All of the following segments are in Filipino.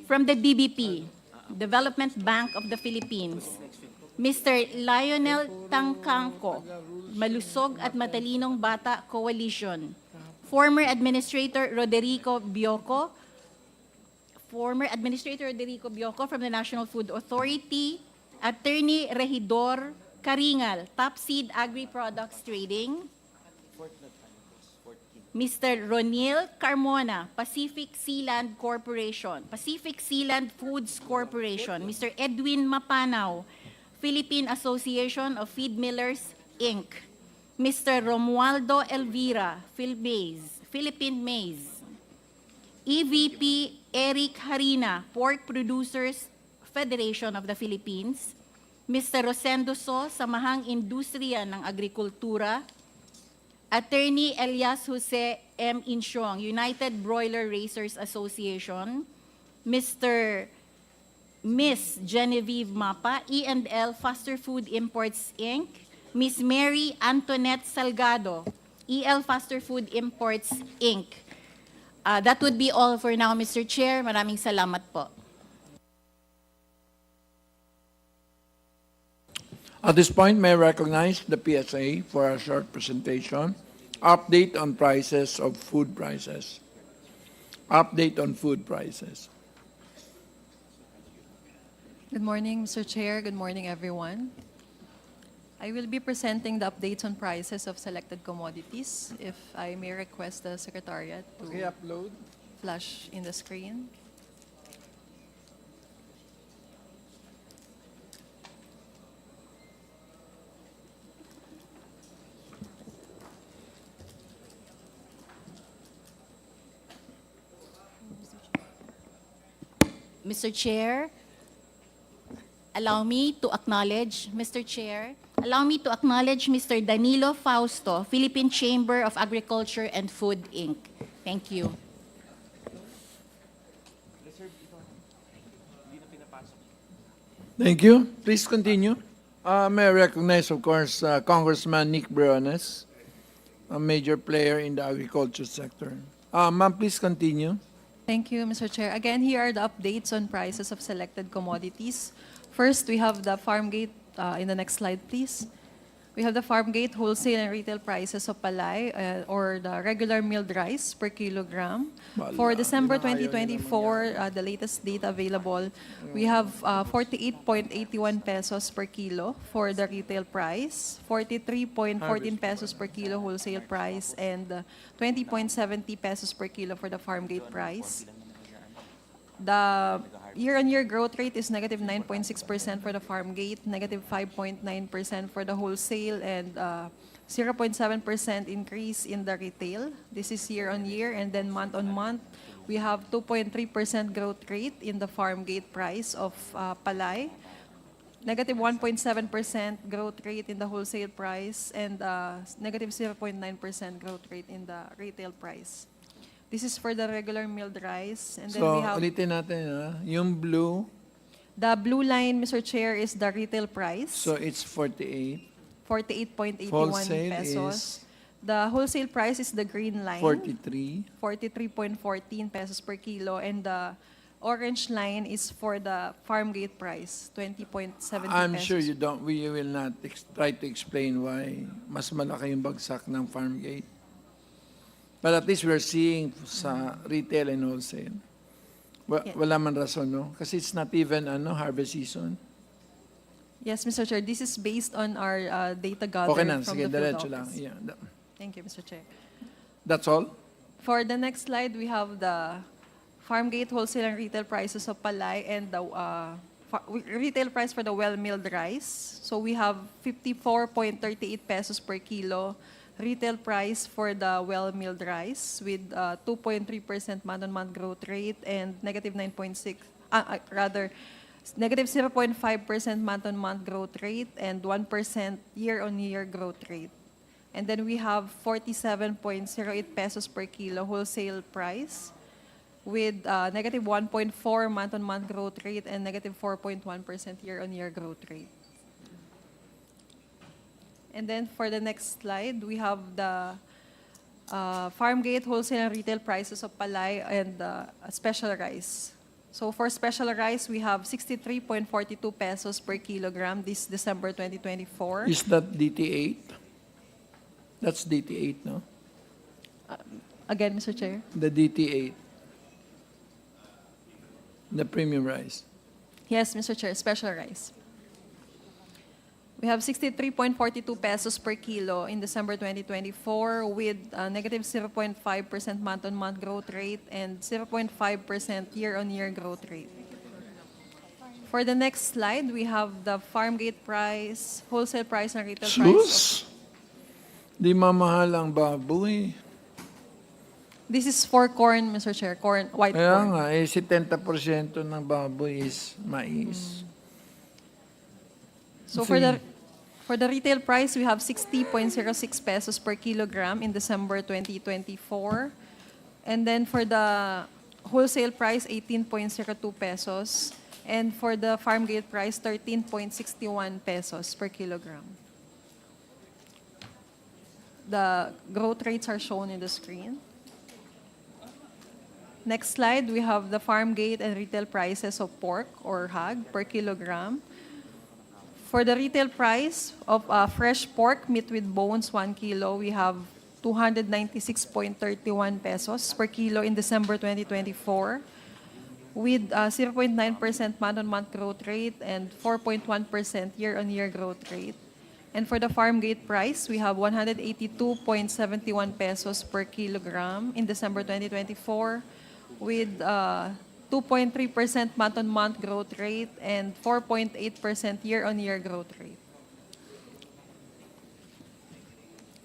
From the DBP, Development Bank of the Philippines, Mr. Lionel Tangkangko, Malusog at Matalinong Bata Coalition. Former Administrator Roderico Bioco from the National Food Authority, Attorney Regidor Karingal, Top Seed Agri-Products Trading, Mr. Ronil Carmona, Pacific Sealand Foods Corporation, Mr. Edwin Mapanaw, Philippine Association of Feed Millers, Inc., Mr. Romualdo Elvira, Philippine Maize, EVP Eric Harina, Pork Producers Federation of the Philippines, Mr. Rosendo So, Samahang Industriya ng Agrikultura, Attorney Elias Jose M. Insyong, United Broiler Raisers Association, Miss Genevieve Mapa, E&L Faster Food Imports, Inc., Miss Mary Antoinette Salgado, EL Faster Food Imports, Inc. That would be all for now, Mr. Chair. Maraming salamat po. At this point, may I recognize the PSA for a short presentation. Update on prices of food prices. Update on food prices. Good morning, Mr. Chair. Good morning, everyone. I will be presenting the updates on prices of selected commodities. If I may request the Secretariat to upload. flash in the screen. Mr. Chair, allow me to acknowledge, Mr. Danilo Fausto, Philippine Chamber of Agriculture and Food, Inc. Thank you. Thank you. Please continue. May I recognize, of course, Congressman Nick Briones, a major player in the agriculture sector. Ma'am, please continue. Thank you, Mr. Chair. Again, here are the updates on prices of selected commodities. First, we have the farm gate. In the next slide, please. We have the farm gate wholesale and retail prices of palay or the regular milled rice per kilogram. For December 2024, the latest data available, we have 48.81 pesos per kilo for the retail price, 43.14 pesos per kilo wholesale price, and 20.70 pesos per kilo for the farm gate price. The year-on-year growth rate is negative 9.6% for the farm gate, negative 5.9% for the wholesale, and 0.7% increase in the retail. This is year-on-year, and then month-on-month, we have 2.3% growth rate in the farm gate price of palay, negative 1.7% growth rate in the wholesale price, and negative 0.9% growth rate in the retail price. This is for the regular milled rice. And then So, we have ulitin natin, yung blue, the blue line, Mr. Chair, is the retail price, so it's 48. 48.81 Wholesale pesos. is The wholesale price is the green line, 43. 43.14 pesos per kilo, and the orange line is for the farm gate price, 20.70 I'm pesos. sure we will not try to explain why mas malaki yung bagsak ng farm gate. But at least we're seeing sa retail and wholesale. Yeah. Wala man rason, no? Kasi it's not even harvest season. Yes, Mr. Chair, this is based on our data gathered Okay na, from sige, the diretso field lang. office. Yeah. Thank you, Mr. Chair. That's all? For the next slide, we have the farm gate wholesale and retail prices of palay and the retail price for the well-milled rice. So we have 54.38 pesos per kilo retail price for the well-milled rice with 2.3% month-on-month growth rate and negative 9.6, negative 0.5% month-on-month growth rate and 1% year-on-year growth rate. And then we have 47.08 pesos per kilo wholesale price with negative 1.4 month-on-month growth rate and negative 4.1% year-on-year growth rate. And then for the next slide, we have the farm gate wholesale and retail prices of palay and special rice. So for special rice, we have 63.42 pesos per kilogram this December 2024. Is that DT8? That's DT8, no? Again, Mr. Chair. The DT8. The premium rice. Yes, Mr. Chair, special rice. We have 63.42 pesos per kilo in December 2024 with a negative 0.5% month-on-month growth rate and 0.5% year-on-year growth rate. For the next slide, we have the farm gate price, wholesale price, and retail price. Sus! Di mamahal ang baboy. This is for corn, Mr. Chair, corn, white Kaya corn. nga, eh, si 10% ng baboy is mais. So for the retail price, we have 60.06 pesos per kilogram in December 2024. And then for the wholesale price, 18.02 pesos. And for the farm gate price, 13.61 pesos per kilogram. The growth rates are shown in the screen. Next slide, we have the farm gate and retail prices of pork or hog per kilogram. For the retail price of fresh pork, meat with bones, 1 kilo, we have 296.31 pesos per kilo in December 2024 with 0.9% month-on-month growth rate and 4.1% year-on-year growth rate. And for the farm gate price, we have 182.71 pesos per kilogram in December 2024 with 2.3% month-on-month growth rate and 4.8% year-on-year growth rate.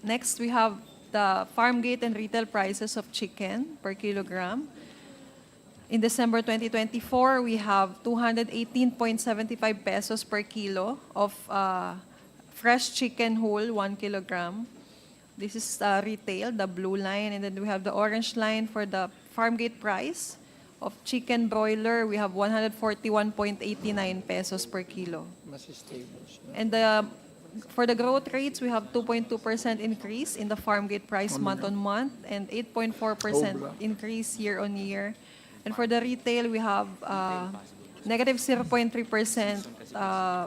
Next, we have the farm gate and retail prices of chicken per kilogram. In December 2024, we have 218.75 pesos per kilo of fresh chicken whole, 1 kilogram. This is retail, the blue line, and then we have the orange line for the farm gate price. Of chicken broiler, we have 141.89 pesos per kilo. Mas stable siya. And for the growth rates, we have 2.2% increase in the farm gate price month-on-month and 8.4% increase year-on-year. And for the retail, we have negative 0.3%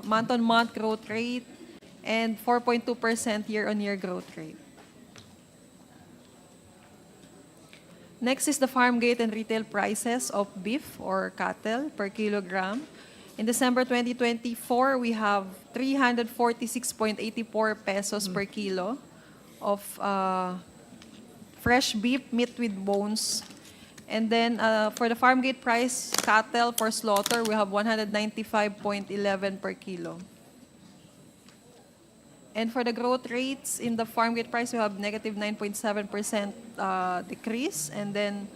month-on-month growth rate and 4.2% year-on-year growth rate. Next is the farm gate and retail prices of beef or cattle per kilogram. In December 2024, we have 346.84 pesos per kilo of fresh beef, meat with bones. And then for the farm gate price, cattle for slaughter, we have 195.11 per kilo. And for the growth rates in the farm gate price, we have negative 9.7% decrease. And then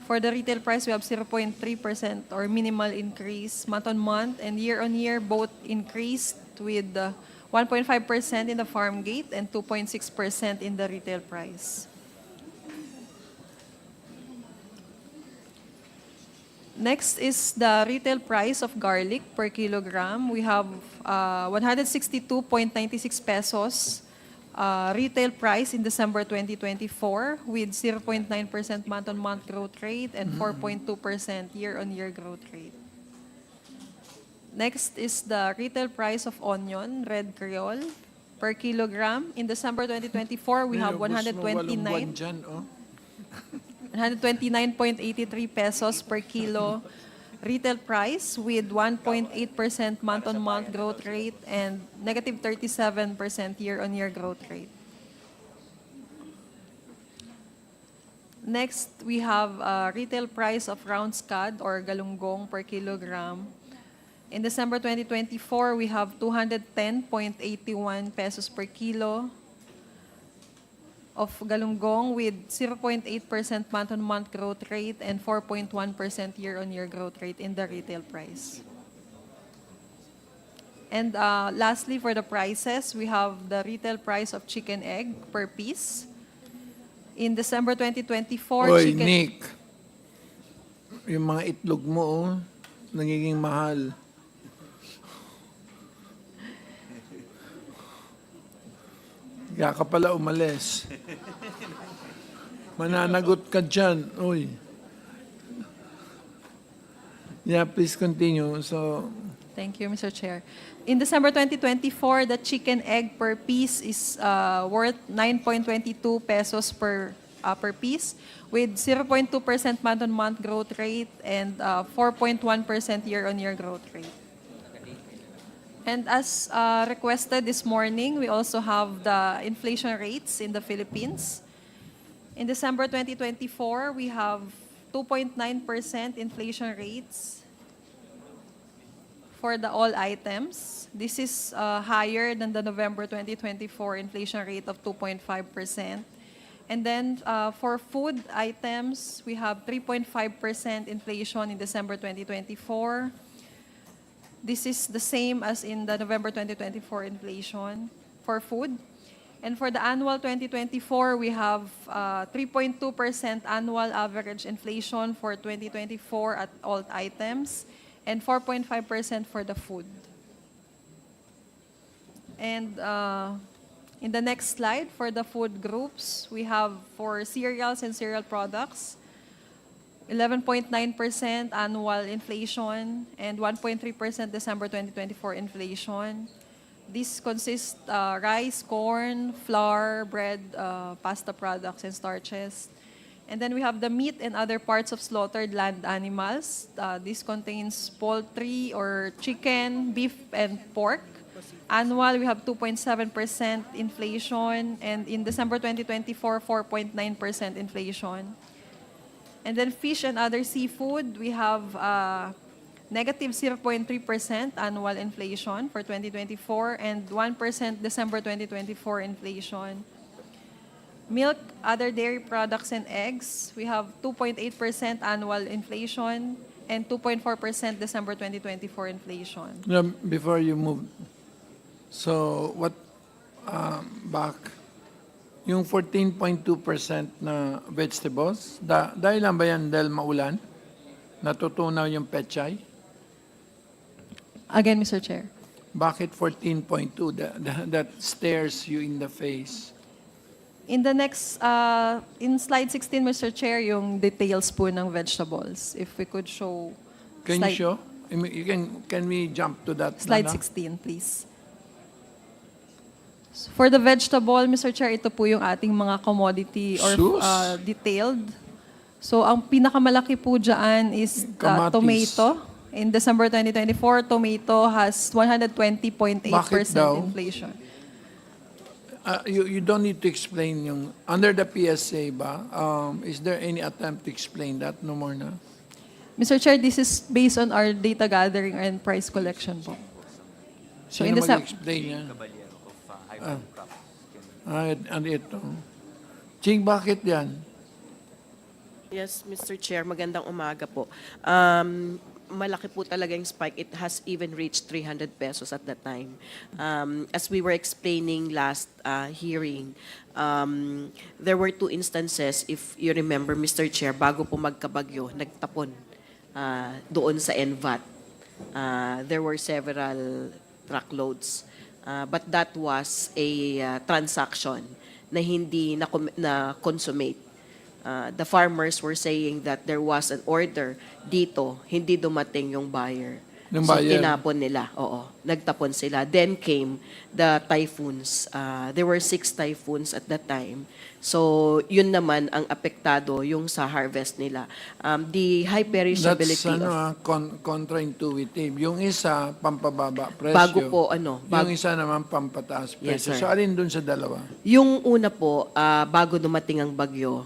for the retail price, we have 0.3% or minimal increase month-on-month. And year-on-year, both increased with 1.5% in the farm gate and 2.6% in the retail price. Next is the retail price of garlic per kilogram. We have 162.96 pesos retail price in December 2024 with 0.9% month-on-month growth rate and 4.2% year-on-year growth rate. Next is the retail price of onion, red Creole, per kilogram. In December 2024, we have 129.83 pesos per kilo retail price with 1.8% month-on-month growth rate and negative 37% year-on-year growth rate. Next, we have retail price of round scad or galunggong per kilogram. In December 2024, we have 210.81 pesos per kilo of galunggong with 0.8% month-on-month growth rate and 4.1% year-on-year growth rate in the retail price. And lastly, for the prices, we have the retail price of chicken egg per piece. In December 2024, Oy, chicken... Nick, yung mga itlog mo, nagiging mahal. Kaya ka pala umalis. Mananagot ka dyan. Uy. Yeah, please continue. So, Thank you, Mr. Chair. In December 2024, the chicken egg per piece is worth 9.22 pesos per piece, with 0.2% month-on-month growth rate and 4.1% year-on-year growth rate. And as requested this morning, we also have the inflation rates in the Philippines. In December 2024, we have 2.9% inflation rates for the all items. This is higher than the November 2024 inflation rate of 2.5%. And then for food items, we have 3.5% inflation in December 2024. This is the same as in the November 2024 inflation for food. And for the annual 2024, we have 3.2% annual average inflation for 2024 at all items and 4.5% for the food. And in the next slide, for the food groups, we have for cereals and cereal products, 11.9% annual inflation and 1.3% December 2024 inflation. This consists rice, corn, flour, bread, pasta products, and starches. And then we have the meat and other parts of slaughtered land animals. This contains poultry or chicken, beef, and pork. Annual, we have 2.7% inflation, and in December 2024, 4.9% inflation. And then fish and other seafood, we have negative 0.3% annual inflation for 2024 and 1% December 2024 inflation. Milk, other dairy products, and eggs, we have 2.8% annual inflation and 2.4% December 2024 inflation. before you move, so what, back, yung 14.2% na vegetables, dahil lang ba yan dahil maulan? Natutunaw yung pechay? Again, Mr. Chair. Bakit 14.2? That stares you in the face. In the next, in slide 16, Mr. Chair, yung details po ng vegetables. If we could show. Can slide, you show? Can we jump to that? Slide Nana? 16, please. For the vegetable, Mr. Chair, ito po yung ating mga commodity or Sus! detailed. So, ang pinakamalaki po dyan is Kamatis. tomato. In December 2024, tomato has 120.8% Bakit daw? inflation. You don't need to explain yung, under the PSA ba, is there any attempt to explain that? No more na? Mr. Chair, this is based on our data gathering and price collection po. So, Sino in the mag-explain yan? And ito. Ching, bakit yan? Yes, Mr. Chair, magandang umaga po. Malaki po talaga yung spike. It has even reached 300 pesos at that time. As we were explaining last hearing, there were two instances, if you remember, Mr. Chair, bago po magkabagyo, nagtapon doon sa NVAT. There were several truckloads. But that was a transaction na hindi na-consummate. The farmers were saying that there was an order dito, hindi dumating yung buyer. Yung So buyer. tinapon nila, oo, nagtapon sila. Then came the typhoons. There were 6 typhoons at that time. So yun naman ang apektado yung sa harvest nila. The high perishability That's counterintuitive. Yung isa, pampababa presyo. Bago po, Yung isa naman, pampataas Yes, presyo. sir. So, alin dun sa dalawa? Yung una po, bago dumating ang bagyo,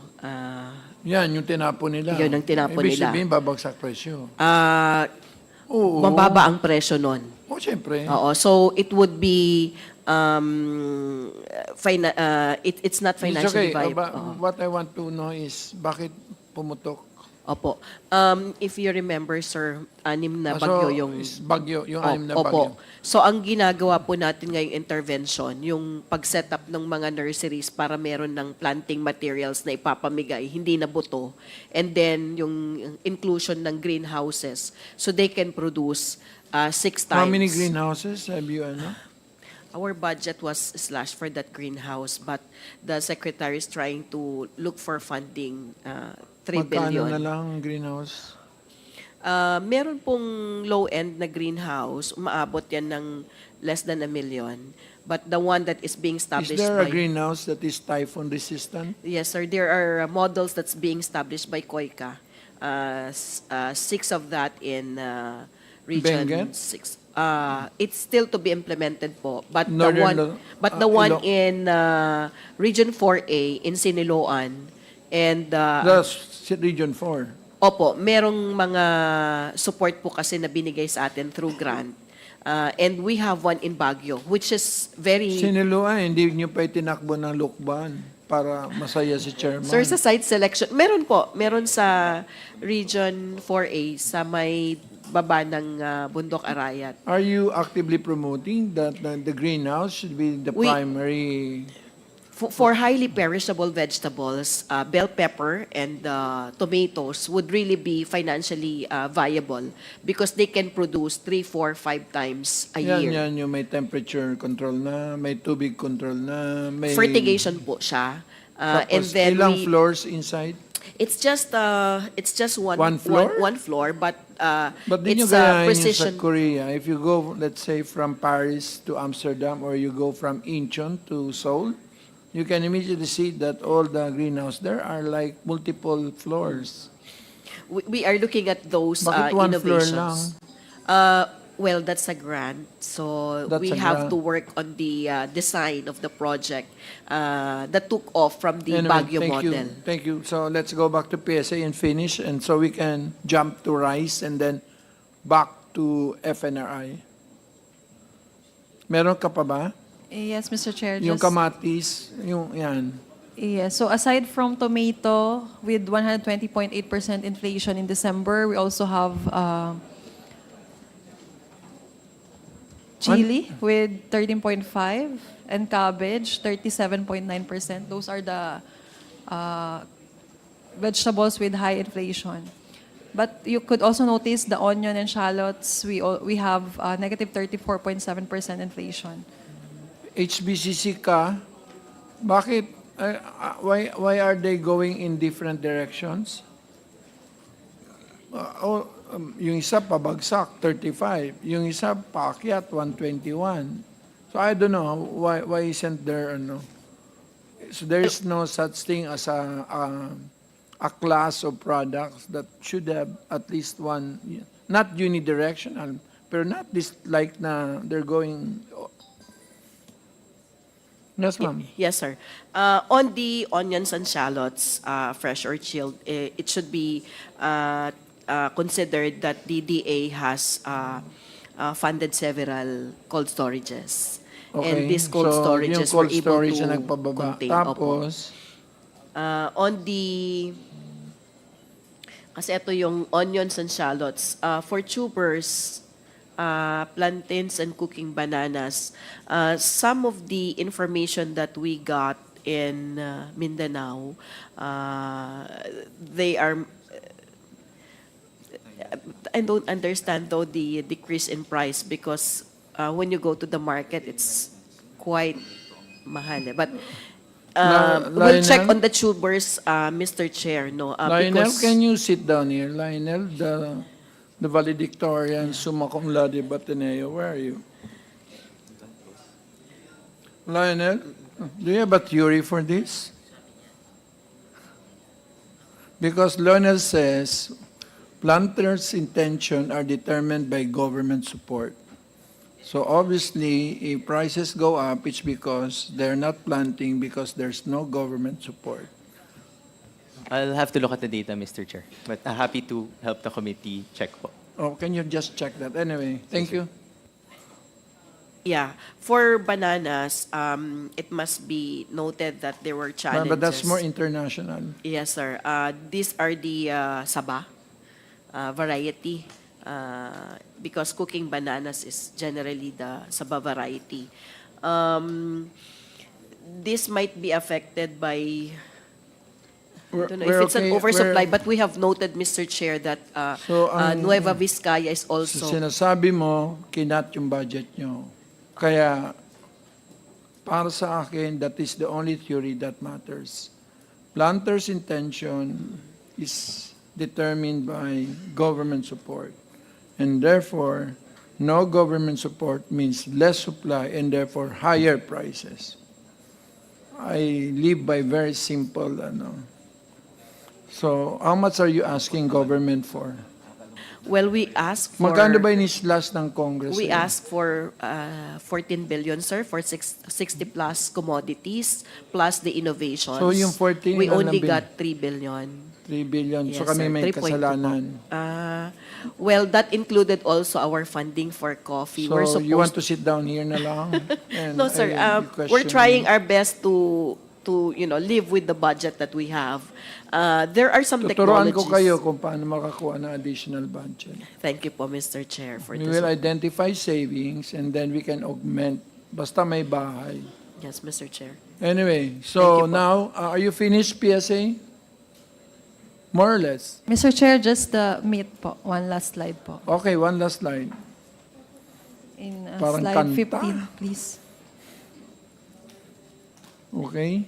Yan, yung tinapon nila. Yun ang tinapon Ibig nila. sabihin, babagsak presyo. Oo. mababa ang presyo nun. O, siyempre. Oo, so it would be it's not It's financially okay. viable. What I want to know is, bakit pumutok? Opo. If you remember, sir, 6 na So, bagyo yung is bagyo, yung anim na Opo. bagyo. So ang ginagawa po natin ngayong intervention, yung pag-set up ng mga nurseries para meron ng planting materials na ipapamigay, hindi na buto. And then yung inclusion ng greenhouses so they can produce 6 times. How many greenhouses have you, ano? Our budget was slashed for that greenhouse, but the secretary is trying to look for funding, 3 Magkano billion. na lang greenhouse? Meron pong low-end na greenhouse, umaabot yan ng less than 1 million. But the one that is being Is established there a by... greenhouse that is typhoon resistant? Yes, sir. There are models that's being established by COICA. 6 of that in Region Benguet? 6. It's still to be implemented po. But Northern the one Ilo- in Region 4A in Siniloan and That's Region 4. opo, merong mga support po kasi na binigay sa atin through grant. And we have one in Baguio, which is very... Siniluan, hindi nyo pa itinakbo ng lukban para masaya si chairman. Sir, sa site selection, meron po. Meron sa Region 4A, sa may baba ng Bundok Arayat. Are you actively promoting that the greenhouse should be the primary? For highly perishable vegetables, bell pepper and tomatoes would really be financially viable because they can produce 3, 4, 5 times a year. Yan yung may temperature control na, may tubig control na, may... Fertigation po siya. And Tapos, then ilang floors inside? it's just One floor? one floor, but But din nyo it's gayahin yung sa precision. Korea. If you go, let's say, from Paris to Amsterdam or you go from Incheon to Seoul, you can immediately see that all the greenhouse there are like multiple floors. We are looking at those Bakit one floor innovations. Well, that's a grant. So That's we a have grant. to work on the design of the project that took off from the Anyway, Baguio thank model. You. Thank you. So let's go back to PSA and finish, and so we can jump to rice and then back to FNRI. Meron ka pa ba? Yes, Mr. Chair. Yung just- kamatis, yung yan. Yes. So aside from tomato with 120.8% inflation in December, we also have chili with 13.5 and cabbage 37.9%. Those are the vegetables with high inflation. But you could also notice the onion and shallots, we have negative 34.7% inflation. HBCC ka, bakit, why are they going in different directions? Yung isa pabagsak, 35. Yung isa paakyat, 121. So I don't know, why isn't there, so there's no such thing as a class of products that should have at least one, not unidirectional, pero not this like na they're going. Yes, ma'am. Yes, sir. On the onions and shallots, fresh or chilled, it should be considered that DDA has funded several cold storages. And these cold so storages yung cold were able storage to na nagpababa. contain. Opo. Tapos, On the... Kasi ito yung onions and shallots. For tubers, plantains and cooking bananas, some of the information that we got in Mindanao, they are... I don't understand though the decrease in price because when you go to the market, it's quite mahal. But we'll Lionel? check on the tubers, Mr. Chair. No, Lionel, because can you sit down here? Lionel, the valedictorian, summa cum laude Bataneo, where are you? Lionel, do you have a theory for this? Because Lionel says, planters' intention are determined by government support. So obviously, if prices go up, it's because they're not planting because there's no government support. I'll have to look at the data, Mr. Chair. But happy to help the committee check po. Oh, can you just check that? Anyway, thank you. yeah, for bananas, it must be noted that there were challenges. But that's more international. Yes, sir. These are the Saba variety because cooking bananas is generally the Saba variety. This might be affected by, I don't know if it's an oversupply, but we have noted, Mr. Chair, that So, ang- Nueva Vizcaya is So, also... sinasabi mo, kinat yung budget nyo. Kaya, para sa akin, that is the only theory that matters. Planters' intention is determined by government support. And therefore, no government support means less supply and therefore higher prices. I live by very simple, So, how much are you asking government for? Well, we ask for... Magkano ba inislas ng Congress? We eh? ask for 14 billion, sir, for 60 plus commodities, plus the innovations. So, yung 14 we ilan only lang got 3 billion. 3 billion. Yes, So kami sir, may 3.2 po. kasalanan. Well, that included also our funding for coffee. So We're supposed you want to sit down here na lang? And No, sir. I will We're question trying you. our best to live with the budget that we have. There are some Tuturuan technologies. ko kayo kung paano makakuha ng additional budget. Thank you po, Mr. Chair, for We this. will identify savings and then we can augment. Basta may bahay. Yes, Mr. Chair. Anyway, Thank so you po. now, are you finished, PSA? More or less. Mr. Chair, just the meat po. One last slide po. Okay, one last slide. In Parang slide kanta. 15, please. Okay?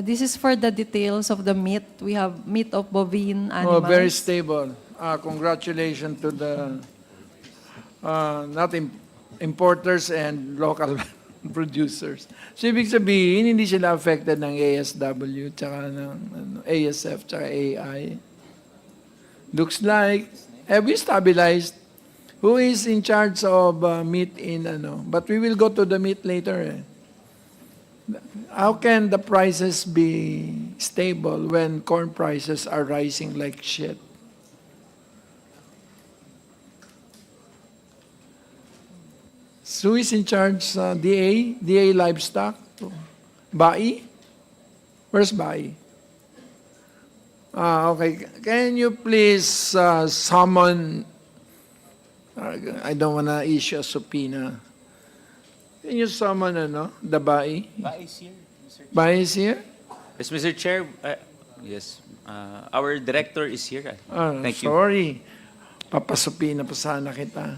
This is for the details of the meat. We have meat of bovine Oh, animals. very stable. Congratulations to the importers and local producers. So, ibig sabihin, hindi sila affected ng ASW, tsaka ng ASF, tsaka AI. Looks like, have we stabilized? Who is in charge of meat in But we will go to the meat later. Eh. How can the prices be stable when corn prices are rising like shit? So who is in charge? DA? DA Livestock? Bai? Where's Bai? Okay. Can you please summon... I don't want to issue a subpoena. Can you summon the Bai? Bai is here, Mr. Chair. Bai is here? Yes, Mr. Chair. Yes. Our director is here. Thank you. Sorry. Papasupina pa sana kita.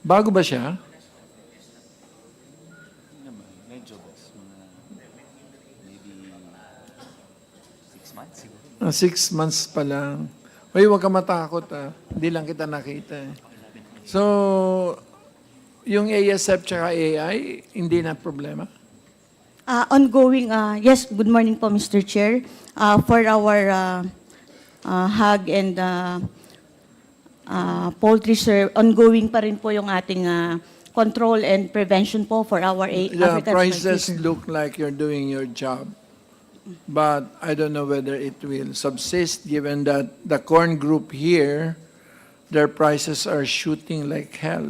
Bago ba siya? Medyo, boss. Maybe 6 months siguro. 6 months pa lang. Uy, huwag ka matakot. Hindi lang kita nakita. So, yung ASF tsaka AI, hindi na problema? Ongoing, yes, good morning po, Mr. Chair. For our hog and poultry, sir, ongoing pa rin po yung ating control and prevention po for our The African swine prices fever. look like you're doing your job. But I don't know whether it will subsist given that the corn group here, their prices are shooting like hell.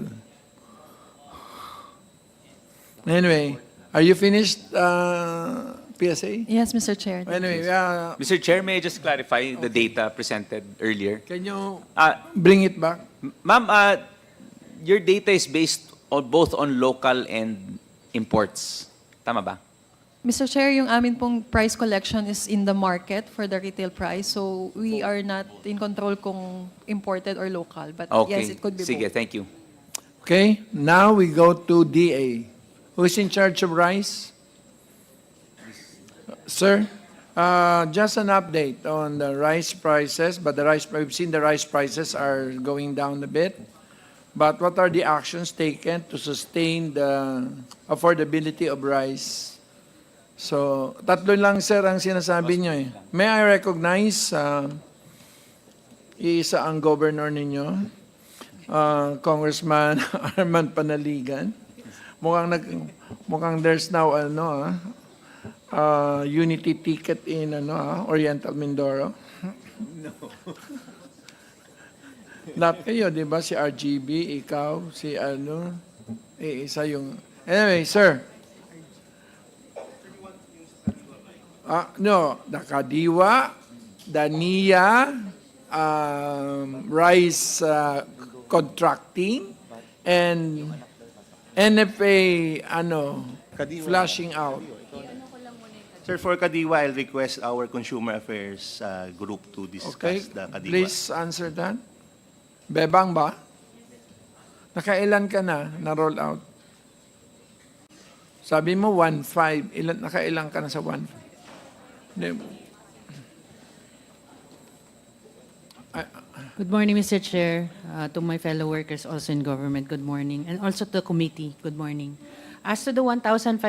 Anyway, are you finished, PSA? Yes, Mr. Chair. Anyway, Mr. Chair, may I just clarify the data presented earlier? can you Uh, bring it back? Ma'am, your data is based on both on local and imports. Tama ba? Mr. Chair, yung amin pong price collection is in the market for the retail price. So we are not in control kung imported or local. But Okay. yes, it could be Sige, both. thank you. Okay, now we go to DA. Who's in charge of rice? Sir, just an update on the rice prices, but we've seen the rice prices are going down a bit. But what are the actions taken to sustain the affordability of rice? So, tatlo lang, sir, ang sinasabi nyo eh. May I recognize, iisa ang governor ninyo, Congressman Arman Panaligan. Mukhang there's now unity ticket in Oriental Mindoro. No. Lahat kayo, di ba? Si RGB, ikaw, si isa yung... Anyway, sir. No, the Kadiwa, the NIA, rice contracting, and NFA, flashing out. Sir, for Kadiwa, I'll request our Consumer Affairs group to Okay, discuss the Kadiwa. please answer that. Bebang ba? Nakailan ka na roll out? Sabi mo 1.5. Nakailan ka na sa 1.5? Good morning, Mr. Chair, to my fellow workers also in government, good morning, and also to the committee, good morning. As to the 1,500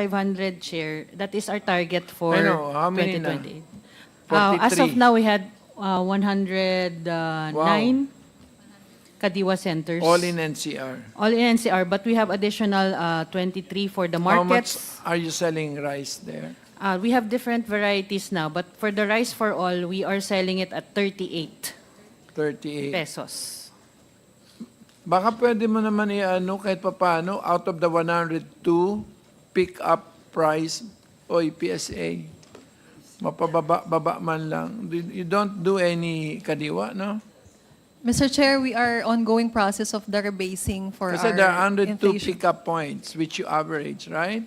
share, that is our target for I know, how many na? 2028. As of 43. now, we had 109 Kadiwa centers. All in NCR. All in NCR, but we have additional 23 for the How much markets. are you selling rice there? We have different varieties now, but for the rice for all, we are selling it at 38 38. pesos. Baka pwede mo naman i-ano kahit papaano, out of the 102, pick up price o PSA. Mapababa man lang. You don't do any kadiwa, no? Mr. Chair, we are ongoing process of the rebasing for Kasi our there are 102 inflation. pick-up points, which you average, right?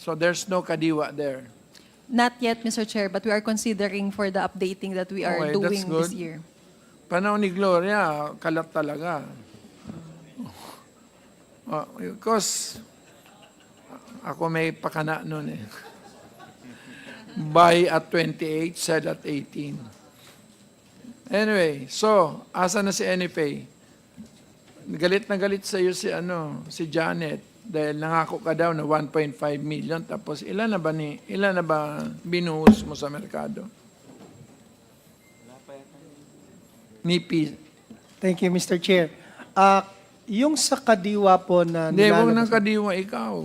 So there's no kadiwa there. Not yet, Mr. Chair, but we are considering for the updating that we are Okay, that's doing this good. year. Panahon ni Gloria, kalat talaga. Because ako may pakana noon eh. Buy at 28, sell at 18. Anyway, so, asa na si NFA? Galit na galit sa iyo si Janet dahil nangako ka daw na 1.5 million tapos ilan na ba binuhos mo sa merkado? Nipi. Thank you, Mr. Chair. Yung sa kadiwa po na Hindi, huwag nilalabas- nang kadiwa ikaw.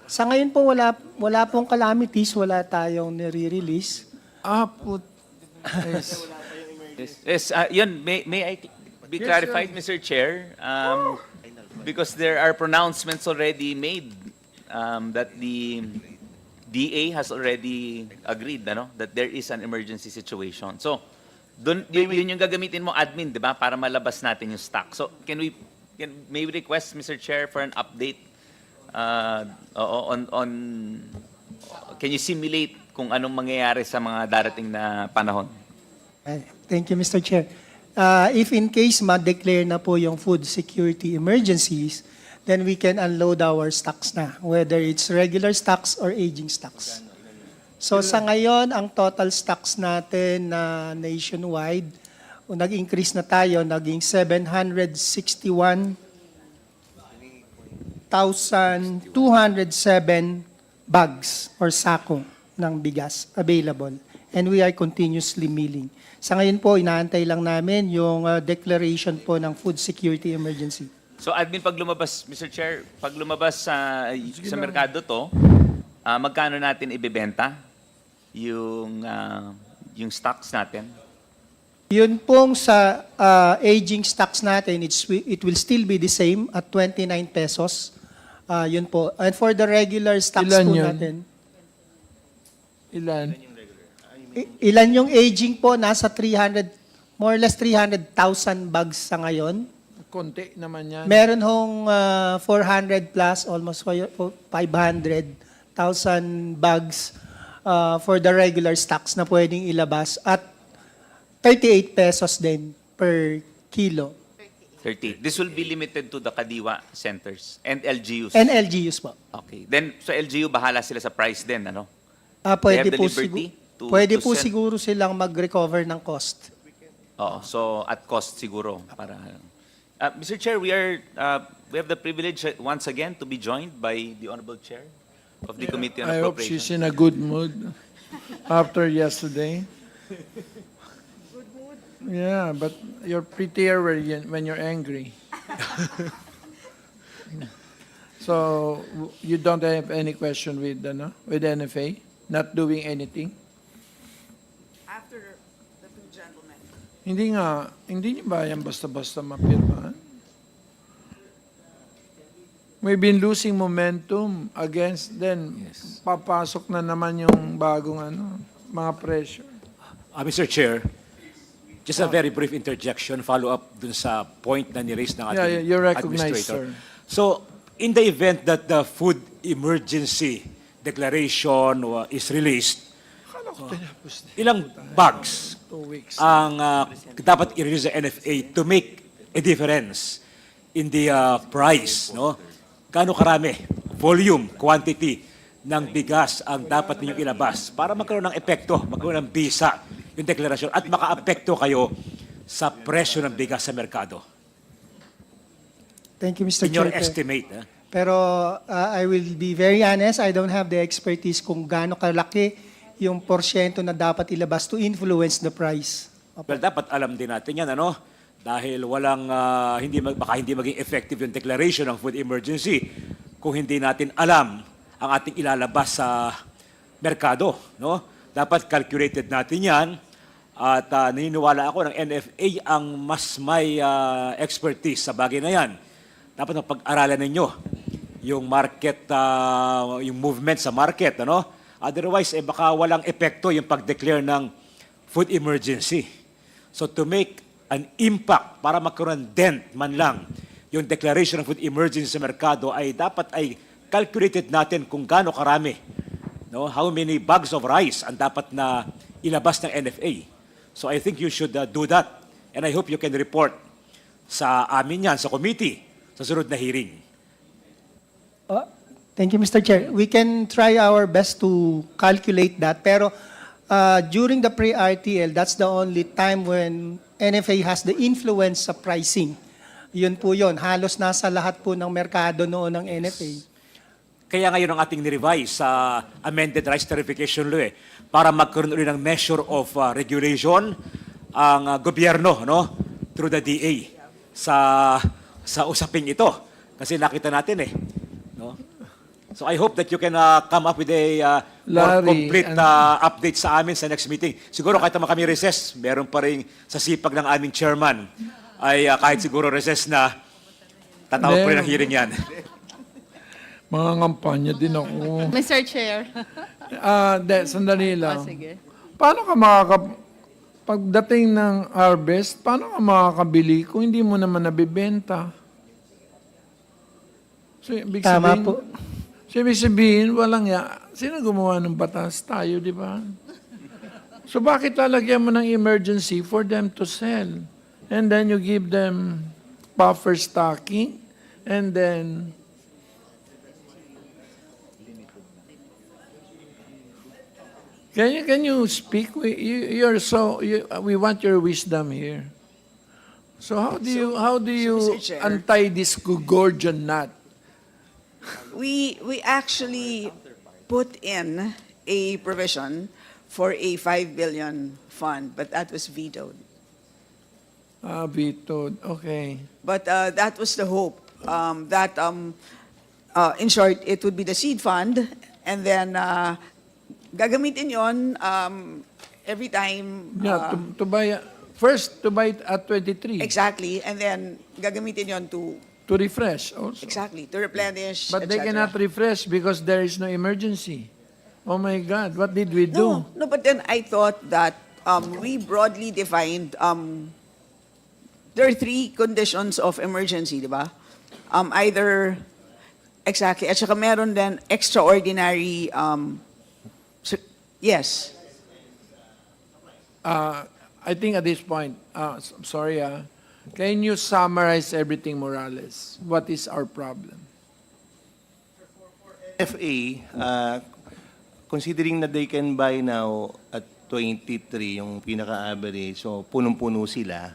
Sa ngayon po, wala pong calamities, wala tayong nire-release. Put. Yes. Yes, yun, may I be clarified, Mr. Chair? Because there are pronouncements already made that the DA has already agreed, that there is an emergency situation. So, yun yung gagamitin mo, admin, di ba, para malabas natin yung stock. So, may we request, Mr. Chair, for an update can you simulate kung anong mangyayari sa mga darating na panahon? Thank you, Mr. Chair. If in case ma-declare na po yung food security emergencies, then we can unload our stocks na, whether it's regular stocks or aging stocks. So sa ngayon, ang total stocks natin na nationwide, nag-increase na tayo, naging 761,207 bags or sako ng bigas available. And we are continuously milling. Sa ngayon po, inaantay lang namin yung declaration po ng food security emergency. So, admin, pag lumabas, Mr. Chair, pag lumabas sa merkado to, magkano natin ibebenta yung stocks natin? Yun pong sa aging stocks natin, it will still be the same at 29 pesos. Yun po. And for the regular stocks Ilan po yun? natin, Ilan? ilan yung aging po? Nasa 300, more or less 300,000 bags sa ngayon. Konti naman yan. Meron hong 400 plus, almost 500,000 bags for the regular stocks na pwedeng ilabas at 38 pesos din per kilo. 30. This will be limited to the Kadiwa centers and LGUs. And LGUs po. Okay. Then, sa LGU, bahala sila sa price din, ano? Pwede They have the po, liberty to- pwede to po send- siguro silang mag-recover ng cost. Oo. So, at cost siguro. Para, Mr. Chair, we have the privilege once again to be joined by the Honorable Chair of the Committee on I hope Appropriations. she's in a good mood after yesterday. Yeah, but you're prettier when you're angry. So you don't have any question with NFA not doing anything? After the two gentlemen. Hindi niyo ba yan basta-basta mapirmahan? We've been losing momentum against then papasok na naman yung bagong mga pressure. Mr. Chair, just a very brief interjection, follow-up dun sa point na ni-raise ng ating You're recognized, administrator. sir. So, in the event that the food emergency declaration is released, ilang bags 2 weeks. ang dapat i-release sa NFA to make a difference in the price, no? Gaano karami, volume, quantity ng bigas ang dapat ninyong ilabas para magkaroon ng epekto, magkaroon ng bisa yung deklarasyon at maka-apekto kayo sa presyo ng bigas sa merkado? Thank you, Mr. In your Chair. estimate. Pero I will be very honest, I don't have the expertise kung gaano kalaki yung porsyento na dapat ilabas to influence the price. Well, dapat alam din natin yan, ano? Dahil walang, baka hindi maging effective yung declaration ng food emergency kung hindi natin alam ang ating ilalabas sa merkado, no? Dapat calculated natin yan at naniniwala ako ng NFA ang mas may expertise sa bagay na yan. Dapat mapag-aralan ninyo yung market, yung movement sa market, ano? Otherwise, baka walang epekto yung pag-declare ng food emergency. So to make an impact para magkaroon ng dent man lang yung declaration ng food emergency sa merkado ay dapat ay calculated natin kung gaano karami, no? How many bags of rice ang dapat na ilabas ng NFA. So I think you should do that. And I hope you can report sa amin yan, sa committee, sa sunod na hearing. Thank you, Mr. Chair. We can try our best to calculate that. Pero during the pre-RTL, that's the only time when NFA has the influence sa pricing. Yun po yun. Halos nasa lahat po ng merkado noon ng NFA. Kaya ngayon ang ating nirevise sa amended rice tarification law para magkaroon ulit ng measure of regulation ang gobyerno, no, through the DA sa usaping ito. Kasi nakita natin no? So I hope that you can come up with a more complete update sa amin sa next meeting. Siguro kahit naman kami recess, meron pa rin sa sipag ng aming chairman ay kahit siguro recess na tatawag pa rin ang hearing yan. Mga kampanya din ako. Mr. Chair. Sandali lang. Sige. Paano ka pagdating ng harvest, paano ka makakabili kung hindi mo naman nabibenta? So, Tama po. So, ibig sabihin, walang sino gumawa ng batas? Tayo, di ba? So, bakit lalagyan mo ng emergency for them to sell? And then you give them buffer stocking, and then Can you speak? We want your wisdom here. So how do you Mr. Chair, untie this Gorgon knot? we actually put in a provision for a 5 billion fund, but that was vetoed. Vetoed. Okay. But that was the hope, that in short, it would be the seed fund, and then gagamitin yon every time. To buy first to buy it at 23. Exactly, and then gagamitin yon to refresh also. exactly to replenish. But they etc. cannot refresh because there is no emergency. Oh my God, what did we do? No, but then I thought that we broadly defined. There are 3 conditions of emergency, di ba? Either exactly, at saka meron din extraordinary. Yes. I think at this point, sorry, can you summarize everything, Morales? What is our problem? FA, considering that they can buy now at 23, yung pinaka-average, so punong-puno sila,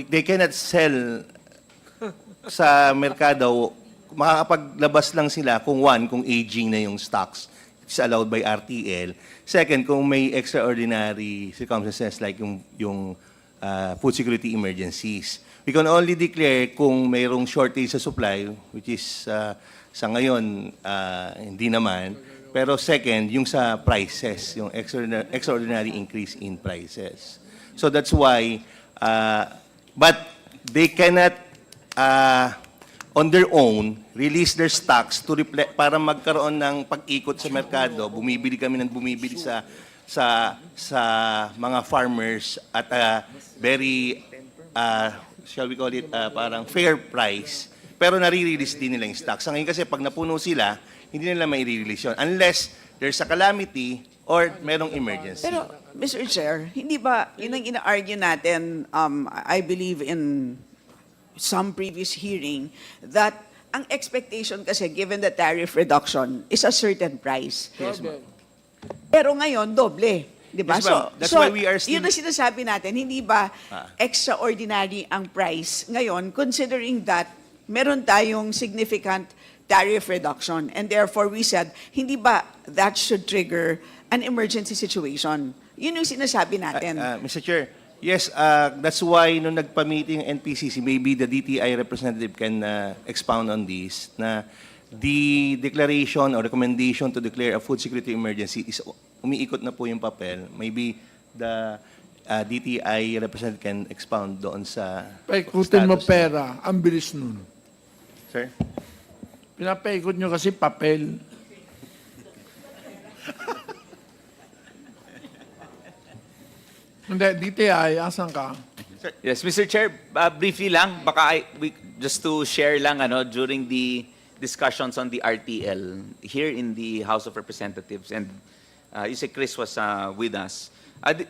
they cannot sell sa merkado, makakapaglabas lang sila kung aging na yung stocks. It's allowed by RTL. Second, kung may extraordinary circumstances like yung food security emergencies. We can only declare kung mayroong shortage sa supply, which is sa ngayon, hindi naman. Pero second, yung sa prices, yung extraordinary increase in prices. So that's why, but they cannot, on their own, release their stocks to reflect, para magkaroon ng pag-ikot sa merkado. Bumibili kami ng bumibili sa mga farmers at very, shall we call it, parang fair price. Pero nare-release din nila yung stocks. Sa ngayon kasi pag napuno sila, hindi nila mai-release yun. Unless there's a calamity or merong emergency. Pero, Mr. Chair, hindi ba yun ang ina-argue natin, I believe in some previous hearing, that ang expectation kasi given the tariff reduction is a certain price. Yes, ma'am. Pero ngayon, doble. Di ba? Yes, ma'am. That's why we are still- Yun ang sinasabi natin, hindi ba extraordinary ang price ngayon, considering that meron tayong significant tariff reduction. And therefore, we said, hindi ba that should trigger an emergency situation? Yun yung sinasabi natin. Mr. Chair, yes, that's why nung nagpa-meeting NPCC, maybe the DTI representative can expound on this, na the declaration or recommendation to declare a food security emergency is umiikot na po yung papel. Maybe the DTI representative can expound doon sa Paikutin mo status. pera, ang bilis nun. Sir? Pinapaikot nyo kasi papel. Hindi, DTI, asan ka? Yes, Mr. Chair, briefly lang, baka just to share lang during the discussions on the RTL here in the House of Representatives, and you say Chris was with us.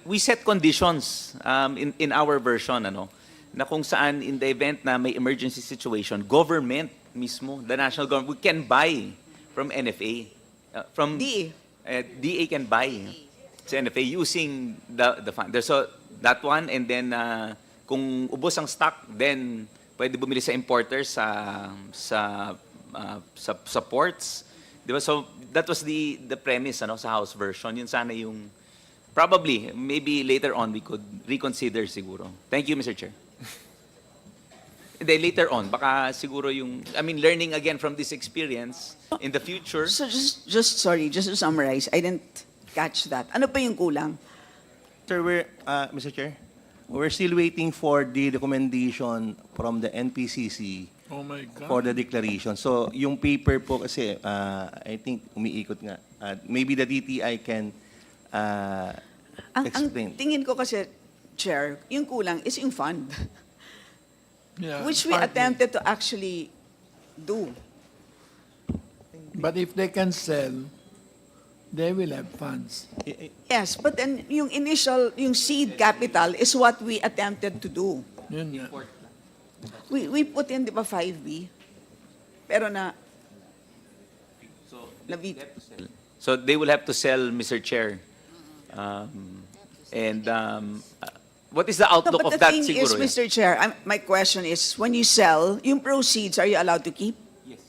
We set conditions in our version, na kung saan in the event na may emergency situation, government mismo, the national government, we can buy from NFA. From DA. DA can buy sa NFA using the fund. So that one, and then kung ubos ang stock, then pwede bumili sa importers sa ports. Di ba? So that was the premise sa House version. Yun sana yung probably, maybe later on we could reconsider siguro. Thank you, Mr. Chair. Then later on, baka siguro learning again from this experience in the future. So just to summarize, I didn't catch that. Ano pa yung kulang? Sir, Mr. Chair, we're still waiting for the recommendation from the NPCC Oh my God. for the declaration. So, yung paper po kasi, I think umiikot nga. Maybe the DTI can Ang explain. tingin ko kasi, Chair, yung kulang is yung fund, Yeah, which we partly. attempted to actually do. But if they can sell, they will have funds. Yes, but then yung yung seed capital is what we attempted to do. Yun nga. We put in, di ba, 5B? Pero So they will have to sell, Mr. Chair. What is the No, outlook but of the that thing is, siguro? Mr. Chair, my question is, when you sell, yung proceeds, are you allowed to keep? Yes.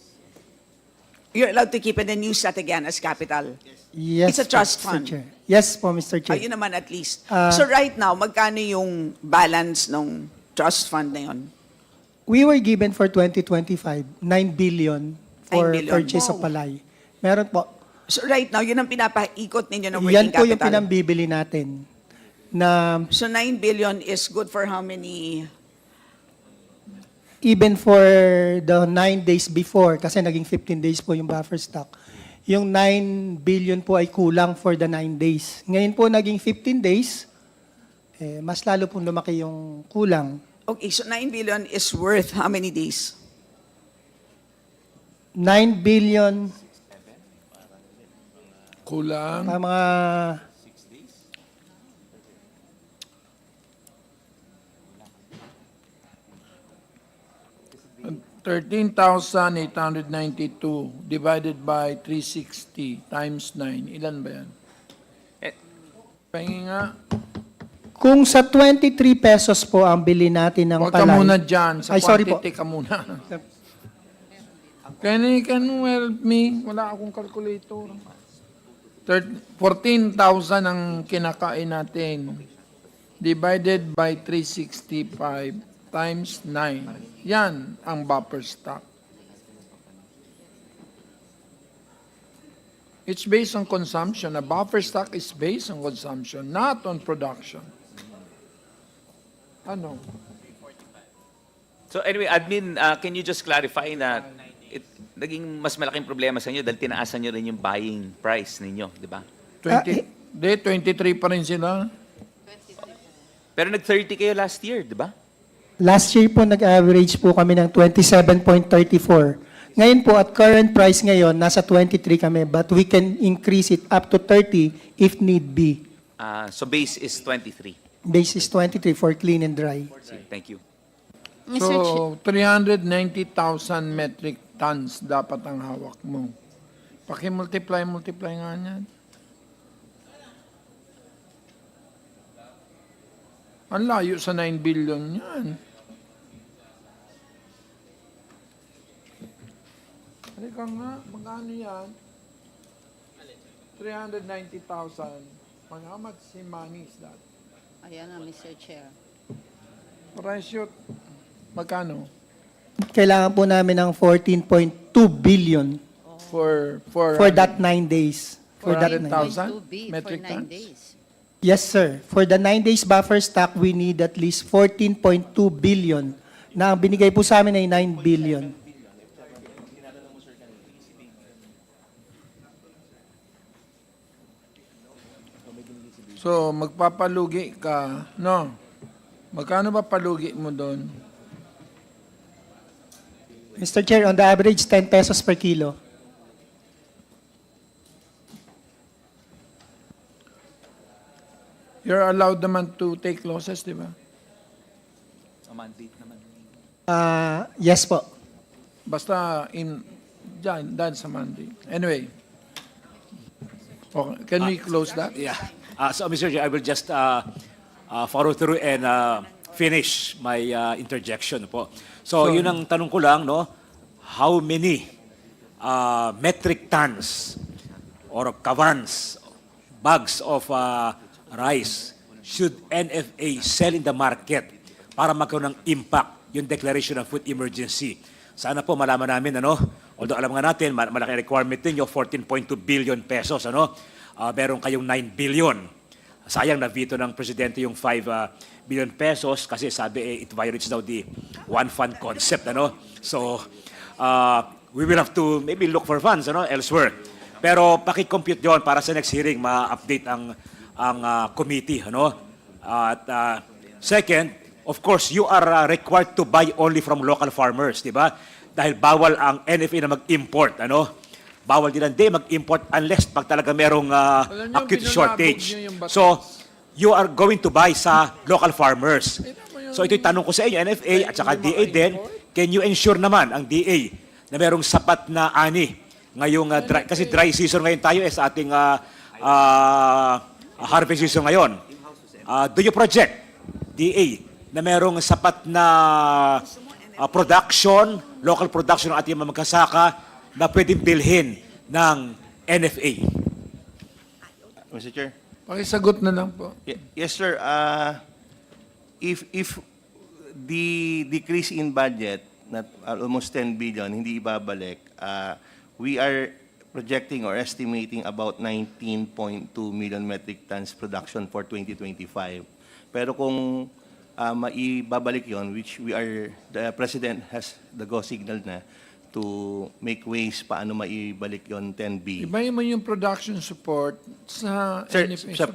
You're allowed to keep and then use that again as capital? Yes, It's a trust Mr. fund. Chair. Yes po, Mr. Chair. Ayun naman at least. Ah. So right now, magkano yung balance ng trust fund na yun? We were given for 2025, 9 billion for 9 billion. purchase of Wow. palay. Meron po. So right now, yun ang pinapaikot ninyo ng Yan working po yung capital. pinambibili natin. Na So 9 billion is good for how many? even for the 9 days before, kasi naging 15 days po yung buffer stock, yung 9 billion po ay kulang for the 9 days. Ngayon po naging 15 days, mas lalo pong lumaki yung kulang. Okay, so 9 billion is worth how many days? 9 billion, Kulang. mga 13,892 divided by 360 times 9. Ilan ba yan? Pahingi nga. kung sa 23 pesos po ang bili natin ng Huwag ka palay. muna dyan. Sa Ay, sorry po. quantity ka muna. Can you help me? Wala akong calculator. 14,000 ang kinakain natin. Divided by 365 times 9. Yan ang buffer stock. It's based on consumption. A buffer stock is based on consumption, not on production. Ano? So anyway, admin, can you just clarify na naging mas malaking problema sa inyo dahil tinaasan nyo rin yung buying price ninyo, di ba? 23 pa rin sila. Pero nag-30 kayo last year, di ba? Last year po nag-average po kami ng 27.34. Ngayon po at current price ngayon, nasa 23 kami, but we can increase it up to 30 if need be. So base is 23. Base is 23 for clean and dry. Thank you. Mr. Chair. So, 390,000 metric tons dapat ang hawak mo. Paki-multiply nga niyan. Ang layo sa 9 billion yan. Halika nga, magkano yan? 390,000. How much money is that? Ayan na, Mr. Chair. Presyo, magkano? Kailangan po namin ng 14.2 billion For for that 9 days. For that 400,000 2B metric for 9 tons? days. Yes, sir. For the 9 days buffer stock, we need at least 14.2 billion. Na ang binigay po sa amin ay 9 billion. So, magpapalugi ka, no? Magkano ba palugi mo doon? Mr. Chair, on the average, 10 pesos per kilo. You're allowed naman to take losses, di ba? Sa mandate naman. Yes po. Basta dyan sa Monday. Anyway. Okay, can we close that? Yeah. So, Mr. Chair, I will just follow through and finish my interjection po. So, yun ang tanong ko lang, no? How many metric tons or kavans, bags of rice should NFA sell in the market para magkaroon ng impact yung declaration of food emergency? Sana po malaman namin, ano? Although alam nga natin, malaki requirement ninyo, 14.2 billion pesos, ano? Meron kayong 9 billion. Sayang na veto ng presidente yung 5 billion pesos kasi sabi it violates daw the one fund concept, ano? So, we will have to maybe look for funds, ano, elsewhere. Pero paki-compute yon para sa next hearing ma-update ang committee, ano? At second, of course, you are required to buy only from local farmers, di ba? Dahil bawal ang NFA na mag-import, ano? Bawal din ang mag-import unless pag talaga merong acute shortage. So, you are going to buy sa local farmers. So, ito'y tanong ko sa inyo, NFA at saka DA din, can you ensure naman ang DA na merong sapat na ani ngayong kasi dry season ngayon tayo sa ating harvest season ngayon. Do you project, DA, na merong sapat na production, local production ng ating mga magkasaka na pwedeng bilhin ng NFA? Mr. Chair? Pakisagot na lang po. Yes, sir. If the decrease in budget, not almost 10 billion, hindi ibabalik, we are projecting or estimating about 19.2 million metric tons production for 2025. Pero kung maibabalik yon, which the President has the go signal na to make ways paano maibalik yon 10B. Ibahin mo yung production support sa Sir, NFA. sa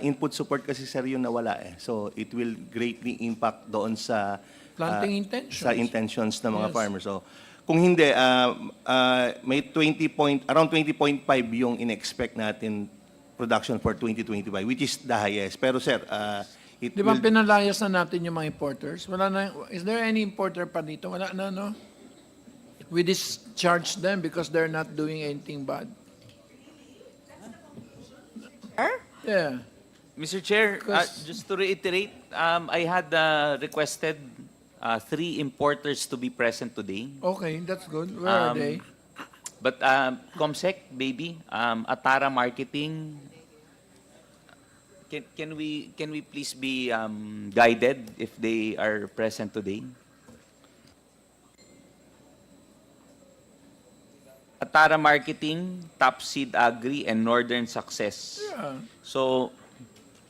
input support kasi sir yung nawala eh. So it will greatly impact doon sa Planting intentions. Sa intentions ng mga Yes. farmers. So kung hindi, may around 20.5 yung in-expect natin production for 2025, which is the highest. Pero sir, it Di ba will... pinalayas na natin yung mga importers? Wala na, is there any importer pa dito? Wala na, no? We discharge them because they're not doing anything bad. Yeah. Mr. Chair, Because- just to reiterate, I had requested 3 importers to be present today. Okay, that's good. Where are they? But Comsec, baby, Atara Marketing, can we please be guided if they are present today? Atara Marketing, Top Seed Agri, and Northern Success. Yeah. So,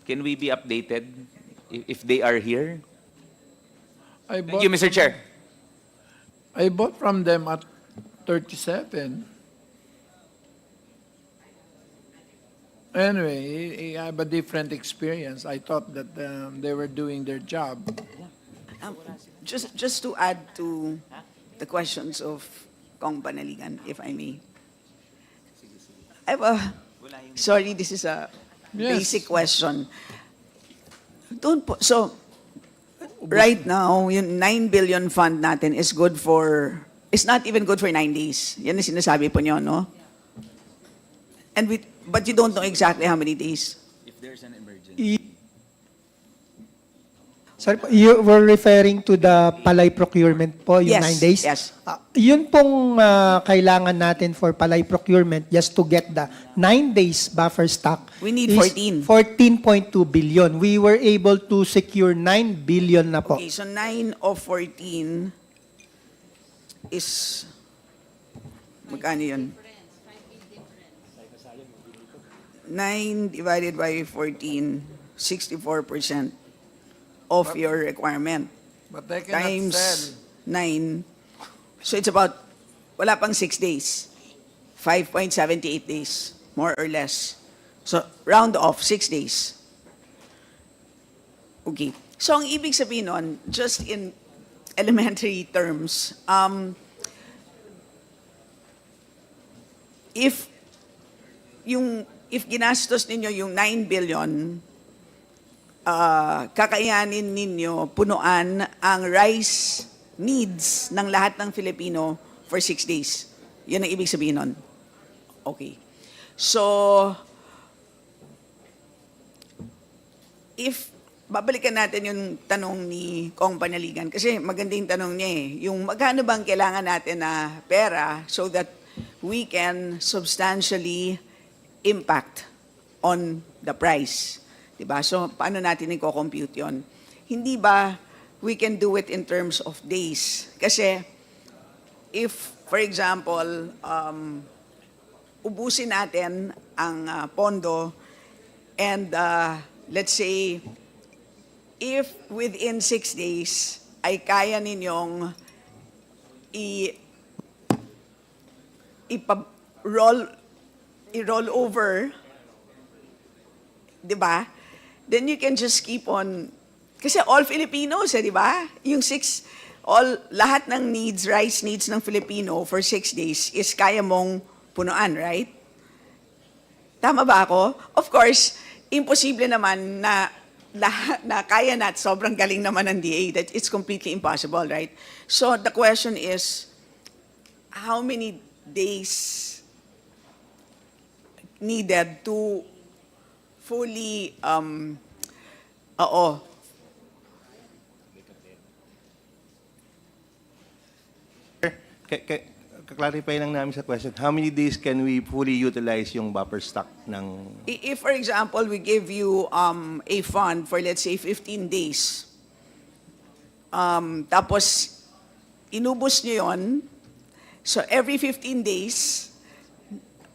can we be updated if they are here? Thank you, Mr. Chair. I bought from them at 37. Anyway, I have a different experience. I thought that they were doing their job. Just to add to the questions of Kong Panaligan, if I may. I have sorry, this is a Yes. basic question. So, right now, yung 9 billion fund natin is good for, it's not even good for 9 days. Yan ang sinasabi po nyo, no? But you don't know exactly how many days. If there's an emergency. Sorry po, you were referring to the palay procurement po, yung Yes, 9 days? yes. Yun pong kailangan natin for palay procurement just to get the 9 days buffer stock. We need is 14. 14.2 billion. We were able to secure 9 billion na po. Okay, so 9 of 14 is, magkano yun? 9 divided by 14, 64% of your requirement. But they cannot Times sell. 9. So it's about, wala pang 6 days. 5.78 days, more or less. So round off, 6 days. Okay. So ang ibig sabihin nun, just in elementary terms, if ginastos ninyo yung 9 billion, kakayanin ninyo punuan ang rice needs ng lahat ng Filipino for 6 days. Yun ang ibig sabihin nun. Okay. So, babalikan natin yung tanong ni Kong Panaligan, kasi maganda yung tanong niya eh. Yung magkano bang kailangan natin na pera so that we can substantially impact on the price. Diba? So, paano natin i-compute yun? Hindi ba we can do it in terms of days? Kasi, if, for example, ubusin natin ang pondo and let's say, if within 6 days ay kaya ninyong i-roll over, di ba? Then you can just keep on, kasi all Filipinos, di ba? Yung lahat ng needs, rice needs ng Filipino for 6 days is kaya mong punuan, right? Tama ba ako? Of course, imposible naman na kaya na at sobrang galing naman ng DA, that it's completely impossible, right? So the question is, how many days needed to fully, Clarify lang namin sa question, how many days can we fully utilize yung buffer stock ng... If, for example, we give you a fund for, let's say, 15 days, tapos inubos nyo yun, so every 15 days,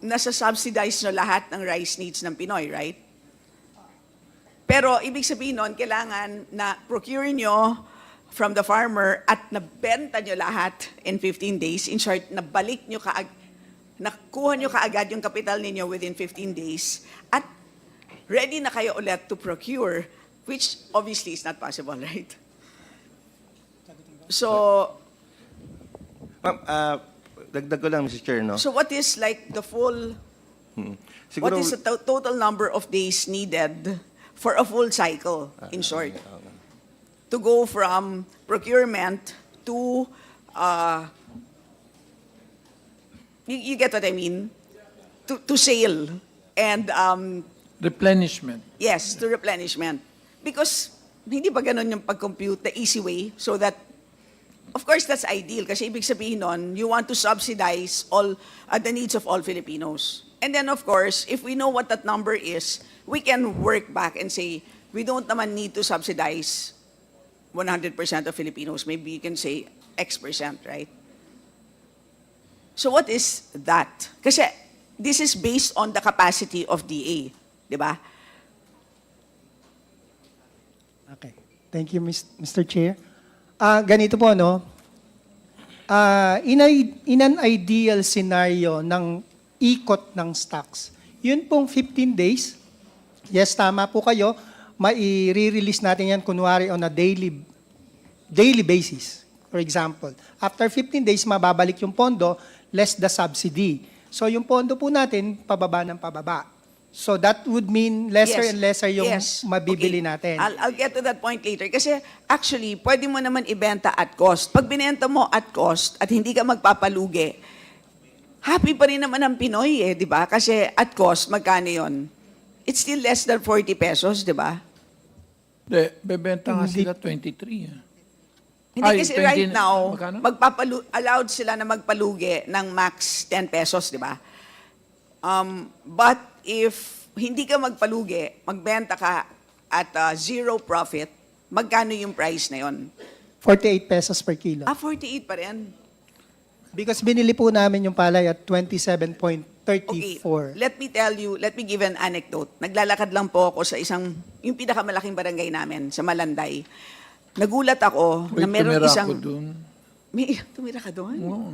nasa-subsidize nyo lahat ng rice needs ng Pinoy, right? Pero ibig sabihin nun, kailangan na procure nyo from the farmer at nabenta nyo lahat in 15 days. In short, nakuha nyo kaagad yung kapital ninyo within 15 days at ready na kayo ulit to procure, which obviously is not possible, right? So, dagdag ko lang, Mr. Chair, no? so what is like the full, what is the total number of days needed for a full cycle, in short? To go from procurement to, you get what I mean? To sale and, Replenishment. yes, to replenishment. Because hindi ba ganun yung pag-compute the easy way so that, of course, that's ideal kasi ibig sabihin nun, you want to subsidize all the needs of all Filipinos. And then, of course, if we know what that number is, we can work back and say, we don't naman need to subsidize 100% of Filipinos. Maybe you can say X%, right? So what is that? Kasi this is based on the capacity of DA, di ba? Okay. Thank you, Mr. Chair. Ganito po, no? In an ideal scenario ng ikot ng stocks, yun pong 15 days, yes, tama po kayo, mai-release natin yan kunwari on a daily basis. For example, after 15 days, mababalik yung pondo, less the subsidy. So yung pondo po natin, pababa ng pababa. So that would mean lesser Yes. and lesser yung Yes. mabibili Okay. natin. I'll get to that point later. Kasi actually, pwede mo naman ibenta at cost. Pag binenta mo at cost at hindi ka magpapalugi, happy pa rin naman ang Pinoy eh, di ba? Kasi at cost, magkano yun? It's still less than 40 pesos, di ba? Bebenta nga sila 23. Hindi Ay, kasi 20 right now, magkano? allowed sila na magpalugi ng max 10 pesos, di ba? But if hindi ka magpalugi, magbenta ka at zero profit, magkano yung price na yon? 48 pesos per kilo. 48 pa rin. Because binili po namin yung palay at 27.34. Okay, let me give an anecdote. Naglalakad lang po ako sa yung pinakamalaking barangay namin, sa Malanday. Nagulat ako na meron tumira isang... ako dun. Tumira ka doon? Oo.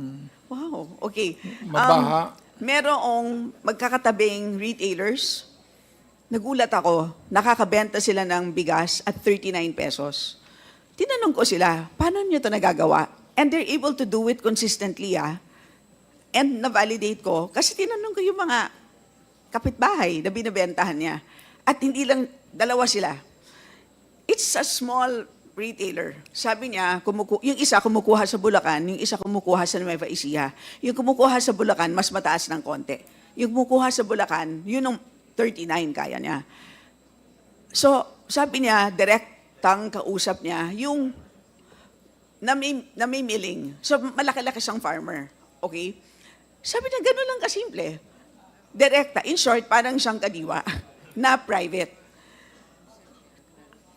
Wow, okay. Mabaha. Merong magkakatabing retailers. Nagulat ako, nakakabenta sila ng bigas at 39 pesos. Tinanong ko sila, paano nyo ito nagagawa? And they're able to do it consistently, And na-validate ko, kasi tinanong ko yung mga kapitbahay na binibentahan niya. At hindi lang, dalawa sila. It's a small retailer. Sabi niya, yung isa kumukuha sa Bulacan, yung isa kumukuha sa Nueva Ecija. Yung kumukuha sa Bulacan, mas mataas ng konti. Yung kumukuha sa Bulacan, yun ang 39 kaya niya. So, sabi niya, direktang kausap niya, yung namimiling. So, malaki-laki siyang farmer. Okay? Sabi niya, gano'n lang kasimple. Direkta. In short, parang siyang kadiwa na private.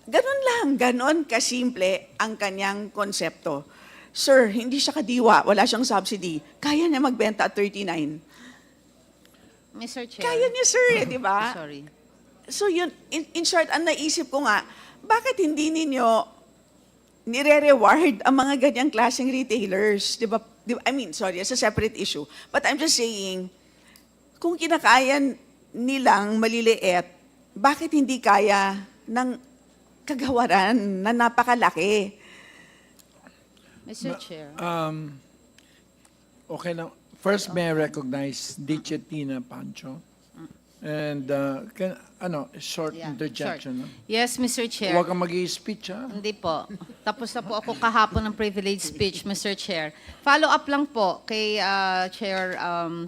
Ganon kasimple ang kanyang konsepto. Sir, hindi siya kadiwa, wala siyang subsidy. Kaya niya magbenta at 39. Mr. Chair. Kaya niya, sir, di ba? Sorry. So yun, in short, ang naisip ko nga, bakit hindi ninyo nire-reward ang mga ganyang klaseng retailers? Di ba? I mean, sorry, it's a separate issue. But I'm just saying, kung kinakayan nilang maliliit, bakit hindi kaya ng kagawaran na napakalaki? Mr. Chair. Okay lang. First, may I recognize Dichetina Pancho? And, short interjection. No? Yes, Mr. Chair. Huwag kang mag-i-speech, ha? Hindi po. Tapos na po ako kahapon ng privilege speech, Mr. Chair. Follow up lang po kay Chair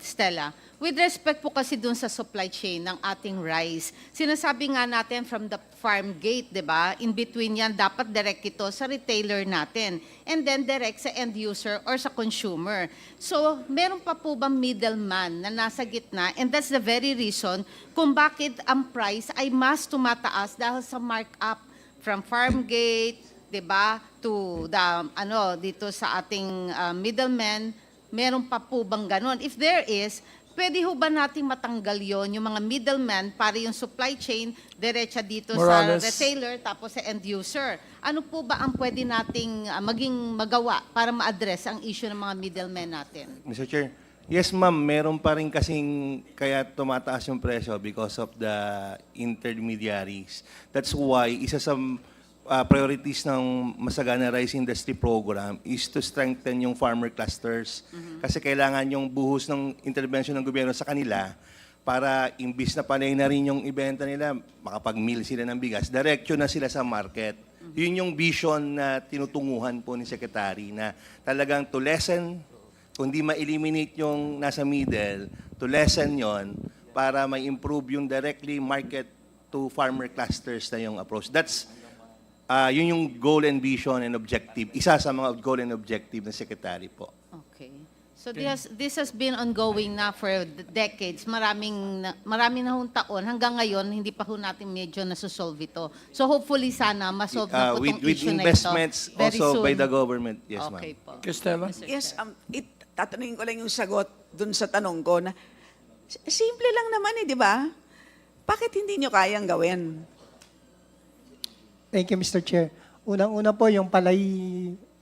Stella. With respect po kasi dun sa supply chain ng ating rice, sinasabi nga natin from the farm gate, di ba? In between yan, dapat direct ito sa retailer natin. And then direct sa end user or sa consumer. So, meron pa po bang middleman na nasa gitna? And that's the very reason kung bakit ang price ay mas tumataas dahil sa markup from farm gate, di ba? To the, dito sa ating middleman, meron pa po bang ganon? If there is, pwede ho ba nating matanggal yon yung mga middleman para yung supply chain diretsa dito Morales. sa retailer tapos sa end user? Ano po ba ang pwede nating maging magawa para ma-address ang issue ng mga middlemen natin? Mr. Chair, yes ma'am, meron pa rin kasing kaya tumataas yung presyo because of the intermediaries. That's why isa sa priorities ng Masagana Rice Industry Program is to strengthen yung farmer clusters. Kasi kailangan yung buhos ng intervention ng gobyerno sa kanila para imbis na panay na rin yung ibenta nila, makapag-mill sila ng bigas, diretso na sila sa market. Yun yung vision na tinutunguhan po ni Secretary na talagang to lessen, kundi ma-eliminate yung nasa middle, to lessen yon para ma-improve yung directly market to farmer clusters na yung approach. That's yun yung goal and vision and objective. Isa sa mga goal and objective ng Secretary po. Okay. So this has been ongoing na for decades. Maraming na hong taon. Hanggang ngayon, hindi pa ho natin medyo nasusolve ito. So hopefully sana masolve na po itong With issue na ito. investments very also soon. by the government. Yes, ma'am. Okay po. Cristela? Yes, tatanungin ko lang yung sagot dun sa tanong ko na, simple lang naman di ba? Bakit hindi nyo kayang gawin? Thank you, Mr. Chair. Unang-una po, yung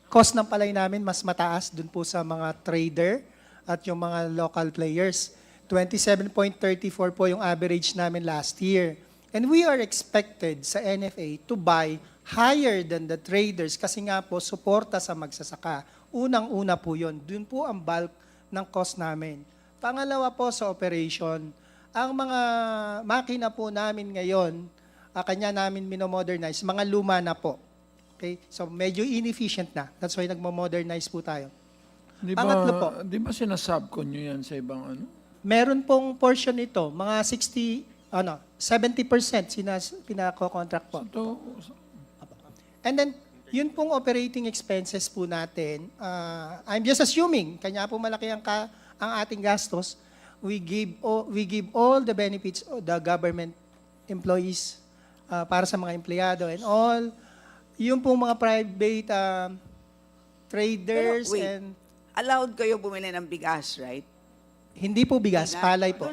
cost ng palay namin mas mataas dun po sa mga trader at yung mga local players. 27.34 po yung average namin last year. And we are expected sa NFA to buy higher than the traders kasi nga po, suporta sa magsasaka. Unang-una po yun. Dun po ang bulk ng cost namin. Pangalawa po sa operation, ang mga makina po namin ngayon, kanya namin minomodernize, mga luma na po. Okay? So medyo inefficient na. That's why nagmo-modernize po tayo. Pangatlo po. Di ba sinasubcon nyo yan sa ibang Meron pong portion nito, mga 70% pinako-contract po. So, And then, yun pong operating expenses po natin, I'm just assuming, kanya po malaki ang ating gastos, we give all the benefits of the government employees para sa mga empleyado and all. Yung pong mga private traders Pero wait, and allowed kayo bumili ng bigas, right? hindi po bigas, palay po.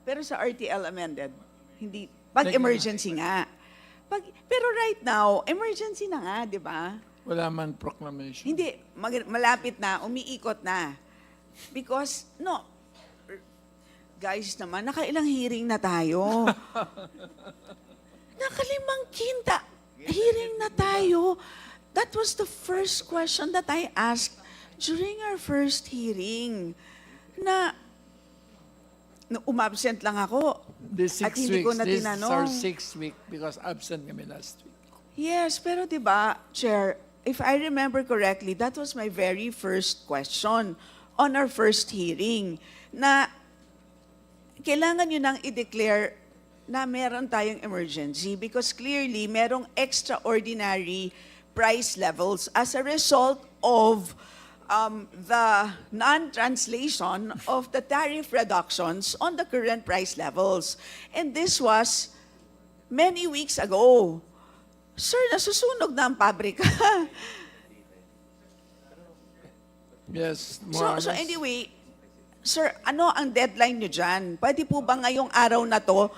Pero sa RTL amended, hindi, pag emergency nga. Pero right now, emergency na nga, di ba? Wala man proclamation. Hindi, malapit na, umiikot na. Because, no, guys naman, nakailang hearing na tayo. Nakalimang kinta, hearing na tayo. That was the first question that I asked during our first hearing. Na umabsent lang ako. This At 6 hindi ko weeks, na this is tinanong. our 6th week because absent kami last week. Yes, pero 'di ba, Chair, if I remember correctly, that was my very first question on our first hearing na kailangan nyo nang i-declare na meron tayong emergency because clearly merong extraordinary price levels as a result of the non-translation of the tariff reductions on the current price levels. And this was many weeks ago. Sir, nasusunog na ang pabrika. Yes, more or So less. anyway, sir, ano ang deadline nyo dyan? Pwede po ba ngayong araw na to,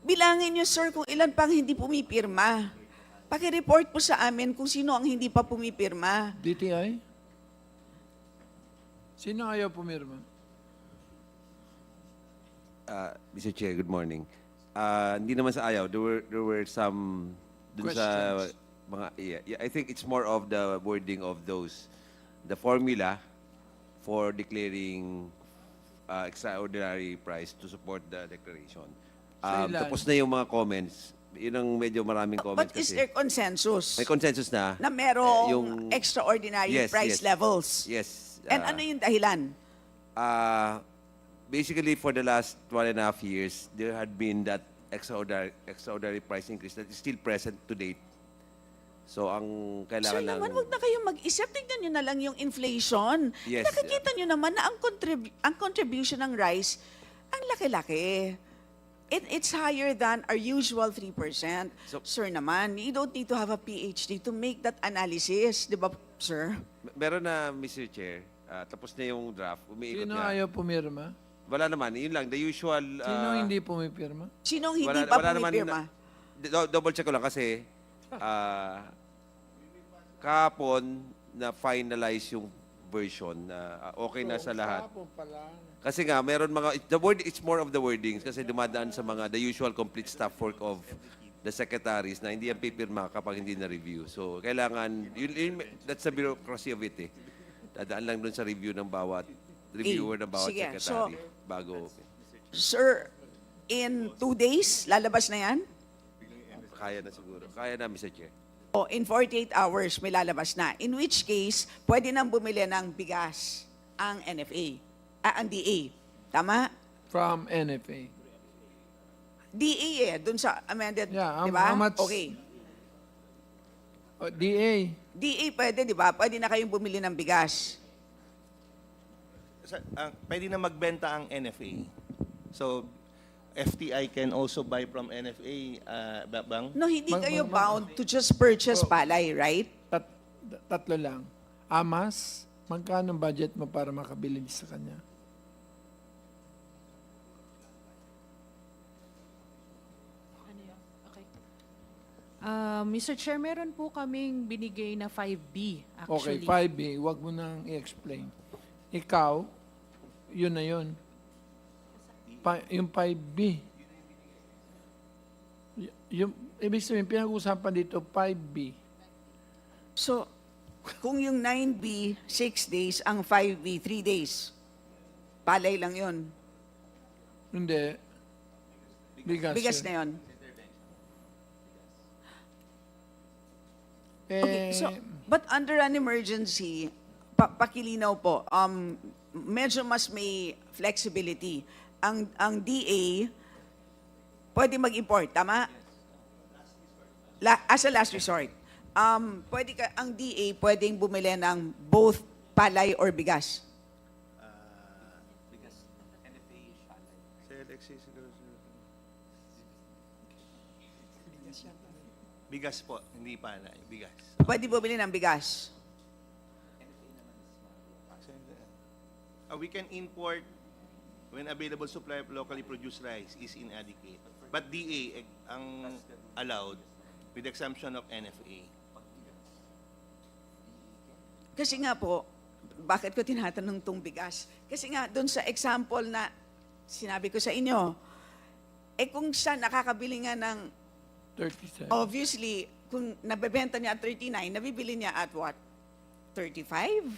bilangin nyo, sir, kung ilan pang hindi pumipirma. Paki-report po sa amin kung sino ang hindi pa pumipirma. DTI? Sino ayaw pumirma? Mr. Chair, good morning. Hindi naman sa ayaw. There were some dun sa mga I think it's more of the wording of those, the formula for declaring extraordinary price to support the declaration. Sa ilan? Tapos na yung mga comments. Yun ang medyo maraming comments But is kasi. there consensus May consensus na. na merong yung extraordinary Yes, price yes. levels? Yes. And ano yung dahilan? Basically, for the last 1.5 years, there had been that extraordinary price increase that is still present to date. So, ang Sir kailangan lang... naman, huwag na kayong mag-isip. Tignan nyo na lang yung inflation. Yes. Nakikita nyo naman na ang contribution ng rice, ang laki-laki. It's higher than our usual 3%. Sir naman, you don't need to have a PhD to make that analysis. Di ba, sir? Meron na, Mr. Chair, tapos na yung draft, umiikot Sino na. ayaw pumirma? Wala naman, yun lang, the usual... Sino hindi pumipirma? Sinong hindi pa pumipirma? Double check ko lang kasi kahapon na finalize yung version na okay na sa lahat. Kasi nga, meron mga, it's more of the wordings kasi dumadaan sa mga, the usual complete staff work of the secretaries na hindi yan pipirma kapag hindi na-review. So, kailangan, that's the bureaucracy of it eh. Dadaan lang dun sa review ng bawat reviewer ng bawat Sige, secretary bago. Sir, in 2 days, lalabas na yan? Kaya na siguro. Kaya na, Mr. Chair. O in 48 hours, may lalabas na. In which case, pwede nang bumili ng bigas ang NFA, ang DA. Tama? From NFA. DA dun sa amended, Yeah, di ba? how much- Okay. DA. DA pwede, di ba? Pwede na kayong bumili ng bigas. Pwede na magbenta ang NFA. So, FTI can also buy from NFA, bang? No, hindi kayo bound to just purchase palay, right? Tatlo lang. Amas, magkano budget mo para makabili sa kanya? Mr. Chair, meron po kaming binigay na 5B Okay, actually. 5B, wag mo nang i-explain. Ikaw, yun na yun. Yung 5B. Yung, ibig sabihin, pinag-usapan dito, 5B. So, kung yung 9B, 6 days, ang 5B, 3 days, palay lang yun. Hindi. Bigas. Bigas yun. na yun. Eh, Okay, so, but under an emergency, pakilinaw po, medyo mas may flexibility. Ang DA, pwede mag-import, tama? As a last resort. ang DA pwedeng bumili ng both palay or bigas. Bigas po, hindi palay. Bigas. Pwede bumili ng bigas. We can import when available supply of locally produced rice is inadequate. But DA ang allowed with exemption of NFA. Kasi nga po, bakit ko tinatanong tong bigas? Kasi nga, doon sa example na sinabi ko sa inyo, kung siya nakakabili nga ng, 37. obviously, kung nabebenta niya at 39, nabibili niya at what? 35?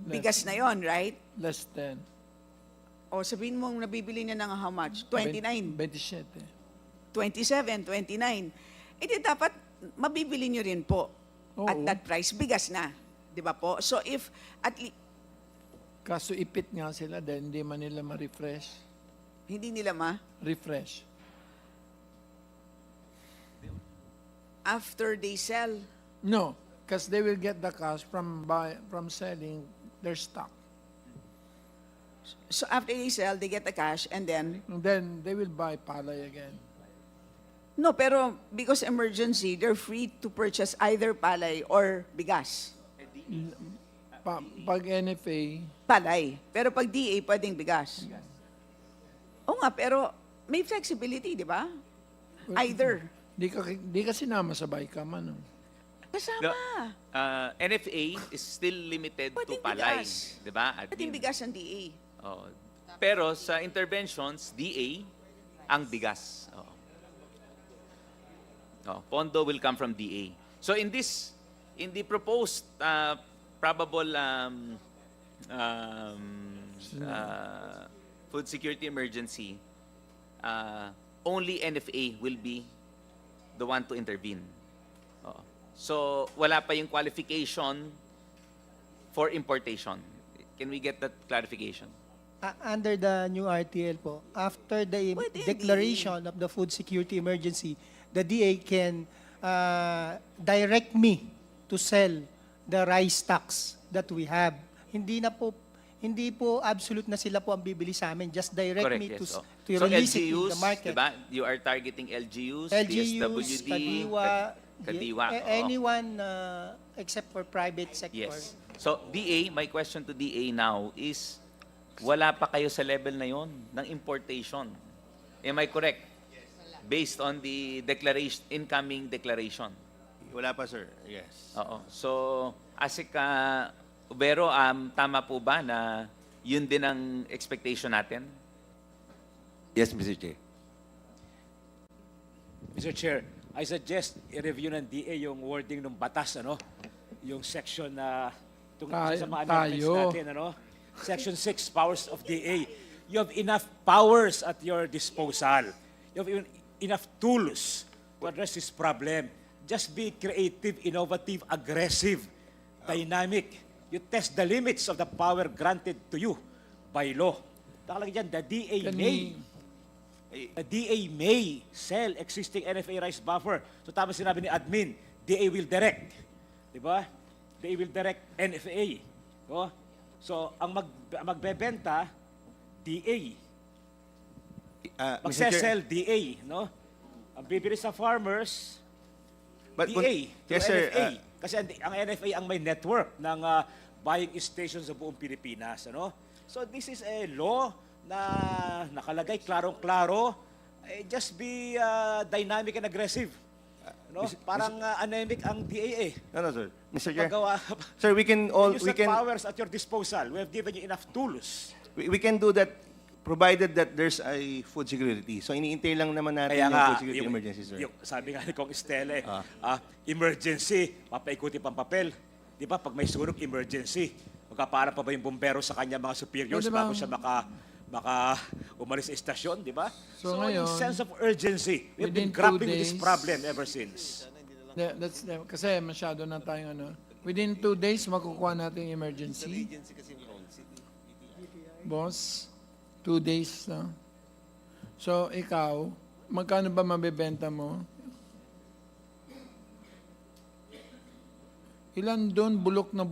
Bigas na yon, right? Less than. O sabihin mo nabibili niya ng how much? 29. 27. 27, 29. Di dapat mabibili niyo rin po at Oo. that price. Bigas na. Di ba po? So if at Kaso ipit nga sila dahil hindi man nila ma-refresh. hindi nila Refresh. after they sell, No, because they will get the cash from selling their stock. so after they sell, they get the cash and then, And then they will buy palay again. no, pero because emergency, they're free to purchase either palay or bigas. Pag NFA, Palay. Pero pag DA, pwedeng bigas. Oo nga, pero may flexibility, di ba? Either. di ka sinama sa BICAM, ano? Kasama. NFA is still limited to Pwedeng palay. bigas. Di ba? Pwedeng bigas ang DA. Oo. Pero sa interventions, DA, ang bigas. Oo. Pondo will come from DA. So in the proposed probable food security emergency, only NFA will be the one to intervene. Oo. So wala pa yung qualification for importation. Can we get that clarification? Under the new RTL po, after the Pwede, declaration of the food security emergency, the DA can direct me to sell the rice stocks that we have. Hindi po absolute na sila po ang bibili sa amin. Just direct Correct, me yes. to So release it in LGUs, the market. diba? You are targeting LGUs, LGUs, DSWD, Kadiwa. Oo. anyone except for private sector. Yes. So, DA, my question to DA now is, wala pa kayo sa level na yon ng importation. Am I correct? Based on the incoming declaration. Wala pa, sir. Yes. Oo. So, Asika Ubero, tama po ba na yun din ang expectation natin? Yes, Mr. Chair. Mr. Chair, I suggest i-review ng DA yung wording ng batas, ano? Yung section na tungkol sa mga amendments tayo. natin, ano? Section 6, powers of DA. You have enough powers at your disposal. You have enough tools to address this problem. Just be creative, innovative, aggressive, dynamic. You test the limits of the power granted to you by law. Nakalagay dyan, the DA The DA may sell existing NFA rice buffer. So tama sinabi ni admin, DA will direct. Di ba? DA will direct NFA. No? So ang magbebenta, DA. Magsesell, DA. No? Ang bibili sa farmers, DA. Yes, through sir. NFA. Kasi ang NFA ang may network ng buying stations sa buong Pilipinas. Ano? So this is a law na nakalagay klarong-klaro. Just be dynamic and aggressive. No? Parang anemic ang DA. No, sir. Mr. Chair. Paggawa, Sir, we can use the powers at your disposal. We have given you enough tools. we can do that provided that there's a food security. So iniintay lang naman natin Kaya yung nga, food security emergency, sir. Sabi nga ni Kong Estelle, emergency, papaikuti pang papel. Di ba, pag may sunog, emergency. Magkaparan pa ba yung bombero sa kanya mga superiors Pwede bago bang- siya maka umalis sa estasyon, di ba? So in ngayon, sense of urgency, we have been within 2 grappling with this days- problem ever since. Kasi masyado na tayong Within 2 days, makukuha natin yung emergency. Boss, 2 days na. So, ikaw, magkano ba mabebenta mo? Ilan doon bulok na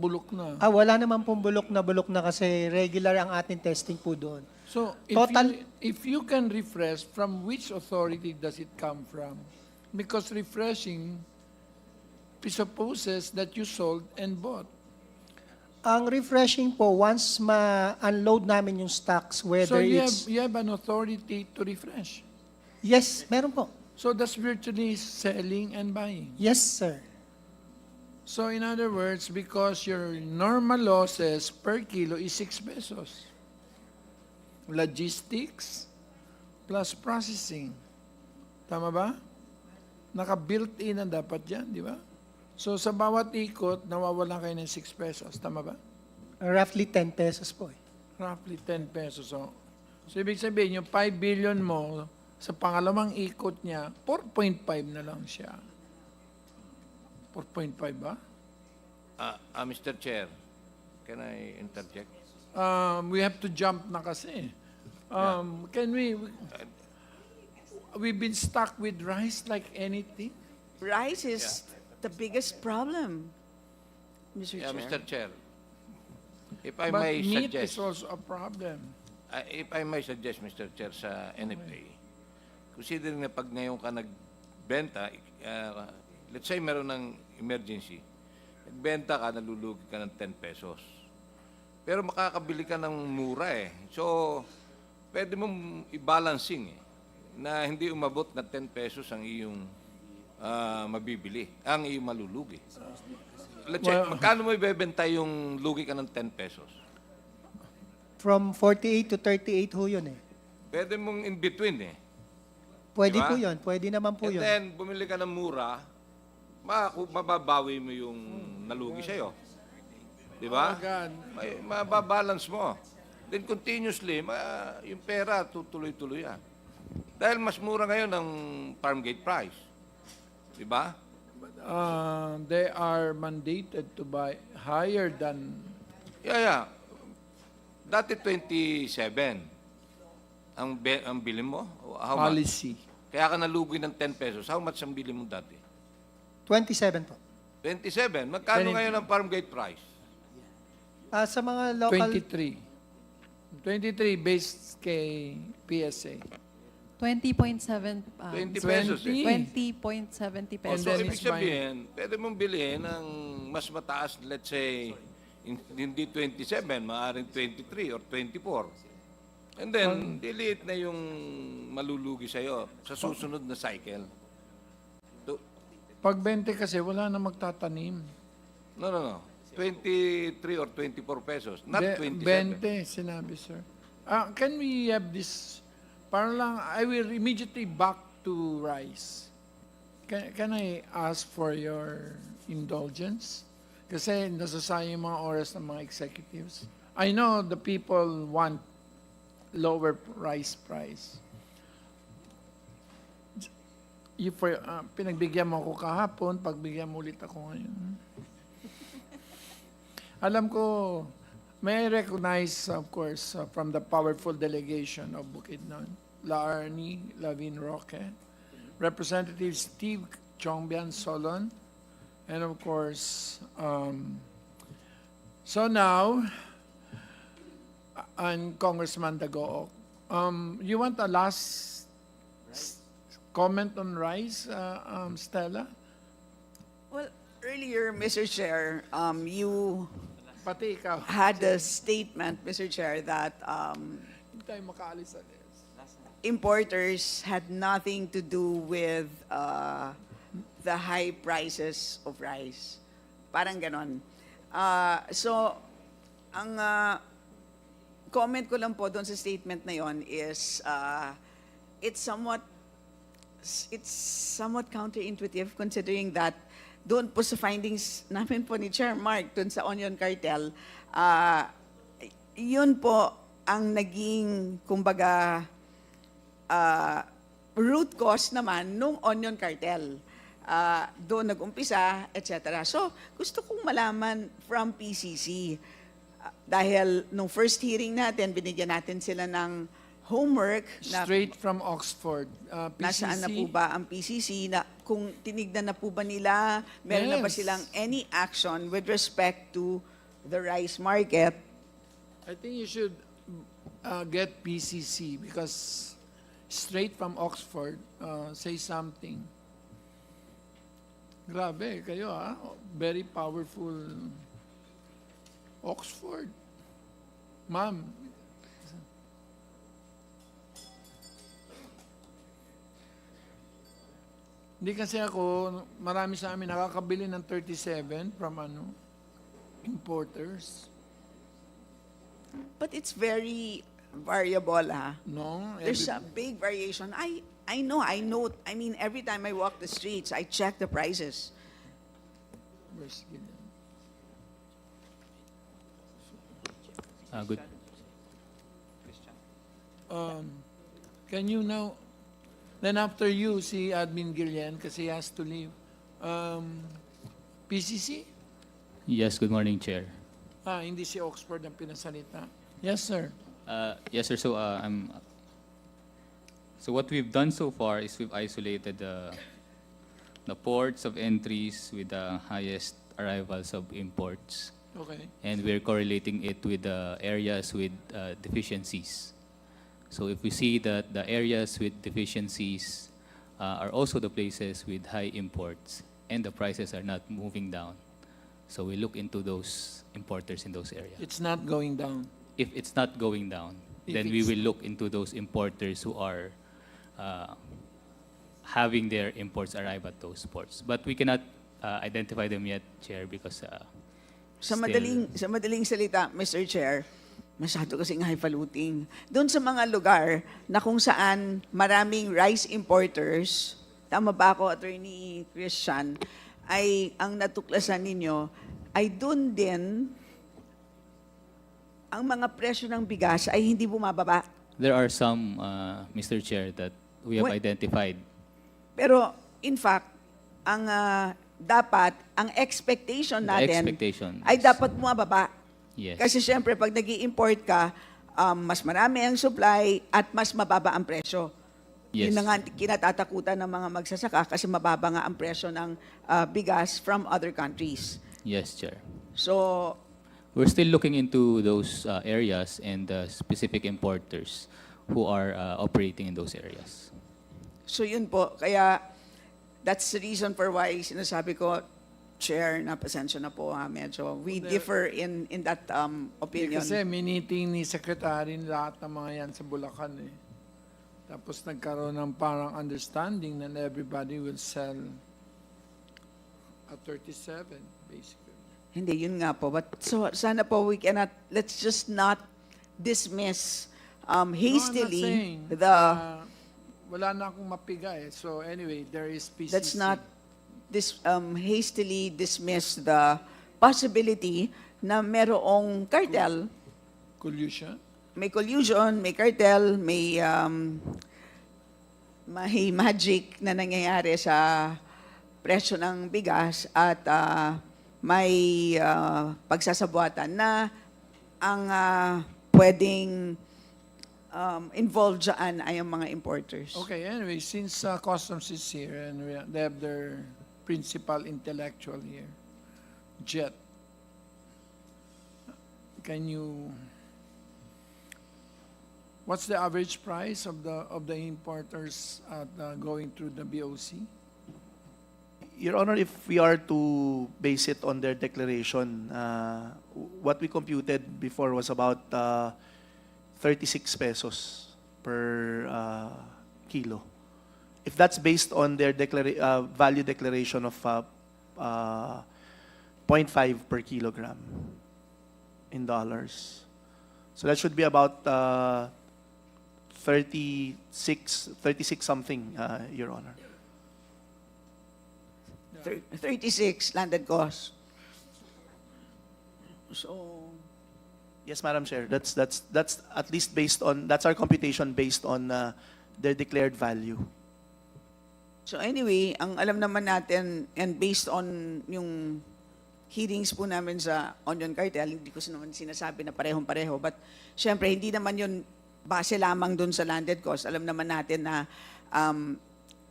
Wala naman pong bulok na kasi regular ang ating testing po doon. So, Total- if you can refresh, from which authority does it come from? Because refreshing presupposes that you sold and bought. Ang refreshing po, once ma-unload namin yung stocks, whether So it's... you have an authority to refresh. Yes, meron po. So that's virtually selling and buying. Yes, sir. So in other words, because your normal losses per kilo is 6 pesos. Logistics plus processing. Tama ba? Naka-built-in ang dapat yan, di ba? So sa bawat ikot, nawawalan kayo ng 6 pesos. Tama ba? Roughly 10 pesos po. Roughly 10 pesos. So ibig sabihin, yung 5 billion mo, sa pangalawang ikot niya, 4.5 na lang siya. 4.5 ba? Mr. Chair, can I interject? We have to jump na kasi. Can we've been stuck with rice like anything? Rice is the biggest problem, Mr. Yeah, Chair. Mr. Chair, if I But may meat suggest, is also a problem. if I may suggest, Mr. Chair, sa NFA, considering na pag ngayon ka nagbenta, let's say meron ng emergency, nagbenta ka, nalulugi ka ng 10 pesos. Pero makakabili ka ng mura eh. So, pwede mong i-balancing eh, na hindi umabot na 10 pesos ang iyong mabibili, ang iyong malulugi. Let's say, magkano mo ibebenta yung lugi ka ng 10 pesos? From 48 to 38 ho yun eh. Pwede mong in between eh. Pwede Diba? po yun. Pwede naman po And yun. then, bumili ka ng mura, mababawi mo yung nalugi sa'yo. Di ba? Oh, God. Mababalance mo. Then continuously, yung pera tutuloy-tuloy yan. Dahil mas mura ngayon ang farm gate price. Di ba? They are mandated to buy higher than... Yeah. Dati 27 ang bili mo? How much? policy. Kaya ka nalugi ng 10 pesos. How much ang bili mo dati? 27 po. 27. Magkano 20. ngayon ang farm gate price? Sa mga local... 23. 23 based kay PSA. 20.7 20 pesos eh. 20.70 And pesos. So, then ibig it's fine. sabihin, pwede mong bilhin ng mas mataas, let's say, hindi 27, maaaring 23 or 24. And then, delete na yung malulugi sa'yo sa susunod na cycle. Pag 20 kasi, wala na magtatanim. No. 23 or 24 pesos, not 27. 20, sinabi, sir. Can we have this, parang lang, I will immediately back to rice. Can I ask for your indulgence? Kasi nasasayang yung mga oras ng mga executives. I know the people want lower rice price. Pinagbigyan mo ako kahapon, pagbigyan mo ulit ako ngayon. Alam ko, may I recognize, of course, from the powerful delegation of Bukidnon, La Arnie, Lavin Roque, Representative Steve Chongbian Solon, and of course, so now, and Congressman Dagook, you want a last comment on rice, Stella? Well, earlier, Mr. Chair, you Pati ikaw. had a statement, Mr. Chair, that Hindi tayo makaalis sa this. importers had nothing to do with the high prices of rice. Parang ganon. So, ang comment ko lang po doon sa statement na yon is it's somewhat counterintuitive considering that doon po sa findings namin po ni Chair Mark doon sa onion cartel, yun po ang naging, kumbaga, root cause naman nung onion cartel. Doon nag-umpisa, etc. So, gusto kong malaman from PCC, dahil nung first hearing natin, binigyan natin sila ng homework na Straight from Oxford. nasaan na po PCC. ba ang PCC, na kung tinignan na po ba nila, meron na ba Yes. silang any action with respect to the rice market? I think you should get PCC because straight from Oxford, say something. Grabe, kayo very powerful. Oxford. Ma'am. Hindi kasi ako, marami sa amin nakakabili ng 37 from importers. But it's very variable, ha? No? There's a big variation. I know. I mean, every time I walk the streets, I check the prices. Where's Gideon? Good. Can you now, then after you, si Admin Gillian, kasi he has to leave. PCC? Yes, good morning, Chair. Hindi si Oxford ang pinasalita. Yes, sir. Yes, sir. So, so what we've done so far is we've isolated the ports of entries with the highest arrivals of imports. Okay. And we're correlating it with the areas with deficiencies. So if we see that the areas with deficiencies are also the places with high imports and the prices are not moving down, so we look into those importers in those areas. It's not going down. If it's not going down, If then we it's- will look into those importers who are having their imports arrive at those ports. But we cannot identify them yet, Chair, because Sa still- madaling salita, Mr. Chair, masyado kasing highfalutin. Doon sa mga lugar na kung saan maraming rice importers, tama ba ako, Attorney Christian, ay ang natuklasan ninyo, ay doon din ang mga presyo ng bigas ay hindi bumababa. there are some, Mr. Chair, that we have What- identified. Pero in fact, ang dapat, ang expectation The natin expectation ay is- dapat bumababa. Yes. Kasi syempre, pag nag import ka, mas marami ang supply at mas mababa ang presyo. Yes. Yun na nga kinatatakutan ng mga magsasaka kasi mababa nga ang presyo ng bigas from other countries. Yes, Chair. So, We're still looking into those areas and the specific importers who are operating in those areas. so yun po. Kaya, that's the reason for why sinasabi ko, Chair, na pasensya na po medyo. We differ in that opinion. Kasi miniting ni Secretary lahat ng mga yan sa Bulacan eh. Tapos nagkaroon ng parang understanding na everybody will sell at 37, basically. Hindi, yun nga po. But so, sana po we cannot, let's just not dismiss hastily no, I'm not saying, the, wala na akong mapiga eh. So anyway, there is PCC. let's not hastily dismiss the possibility na merong cartel, Collusion. may collusion, may cartel, may magic na nangyayari sa presyo ng bigas at may pagsasabuatan na ang pwedeng involved dyan ay ang mga importers. Okay, anyway, since Customs is here and they have their principal intellectual here, Jet, can you, what's the average price of the importers at going through the BOC? Your Honor, if we are to base it on their declaration, what we computed before was about 36 pesos per kilo. If that's based on their value declaration of 0.5 per kilogram in dollars. So that should be about 36 something, Your Honor. 36 landed cost. So, Yes, Madam Chair. That's at least based on, that's our computation based on their declared value. so anyway, ang alam naman natin, and based on yung hearings po namin sa Onion Cartel, hindi ko naman sinasabi na parehong-pareho, but syempre, hindi naman yun base lamang dun sa landed cost, alam naman natin na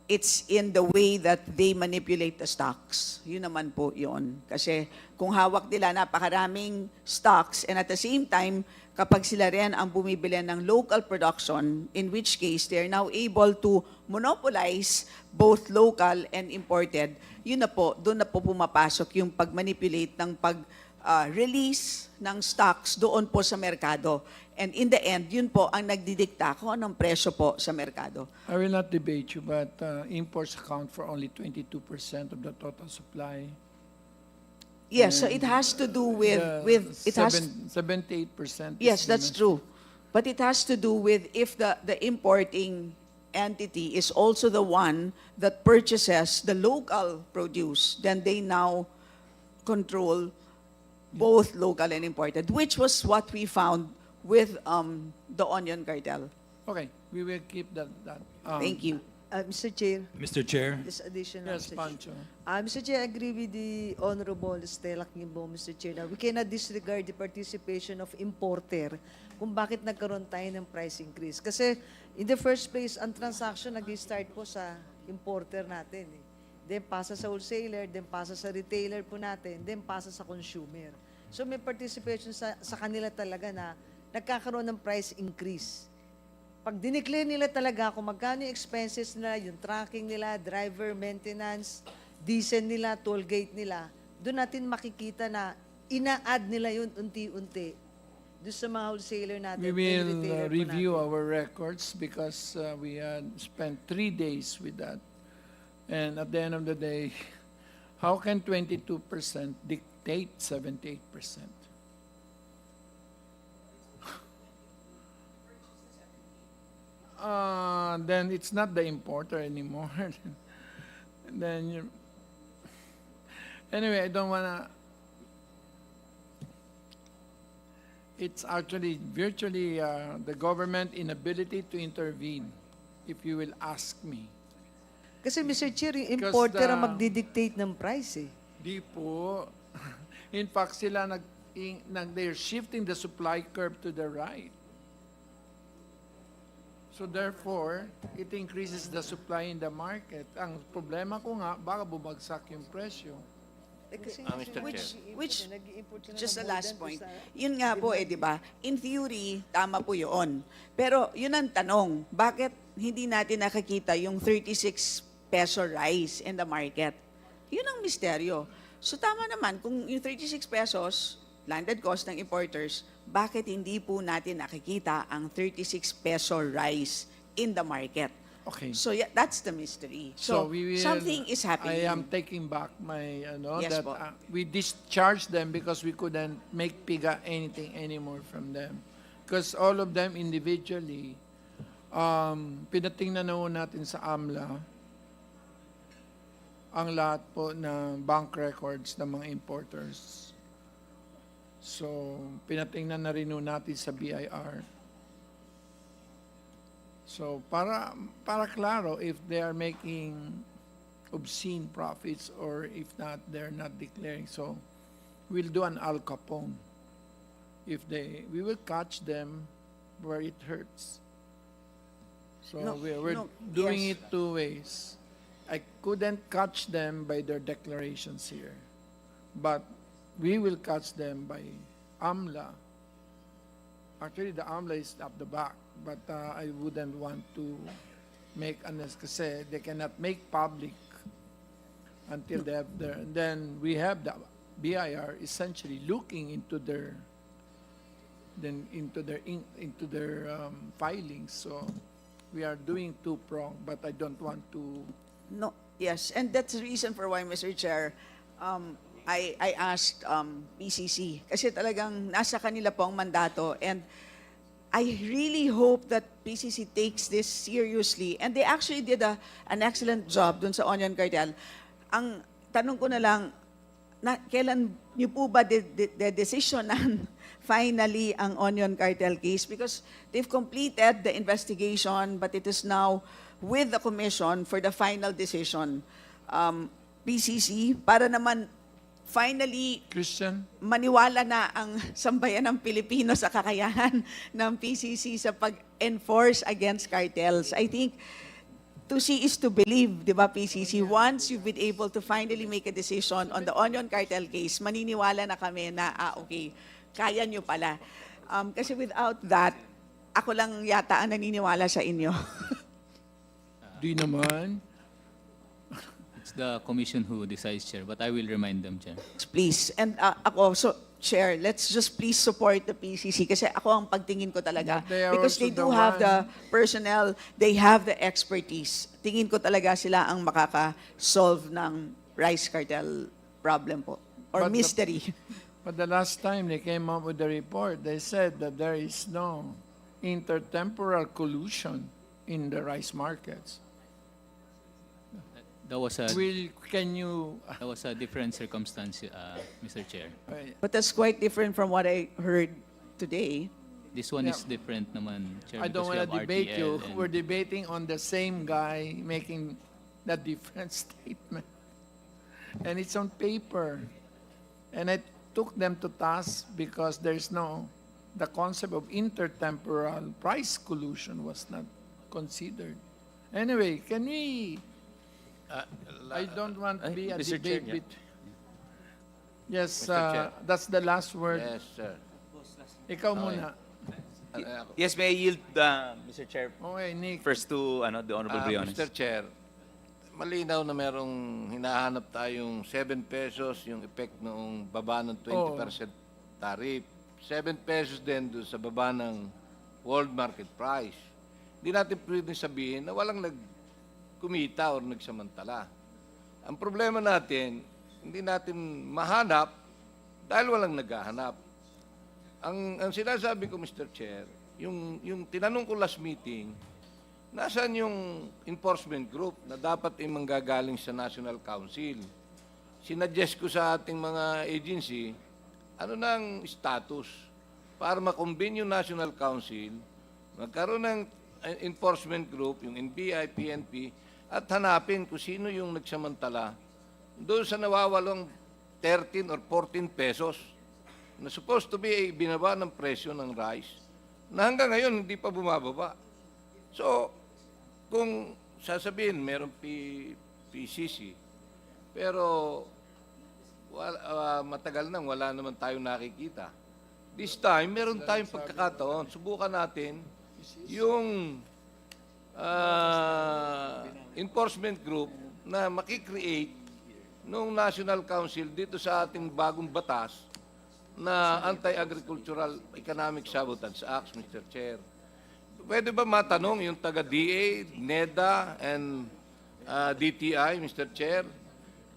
it's in the way that they manipulate the stocks. Yun naman po yun. Kasi kung hawak nila napakaraming stocks and at the same time, kapag sila rin ang bumibili ng local production, in which case they're now able to monopolize both local and imported, yun na po, doon na po pumapasok yung pag-manipulate ng pag-release ng stocks doon po sa merkado. And in the end, yun po ang nagdidikta kung anong presyo po sa merkado. I will not debate you, but imports account for only 22% of the total supply. Yes, so it has to do with it has 78%. Yes, that's true. But it has to do with if the importing entity is also the one that purchases the local produce, then they now control both local and imported, which was what we found with the onion cartel. Okay, we will keep that. Thank you. Mr. Chair, Mr. Chair. this additional. Yes, Mr. Pancho. Mr. Chair, I agree with the Honorable Stella Kimbo, Mr. Chair, that we cannot disregard the participation of importer kung bakit nagkaroon tayo ng price increase. Kasi in the first place, ang transaction nag-start po sa importer natin. Then pasa sa wholesaler, then pasa sa retailer po natin, then pasa sa consumer. So may participation sa kanila talaga na nagkakaroon ng price increase. Pag dineclare nila talaga kung magkano yung expenses nila, yung tracking nila, driver maintenance, diesel nila, toll gate nila, doon natin makikita na ina-add nila yun unti-unti doon sa mga wholesaler natin. We will review our records because we had spent 3 days with that. And at the end of the day, how can 22% dictate 78%? Then it's not the importer anymore. Then anyway, I don't wanna. It's actually virtually the government inability to intervene, if you will ask me. Kasi Mr. Chair, yung Because importer ang magdidictate ng price eh. Di po. In fact, sila they're shifting the supply curve to the right. So therefore, it increases the supply in the market. Ang problema ko nga, baka bumagsak yung presyo. Mr. Which just the last point. Yun nga po di ba? In theory, tama po yun. Pero yun ang tanong, bakit hindi natin nakakita yung 36 peso rice in the market? Yun ang misteryo. So tama naman, kung yung 36 pesos, landed cost ng importers, bakit hindi po natin nakikita ang 36 peso rice in the market? Okay. So yeah, that's the mystery. So we will, something is happening. I am taking back my, Yes, that po. we discharged them because we couldn't make piga anything anymore from them. Because all of them individually, pinatingnan na ho natin sa AMLA, ang lahat po na bank records ng mga importers. So, pinatingnan na rin ho natin sa BIR. So, para klaro if they are making obscene profits or if not, they're not declaring. So, we'll do an Al Capone. We will catch them where it hurts. So, we're doing it 2 ways. I couldn't catch them by their declarations here. But we will catch them by AMLA. Actually, the AMLA is up the back, but I wouldn't want to make kasi they cannot make public until they have their. And then we have the BIR essentially looking into their filings. So we are doing 2-pronged, but I don't want to. No, yes, and that's the reason for why, Mr. Chair, I asked PCC kasi talagang nasa kanila po ang mandato and I really hope that PCC takes this seriously and they actually did an excellent job dun sa onion cartel. Ang tanong ko na lang, kailan niyo po ba decisionan finally ang onion cartel case? Because they've completed the investigation but it is now with the commission for the final decision. PCC, para naman finally Christian? maniwala na ang sambayan ng Pilipino sa kakayahan ng PCC sa pag-enforce against cartels. I think to see is to believe, di ba, PCC? Once you've been able to finally make a decision on the onion cartel case, maniniwala na kami na, okay, kaya nyo pala. Kasi without that, ako lang yata ang naniniwala sa inyo. Di naman. It's the commission who decides, Chair, but I will remind them, Chair. Please. And ako, so, Chair, let's just please support the PCC kasi ako ang pagtingin ko talaga. But they are Because also they do the have the one- personnel, they have the expertise. Tingin ko talaga sila ang makaka-solve ng rice cartel problem po. Or But the- mystery. But the last time they came up with the report, they said that there is no intertemporal collusion in the rice markets. That was a That was a different circumstance, Mr. Chair. But that's quite different from what I heard today. This one is different naman, Chair, I don't because we want to have debate RTL you. and- We're debating on the same guy making that different statement. And it's on paper. And I took them to task because the concept of intertemporal price collusion was not considered. Anyway, can we, I don't want to be a Mr. Chair, debate. Yes, Mr. Chair. that's the last word. Yes, sir. Ikaw muna. Yes, may I yield, Mr. Chair, Okay, Nick. first to the Honorable Briones. Mr. Chair, malinaw na merong hinahanap tayong 7 pesos yung effect noong baba ng 20% tariff. 7 pesos din doon sa baba ng world market price. Hindi natin pwedeng sabihin na walang nagkumita o nagsamantala. Ang problema natin, hindi natin mahanap dahil walang naghahanap. Ang sinasabi ko, Mr. Chair, yung tinanong ko last meeting, nasaan yung enforcement group na dapat ay manggagaling sa National Council? Sinuggest ko sa ating mga agency, ano nang status para makombine yung National Council, magkaroon ng enforcement group, yung NBI, PNP, at hanapin kung sino yung nagsamantala doon sa nawawalong 13 or 14 pesos na supposed to be binaba ng presyo ng rice na hanggang ngayon hindi pa bumababa. So, kung sasabihin merong PCC, pero matagal nang wala naman tayong nakikita. This time, meron tayong pagkakataon. Subukan natin yung enforcement group na makikreate ng National Council dito sa ating bagong batas na Anti-Agricultural Economic Sabotage Act, Mr. Chair. Pwede ba matanong yung taga-DA, NEDA, and DTI, Mr. Chair,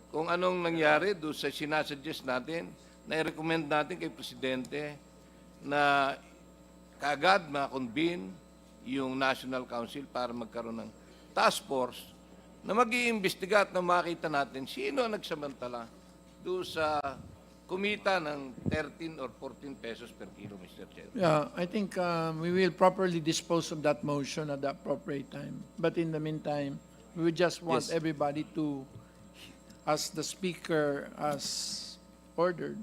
kung anong nangyari doon sa sinasuggest natin, na i-recommend natin kay Presidente na kaagad ma-convene yung National Council para magkaroon ng task force na mag-iimbestiga at na makita natin sino ang nagsamantala doon sa kumita ng 13 or 14 pesos per kilo, Mr. Chair. Yeah, I think we will properly dispose of that motion at the appropriate time. But in the meantime, we would just want Yes. everybody to, as the speaker has ordered,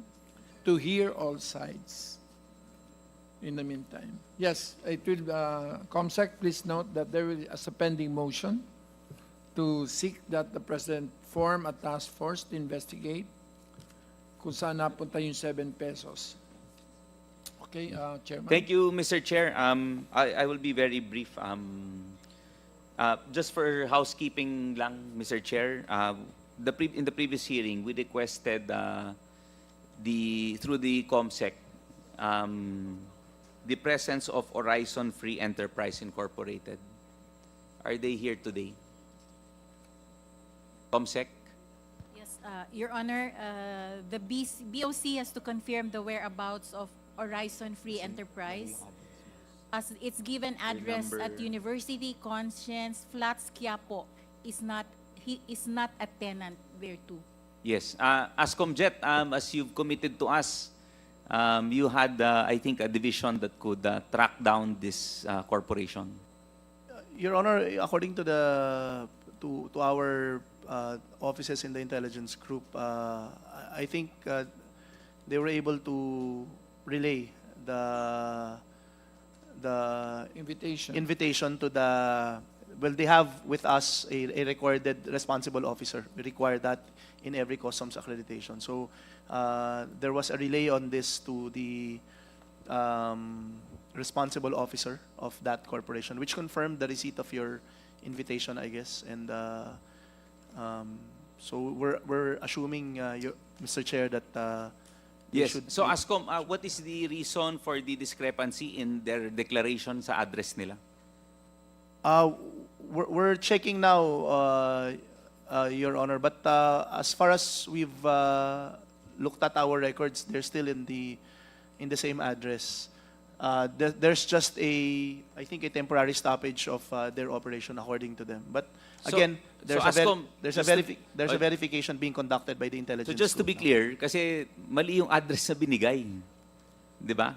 to hear all sides in the meantime. Yes, it will, COMSEC, please note that there is a pending motion to seek that the President form a task force to investigate kung saan napunta yung 7 pesos. Okay, Chairman. Thank you, Mr. Chair. I will be very brief. Just for housekeeping lang, Mr. Chair, in the previous hearing, we requested through the COMSEC the presence of Horizon Free Enterprise Incorporated. Are they here today? COMSEC? Yes, Your Honor, the BOC has to confirm the whereabouts of Horizon Free Enterprise. As its given address at University Conscience Flats, Quiapo, is not a tenant there too. Yes. As COMJET, as you've committed to us, you had, I think, a division that could track down this corporation. Your Honor, according to our offices in the intelligence group, I think they were able to relay the invitation to the, well, they have with us a recorded responsible officer. We require that in every customs accreditation. So there was a relay on this to the responsible officer of that corporation, which confirmed the receipt of your invitation, I guess. And so we're assuming, Mr. Chair, that Yes. should So ASCOM, what is the reason for the discrepancy in their declaration sa address nila? We're checking now, Your Honor, but as far as we've looked at our records, they're still in the same address. There's just I think a temporary stoppage of their operation according to them. But So- again, so ASCOM, there's just a verification being conducted by the intelligence. So just to be group. clear, kasi mali yung address na binigay. Di ba?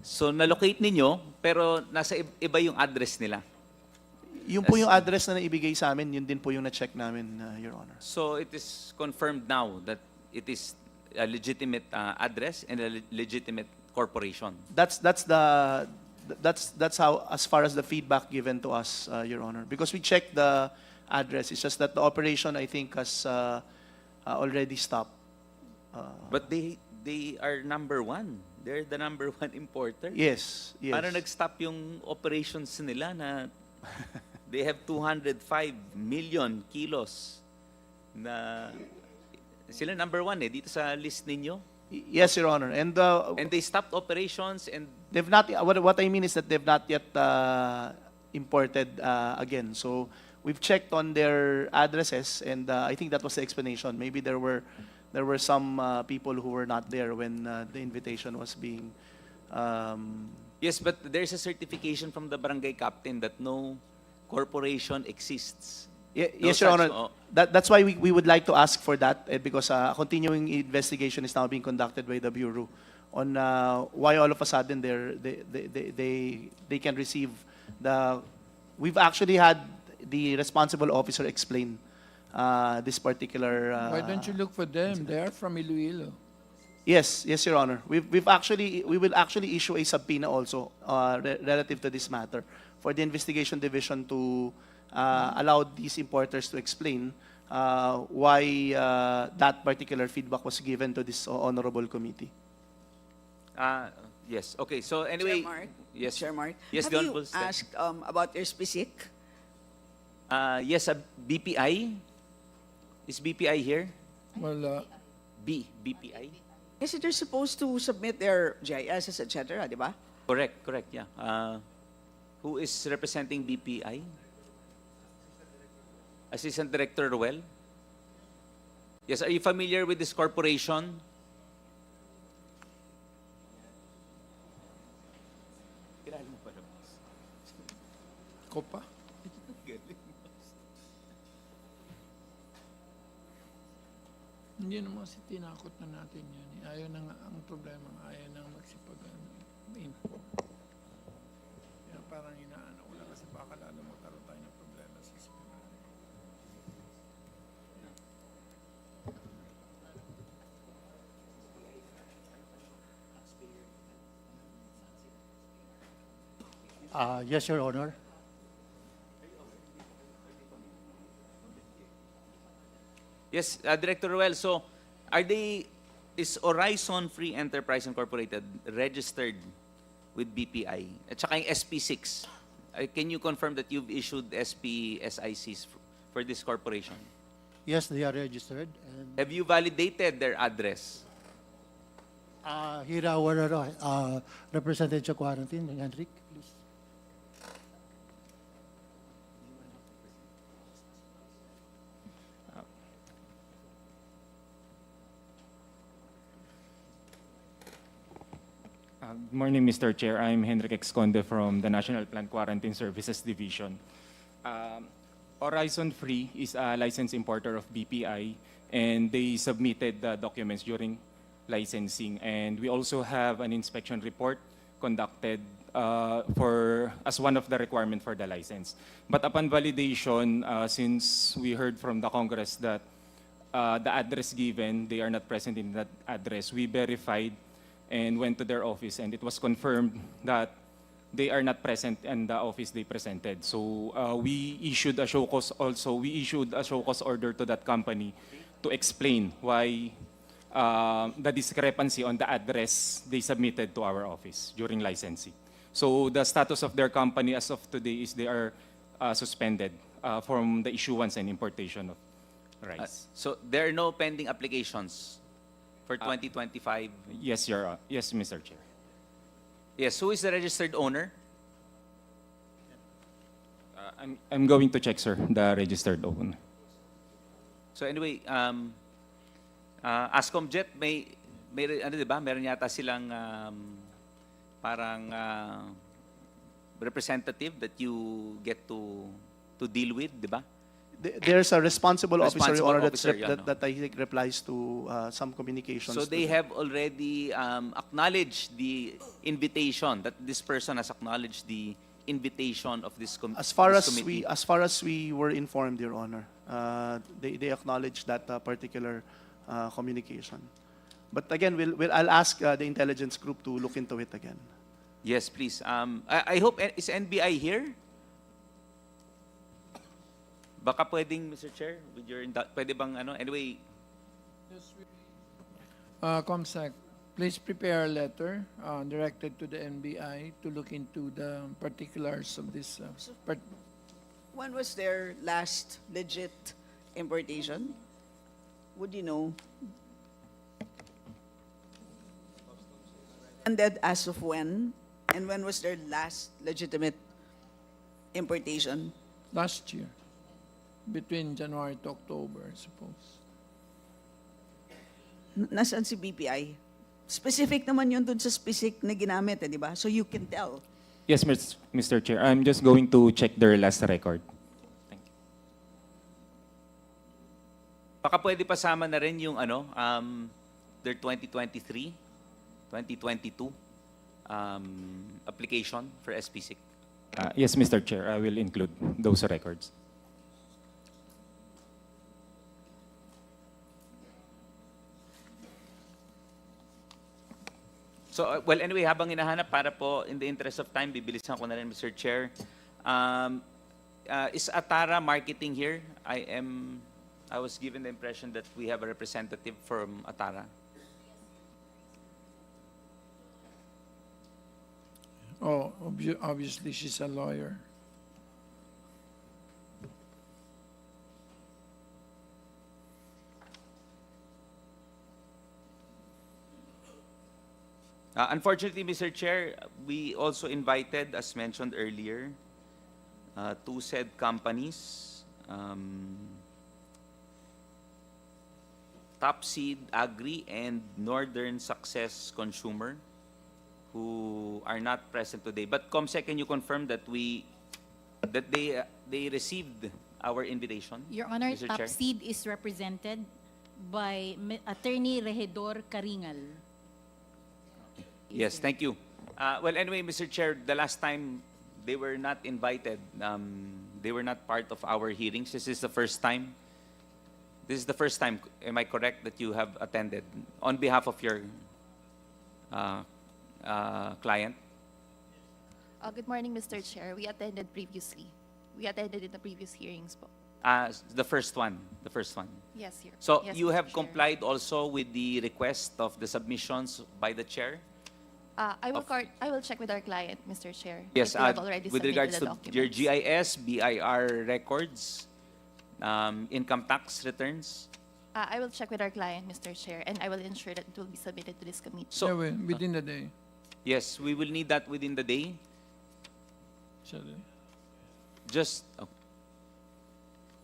So na-locate ninyo, pero nasa iba yung address nila. Yung po yung address na naibigay sa amin, yun din po yung na-check namin, Your Honor. So it is confirmed now that it is a legitimate address and a legitimate corporation. That's how, as far as the feedback given to us, Your Honor. Because we checked the address, it's just that the operation, I think, has already stopped. But they are number one. They're the number one importer. Yes, yes. Paano nag-stop yung operations nila na they have 205 million kilos na sila number one dito sa list ninyo? Yes, Your Honor. And they stopped operations and they've not. What I mean is that they've not yet imported again. So we've checked on their addresses, and I think that was the explanation. Maybe there were some people who were not there when the invitation was being. yes, but there's a certification from the barangay captain that no corporation exists. Yes, Your Honor. That's why we would like to ask for that, because a continuing investigation is now being conducted by the Bureau on why all of a sudden they can receive the. We've actually had the responsible officer explain this particular. Why don't you look for them? They are from Iloilo. Yes, yes, Your Honor. We will actually issue a subpoena also relative to this matter for the investigation division to allow these importers to explain why that particular feedback was given to this honorable committee. Yes. Okay. So anyway, Chair Mark? yes. Chair Mark, Yes, have Don you Pulsten. asked about their specific? Yes, BPI. Is BPI here? Well, BPI. Yes, they're supposed to submit their GISs, etc., di ba? Correct. Yeah. Who is representing BPI? Assistant Director Ruel? Yes, are you familiar with this corporation? Kopa? Hindi naman kasi tinakot na natin yan. Ayaw na nga, ang problema, ayaw na magsipag-import. Kaya parang inaano ko lang kasi baka lalo magkaroon tayo ng problema sa supply. Yes, Your Honor. Yes, Director Ruel. So, is Horizon Free Enterprise Incorporated registered with BPI? At saka yung SP6. Can you confirm that you've issued SPSICs for this corporation? Yes, they are registered. And Have you validated their address? here our representative quarantine, Henrik, please. Good morning, Mr. Chair. I'm Henrik Exconde from the National Plant Quarantine Services Division. Horizon Free is a licensed importer of BPI, and they submitted the documents during licensing. And we also have an inspection report conducted as one of the requirement for the license. But upon validation, since we heard from the Congress that the address given, they are not present in that address, we verified and went to their office, and it was confirmed that they are not present in the office they presented. So we issued a show cause also. We issued a show cause order to that company to explain why the discrepancy on the address they submitted to our office during licensing. So the status of their company as of today is they are suspended from the issuance and importation of rice. So there are no pending applications for 2025? Yes, yes, Mr. Chair. Yes, who is the registered owner? I'm going to check, sir, the registered owner. So anyway, Ascomjet, may ano, di ba? Meron yata silang parang representative that you get to deal with, di ba? There's a responsible officer, Your Honor, officer, yeah, no? that I think replies to some communications. So they to them. have already acknowledged the invitation, that this person has acknowledged the invitation of this, As far this as committee. as far as we were informed, Your Honor, they acknowledged that particular communication. But again, I'll ask the intelligence group to look into it again. Yes, please. I hope, is NBI here? Baka pwedeng, Mr. Chair, with your, pwede bang ano, anyway. Comsec, please prepare a letter directed to the NBI to look into the particulars of this. When was their last legit importation? Would you know? And that as of when? And when was their last legitimate importation? Last year, between January to October, I suppose. Nasaan si BPI? Specific naman yun dun sa specific na ginamit, di ba? So you can tell. Yes, Mr. Chair. I'm just going to check their last record. Thank you. Baka pwede pasama na rin yung ano, their 2023, 2022 application for SPSIC. Yes, Mr. Chair. I will include those records. So, well, anyway, habang hinahanap, para po, in the interest of time, bibilisan ko na rin, Mr. Chair. Is Atara Marketing here? I was given the impression that we have a representative from Atara. Oh, obviously she's a lawyer. Unfortunately, Mr. Chair, we also invited, as mentioned earlier, two said companies, Top Seed Agri and Northern Success Consumer, who are not present today. But Comsec, can you confirm that they received our invitation? Your Honor, Mr. Chair? Top Seed is represented by Attorney Regidor Caringal. Yes, thank you. Well, anyway, Mr. Chair, the last time they were not invited, they were not part of our hearings. This is the first time. This is the first time, am I correct, that you have attended on behalf of your client? Good morning, Mr. Chair. We attended previously. We attended in the previous hearings po. The first one. Yes, Your So yes, you Mr. have Chair. complied also with the request of the submissions by the chair? I will check with our client, Mr. Chair. Yes, if we have already with submitted regards the to your documents. GIS, BIR records, income tax returns. I will check with our client, Mr. Chair, and I will ensure that it will be submitted to this committee. So- Yeah, within the day. Yes, we will need that within the day. Just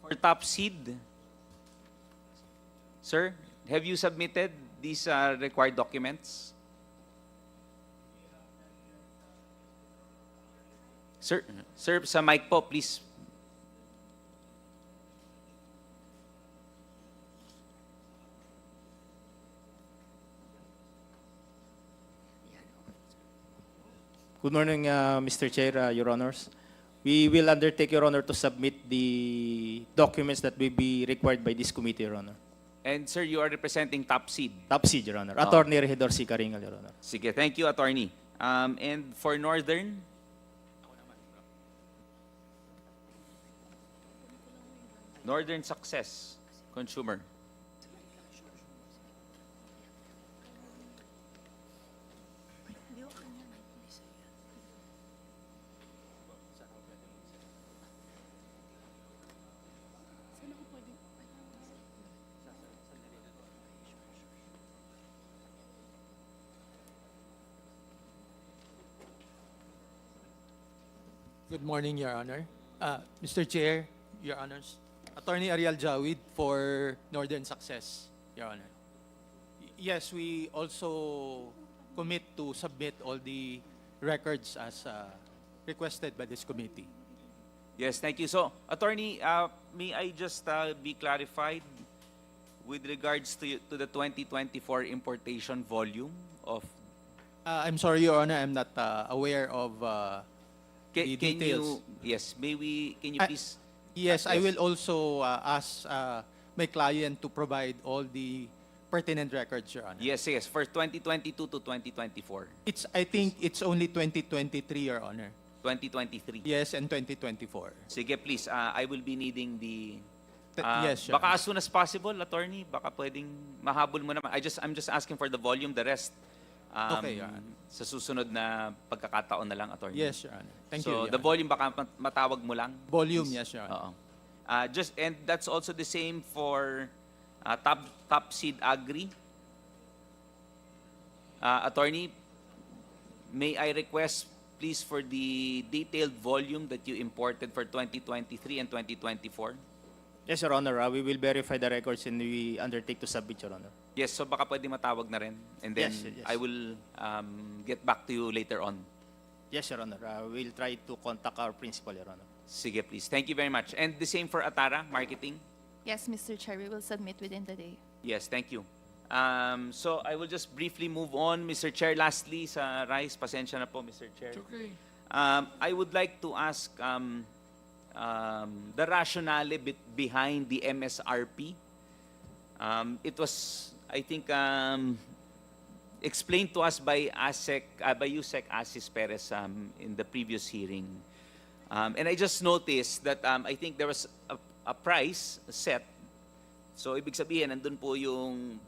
for Top Seed, sir, have you submitted these required documents? Sir, sa mic po, please. Good morning, Mr. Chair, Your Honors. We will undertake, Your Honor, to submit the documents that will be required by this committee, Your Honor. And sir, you are representing Top Seed. Top Seed, Your Honor. Attorney Regidor C. Caringal, Your Honor. Sige, thank you, attorney. And for Northern? Northern Success Consumer. Good morning, Your Honor. Mr. Chair, Your Honors. Attorney Ariel Jawid for Northern Success, Your Honor. Yes, we also commit to submit all the records as requested by this committee. Yes, thank you. So, attorney, may I just be clarified with regards to the 2024 importation volume of... I'm sorry, Your Honor, I'm not aware of the Can details. can you please... Yes, I will also ask my client to provide all the pertinent records, Your Honor. Yes, yes, for 2022 to 2024. I think it's only 2023, Your Honor. 2023. Yes, and 2024. Sige, please, I will be needing the... Yes, Your baka as soon as possible, attorney, baka pwedeng mahabol mo naman. I'm just asking for the volume, the rest. Okay, Your Honor. Sa susunod na pagkakataon na lang, attorney. Yes, Your Honor. Thank you, So, Your the Honor. volume baka matawag mo lang? Volume, please? yes, Your Honor. Oo. And that's also the same for Top Seed Agri. Attorney, may I request please for the detailed volume that you imported for 2023 and 2024? Yes, Your Honor. We will verify the records and we undertake to submit, Your Honor. Yes, so baka pwede matawag na rin. And then Yes, yes. I will get back to you later on. Yes, Your Honor. We'll try to contact our principal, Your Honor. Sige, please. Thank you very much. And the same for Atara Marketing? Yes, Mr. Chair, we will submit within the day. Yes, thank you. So I will just briefly move on, Mr. Chair. Lastly, sa rice, pasensya na po, Mr. Chair. Okay. I would like to ask the rationale behind the MSRP. It was, I think, explained to us by Yusek Asis Perez in the previous hearing. And I just noticed that I think there was a price set. So ibig sabihin, nandun po yung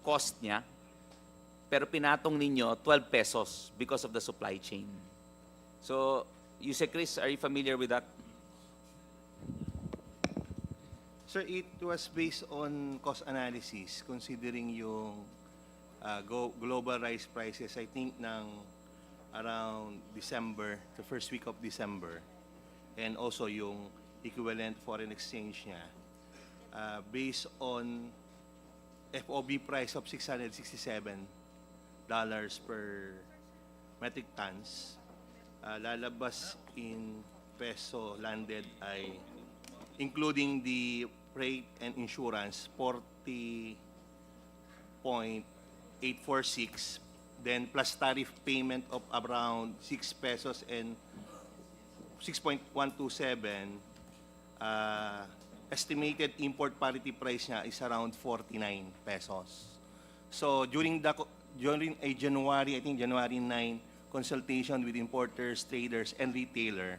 cost niya. Pero pinatong ninyo 12 pesos because of the supply chain. So, Yusek Chris, are you familiar with that? Sir, it was based on cost analysis considering yung global rice prices, I think, ng around December, the first week of December, and also yung equivalent foreign exchange niya, based on FOB price of $667 per metric tons, lalabas in peso landed ay, including the freight and insurance, 40.846, then plus tariff payment of around 6 pesos and 6.127, estimated import parity price niya is around 49 pesos. So during a January, I think January 9, consultation with importers, traders, and retailer,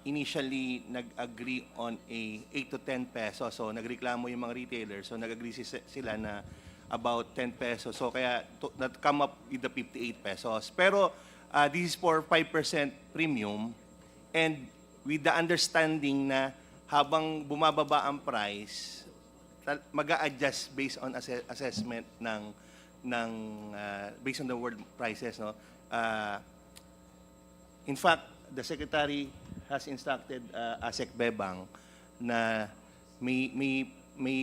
initially nag-agree on a 8 to 10 pesos. So nagreklamo yung mga retailers. So nag-agree sila na about 10 pesos. So kaya that come up with the 58 pesos. Pero this is for 5% premium and with the understanding na habang bumababa ang price, mag-a-adjust based on assessment ng based on the world prices, no? In fact, the secretary has instructed ASEC Bebang na may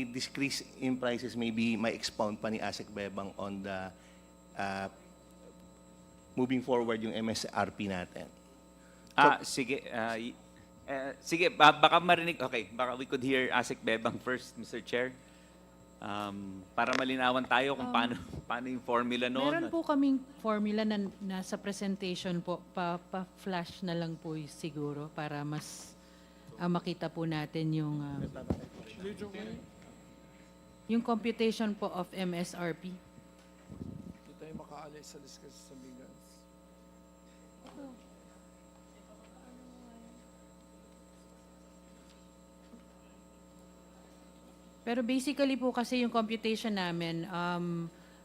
decrease in prices, maybe may expound pa ni ASEC Bebang on the moving forward yung MSRP natin. Sige. Sige, baka marinig. Okay, baka we could hear ASEC Bebang first, Mr. Chair. Para malinawan tayo kung paano yung formula noon. Meron po kaming formula na nasa presentation po, pa-flash na lang po siguro para mas makita po natin yung computation po of MSRP. Hindi tayo makaalis sa discuss sa bigas. Pero basically po kasi yung computation namin,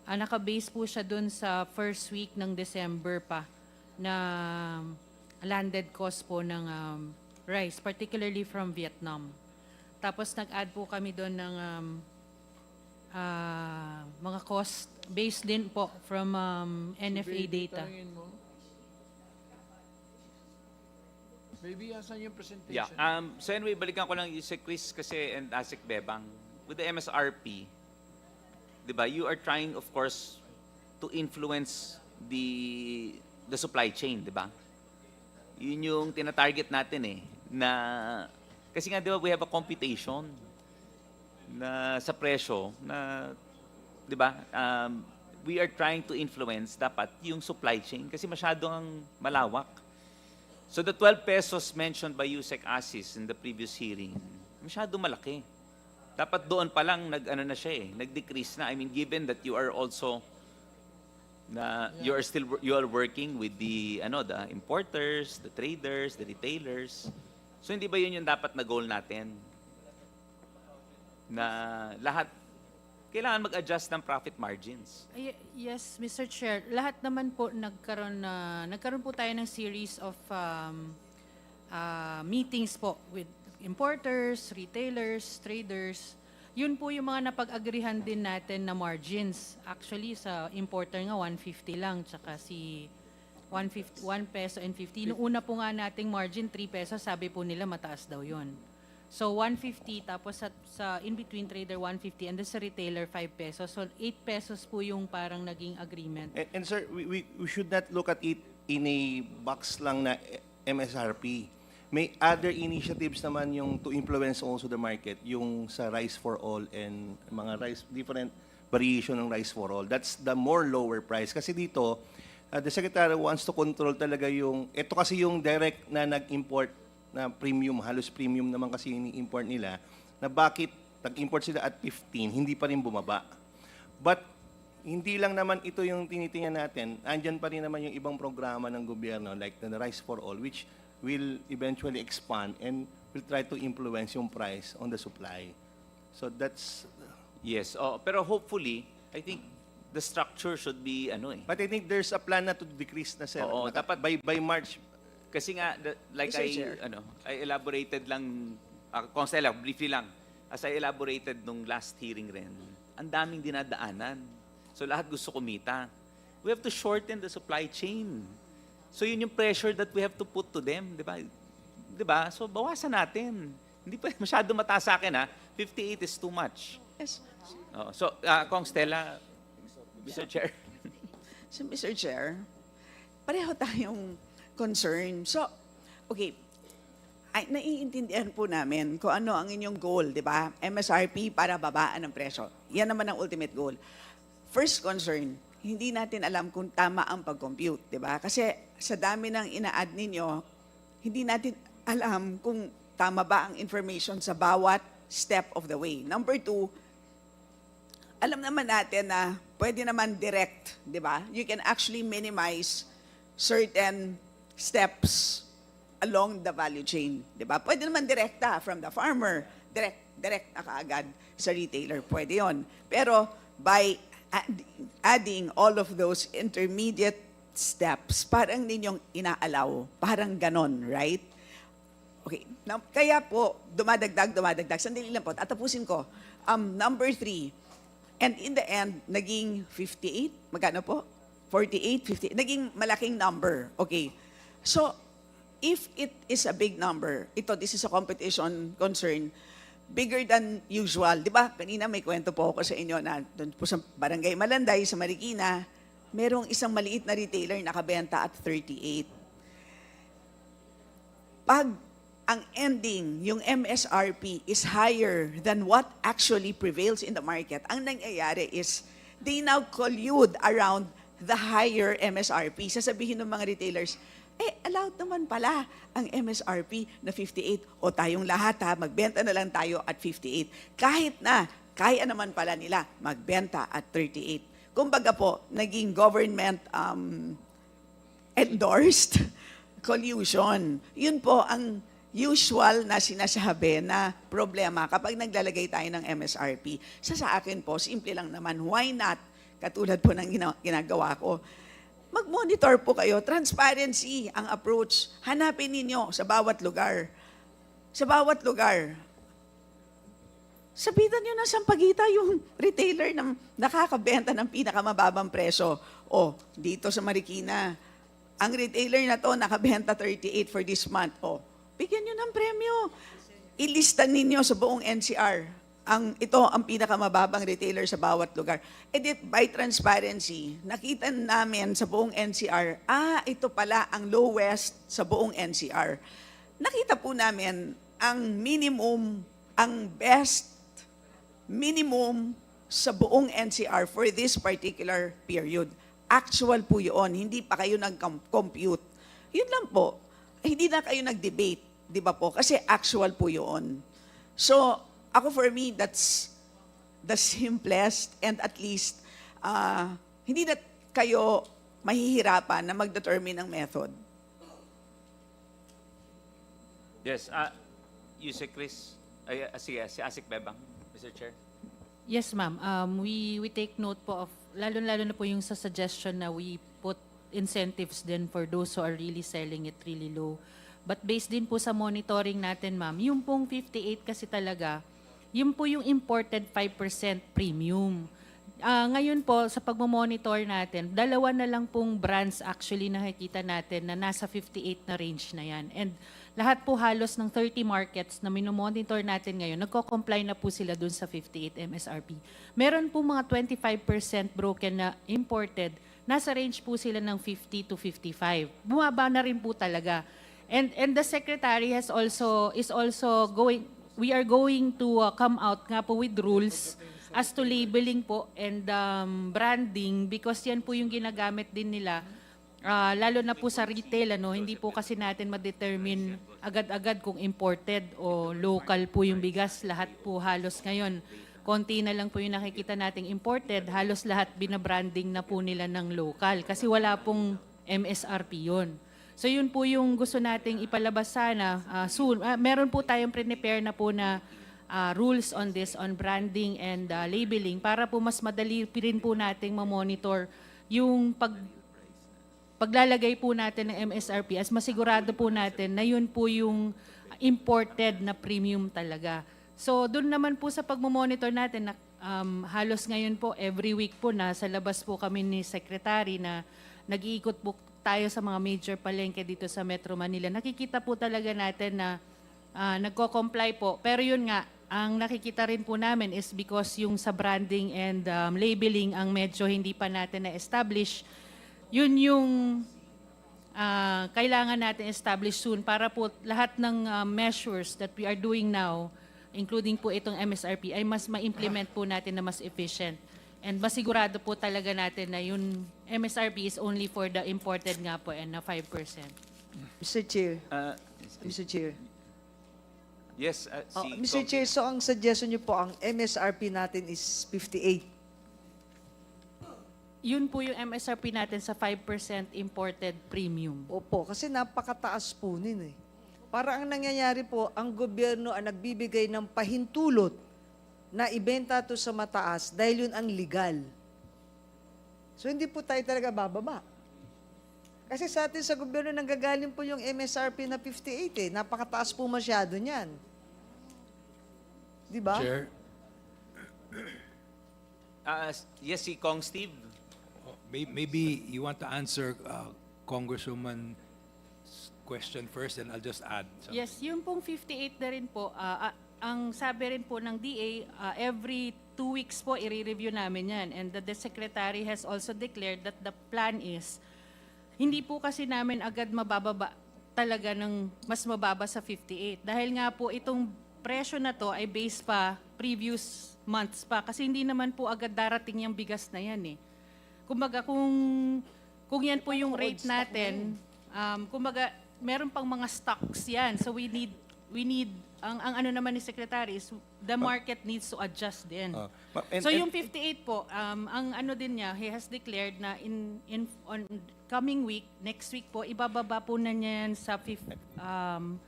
naka-base po siya dun sa first week ng December pa na landed cost po ng rice, particularly from Vietnam. Tapos nag-add po kami doon ng mga cost based din po from NFA data. Baby, asan yung presentation? Yeah. So anyway, balikan ko lang yung si Chris kasi and Asik Bebang. With the MSRP, di ba, you are trying, of course, to influence the supply chain, di ba? Yun yung tina-target natin eh. Na, kasi nga, di ba, we have a computation na sa presyo na, di ba, we are trying to influence dapat yung supply chain kasi masyadong malawak. So the 12 pesos mentioned by Yusek Asis in the previous hearing, masyado malaki. Dapat doon pa lang nag-decrease na. I mean, given that you are also you are working with the importers, the traders, the retailers. So hindi ba yun yung dapat na goal natin? Na lahat kailangan mag-adjust ng profit margins. Yes, Mr. Chair. Lahat naman po nagkaroon po tayo ng series of meetings po with importers, retailers, traders. Yun po yung mga napag-agrihan din natin na margins. Actually, sa importer nga 150 lang, tsaka si 1 peso and 50. Noong una po nga nating margin 3 pesos, sabi po nila mataas daw yun. So 150, tapos sa in-between trader 150, and then sa retailer 5 pesos. So 8 pesos po yung parang naging agreement. And sir, we should not look at it in a box lang na MSRP. May other initiatives naman yung to influence also the market, yung sa rice for all and mga different variation ng rice for all. That's the more lower price. Kasi dito, the Secretary wants to control talaga ito kasi yung direct na nag-import na premium, halos premium naman kasi yung import nila, na bakit nag-import sila at 15, hindi pa rin bumaba. But hindi lang naman ito yung tinitingnan natin, andyan pa rin naman yung ibang programa ng gobyerno like the Rice for All, which will eventually expand and will try to influence yung price on the supply. So that's... Yes, pero hopefully, I think the structure should be But I think there's a plan na to decrease na, sir. Oo, dapat by March. Kasi nga, like I elaborated lang, Constella, briefly lang, as I elaborated nung last hearing rin, ang daming dinadaanan. So lahat gusto kumita. We have to shorten the supply chain. So yun yung pressure that we have to put to them, di ba? Di ba? So bawasan natin. Hindi pa masyado mataas sa akin, ha? 58 is too much. Yes. So, Kong Stella, Mr. Chair. So, Mr. Chair, pareho tayong concern. So, okay, naiintindihan po namin kung ano ang inyong goal, di ba? MSRP para babaan ang presyo. Yan naman ang ultimate goal. First concern, hindi natin alam kung tama ang pag-compute, di ba? Kasi sa dami ng ina-add ninyo, hindi natin alam kung tama ba ang information sa bawat step of the way. Number 2, alam naman natin na pwede naman direct, di ba? You can actually minimize certain steps along the value chain, di ba? Pwede naman direkta from the farmer, direct na kaagad sa retailer, pwede yon. Pero by adding all of those intermediate steps, parang ninyong inaalaw, parang ganon, right? Okay, kaya po, dumadagdag, sandali lang po, tatapusin ko. Number 3, and in the end, naging 58, magkano po? 48, 50, naging malaking number. Okay, so if it is a big number, this is a competition concern, bigger than usual. Di ba? Kanina may kwento po ako sa inyo na doon po sa Barangay Malanday, sa Marikina, merong isang maliit na retailer nakabenta at 38. Pag ang ending, yung MSRP is higher than what actually prevails in the market, ang nangyayari is they now collude around the higher MSRP. Sasabihin ng mga retailers, allowed naman pala ang MSRP na 58 o tayong lahat magbenta na lang tayo at 58. Kahit na, kaya naman pala nila magbenta at 38. Kumbaga po, naging government endorsed collusion. Yun po ang usual na sinasabi na problema kapag naglalagay tayo ng MSRP. Sa akin po, simple lang naman, why not? Katulad po ng ginagawa ko, mag-monitor po kayo, transparency ang approach. Hanapin ninyo sa bawat lugar. Sa bawat lugar. Sabitan nyo na sampagita yung retailer na nakakabenta ng pinakamababang presyo. O, dito sa Marikina, ang retailer na to nakabenta 38 for this month. O, bigyan nyo ng premyo. Ilista ninyo sa buong NCR. Ito ang pinakamababang retailer sa bawat lugar. By transparency, nakita namin sa buong NCR, ito pala ang lowest sa buong NCR. Nakita po namin ang minimum, ang best minimum sa buong NCR for this particular period. Actual po yun, hindi pa kayo nag-compute. Yun lang po, hindi na kayo nag-debate, di ba po? Kasi actual po yun. So, ako for me, that's the simplest and at least hindi na kayo mahihirapan na mag-determine ng method. Yes, Yusek Chris. Sige, si Asik Bebang, Mr. Chair. Yes, ma'am. We take note po of, lalo na po yung sa suggestion na we put incentives din for those who are really selling it really low. But based din po sa monitoring natin, ma'am, yung pong 58 kasi talaga, yun po yung imported 5% premium. Ngayon po, sa pagmamonitor natin, dalawa na lang pong brands actually nakikita natin na nasa 58 na range na yan. And lahat po halos ng 30 markets na minomonitor natin ngayon, nagko-comply na po sila dun sa 58 MSRP. Meron po mga 25% broken na imported, nasa range po sila ng 50 to 55. Bumaba na rin po talaga. And the Secretary is also going, we are going to come out nga po with rules as to labeling po and branding because yan po yung ginagamit din nila lalo na po sa retail, hindi po kasi natin ma-determine agad-agad kung imported o local po yung bigas. Lahat po halos ngayon, konti na lang po yung nakikita nating imported, halos lahat binabranding na po nila ng local kasi wala pong MSRP yun. So yun po yung gusto nating ipalabas sana soon. Meron po tayong prepare na po na rules on this, on branding and labeling para po mas madali rin po nating ma-monitor yung paglalagay po natin ng MSRP as masigurado po natin na yun po yung imported na premium talaga. So doon naman po sa pagmamonitor natin, halos ngayon po every week po na sa labas po kami ni Secretary na nag-iikot po tayo sa mga major palengke dito sa Metro Manila. Nakikita po talaga natin na nagko-comply po. Pero yun nga, ang nakikita rin po namin is because yung sa branding and labeling ang medyo hindi pa natin na-establish, yun yung kailangan natin establish soon para po lahat ng measures that we are doing now, including po itong MSRP, ay mas ma-implement po natin na mas efficient. And masigurado po talaga natin na yung MSRP is only for the imported nga po and na 5%. Mr. Chair. Mr. Chair. Yes, Mr. Chair, so ang suggestion niyo po, ang MSRP natin is 58. Yun po yung MSRP natin sa 5% imported premium. Opo, kasi napakataas po nun eh. Para ang nangyayari po, ang gobyerno ang nagbibigay ng pahintulot na ibenta to sa mataas dahil yun ang legal. So hindi po tayo talaga bababa. Kasi sa atin sa gobyerno nanggagaling po yung MSRP na 58 eh. Napakataas po masyado niyan. Di ba? Chair. Yes, si Kong Steve. Maybe you want to answer Congresswoman's question first and I'll just add something. Yes, yung pong 58 na rin po, ang sabi rin po ng DA, every 2 weeks po i-review namin yan. And the Secretary has also declared that the plan is, hindi po kasi namin agad mabababa talaga ng mas mababa sa 58. Dahil nga po itong presyo na to ay based pa previous months pa kasi hindi naman po agad darating yung bigas na yan eh. Kumbaga kung yan po yung rate natin, kumbaga meron pang mga stocks yan. So we need ang ano naman ni Secretary is the market needs to adjust din. So yung 58 po, ang ano din niya, he has declared na on coming week, next week po, ibababa po na niya yan sa 55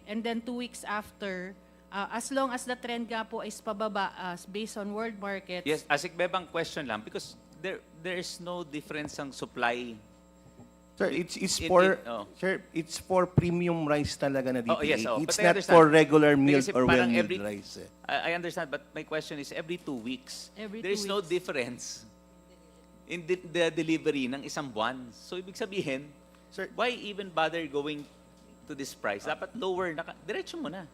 and then 2 weeks after, as long as the trend nga po is pababa based on world markets. Yes, Asik Bebang, question lang because there is no difference ang supply. Sir, it's for premium rice talaga na DTA. Yes, It's but I not understand. for regular milled Kasi or parang well-milled rice. I understand, but my question is every 2 weeks. Every There is 2 no weeks. difference in the delivery ng isang buwan. So ibig sabihin, Sir, why even bother going to this price? Dapat lower na, diretso mo na.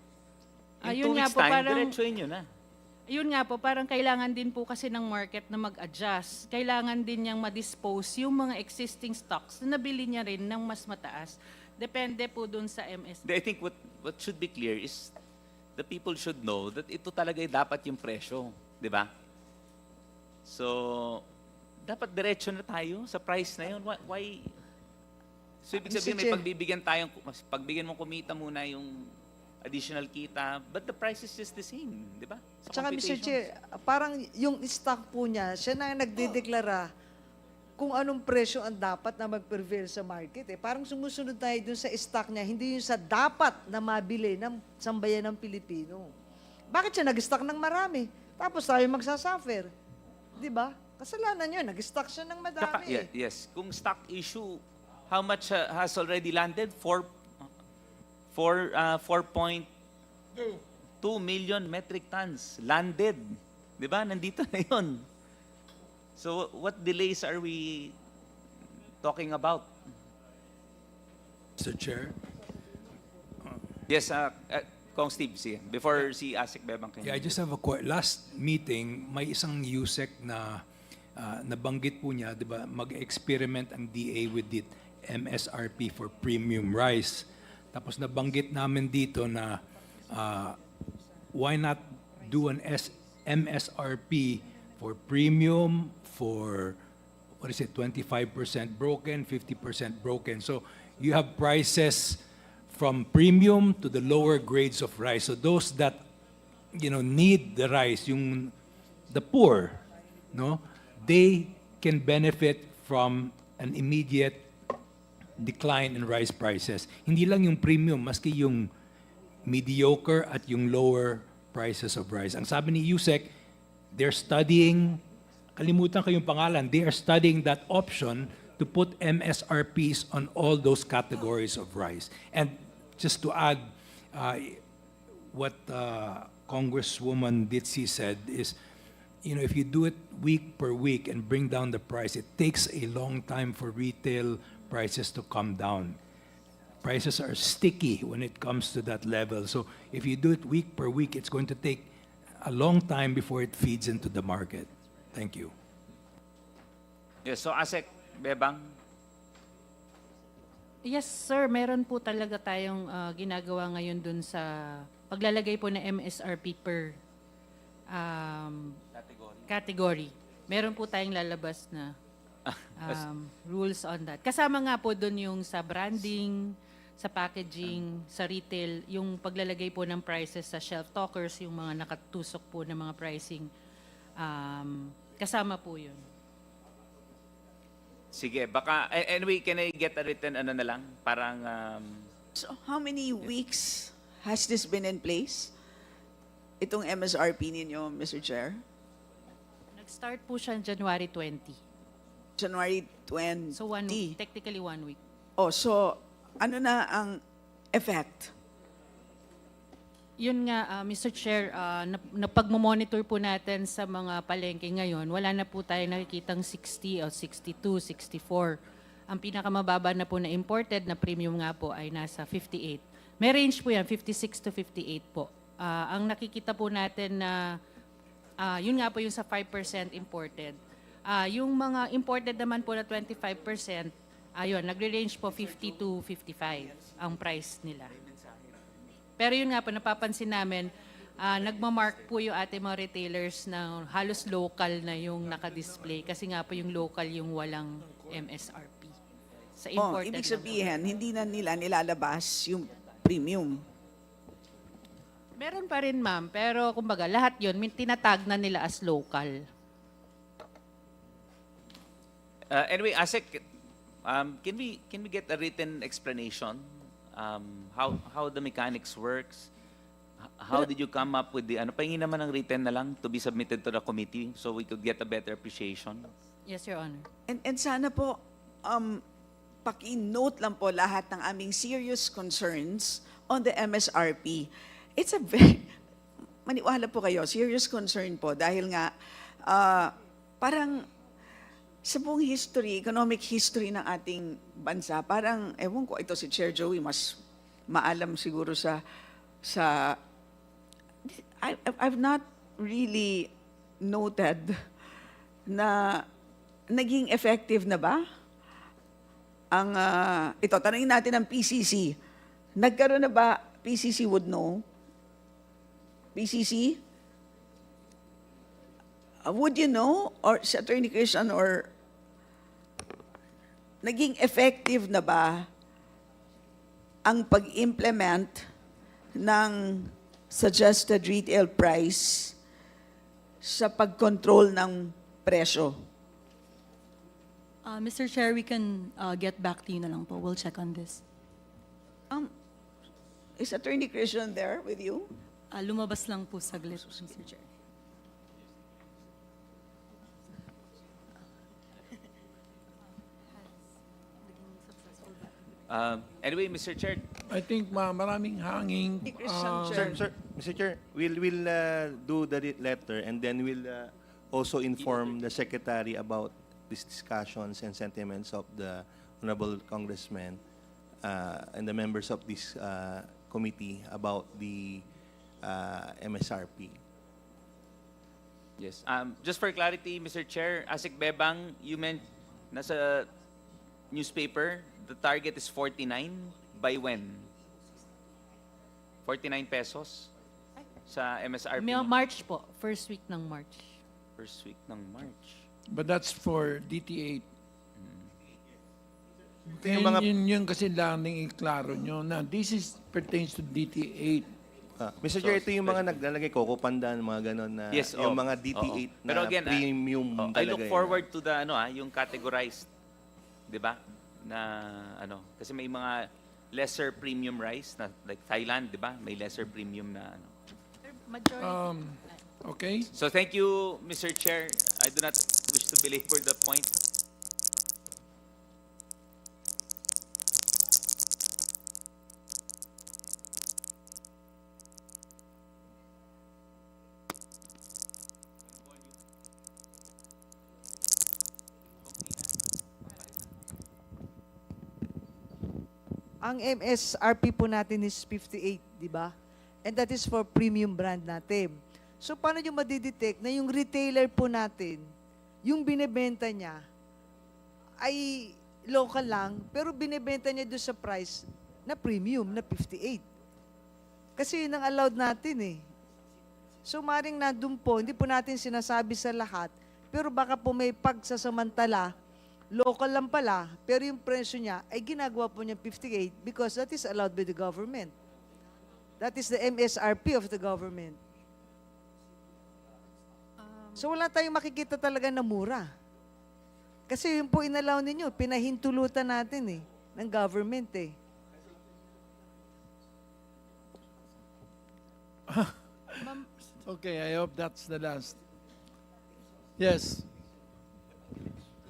In 2 Ayun nga weeks po, time, parang- diretsuhin nyo na. Yun nga po, parang kailangan din po kasi ng market na mag-adjust. Kailangan din niyang ma-dispose yung mga existing stocks na nabili niya rin ng mas mataas. Depende po dun sa MSRP. I think what should be clear is the people should know that ito talaga dapat yung presyo. Di ba? So, dapat diretso na tayo sa price na yun. Why? So, ibig sabihin may pagbigyan mo kumita muna yung additional kita, but the price is just the same, di ba? Sa Tsaka Mr. computations. Chair, parang yung stock po niya, siya na nagdedeklara kung anong presyo ang dapat na mag-prevail sa market. Parang sumusunod tayo dun sa stock niya, hindi yung sa dapat na mabili ng sambayan ng Pilipino. Bakit siya nag-stock ng marami? Tapos tayo magsasuffer. Di ba? Kasalanan yun, nag-stock siya ng madami. Yes. Kung stock issue, how much has already landed? 4.2 million metric tons landed. Di ba? Nandito na yun. So, what delays are we talking about? Mr. Chair. Yes, Kong Steve, before si Asik Bebang. Yeah, I just have last meeting, may isang USEC na nabanggit po niya, di ba, mag-experiment ang DA with the MSRP for premium rice. Tapos nabanggit namin dito na why not do an MSRP for premium, for, 25% broken, 50% broken. So you have prices from premium to the lower grades of rice. So those that, need the rice, the poor, they can benefit from an immediate decline in rice prices. Hindi lang yung premium, maski yung mediocre at yung lower prices of rice. Ang sabi ni USEC, they're studying, kalimutan ko yung pangalan, they are studying that option to put MSRPs on all those categories of rice. And just to add, what Congresswoman Ditsi said is, if you do it week per week and bring down the price, it takes a long time for retail prices to come down. Prices are sticky when it comes to that level. So if you do it week per week, it's going to take a long time before it feeds into the market. Thank you. Yes, so Asik Bebang. Yes, sir. Meron po talaga tayong ginagawa ngayon dun sa paglalagay po ng MSRP per category. Meron po tayong lalabas na rules on that. Kasama nga po doon yung sa branding, sa packaging, sa retail, yung paglalagay po ng prices sa shelf talkers, yung mga nakatusok po ng mga pricing, kasama po yun. Sige, baka, anyway, can I get a written na lang? Parang, So how many weeks has this been in place? Itong MSRP ninyo, Mr. Chair? Nag-start po siya January 20. January 20. So 1 week, technically 1 week. Oh, so ano na ang effect? Yun nga, Mr. Chair, napag-monitor po natin sa mga palengke ngayon, wala na po tayo nakikitang 60 o 62, 64. Ang pinakamababa na po na imported na premium nga po ay nasa 58. May range po yan, 56 to 58 po. Ang nakikita po natin na, yun nga po yung sa 5% imported. Yung mga imported naman po na 25%, Ayun, nagre-range po 50 to 55 ang price nila. Pero yun nga po, napapansin namin, nagmamark po yung ating mga retailers na halos local na yung nakadisplay kasi nga po yung local yung walang MSRP. Sa imported Ibig lang po. sabihin, hindi na nila nilalabas yung premium. Meron pa rin, ma'am, pero kumbaga lahat yun, tinatag na nila as local. Anyway, ASEC, can we get a written explanation how the mechanics works? How did you come up with the pahingi naman ng written na lang to be submitted to the committee so we could get a better appreciation? Yes, Your Honor. And sana po, paki-note lang po lahat ng aming serious concerns on the MSRP. It's a very, maniwala po kayo, serious concern po dahil nga parang sa buong history, economic history ng ating bansa, parang, ewan ko, ito si Chair Joey, mas maalam siguro I've not really noted na naging effective na ba ang, ito, tanongin natin ang PCC. Nagkaroon na ba, PCC would know? PCC? Would you know, or si Attorney Christian, or naging effective na ba ang pag-implement ng suggested retail price sa pag-control ng presyo? Mr. Chair, we can get back to you na lang po. We'll check on this. Is Attorney Christian there with you? Lumabas lang po saglit, Mr. Chair. Anyway, Mr. Chair, I think maraming hanging. Sir, Mr. Chair, we'll do the letter and then we'll also inform the Secretary about these discussions and sentiments of the Honorable Congressman and the members of this committee about the MSRP. yes. Just for clarity, Mr. Chair, ASEC Bebang, you meant nasa newspaper, the target is 49 by when? 49 pesos sa MSRP. March po, first week ng March. First week ng March. But that's for DT8. Yung mga- Yun kasi lang iklaro nyo na this is pertains to DT8. Mr. Chair, ito yung mga naglalagay Coco Pandan, mga ganon na Yes, yung mga DT8 na Pero again, premium I look talaga yun. forward to the yung categorized, 'di ba? Na kasi may mga lesser premium rice na like Thailand, 'di ba? May lesser premium na Majority. Okay? So thank you, Mr. Chair. I do not wish to belabor the point. Ang MSRP po natin is 58, di ba? And that is for premium brand natin. So paano nyo madidetect na yung retailer po natin, yung binebenta niya ay local lang, pero binebenta niya doon sa price na premium, na 58. Kasi yun ang allowed natin eh. So maring nandun po, hindi po natin sinasabi sa lahat, pero baka po may pagsasamantala, local lang pala, pero yung presyo niya ay ginagawa po niya 58 because that is allowed by the government. That is the MSRP of the government. So wala tayong makikita talaga na mura. Kasi yun po inalaw ninyo, pinahintulutan natin ng government Okay, I hope that's the last. Yes.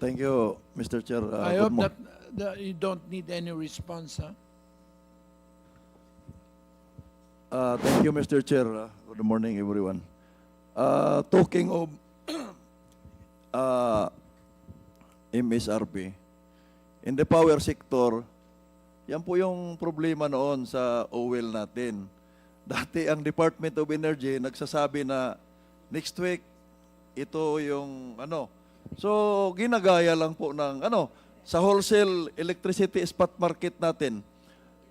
Thank you, Mr. Chair. I hope that you don't need any response, huh? Thank you, Mr. Chair. Good morning, everyone. Talking of MSRP, in the power sector, yan po yung problema noon sa oil natin. Dati ang Department of Energy nagsasabi na next week, ito yung So, ginagaya lang po ng sa wholesale electricity spot market natin,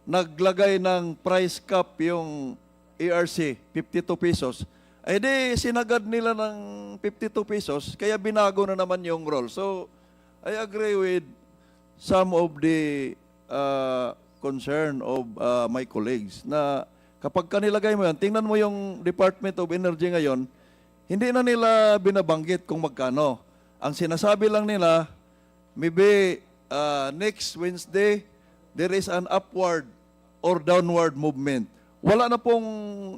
naglagay ng price cap yung ERC, 52 pesos, ay di sinagad nila ng 52 pesos, kaya binago na naman yung role. So, I agree with some of the concern of my colleagues na kapag kanilagay mo yan, tingnan mo yung Department of Energy ngayon, hindi na nila binabanggit kung magkano. Ang sinasabi lang nila, maybe next Wednesday, there is an upward or downward movement. Wala na pong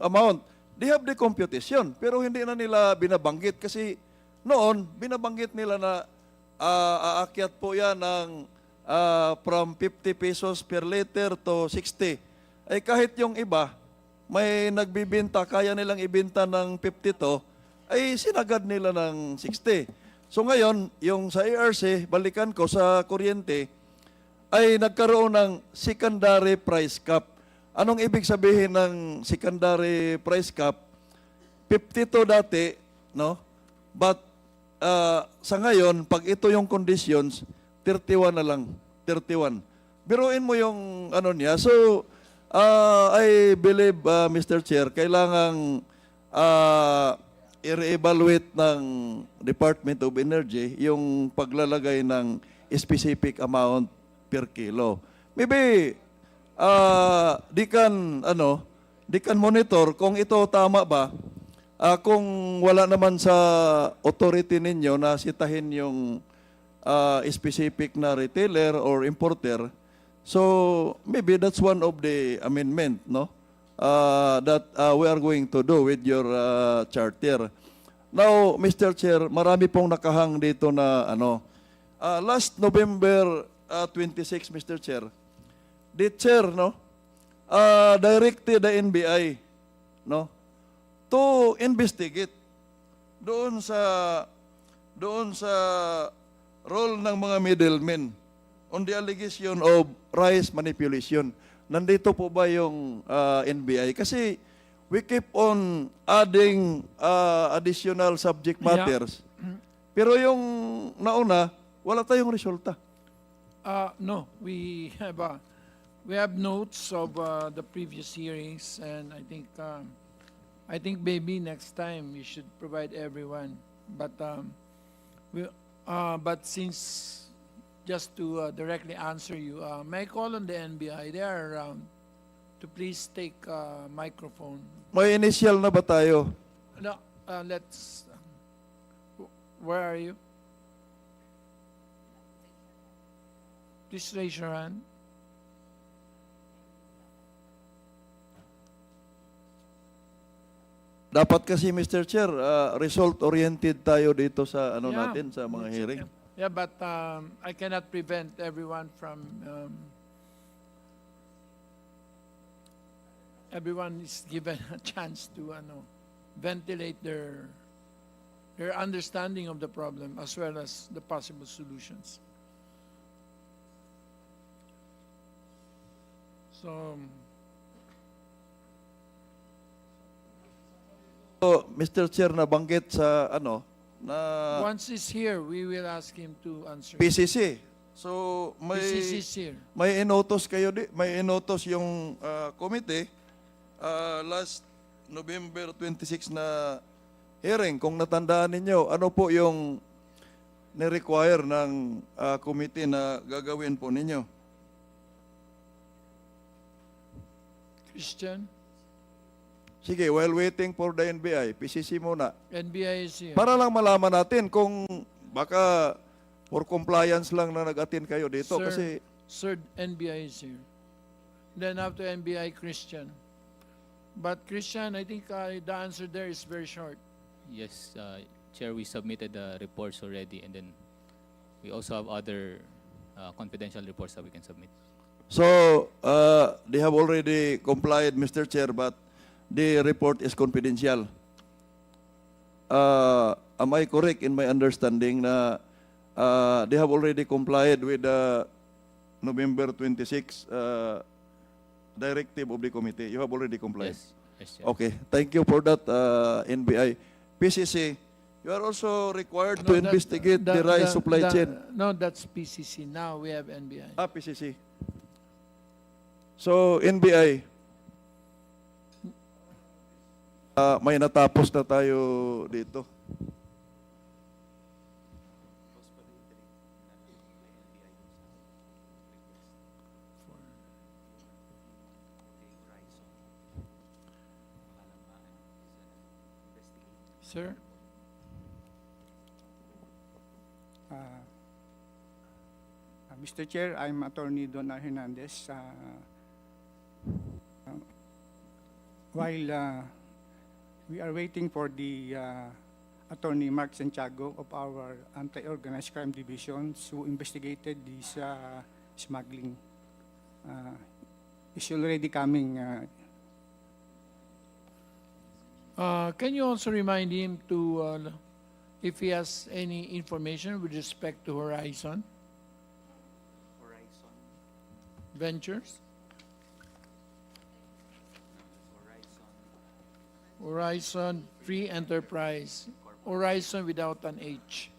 amount. They have the computation, pero hindi na nila binabanggit kasi noon, binabanggit nila na aakyat po yan ng from 50 pesos per liter to 60. Ay kahit yung iba, may nagbibinta, kaya nilang ibinta ng 52, ay sinagad nila ng 60. So ngayon, yung sa ERC, balikan ko sa kuryente, ay nagkaroon ng secondary price cap. Anong ibig sabihin ng secondary price cap? 52 dati, no? But sa ngayon, pag ito yung conditions, 31 na lang. 31. Biruin mo yung ano niya. So, I believe, Mr. Chair, kailangang i-re-evaluate ng Department of Energy yung paglalagay ng specific amount per kilo. Maybe di kan monitor kung ito tama ba. Kung wala naman sa authority ninyo na sitahin yung specific na retailer or importer, so maybe that's one of the amendment, no? That we are going to do with your charter. Now, Mr. Chair, marami pong nakahang dito na last November 26, Mr. Chair, the chair, no, directed the NBI, no, to investigate doon sa role ng mga middlemen on the allegation of rice manipulation. Nandito po ba yung NBI? Kasi we keep on adding additional subject matters. Yeah. Pero yung nauna, wala tayong resulta. No, we have notes of the previous hearings, and I think maybe next time you should provide everyone. But but since just to directly answer you, may I call on the NBI? They are around to please take microphone. May initial na ba tayo? No, let's. Where are you? Please raise your hand. Dapat kasi, Mr. Chair, result-oriented tayo dito sa natin, sa mga hearing. Yeah, but I cannot prevent everyone from. Everyone is given a chance to ventilate their understanding of the problem as well as the possible solutions. So, Mr. Chair, nabanggit sa na once he's here, we will ask him to answer. PCC. So PCC is here. may inotos kayo may inotos yung committee last November 26 na hearing. Kung natandaan ninyo, ano po yung ni-require ng committee na gagawin po ninyo? Christian, Sige, while waiting for the NBI, PCC muna. NBI is here. Para lang malaman natin kung baka for compliance lang na nag-attend kayo dito. Kasi Sir, NBI is here. Then after NBI, Christian. But Christian, I think the answer there is very short. Yes, Chair, we submitted the reports already, and then we also have other confidential reports that we can submit. So, they have already complied, Mr. Chair, but the report is confidential. Am I correct in my understanding na they have already complied with the November 26 directive of the committee? You have already complied? Yes, Chair. Okay, thank you for that, NBI. PCC, You are also required No, to that- investigate the rice supply chain. No, that's PCC. Now we have NBI. PCC. So, NBI, may natapos na tayo dito. Sir? Mr. Chair, I'm Attorney Donald Hernandez. While we are waiting for the Attorney Mark Santiago of our Anti-Organized Crime Division who investigated this smuggling, is already coming. Can you also remind him to, if he has any information with respect to Horizon Ventures? Horizon Free Enterprise. Horizon without an H.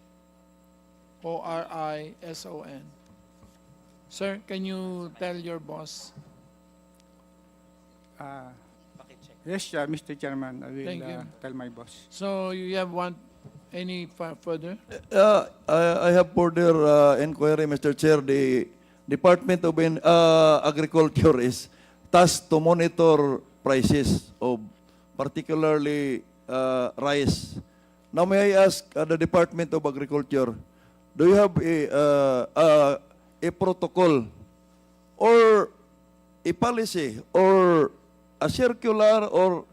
Orison. Sir, can you tell your boss? Yes, Mr. Chairman, I will Thank you. tell my boss. So you have any further? I have further inquiry, Mr. Chair. The Department of Agriculture is tasked to monitor prices of particularly rice. Now, may I ask the Department of Agriculture, do you have a protocol or a policy or a circular or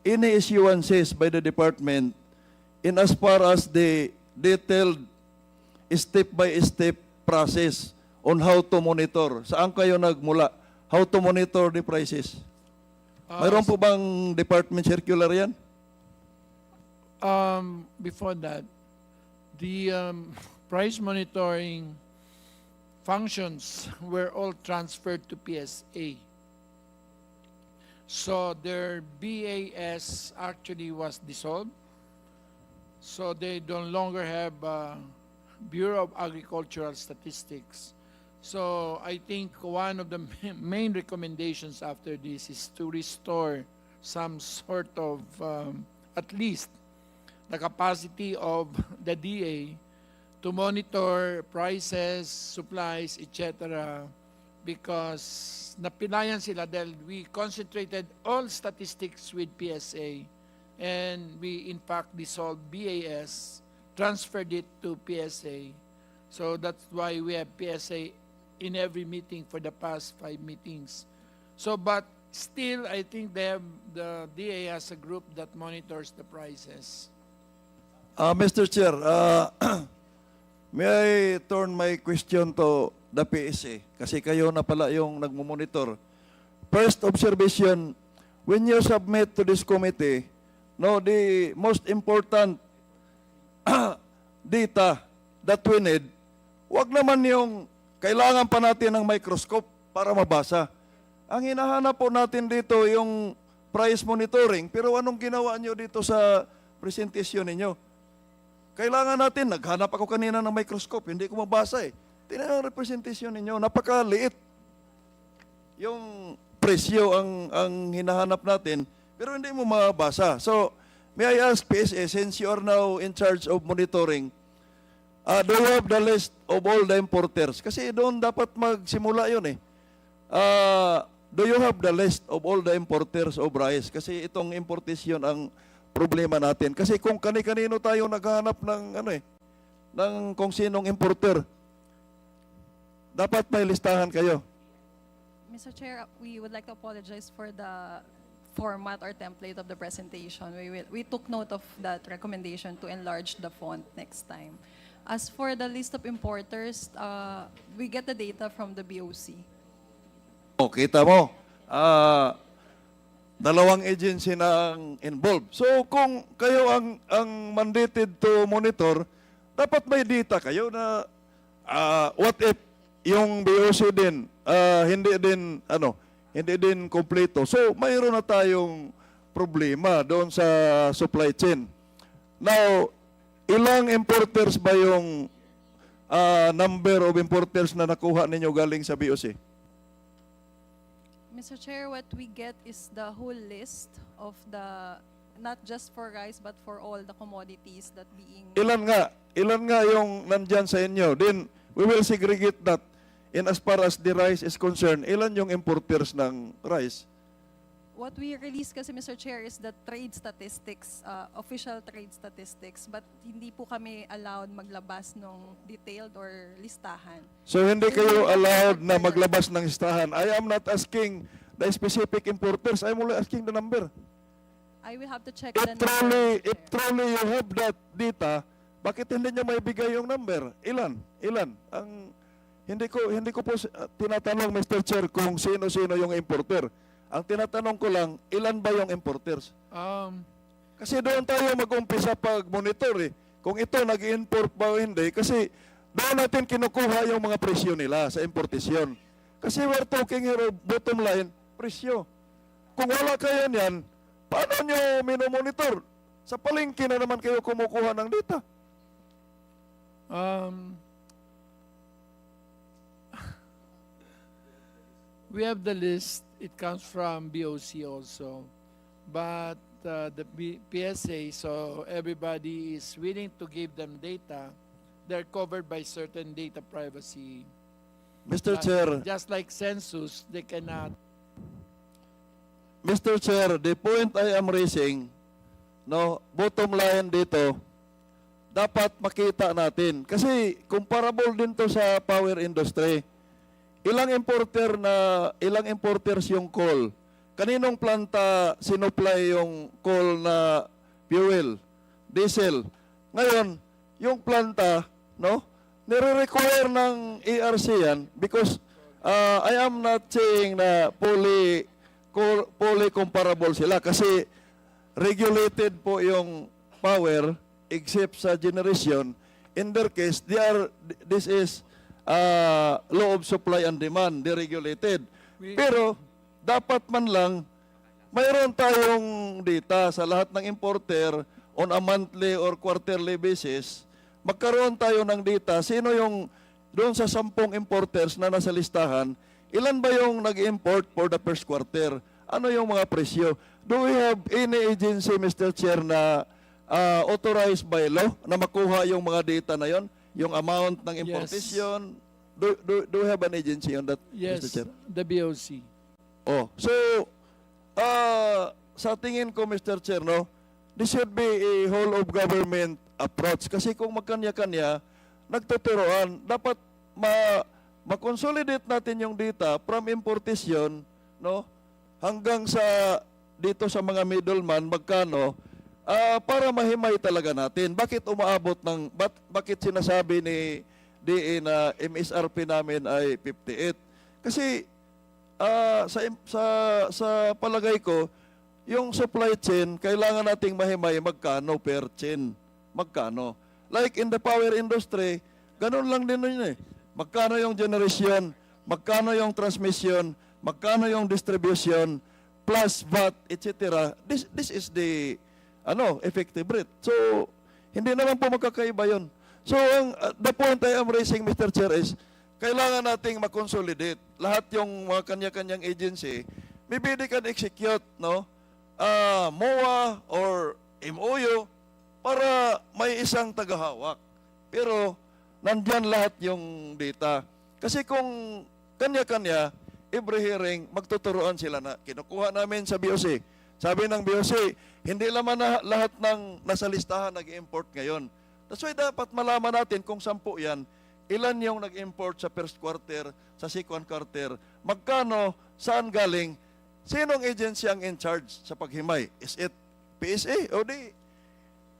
any issuances by the department in as far as the detailed step-by-step process on how to monitor? Saan kayo nagmula? How to monitor the prices? Mayroon po bang department circular yan? Before that, the price monitoring functions were all transferred to PSA. So their BAS actually was dissolved. So they no longer have Bureau of Agricultural Statistics. So I think one of the main recommendations after this is to restore some sort of, at least, the capacity of the DA to monitor prices, supplies, etc. Because napilayan sila dahil we concentrated all statistics with PSA and we in fact dissolved BAS, transferred it to PSA. So that's why we have PSA in every meeting for the past 5 meetings. So, but still, I think the DA has a group that monitors the prices. Mr. Chair, may I turn my question to the PSA? Kasi kayo na pala yung nagmumonitor. First observation, when you submit to this committee, no, the most important data that we need, wag naman yung kailangan pa natin ng microscope para mabasa. Ang hinahanap po natin dito yung price monitoring, pero anong ginawa nyo dito sa presentation ninyo? Kailangan natin, naghanap ako kanina ng microscope, hindi ko mabasa eh. Tingnan ang representation ninyo, napakaliit. Yung presyo ang hinahanap natin, pero hindi mo mabasa. So, may I ask PSA, since you are now in charge of monitoring, do you have the list of all the importers? Kasi doon dapat magsimula yun eh. Do you have the list of all the importers of rice? Kasi itong importation ang problema natin. Kasi kung kani-kanino tayo naghahanap ng ng kung sinong importer, dapat may listahan kayo. Mr. Chair, we would like to apologize for the format or template of the presentation. We took note of that recommendation to enlarge the font next time. As for the list of importers, we get the data from the BOC. O, kita mo, dalawang agency na involved. So, kung kayo ang mandated to monitor, dapat may data kayo na what if yung BOC din, hindi din kompleto. So, mayroon na tayong problema doon sa supply chain. Now, ilang importers ba yung number of importers na nakuha ninyo galing sa BOC? Mr. Chair, what we get is the whole list of the, not just for rice, but for all the commodities that being... Ilan nga yung nandyan sa inyo? Then, we will segregate that. In as far as the rice is concerned, ilan yung importers ng rice? What we release kasi, Mr. Chair, is the trade statistics, official trade statistics, but hindi po kami allowed maglabas ng detailed or listahan. So, hindi kayo allowed na maglabas ng listahan. I am not asking the specific importers. I'm only asking the number. I will have to check If the number. if truly you have that data, bakit hindi nyo maibigay yung number? Ilan? Ang hindi ko po tinatanong, Mr. Chair, kung sino-sino yung importer. Ang tinatanong ko lang, ilan ba yung importers? Kasi doon tayo mag-umpisa pag-monitor eh. Kung ito nag-import ba o hindi, kasi doon natin kinukuha yung mga presyo nila sa importasyon. Kasi we're talking here, bottom line, presyo. Kung wala kayo niyan, paano nyo minomonitor? Sa palengke na naman kayo kumukuha ng data. We have the list. It comes from BOC also. But the PSA, so everybody is willing to give them data. They're covered by certain data privacy. Mr. Chair. Just like census, they cannot. Mr. Chair, the point I am raising, no, bottom line dito, dapat makita natin. Kasi comparable din to sa power industry. Ilang importers yung coal? Kaninong planta sinupply yung coal na fuel, diesel? Ngayon, yung planta, no, nire-require ng ERC yan because I am not saying na fully comparable sila kasi regulated po yung power except sa generation. In their case, this is law of supply and demand, deregulated. Pero dapat man lang mayroon tayong data sa lahat ng importer on a monthly or quarterly basis. Magkaroon tayo ng data, sino yung doon sa 10 importers na nasa listahan, ilan ba yung nag-import for the first quarter? Ano yung mga presyo? Do we have any agency, Mr. Chair, na authorized by law na makuha yung mga data na yon? Yung amount ng importation? Yes. Do we have an agency on that, Yes, Mr. Chair? the BOC. Oh, so, sa tingin ko, Mr. Chair, no, this should be a whole of government approach. Kasi kung magkanya-kanya, nagtuturoan, dapat ma-consolidate natin yung data from importation, no, hanggang sa dito sa mga middleman, magkano, para mahimay talaga natin. Bakit umaabot ng, bakit sinasabi ni DA na MSRP namin ay 58? Kasi, sa palagay ko, yung supply chain, kailangan nating mahimay magkano per chain. Magkano. Like in the power industry, ganun lang din yun eh. Magkano yung generation, magkano yung transmission, magkano yung distribution, plus VAT, etc. This is the effective rate. So, hindi naman po magkakaiba yun. So, the point I am raising, Mr. Chair, is kailangan nating makonsolidate lahat yung mga kanya-kanyang agency. Maybe they can execute, no? MOA or MOU para may isang tagahawak. Pero nandyan lahat yung data. Kasi kung kanya-kanya, every hearing, magtuturuan sila na kinukuha namin sa BOC. Sabi ng BOC, hindi naman lahat ng nasa listahan nag-import ngayon. That's why dapat malaman natin kung 10 yan, ilan yung nag-import sa first quarter, sa second quarter, magkano, saan galing, sinong agency ang in charge sa paghimay? Is it PSA o di?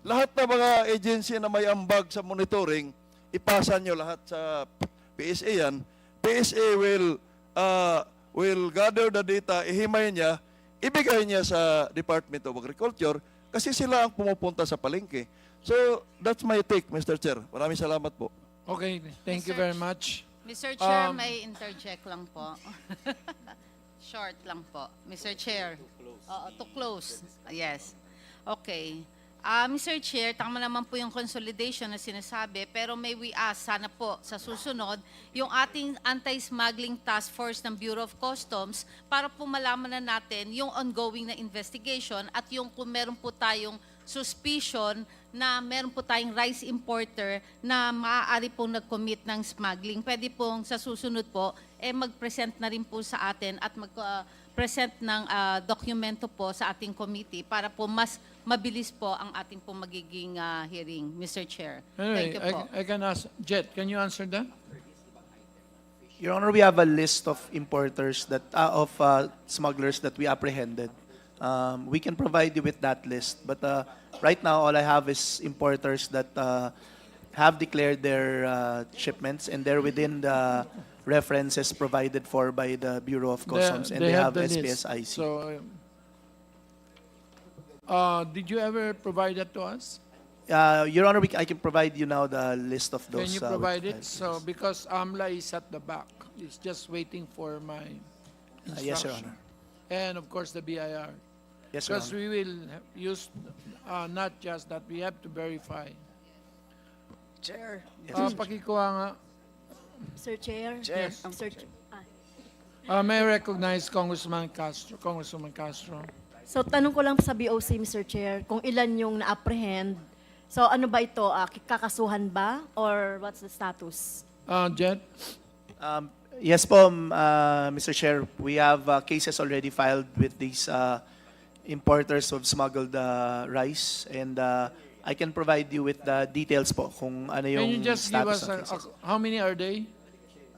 Lahat na mga agency na may ambag sa monitoring, ipasa nyo lahat sa PSA yan. PSA will gather the data, ihimay niya, ibigay niya sa Department of Agriculture kasi sila ang pumupunta sa palengke. So, that's my take, Mr. Chair. Maraming salamat po. Okay, thank you very much. Mr. Chair, may interject lang po. Short lang po. Mr. Chair. To close. Yes. Okay. Mr. Chair, tama naman po yung consolidation na sinasabi, pero may we ask, sana po sa susunod, yung ating anti-smuggling task force ng Bureau of Customs para po malaman na natin yung ongoing na investigation at yung kung meron po tayong suspicion na meron po tayong rice importer na maaari pong nag-commit ng smuggling. Pwede pong sa susunod po, mag-present na rin po sa atin at present ng dokumento po sa ating committee para po mas mabilis po ang ating po magiging hearing, Mr. Chair. Anyway, Thank you po. I can ask, Jet, can you answer that? Your Honor, we have a list of importers that smugglers that we apprehended. We can provide you with that list, but right now all I have is importers that have declared their shipments and they're within the references provided for by the Bureau of Customs and they have the list. SPSIC. So, did you ever provide that to us? Your Honor, I can provide you now the list of those. Can you provide it? So, because AMLA is at the back, it's just waiting for my instruction. Yes, Your Honor. And of course, the BIR. Yes, Your Because Honor. we will use, not just that, we have to verify. Chair. Pakikuha nga. Sir Chair. Chair. Yes. Sir, May I recognize Congressman Castro, Congresswoman Castro. so tanong ko lang sa BOC, Mr. Chair, kung ilan yung na-apprehend. So ano ba ito? Kakasuhan ba? Or what's the status? Jet? Yes po, Mr. Chair. We have cases already filed with these importers who have smuggled rice and I can provide you with the details po kung ano yung Can you just give status us, ng cases. how many are they?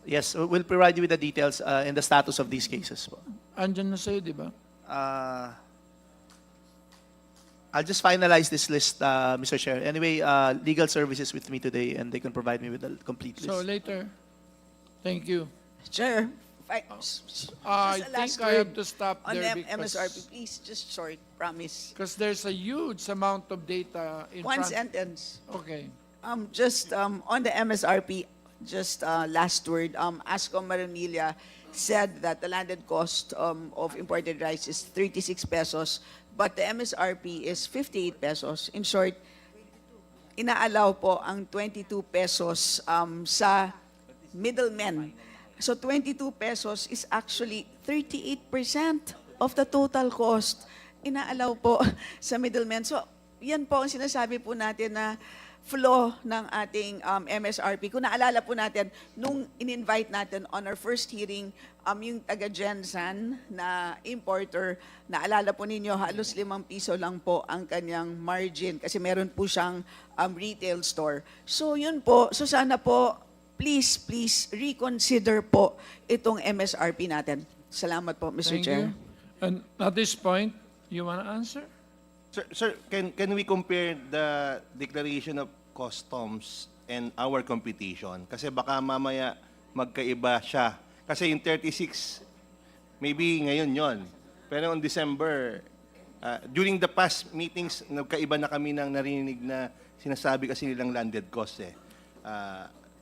Yes, we'll provide you with the details and the status of these cases po. Andyan na sa'yo, di ba? I'll just finalize this list, Mr. Chair. Anyway, legal services with me today and they can provide me with the complete list. So later. Thank you. Chair, I just a last think I have word to stop on there the because MSRP, please, just short, promise. there's a huge amount of data in One front. sentence. Okay. Just on the MSRP, just last word. Ascom Maranilla said that the landed cost of imported rice is 36 pesos, but the MSRP is 58 pesos. In short, inaalaw po ang 22 pesos sa middlemen. So 22 pesos is actually 38% of the total cost. Inaalaw po sa middlemen. So yan po ang sinasabi po natin na flow ng ating MSRP. Kung naalala po natin, nung in-invite natin on our first hearing, yung taga-Gensan na importer, naalala po ninyo, halos 5 piso lang po ang kanyang margin kasi meron po siyang retail store. So yun po, so sana po, please reconsider po itong MSRP natin. Salamat po, Mr. Thank Chair. you. And at this point, you want to answer? Sir, can we compare the declaration of customs and our computation? Kasi baka mamaya magkaiba siya. Kasi yung 36, maybe ngayon yon. Pero on December, during the past meetings, nagkaiba na kami ng narinig na sinasabi kasi nilang landed cost eh.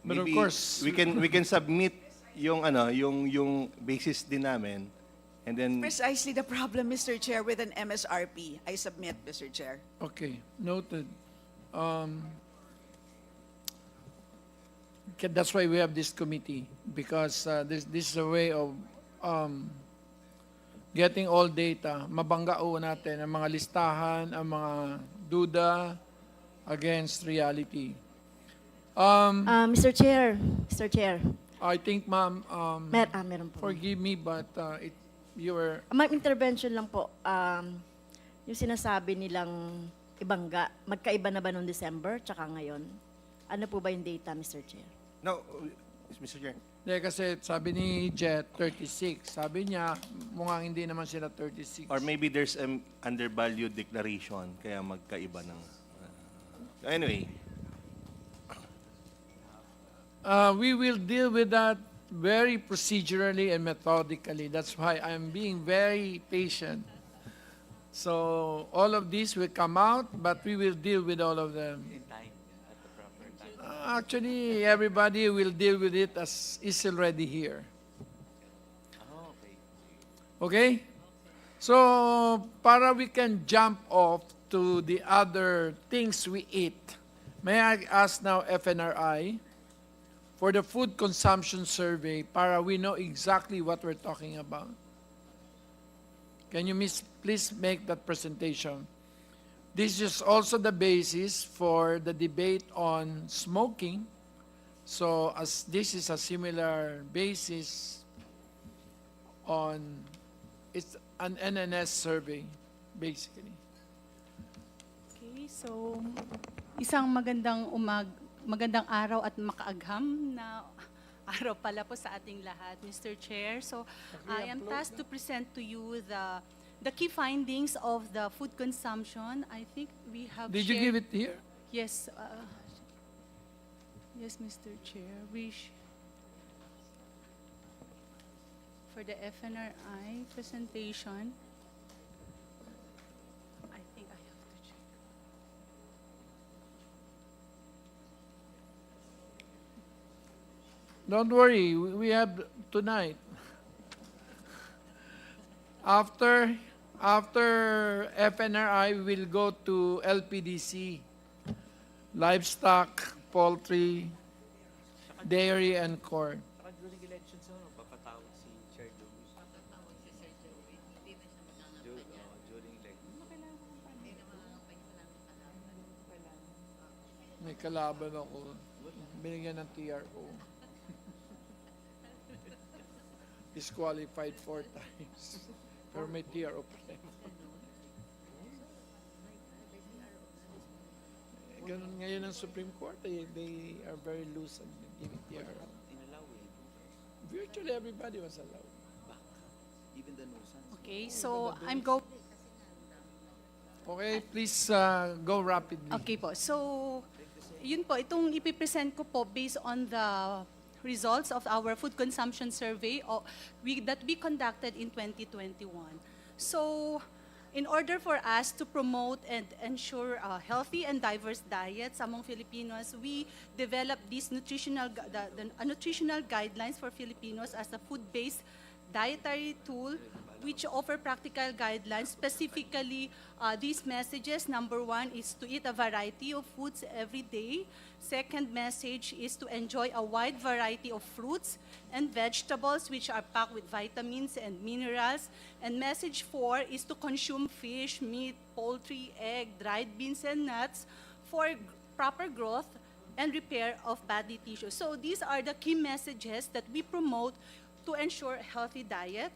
But of Maybe course- we can submit yung yung basis din namin. And then Precisely the problem, Mr. Chair, with an MSRP. I submit, Mr. Chair. Okay, noted. That's why we have this committee, because this is a way of getting all data. Mabangao natin ang mga listahan, ang mga duda against reality. Mr. Chair, I think, ma'am, meron po. forgive me, but you were... May intervention lang po. Yung sinasabi nilang ibangga, magkaiba na ba noong December tsaka ngayon? Ano po ba yung data, Mr. Chair? no, Mr. Chair. Hindi, kasi sabi ni Jet, 36. Sabi niya, mukhang hindi naman sila 36. Or maybe there's an undervalued declaration kaya magkaiba ng anyway. We will deal with that very procedurally and methodically. That's why I'm being very patient. So all of these will come out, but we will deal with all of them. Actually, everybody will deal with it as is already here. Okay? So, para we can jump off to the other things we eat, may I ask now FNRI for the food consumption survey para we know exactly what we're talking about? Can you please make that presentation? This is also the basis for the debate on smoking. So as this is a similar basis on, it's an NNS survey, basically. Okay, so isang magandang araw at makaagham na araw pala po sa ating lahat, Mr. Chair. So I am tasked to present to you the key findings of the food consumption. I think we have Did you give it here? Yes. Yes, Mr. Chair. For the FNRI presentation, I think I have to check. Don't worry, we have tonight. After FNRI, we will go to LPDC, livestock, poultry, dairy, and corn. During elections, papatawag si Chair Lewis. During May kalaban ako. Binigyan ng TRO. Disqualified 4 times. Pero may TRO pa rin. Ganun ngayon ang Supreme Court, they are very loose and giving TRO. Virtually everybody was allowed. Even the nuisance. Okay, so I'm go. Okay, please go rapidly. Okay po. So, yun po, itong ipipresent ko po based on the results of our food consumption survey that we conducted in 2021. So, in order for us to promote and ensure healthy and diverse diets among Filipinos, we developed these nutritional guidelines for Filipinos as a food-based dietary tool which offer practical guidelines. Specifically, these messages, number 1 is to eat a variety of foods every day. Second message is to enjoy a wide variety of fruits and vegetables which are packed with vitamins and minerals. And message 4 is to consume fish, meat, poultry, egg, dried beans, and nuts for proper growth and repair of body tissue. So these are the key messages that we promote to ensure healthy diet.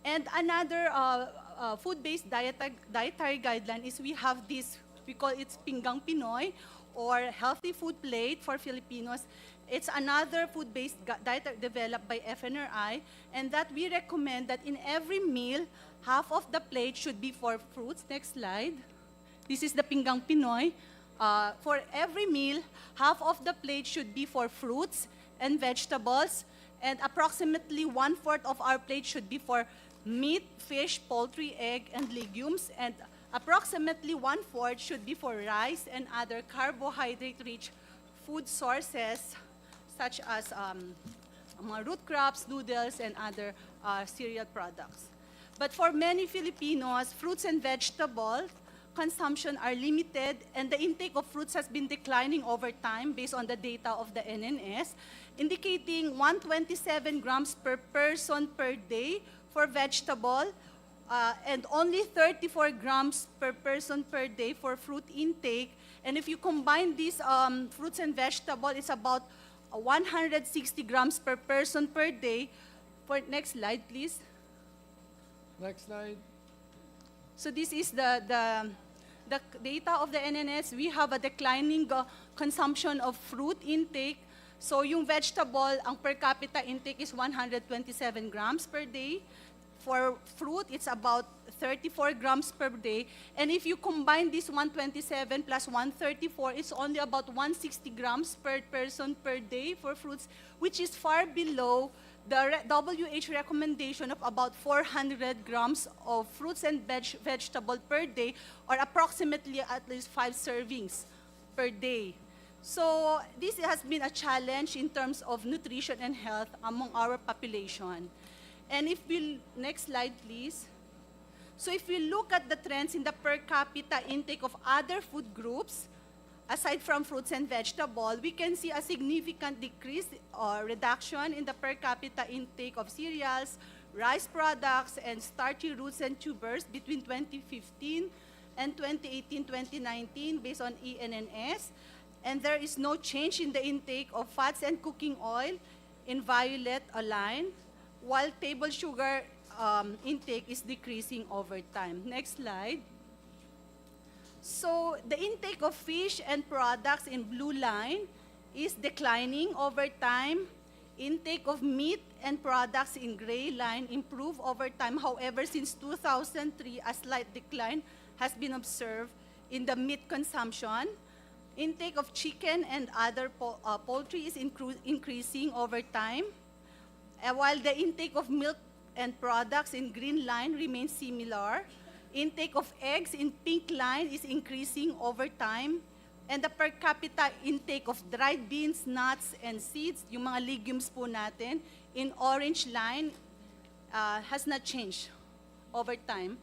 And another food-based dietary guideline is we have this, we call it Pinggang Pinoy, or healthy food plate for Filipinos. It's another food-based diet developed by FNRI, and that we recommend that in every meal, half of the plate should be for fruits. Next slide. This is the Pinggang Pinoy. For every meal, half of the plate should be for fruits and vegetables, and approximately 1/4 of our plate should be for meat, fish, poultry, egg, and legumes, and approximately 1/4 should be for rice and other carbohydrate-rich food sources, such as mga root crops, noodles, and other cereal products. But for many Filipinos, fruits and vegetables consumption are limited, and the intake of fruits has been declining over time based on the data of the NNS, indicating 127 grams per person per day for vegetable, and only 34 grams per person per day for fruit intake. And if you combine these fruits and vegetables, it's about 160 grams per person per day. For next slide, please. Next slide. So this is the data of the NNS. We have a declining consumption of fruit intake. So yung vegetable, ang per capita intake is 127 grams per day. For fruit, it's about 34 grams per day. And if you combine this 127 plus 134, it's only about 160 grams per person per day for fruits, which is far below the WHO recommendation of about 400 grams of fruits and vegetable per day, or approximately at least 5 servings per day. So this has been a challenge in terms of nutrition and health among our population. And if we'll, next slide please. So if we look at the trends in the per capita intake of other food groups, aside from fruits and vegetables, we can see a significant decrease or reduction in the per capita intake of cereals, rice products, and starchy roots and tubers between 2015 and 2018-2019 based on ENNS. And there is no change in the intake of fats and cooking oil in violet line, while table sugar intake is decreasing over time. Next slide. So the intake of fish and products in blue line is declining over time. Intake of meat and products in gray line improve over time. However, since 2003, a slight decline has been observed in the meat consumption. Intake of chicken and other poultry is increasing over time, while the intake of milk and products in green line remains similar. Intake of eggs in pink line is increasing over time, and the per capita intake of dried beans, nuts, and seeds, yung mga legumes po natin, in orange line has not changed over time.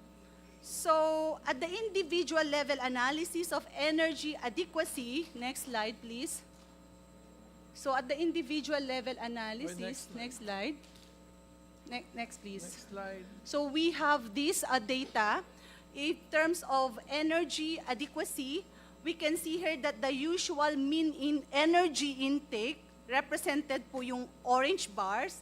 So at the individual level analysis of energy adequacy, next slide please. So at the individual level analysis, next slide. Next please. Next slide. So we have this data in terms of energy adequacy. We can see here that the usual mean in energy intake, represented po yung orange bars,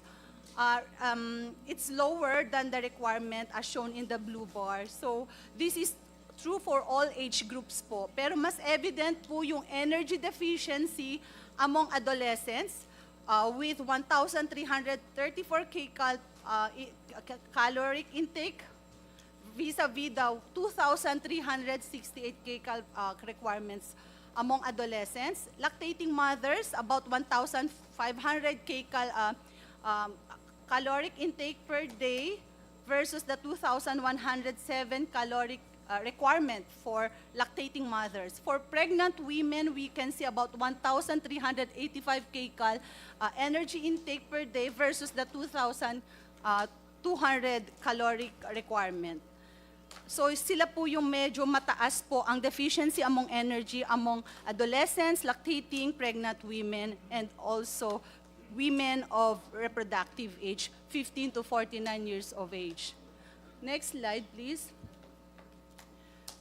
it's lower than the requirement as shown in the blue bar. So this is true for all age groups po. Pero mas evident po yung energy deficiency among adolescents with 1,334 caloric intake vis-a-vis the 2,368 requirements among adolescents. Lactating mothers, about 1,500 caloric intake per day versus the 2,107 caloric requirement for lactating mothers. For pregnant women, we can see about 1,385 energy intake per day versus the 2,200 caloric requirement. So sila po yung medyo mataas po ang deficiency among energy among adolescents, lactating, pregnant women, and also women of reproductive age, 15 to 49 years of age. Next slide, please.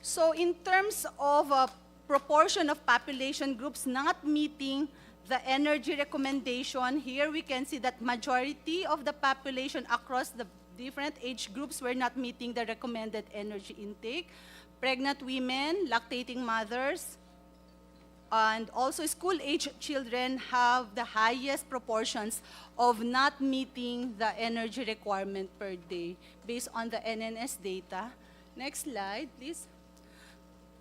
So in terms of proportion of population groups not meeting the energy recommendation, here we can see that majority of the population across the different age groups were not meeting the recommended energy intake. Pregnant women, lactating mothers, and also school-age children have the highest proportions of not meeting the energy requirement per day based on the NNS data. Next slide, please.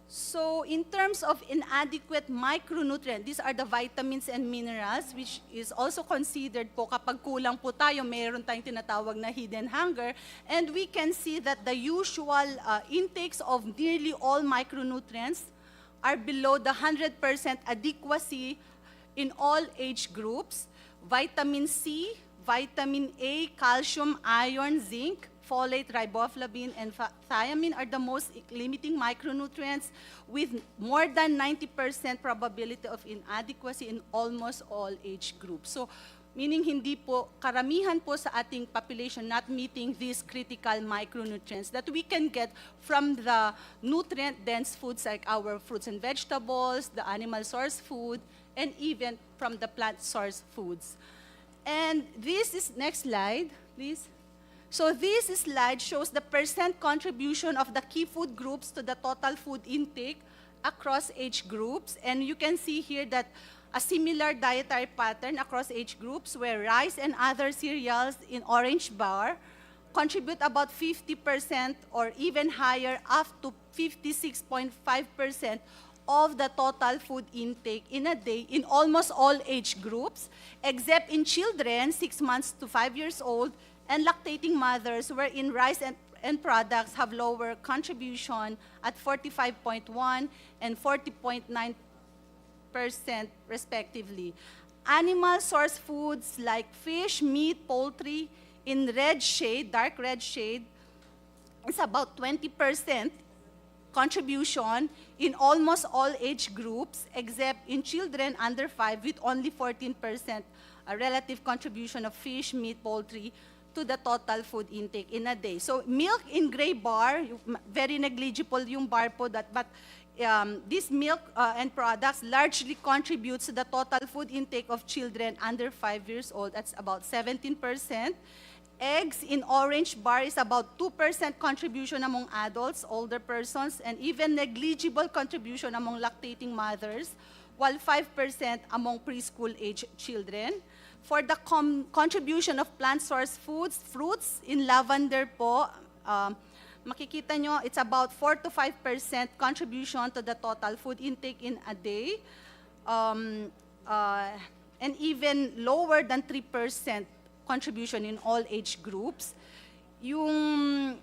So in terms of inadequate micronutrient, these are the vitamins and minerals which is also considered po kapag kulang po tayo, mayroon tayong tinatawag na hidden hunger. And we can see that the usual intakes of nearly all micronutrients are below the 100% adequacy in all age groups. Vitamin C, vitamin A, calcium, iron, zinc, folate, riboflavin, and thiamine are the most limiting micronutrients with more than 90% probability of inadequacy in almost all age groups. So, meaning hindi po, karamihan po sa ating population not meeting these critical micronutrients that we can get from the nutrient-dense foods like our fruits and vegetables, the animal source food, and even from the plant source foods. And this is, next slide, please. So this slide shows the percent contribution of the key food groups to the total food intake across age groups. And you can see here that a similar dietary pattern across age groups where rice and other cereals in orange bar contribute about 50% or even higher, up to 56.5% of the total food intake in a day in almost all age groups, except in children 6 months to 5 years old, and lactating mothers, wherein rice and products have lower contribution at 45.1 and 40.9% respectively. Animal source foods like fish, meat, poultry in red shade, dark red shade, is about 20% contribution in almost all age groups, except in children under 5, with only 14% relative contribution of fish, meat, poultry to the total food intake in a day. So milk in gray bar, very negligible yung bar po that, but this milk and products largely contributes to the total food intake of children under 5 years old. That's about 17%. Eggs in orange bar is about 2% contribution among adults, older persons, and even negligible contribution among lactating mothers, while 5% among preschool age children. For the contribution of plant-sourced foods, fruits in lavender po, makikita nyo, it's about 4 to 5% contribution to the total food intake in a day, and even lower than 3% contribution in all age groups. Yung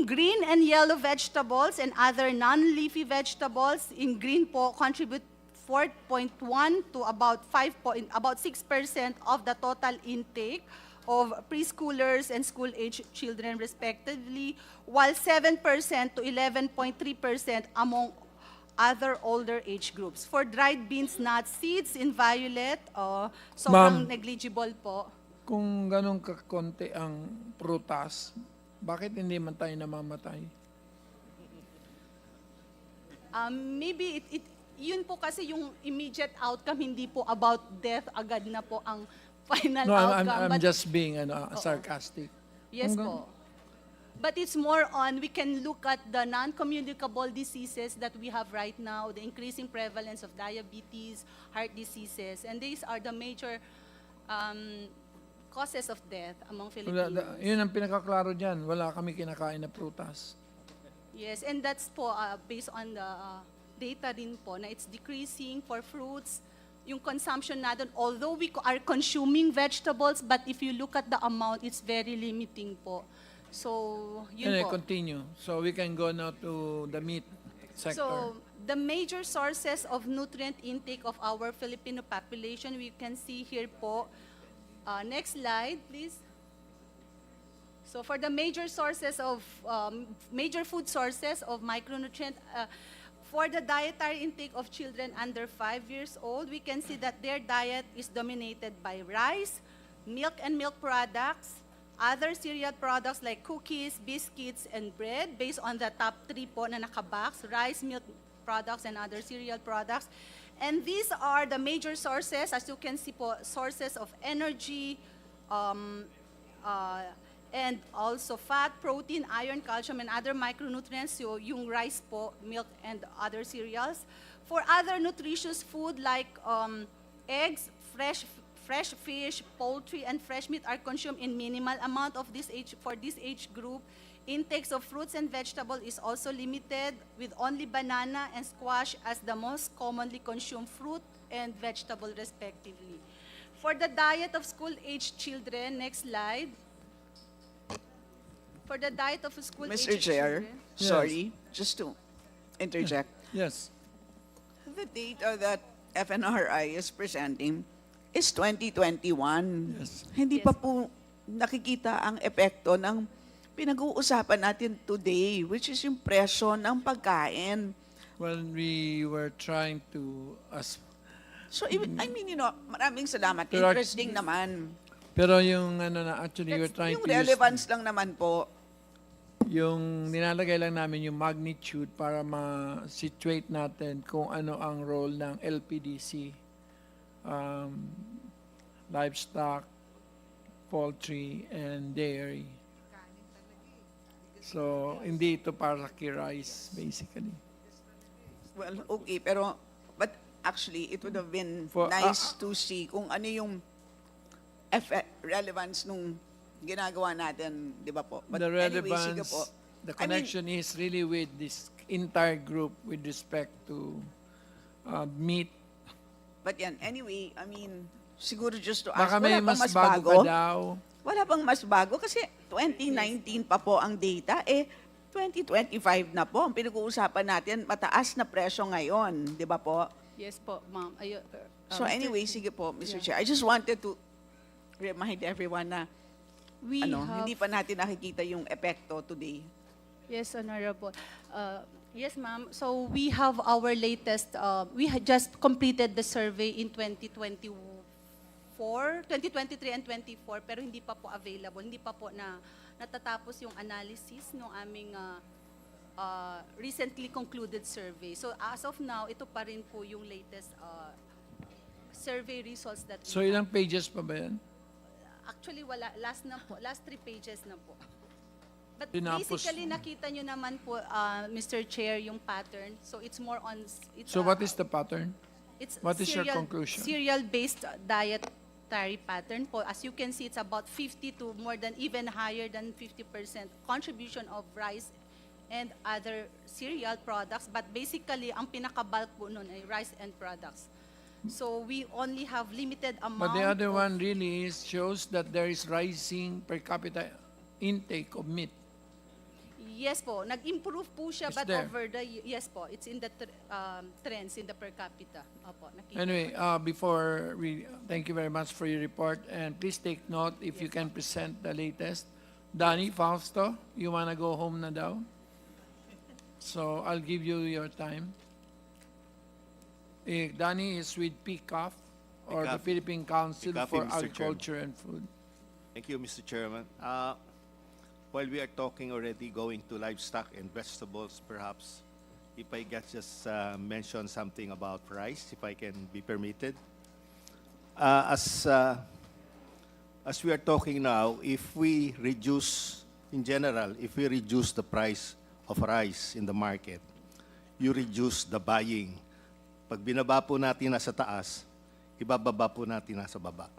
green and yellow vegetables and other non-leafy vegetables in green po contribute 4.1 to about 6% of the total intake of preschoolers and school-age children respectively, while 7% to 11.3% among other older age groups. For dried beans, nuts, seeds in violet, sobrang negligible po. Kung ganun kakonti ang prutas, bakit hindi man tayo namamatay? Maybe yun po kasi yung immediate outcome, hindi po about death agad na po ang final No, outcome. I'm just being sarcastic. Yes po. But it's more on, we can look at the non-communicable diseases that we have right now, the increasing prevalence of diabetes, heart diseases, and these are the major causes of death among Filipinos. Yun ang pinakaklaro dyan. Wala kami kinakain na prutas. Yes, and that's po based on the data din po na it's decreasing for fruits. Yung consumption natin, although we are consuming vegetables, but if you look at the amount, it's very limiting po. So, yun po. Continue. So we can go now to the meat sector. So, the major sources of nutrient intake of our Filipino population, we can see here po. Next slide, please. So, for the major sources of, major food sources of micronutrient, for the dietary intake of children under 5 years old, we can see that their diet is dominated by rice, milk and milk products, other cereal products like cookies, biscuits, and bread, based on the top 3 po na nakabox, rice, milk products, and other cereal products. And these are the major sources, as you can see po, sources of energy, and also fat, protein, iron, calcium, and other micronutrients, so yung rice po, milk, and other cereals. For other nutritious food like eggs, fresh fish, poultry, and fresh meat are consumed in minimal amount of this age. For this age group, intakes of fruits and vegetables is also limited, with only banana and squash as the most commonly consumed fruit and vegetable respectively. For the diet of school-age children, next slide. For the diet of school-age Mr. Chair, children. sorry, just to interject. Yes. The data that FNRI is presenting is 2021. Yes. Hindi pa po nakikita ang epekto ng pinag-uusapan natin today, which is yung presyo ng pagkain. Well, we were trying to So, I mean, maraming salamat. Pero- Interesting naman. pero yung actually we were trying Yung to use relevance lang naman po. yung nilalagay lang namin yung magnitude para ma-situate natin kung ano ang role ng LPDC, livestock, poultry, and dairy. So, hindi ito para kay rice, basically. Well, okay, pero, but actually, it would have been For- nice to see kung ano yung relevance nung ginagawa natin, di ba po? But The anyway, sige relevance, po. the I mean, connection is really with this entire group with respect to meat. But yan, anyway, I mean, siguro just to ask, Baka may wala bang mas bago pa daw. Wala bang mas bago? Kasi 2019 pa po ang data, 2025 na po. Ang pinag-uusapan natin, mataas na presyo ngayon, di ba po? Yes po, ma'am. So anyway, sige po, Mr. Chair. I just wanted to remind everyone na hindi pa natin nakikita yung epekto today. Yes, Honorable. Yes, ma'am. So we have our latest, we had just completed the survey in 2023 and 24, pero hindi pa po available, hindi pa po natatapos yung analysis ng aming recently concluded survey. So as of now, ito pa rin po yung latest survey results that we So have. ilang pages pa ba yan? Actually, wala. Last na po. Last 3 pages na po. But Tinapos basically, mo. nakita nyo naman po, Mr. Chair, yung pattern. So it's more on... It's, So what is the pattern? It's What is your conclusion? Cereal-based dietary pattern po. As you can see, it's about 50 to more than, even higher than 50% contribution of rice and other cereal products. But basically, ang pinaka-bulk po nun ay rice and products. So we only have limited amount. But the other of- one really shows that there is rising per capita intake of meat. Yes po, nag-improve po siya, It's but there. over the, yes po, it's in the trends in the per capita. Opo, nakita Anyway, ko. before we, thank you very much for your report, and please take note if you can present the latest. Danny, Fausto, you wanna go home na daw? So I'll give you your time. Danny is with PCAF, or the PCAF. Philippine Council PCAF, for Mr. Chairman. Agriculture and Food. Thank you, Mr. Chairman. While we are talking already going to livestock and vegetables, perhaps if I can just mention something about rice, if I can be permitted. As we are talking now, if we reduce, in general, if we reduce the price of rice in the market, you reduce the buying. Pag binaba po natin nasa taas, ibababa po natin nasa baba.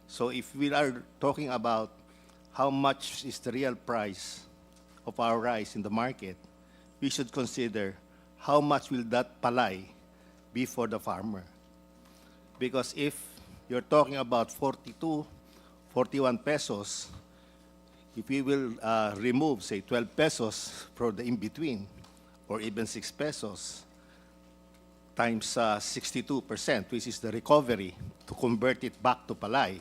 So if we are talking about how much is the real price of our rice in the market, we should consider how much will that palay be for the farmer. Because if you're talking about 42, 41 pesos, if we will remove, say, 12 pesos for the in-between, or even 6 pesos, times 62%, which is the recovery, to convert it back to palay,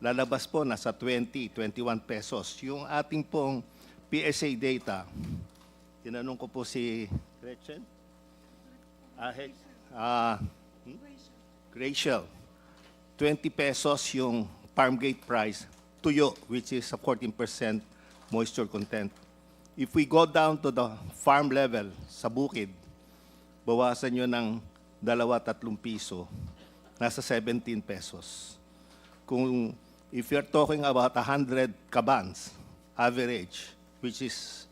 lalabas po nasa 20, 21 pesos. Yung ating pong PSA data, tinanong ko po si Gretchen? Rachel, 20 pesos yung farm gate price, tuyo, which is a 14% moisture content. If we go down to the farm level, sa bukid, bawasan nyo ng 2-3 piso, nasa 17 pesos. Kung if you're talking about 100 kabans, average, which is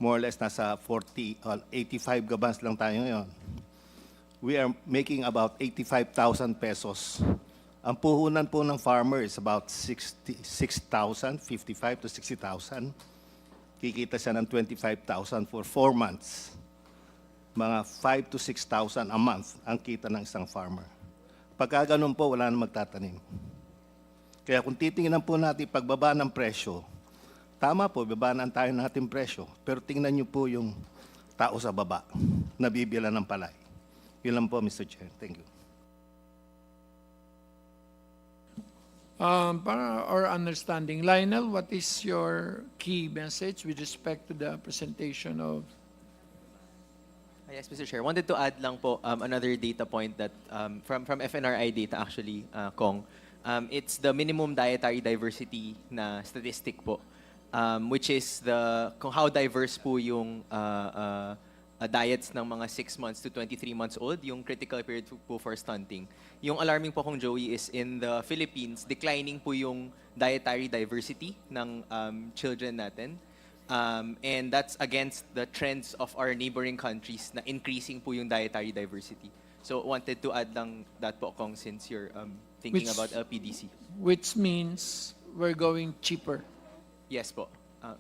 more or less nasa 85 kabans lang tayo ngayon, we are making about 85,000 pesos. Ang puhunan po ng farmer is about 66,000, 55 to 60,000. Kikita siya ng 25,000 for 4 months. Mga 5 to 6,000 a month ang kita ng isang farmer. Pagka ganun po, wala na magtatanim. Kaya kung titingnan po natin pagbaba ng presyo, tama po, babaan tayo ng ating presyo. Pero tingnan niyo po yung tao sa baba, nabibila ng palay. Yun lang po, Mr. Chair. Thank you. Para our understanding, Lionel, what is your key message with respect to the presentation of... Yes, Mr. Chair. Wanted to add lang po another data point that from FNRI data actually, Kong. It's the minimum dietary diversity na statistic po, which is kung how diverse po yung diets ng mga 6 months to 23 months old, yung critical period po for stunting. Yung alarming po kong Joey is in the Philippines, declining po yung dietary diversity ng children natin. And that's against the trends of our neighboring countries na increasing po yung dietary diversity. So wanted to add lang that po, Kong, since you're thinking Which- about LPDC. Which means we're going cheaper. Yes po.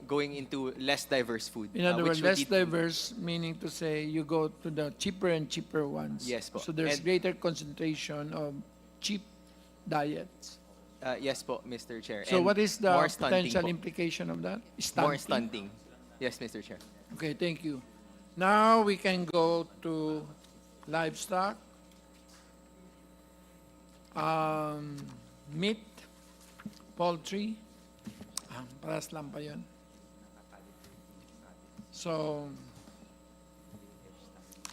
Going into less diverse food. In other which words, would less lead to- diverse, meaning to say you go to the cheaper and cheaper ones. Yes po. So there's And- greater concentration of cheap diets. Yes po, Mr. Chair. So And what is the more stunting potential po. implication of that? More stunting. Yes, Mr. Chair. Okay, thank you. Now we can go to livestock. Meat, poultry. Paras lang pa yun. So,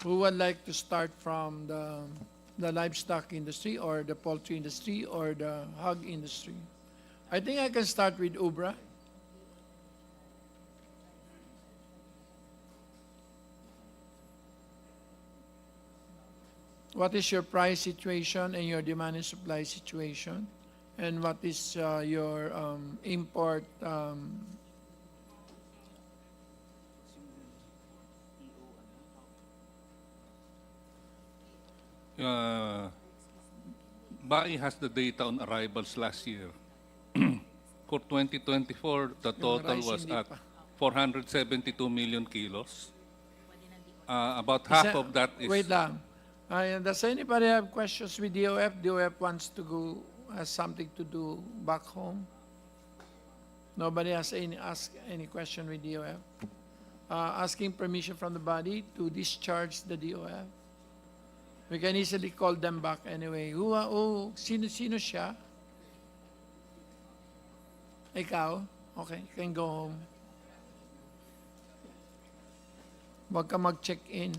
who would like to start from the livestock industry or the poultry industry or the hog industry? I think I can start with Ubra. What is your price situation and your demand and supply situation? And what is your import BAI has the data on arrivals last year. For 2024, the total rice was hindi at pa. 472 million kilos. About half of that is... Wait lang. Does anybody have questions with DOF? DOF wants to go, has something to do back home? Nobody has ask any question with DOF? Asking permission from the body to discharge the DOF? We can easily call them back anyway. Sino siya? Ikaw? Okay, you can go home. Huwag ka mag-check-in.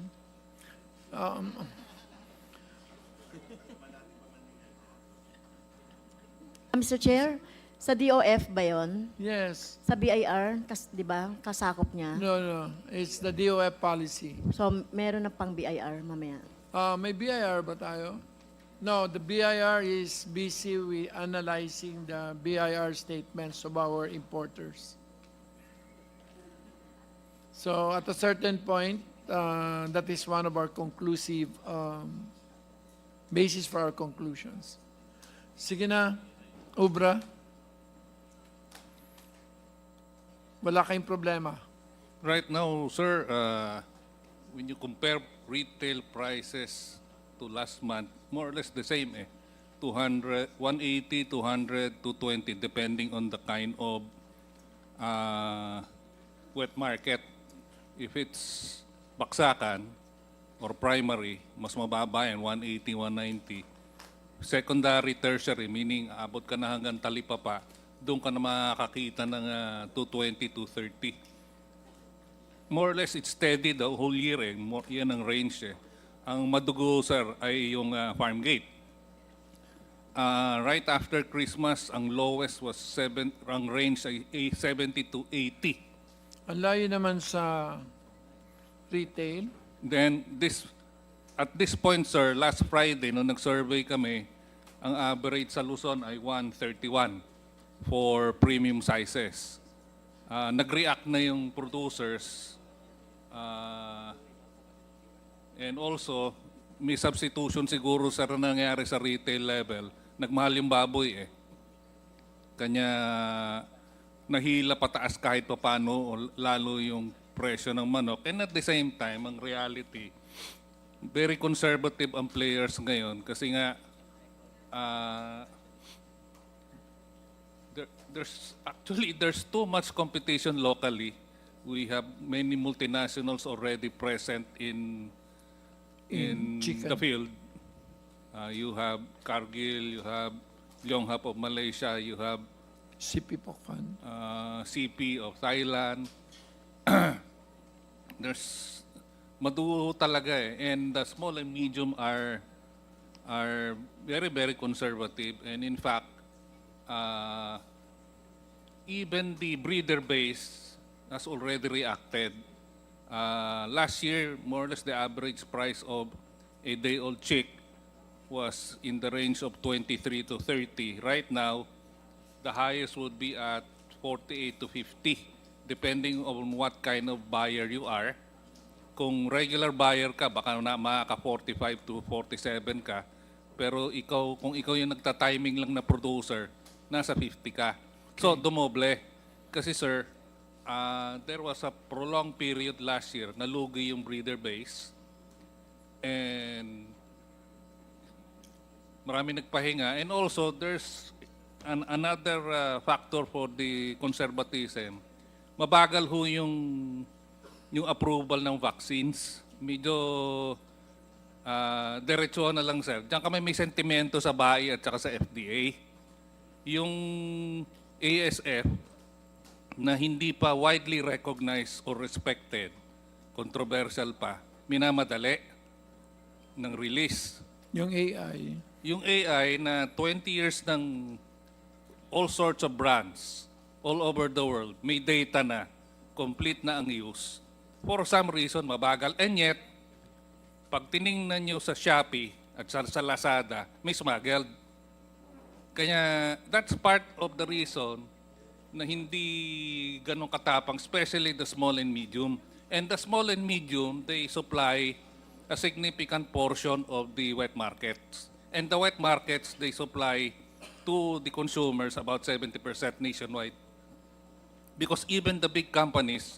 Mr. Chair, sa DOF ba yon? Yes. Sa BIR, di ba, kasakop niya? No. It's the DOF policy. So, meron na pang BIR mamaya. May BIR ba tayo? No, the BIR is busy with analyzing the BIR statements of our importers. So at a certain point, that is one of our conclusive basis for our conclusions. Sige na, Ubra. Wala kayong problema. Right now, sir, when you compare retail prices to last month, more or less the same 180, 200, 220, depending on the kind of wet market. If it's baksakan or primary, mas mababa yan, 180, 190. Secondary, tertiary, meaning abot ka na hanggang talipapa, doon ka na makakita ng 220, 230. More or less, it's steady the whole year. Yan ang range. Ang madugo, sir, ay yung farm gate. Right after Christmas, ang lowest was ang range ay 70 to 80. Ang layo naman sa retail. Then, at this point, sir, last Friday, nung nag-survey kami, ang average sa Luzon ay 131 for premium sizes. Nag-react na yung producers. And also, may substitution siguro sa nangyari sa retail level. Nagmahal yung baboy Kanya nahila pataas kahit pa paano o lalo yung presyo ng manok. And at the same time, ang reality, very conservative ang players ngayon kasi nga there's too much competition locally. We have many multinationals already present in the field. You have Cargill, you have Yonghap of Malaysia, you have CP Pokpan. CP of Thailand. There's maduho talaga and the small and medium are very, very conservative, and in fact, even the breeder base has already reacted. Last year, more or less the average price of a day-old chick was in the range of 23 to 30. Right now, the highest would be at 48 to 50, depending on what kind of buyer you are. Kung regular buyer ka, baka na makaka 45 to 47 ka. Pero kung ikaw yung nagta-timing lang na producer, nasa 50 ka. So, dumoble. Kasi sir, there was a prolonged period last year na lugi yung breeder base. And marami nagpahinga. And also, there's another factor for the conservatism. Mabagal ho yung approval ng vaccines. Medyo diretso na lang, sir. Diyan kami may sentimento sa BAI at saka sa FDA. Yung ASF, na hindi pa widely recognized or respected, controversial pa, minamadali ng release. Yung AI. Yung AI na 20 years ng all sorts of brands all over the world, may data na, complete na ang use. For some reason, mabagal. And yet, pag tiningnan nyo sa Shopee at sa Lazada, may smuggled. Kaya that's part of the reason na hindi ganun katapang, especially the small and medium. And the small and medium, they supply a significant portion of the wet markets. And the wet markets, they supply to the consumers about 70% nationwide. Because even the big companies,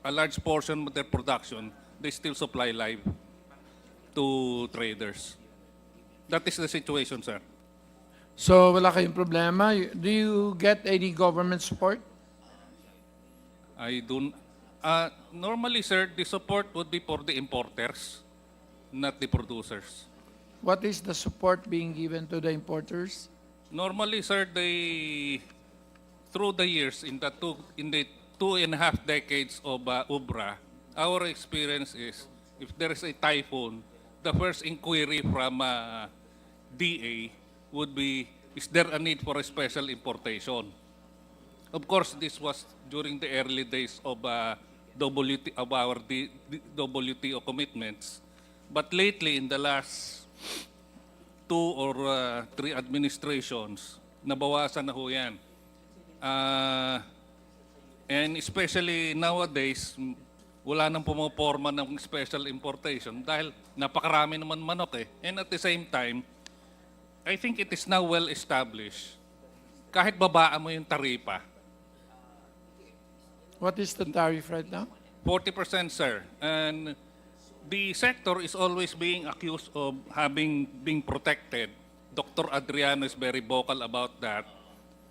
a large portion of their production, they still supply live to traders. That is the situation, sir. So wala kayong problema. Do you get any government support? I don't. Normally, sir, the support would be for the importers, not the producers. What is the support being given to the importers? Normally, sir, through the years, in the 2.5 decades of UBRA, our experience is, if there is a typhoon, the first inquiry from DA would be, is there a need for a special importation? Of course, this was during the early days of our WTO commitments. But lately, in the last 2 or 3 administrations, nabawasan na ho yan. And especially nowadays, wala nang pumoporma ng special importation dahil napakarami naman manok eh. And at the same time, I think it is now well established. Kahit babaan mo yung taripa. What is the tariff right now? 40%, sir. And the sector is always being accused of being protected. Dr. Adriano is very vocal about that.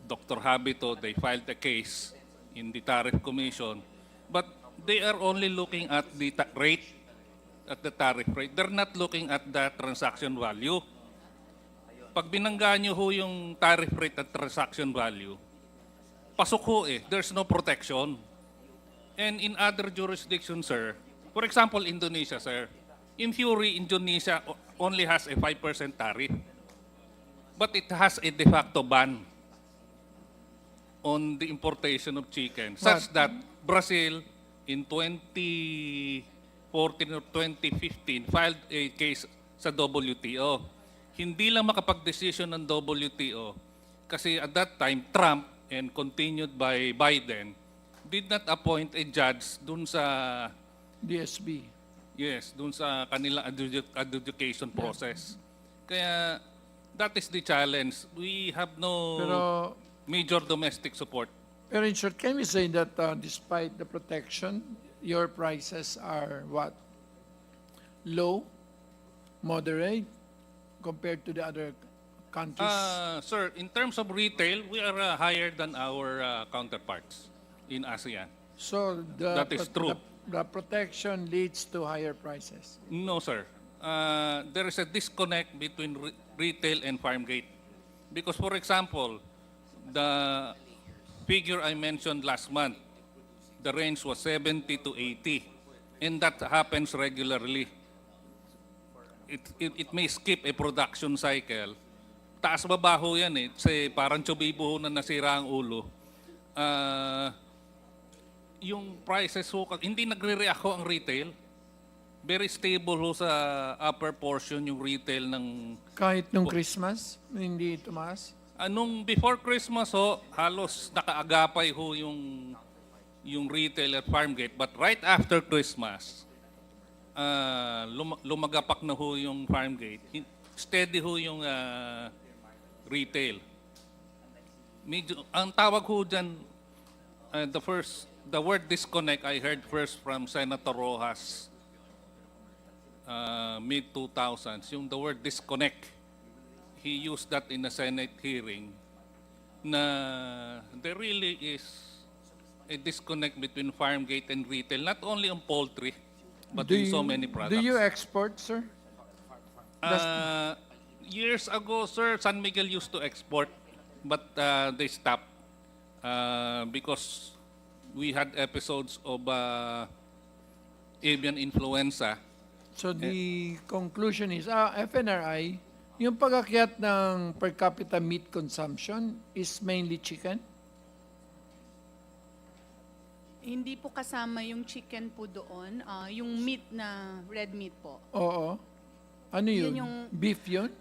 Dr. Habito, they filed a case in the Tariff Commission. But they are only looking at the rate, at the tariff rate. They're not looking at the transaction value. Pag binangga nyo ho yung tariff rate at transaction value, pasok ho eh. There's no protection. And in other jurisdictions, sir, for example, Indonesia, sir, in theory, Indonesia only has a 5% tariff. But it has a de facto ban on the importation of chicken, such that Brazil in 2014 or 2015 filed a case sa WTO. Hindi lang makapag-decision ng WTO kasi at that time, Trump and continued by Biden did not appoint a judge dun sa DSB. Yes, dun sa kanilang adjudication process. Kaya that is the challenge. We have no major domestic support. Pero in short, can we say that despite the protection, your prices are what? Low, moderate, compared to the other countries? Sir, in terms of retail, we are higher than our counterparts in ASEAN. So that is true. The protection leads to higher prices? No, sir. There is a disconnect between retail and farm gate. Because, for example, the figure I mentioned last month, the range was 70 to 80. And that happens regularly. It may skip a production cycle. Taas-baba ho yan eh. Kasi parang tsubibo ho na nasira ang ulo. Yung prices ho, hindi nagre-react ho ang retail. Very stable ho sa upper portion yung retail ng... Kahit nung Christmas, hindi tumaas? Nung before Christmas ho, halos nakaagapay ho yung retail at farm gate. But right after Christmas, lumagapak na ho yung farm gate. Steady ho yung retail. Medyo, ang tawag ho dyan, the word disconnect I heard first from Senator Rojas mid-2000s. Yung the word disconnect. He used that in a Senate hearing na there really is a disconnect between farm gate and retail, not only on poultry, but in so many products. Do you export, sir? Years ago, sir, San Miguel used to export, but they stopped. because we had episodes of avian influenza. So the conclusion is, FNRI, yung pag-akyat ng per capita meat consumption is mainly chicken? Hindi po kasama yung chicken po doon, yung meat na red meat po. Oo. Ano yun? Yun yung- Beef yun?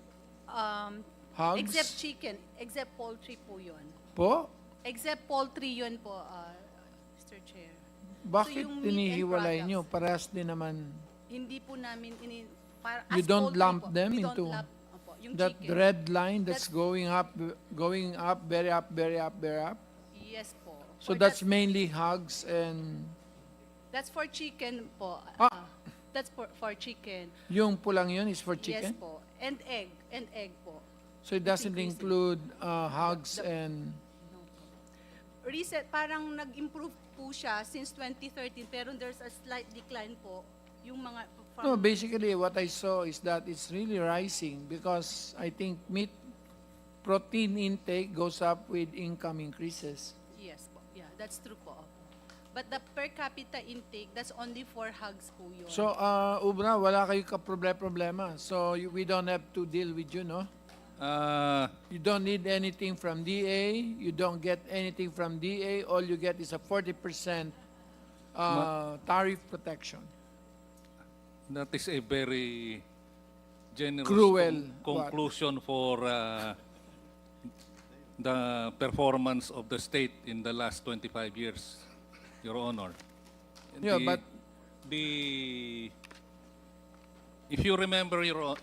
Hogs? Except chicken, except poultry po yun. Po? Except poultry yun po, Mr. Chair. Bakit yung meat and tinihiwalay products, nyo? Parehas din naman. Hindi po namin, para, You as don't poultry lump po, them we into don't lump, opo, yung that chicken. red line that's going up, very up, very up, very up? Yes po. So For that's mainly hogs and that's for chicken po. That's for chicken. yung pulang yun is for Yes chicken? po. And egg po. So it doesn't increasing. include hogs and... Reset, parang nag-improve po siya since 2013, pero there's a slight decline po. Yung mga... No, basically what I saw is that it's really rising because I think meat protein intake goes up with income increases. Yes po. Yeah, that's true po. But the per capita intake, that's only for hogs po yun. So, Ubra, wala kayo ka-problema. So, we don't have to deal with you, no? You don't need anything from DA. You don't get anything from DA. All you get is a 40% tariff protection. That is a very generous Cruel conclusion for the performance of the state in the last 25 years, Your Honor. Yeah, but if you remember, Your Honor,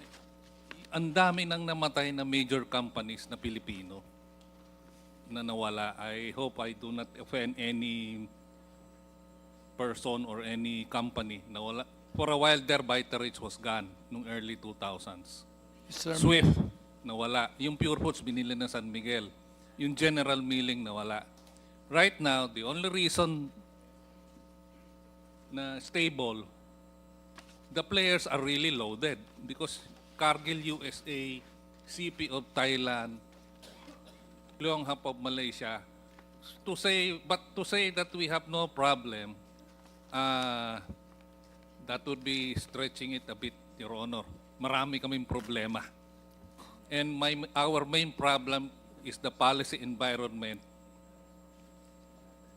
ang dami nang namatay na major companies na Pilipino na nawala. I hope I do not offend any person or any company na wala. For a while there, Vitarage was gone nung early 2000s. Sir, Swift, nawala. Yung Pure Foods, binili ng San Miguel. Yung General Milling, nawala. Right now, the only reason na stable, the players are really loaded because Cargill USA, CP of Thailand, Leong Hap of Malaysia. To say that we have no problem, that would be stretching it a bit, Your Honor. Marami kaming problema. And our main problem is the policy environment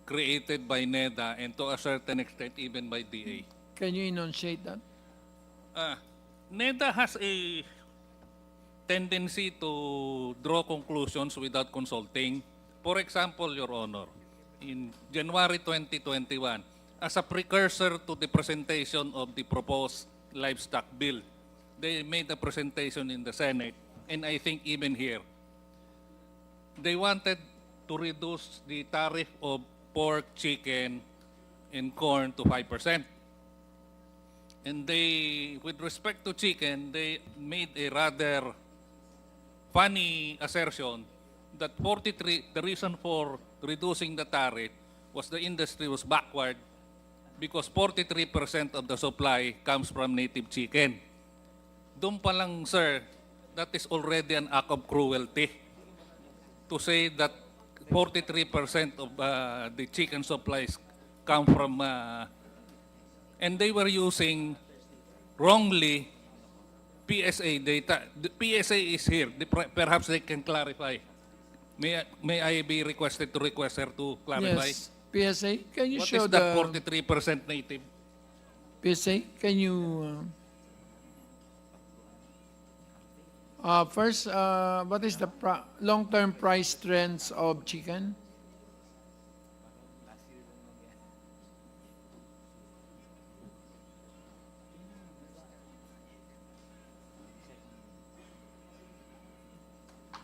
created by NEDA and to a certain extent even by DA. can you enunciate that? NEDA has a tendency to draw conclusions without consulting. For example, Your Honor, in January 2021, as a precursor to the presentation of the proposed livestock bill, they made a presentation in the Senate, and I think even here. They wanted to reduce the tariff of pork, chicken, and corn to 5%. And they, with respect to chicken, they made a rather funny assertion that the reason for reducing the tariff was the industry was backward because 43% of the supply comes from native chicken. Doon pa lang, sir, that is already an act of cruelty to say that 43% of the chicken supplies come from and they were using wrongly PSA data. The PSA is here. Perhaps they can clarify. May I be requested to request her to clarify? Yes. PSA, can you What show is that 43% native? PSA, can you... first, what is the long-term price trends of chicken?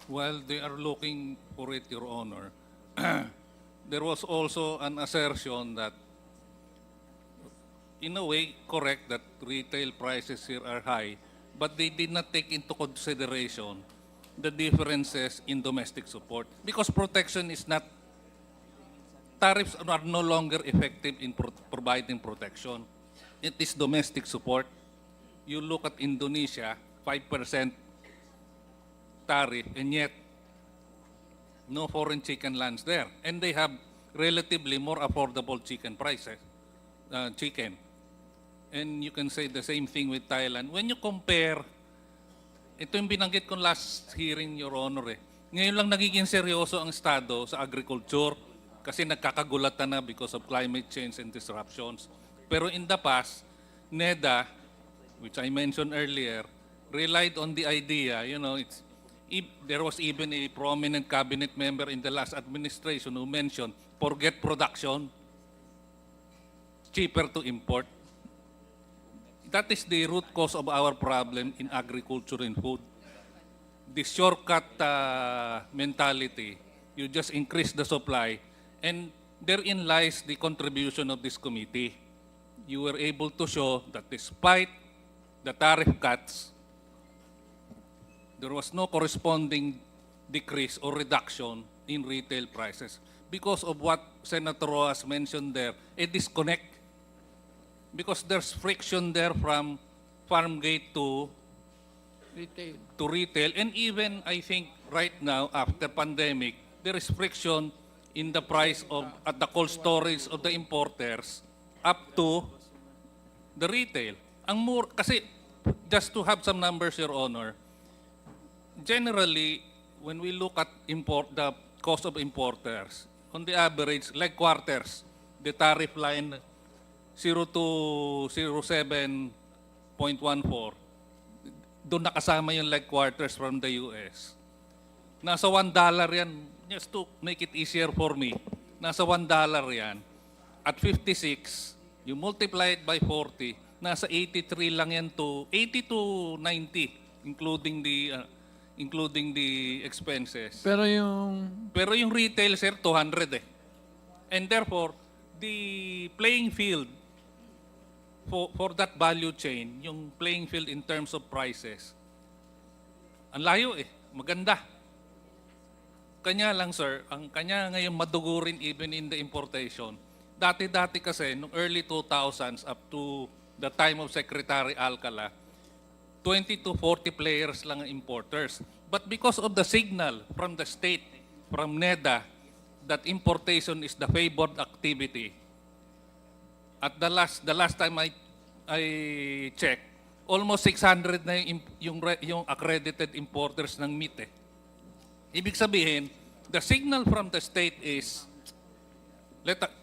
While they are looking for it, Your Honor, there was also an assertion that, in a way, correct that retail prices here are high, but they did not take into consideration the differences in domestic support because protection is not, tariffs are no longer effective in providing protection. It is domestic support. You look at Indonesia, 5% tariff, and yet No foreign chicken lands there. And they have relatively more affordable chicken prices, chicken. And you can say the same thing with Thailand. When you compare, ito yung binanggit ko last hearing, Your Honor. Ngayon lang nagiging seryoso ang Estado sa agriculture kasi nagkakagulatan na because of climate change and disruptions. Pero in the past, NEDA, which I mentioned earlier, relied on the idea, there was even a prominent cabinet member in the last administration who mentioned, forget production, cheaper to import. That is the root cause of our problem in agriculture and food. The shortcut mentality, you just increase the supply, and therein lies the contribution of this committee. You were able to show that despite the tariff cuts, there was no corresponding decrease or reduction in retail prices because of what Senator Rojas mentioned there, a disconnect. Because there's friction there from farm gate to retail. And even, I think, right now, after pandemic, there is friction in the price of, at the cold storage of the importers up to the retail. Kasi, just to have some numbers, Your Honor, generally, when we look at the cost of importers, on the average, like quarters, the tariff line 0 to 07.14, doon nakasama yung leg quarters from the US. Nasa $1 yan, just to make it easier for me, nasa $1 yan. At 56, you multiply it by 40, nasa 83 lang yan to 80 to 90, including the expenses. Pero yung retail, sir, 200 eh. And therefore, the playing field for that value chain, yung playing field in terms of prices, ang layo eh, maganda. Kanya lang, sir, ang kanya ngayon madugurin even in the importation. Dati-dati kasi, noong early 2000s up to the time of Secretary Alcala, 20 to 40 players lang ang importers. But because of the signal from the state, from NEDA, that importation is the favored activity, at the last time I checked, almost 600 na yung accredited importers ng meat eh. Ibig sabihin, the signal from the state is,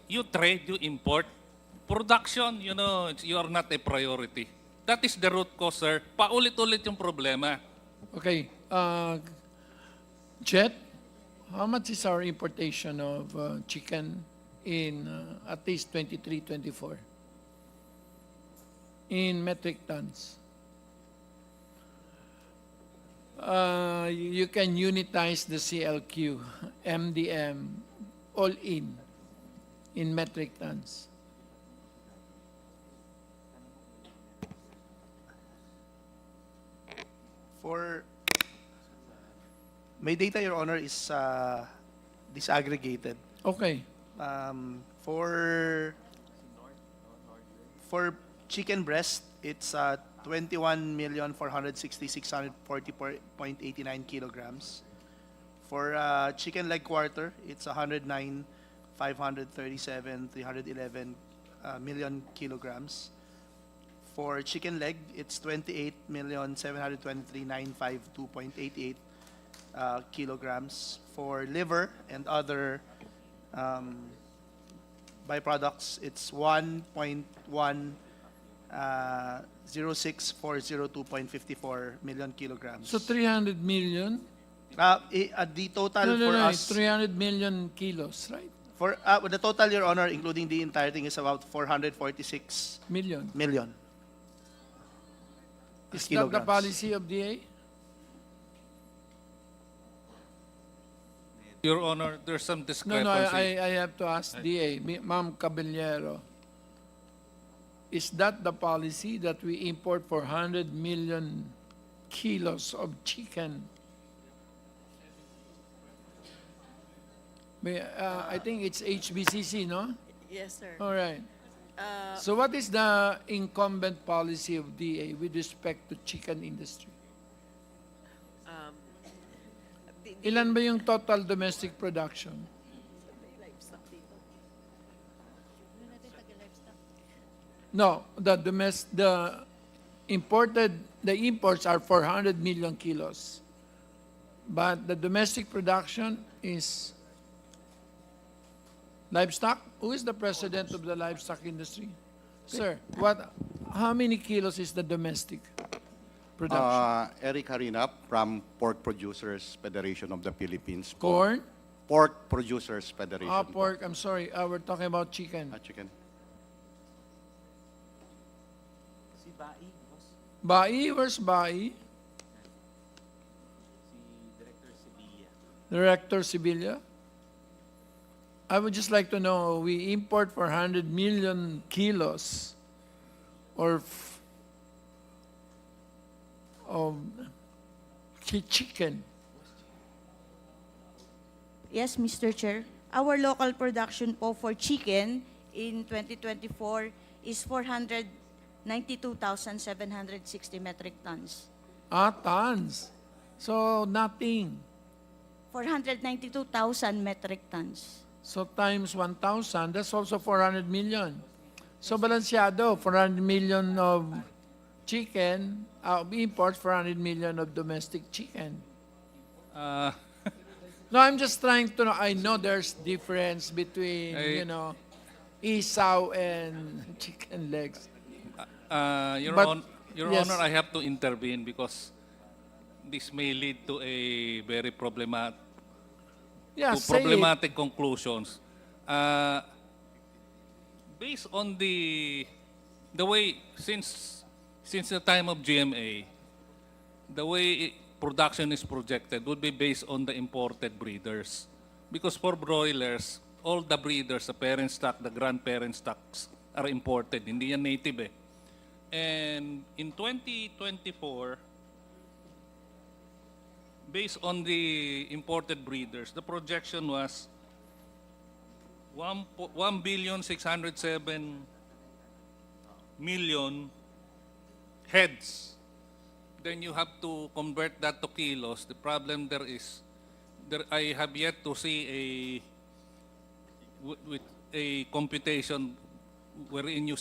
you trade, you import. Production, you are not a priority. That is the root cause, sir. Paulit-ulit yung problema. Okay. Jet, how much is our importation of chicken in at least 23-24 in metric tons? You can unitize the CLQ, MDM, all in metric tons. For my data, Your Honor, is disaggregated. Okay. For chicken breast, it's 21,460,640.89 kilograms. For chicken leg quarter, it's 109,537,311 million kilograms. For chicken leg, it's 28,723,952.88 kilograms. For liver and other byproducts, it's 1.06,402.54 million kilograms. So 300 million? The total for us, 300 million kilos, right? for the total, Your Honor, including the entire thing, is about 446 Million. million. Is that the policy of DA? Your Honor, there's some No, discrepancy. I have to ask DA, Ma'am Caballero. Is that the policy that we import 400 million kilos of chicken? I think it's HBCC, no? Yes, sir. All right. So what is the incumbent policy of DA with respect to chicken industry? The Ilan ba yung total domestic production? No, the imports are 400 million kilos. But the domestic production is livestock. Who is the president of the livestock industry? Sir, how many kilos is the domestic production? Eric Harinap from Pork Producers Federation of the Philippines. Corn? Pork Producers Federation. Pork, I'm sorry, we're talking about chicken. Chicken. Bai, where's Bai? Director Sibilia. I would just like to know, we import 400 million kilos of chicken. Yes, Mr. Chair. Our local production po for chicken in 2024 is 492,760 metric tons. Tons. So nothing. 492,000 metric tons. So times 1,000, that's also 400 million. So balansyado, 400 million of chicken, imports, 400 million of domestic chicken. No, I'm just trying to know. I know there's difference between, isaw and chicken legs. Your But- Honor, I have to intervene because this may lead to a very problematic conclusions. Based on the way since the time of GMA, the way production is projected would be based on the imported breeders. Because for broilers, all the breeders, the parent stock, the grandparent stocks are imported. Hindi yan native eh. And in 2024, based on the imported breeders, the projection was 1,607,000,000 heads. Then you have to convert that to kilos. The problem there is, I have yet to see with a computation wherein you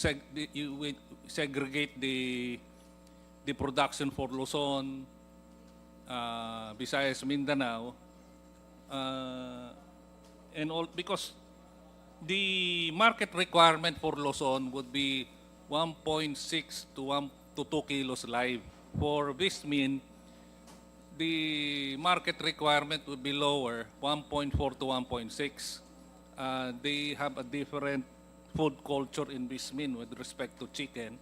segregate the production for Luzon, Visayas, Mindanao, and all, because the market requirement for Luzon would be 1.6 to 2 kilos live. For Vismin, the market requirement would be lower, 1.4 to 1.6. They have a different food culture in Vismin with respect to chicken.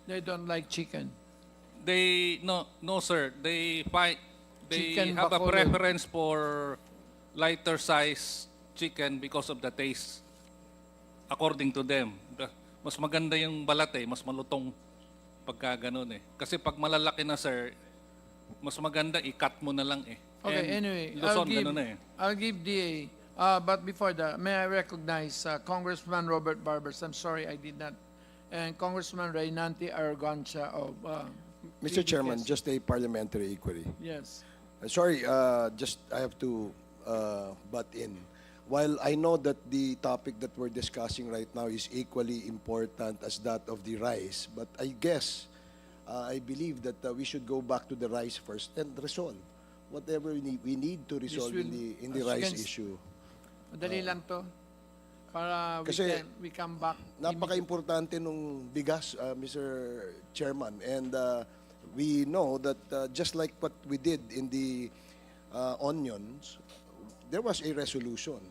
They don't like chicken. No sir. They Chicken have a bacolod. preference for lighter size chicken because of the taste. According to them, mas maganda yung balat mas malutong pagka ganun Kasi pag malalaki na sir, mas maganda i-cut mo na lang Okay, And anyway, Luzon, ganun I'll give DA. But before that, may I recognize Congressman Robert Barbers? I'm sorry I did not. And Congressman Reynanti Arrogancia of Mr. Chairman, PDS. just a parliamentary inquiry. Yes. Sorry, just I have to butt in. While I know that the topic that we're discussing right now is equally important as that of the rice, but I guess, I believe that we should go back to the rice first and resolve whatever we need to resolve in the rice issue. Madali lang to. Para Kasi we come back. Napaka-importante nung bigas, Mr. Chairman. And we know that just like what we did in the onions, there was a resolution.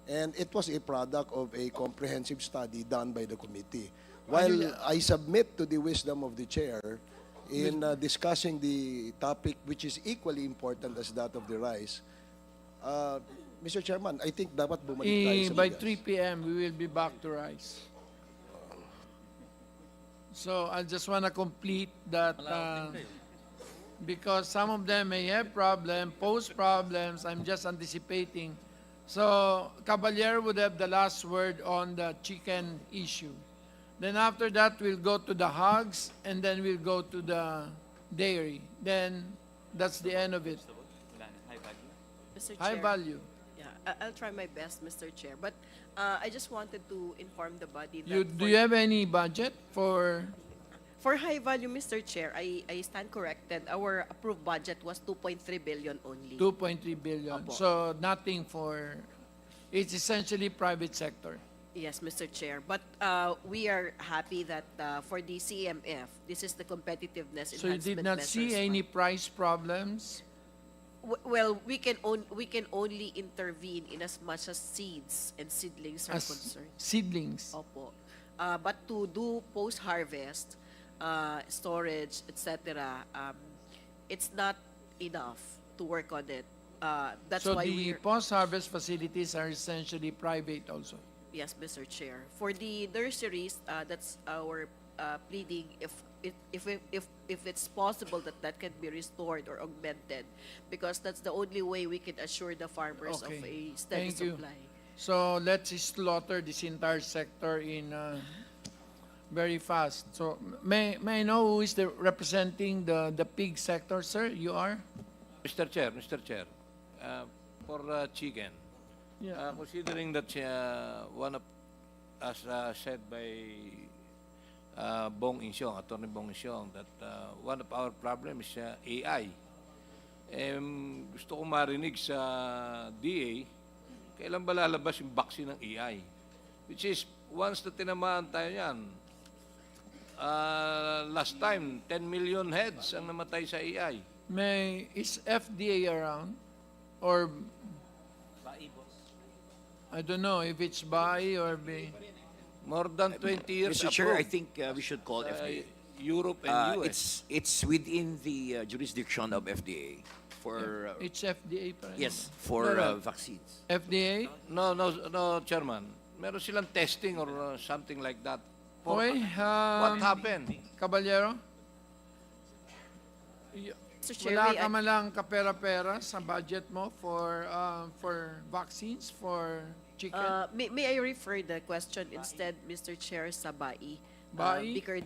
And it was a product of a comprehensive study done by the committee. While I submit to the wisdom of the chair in discussing the topic which is equally important as that of the rice, Mr. Chairman, I think dapat bumalik tayo sa By bigas. 3 p.m., we will be back to rice. So I just want to complete that because some of them may have pose problems. I'm just anticipating. So Caballero would have the last word on the chicken issue. Then after that, we'll go to the hogs, and then we'll go to the dairy. Then that's the end of it. Mr. High Chair. value. Yeah, I'll try my best, Mr. Chair. But I just wanted to inform the body that Do you have any budget for? for high value, Mr. Chair, I stand corrected. Our approved budget was 2.3 billion only. 2.3 billion. Opo. So nothing for, it's essentially private sector. Yes, Mr. Chair. But we are happy that for the CMF, this is the competitiveness So you did enhancement not measures see any fund. price problems? Well, we can only intervene in as much as seeds and seedlings are As concerned. seedlings? Opo. But to do post-harvest, storage, etc., it's not enough to work on it. That's So why the we're... post-harvest facilities are essentially private also? Yes, Mr. Chair. For the nurseries, that's our pleading if it's possible that can be restored or augmented, because that's the only way we can assure the farmers of a steady Thank you. supply. So let's slaughter this entire sector in very fast. So may I know who is representing the pig sector, sir? You are? Mr. Chair, for chicken, Yeah. considering that one of, as said by Bong Insyong, Attorney Bong Insyong, that one of our problems is AI. Gusto ko marinig sa DA, kailan ba lalabas yung vaccine ng AI? Which is, once na tinamaan tayo yan, last time, 10 million heads ang namatay sa AI. Is FDA around? Or I don't know if it's BAI or More than 20 years Mr. Chair, I approved. think we should call FDA. Europe and US. It's within the jurisdiction of FDA for it's FDA pa rin. yes, for Pero, vaccines. FDA? No, Chairman. Meron silang testing or something like that. For, Okay. what happened? Caballero? Mr. Chair, Wala may ka I- man lang kapera-pera sa budget mo for vaccines for chicken? May I refer the question instead, Mr. Chair, sa BAI? BAI? Because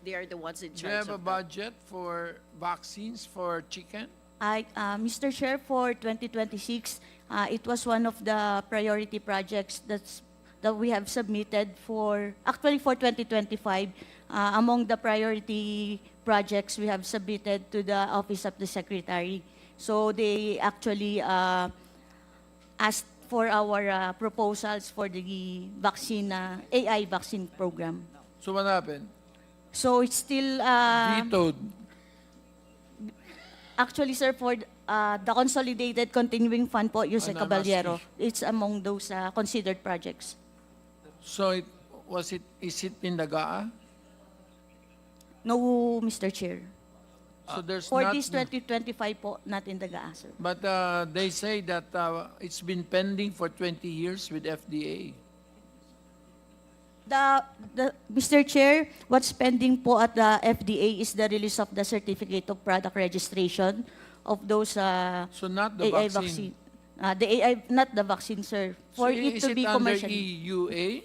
they are the ones in Do you charge have a of that. budget for vaccines for chicken? Mr. Chair, for 2026, it was one of the priority projects that we have submitted for 2025. Among the priority projects we have submitted to the Office of the Secretary. So they actually asked for our proposals for the vaccine, AI vaccine program. So what happened? So it's still... Vetoed. Actually, sir, for the Consolidated Continuing Fund po, Jose Ano, Caballero, it's among those considered projects. So is it in the GAA? No, Mr. Chair. So there's For not, this 2025 po, not in the GAA, sir. but they say that it's been pending for 20 years with FDA. Mr. Chair, what's pending po at the FDA is the release of the Certificate of Product Registration of those So not the AI vaccine. The AI, not the vaccine, sir. For So it is to be under commercial. EUA?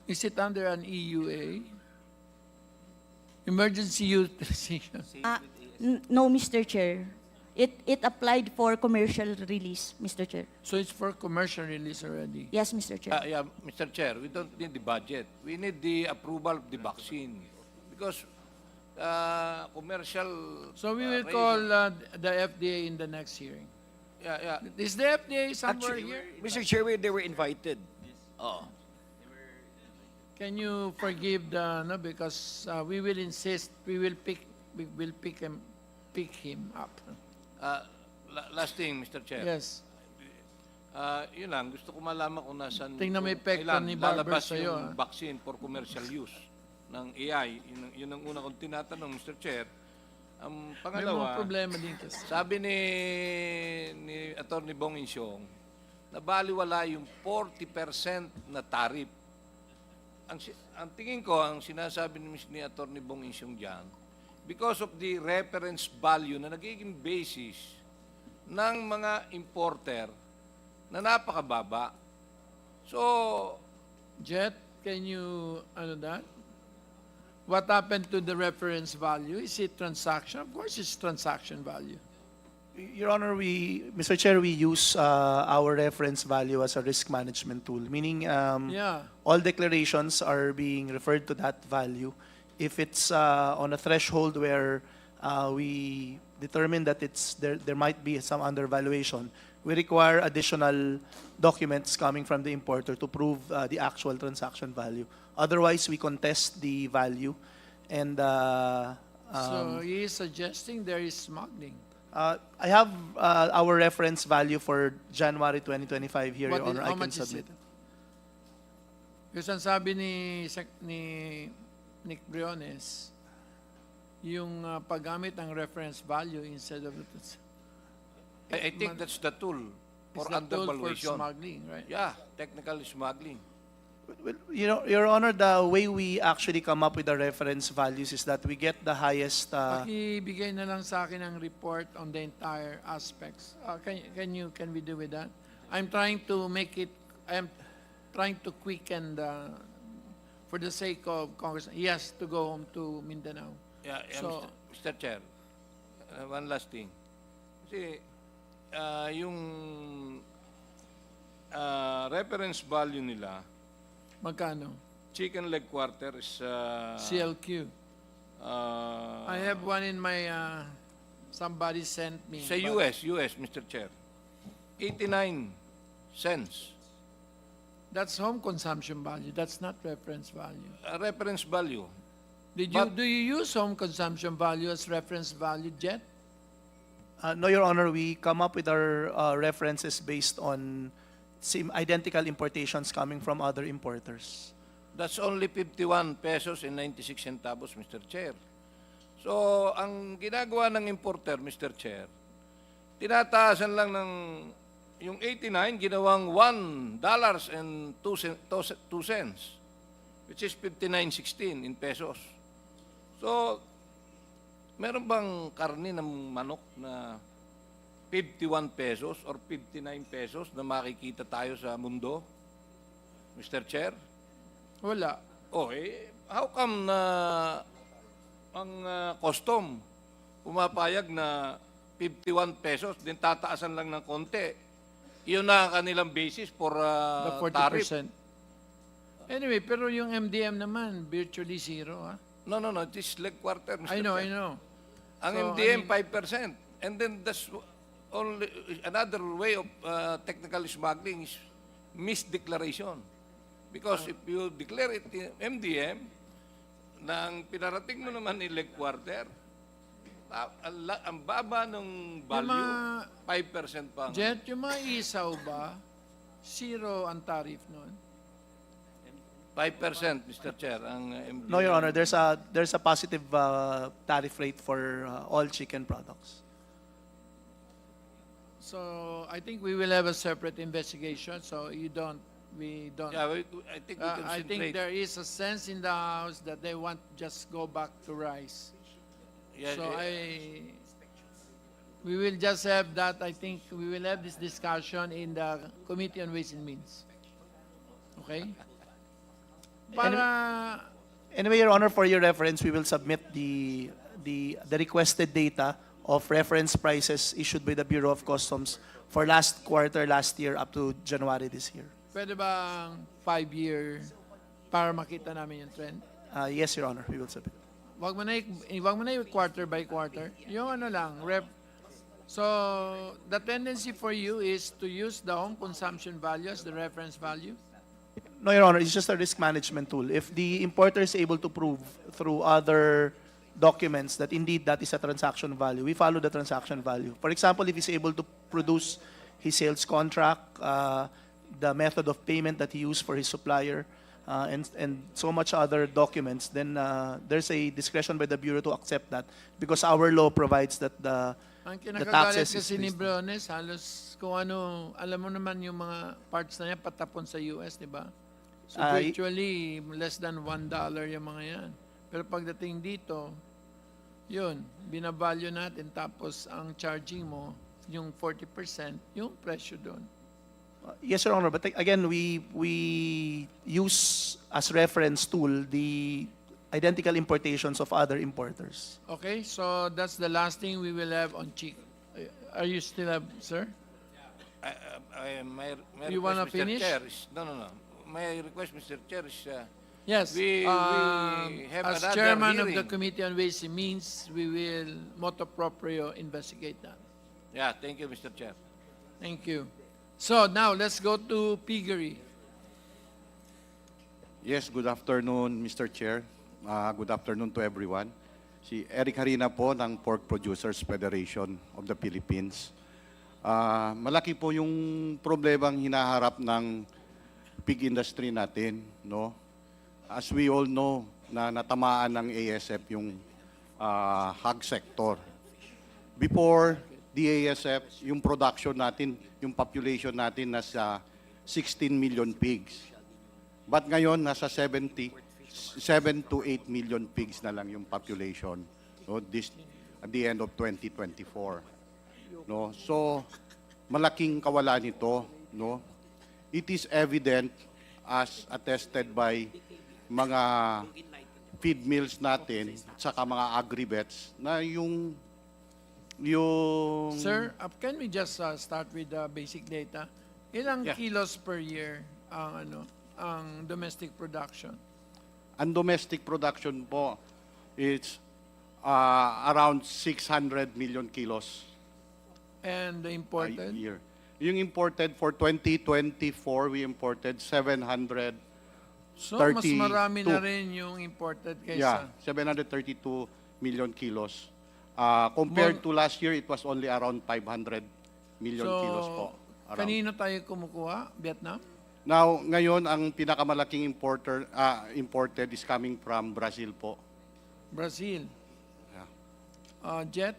Is it under an EUA? Emergency Utilization. No, Mr. Chair. It applied for commercial release, Mr. Chair. So it's for commercial release already. Yes, Mr. Chair. Yeah, Mr. Chair, we don't need the budget. We need the approval of the vaccine. Because commercial... So we will call the FDA in the next hearing. Yeah. Is the FDA somewhere Actually, here? Mr. Chair, they were invited. Oh. Can you forgive no, because we will insist, we will pick him up. Last thing, Mr. Chair. Yes. Yun lang, gusto ko malaman kung nasan... Tingnan mo kung epekto kailan ni Barber lalabas sa'yo, yung vaccine for commercial use ng AI. Yun ang una kong tinatanong, Mr. Chair. Ang May mga pangalawa, problema din kasi. sabi ni Attorney Bong Insyong, nabaliwala yung 40% na tariff. Ang tingin ko, ang sinasabi ni Attorney Bong Insyong dyan, because of the reference value na nagiging basis ng mga importer na napakababa. So, Jet, can you, that? What happened to the reference value? Is it transaction? Of course it's transaction value. Your Honor, Mr. Chair, we use our reference value as a risk management tool, meaning Yeah. all declarations are being referred to that value. If it's on a threshold where we determine that there might be some undervaluation, we require additional documents coming from the importer to prove the actual transaction value. Otherwise, we contest the value, and So he is suggesting there is smuggling. I have our reference value for January 2025 here, What Your is- Honor. how I can much is submit it? Kasi ang sabi ni Nick Briones, yung paggamit ng reference value instead of I think that's the tool for It's the tool for undervaluation. smuggling, right? Yeah, technical smuggling. Well, Your Honor, the way we actually come up with the reference values is that we get the highest. Pakibigay na lang sa akin ang report on the entire aspects. Can we do with that? I'm trying to make it. I am trying to quicken for the sake of Congress. He has to go home to Mindanao. Yeah, So, Mr. Chair, one last thing. Kasi yung reference value nila, magkano? chicken leg quarter is CLQ. I have one in my, somebody sent me. sa but US, Mr. Chair, 89 cents. That's home consumption value. That's not reference value. Reference value. Do you use home consumption value as reference value, Jet? No, Your Honor, we come up with our references based on identical importations coming from other importers. That's only 51 pesos and 96 centavos, Mr. Chair. So, ang ginagawa ng importer, Mr. Chair, tinataasan lang ng yung 89, ginawang $1.02, which is 59.16 in pesos. So, meron bang karne ng manok na 51 pesos or 59 pesos na makikita tayo sa mundo, Mr. Chair? Wala. Oh, how come na ang custom pumapayag na 51 pesos, din tataasan lang ng konti? Iyon na ang kanilang basis for The 40%. tariff. Anyway, pero yung MDM naman, virtually zero, ha? No, this leg quarter, Mr. I know. Ang So, MDM, I mean- 5%. And then that's only another way of technical smuggling is misdeclaration. Because if you declare it MDM, nang pinarating mo naman ni leg quarter, ang baba ng value, 5% pa. Jet, yung mga isaw ba, zero ang tariff nun? 5%, Mr. Chair, ang MDM. No, Your Honor, there's a positive tariff rate for all chicken products. So, I think we will have a separate investigation, so we don't. Yeah, I think we I think concentrate. there is a sense in the House that they want just go back to rice. Yeah, So yeah. we will just have that, I think, we will have this discussion in the Committee on Ways and Means. Okay? Para, Anyway, Your Honor, for your reference, we will submit the requested data of reference prices issued by the Bureau of Customs for last quarter last year up to January this year. pwede bang 5-year para makita namin yung trend? Yes, Your Honor, we will submit. Wag mo na yung quarter by quarter. Yung ano lang, So, the tendency for you is to use the home consumption value as the reference value? No, Your Honor, it's just a risk management tool. If the importer is able to prove through other documents that indeed that is a transaction value, we follow the transaction value. For example, if he's able to produce his sales contract, the method of payment that he used for his supplier, and so much other documents, then there's a discretion by the Bureau to accept that because our law provides that the Ang the kinakagalit taxes is kasi ni based on- Briones, halos kung ano, alam mo naman yung mga parts na yan patapon sa US, di ba? So virtually, less than $1 yung mga yan. Pero pagdating dito, yun, binavalue natin, tapos ang charging mo, yung 40%, yung presyo doon. Yes, Your Honor, but again, we use as reference tool the identical importations of other importers. Okay, so that's the last thing we will have on Are you still up, sir? My You request, wanna Mr. finish? Chair, is, no. My request, Mr. Chair, is Yes. we have as another chairman of the hearing. Committee on Ways and Means, we will motu proprio investigate that. Yeah, thank you, Mr. Chair. Thank you. So now let's go to piggery. Yes, good afternoon, Mr. Chair. Good afternoon to everyone. Si Eric Harina po ng Pork Producers Federation of the Philippines. Malaki po yung problemang hinaharap ng pig industry natin, no? As we all know, na natamaan ng ASF yung hog sector. Before the ASF, yung production natin, yung population natin nasa 16 million pigs. But ngayon, nasa 7 to 8 million pigs na lang yung population, no? At the end of 2024. No? So, malaking kawalan ito, no? It is evident as attested by mga feed mills natin at saka mga agri-vets na yung Sir, can we just start with the basic data? Ilang Yeah. kilos per year ang domestic production? ang domestic production po it's around 600 million kilos And the a imported? year. Yung imported for 2024, we imported 732. So, mas marami na rin yung imported Yeah, kaysa. 732 million kilos. Compared to last year, it was only around 500 million kilos po. Around. Kanino tayo kumukuha? Vietnam? Now, ngayon, ang pinakamalaking imported is coming from Brazil po. Brazil. Yeah. Jet,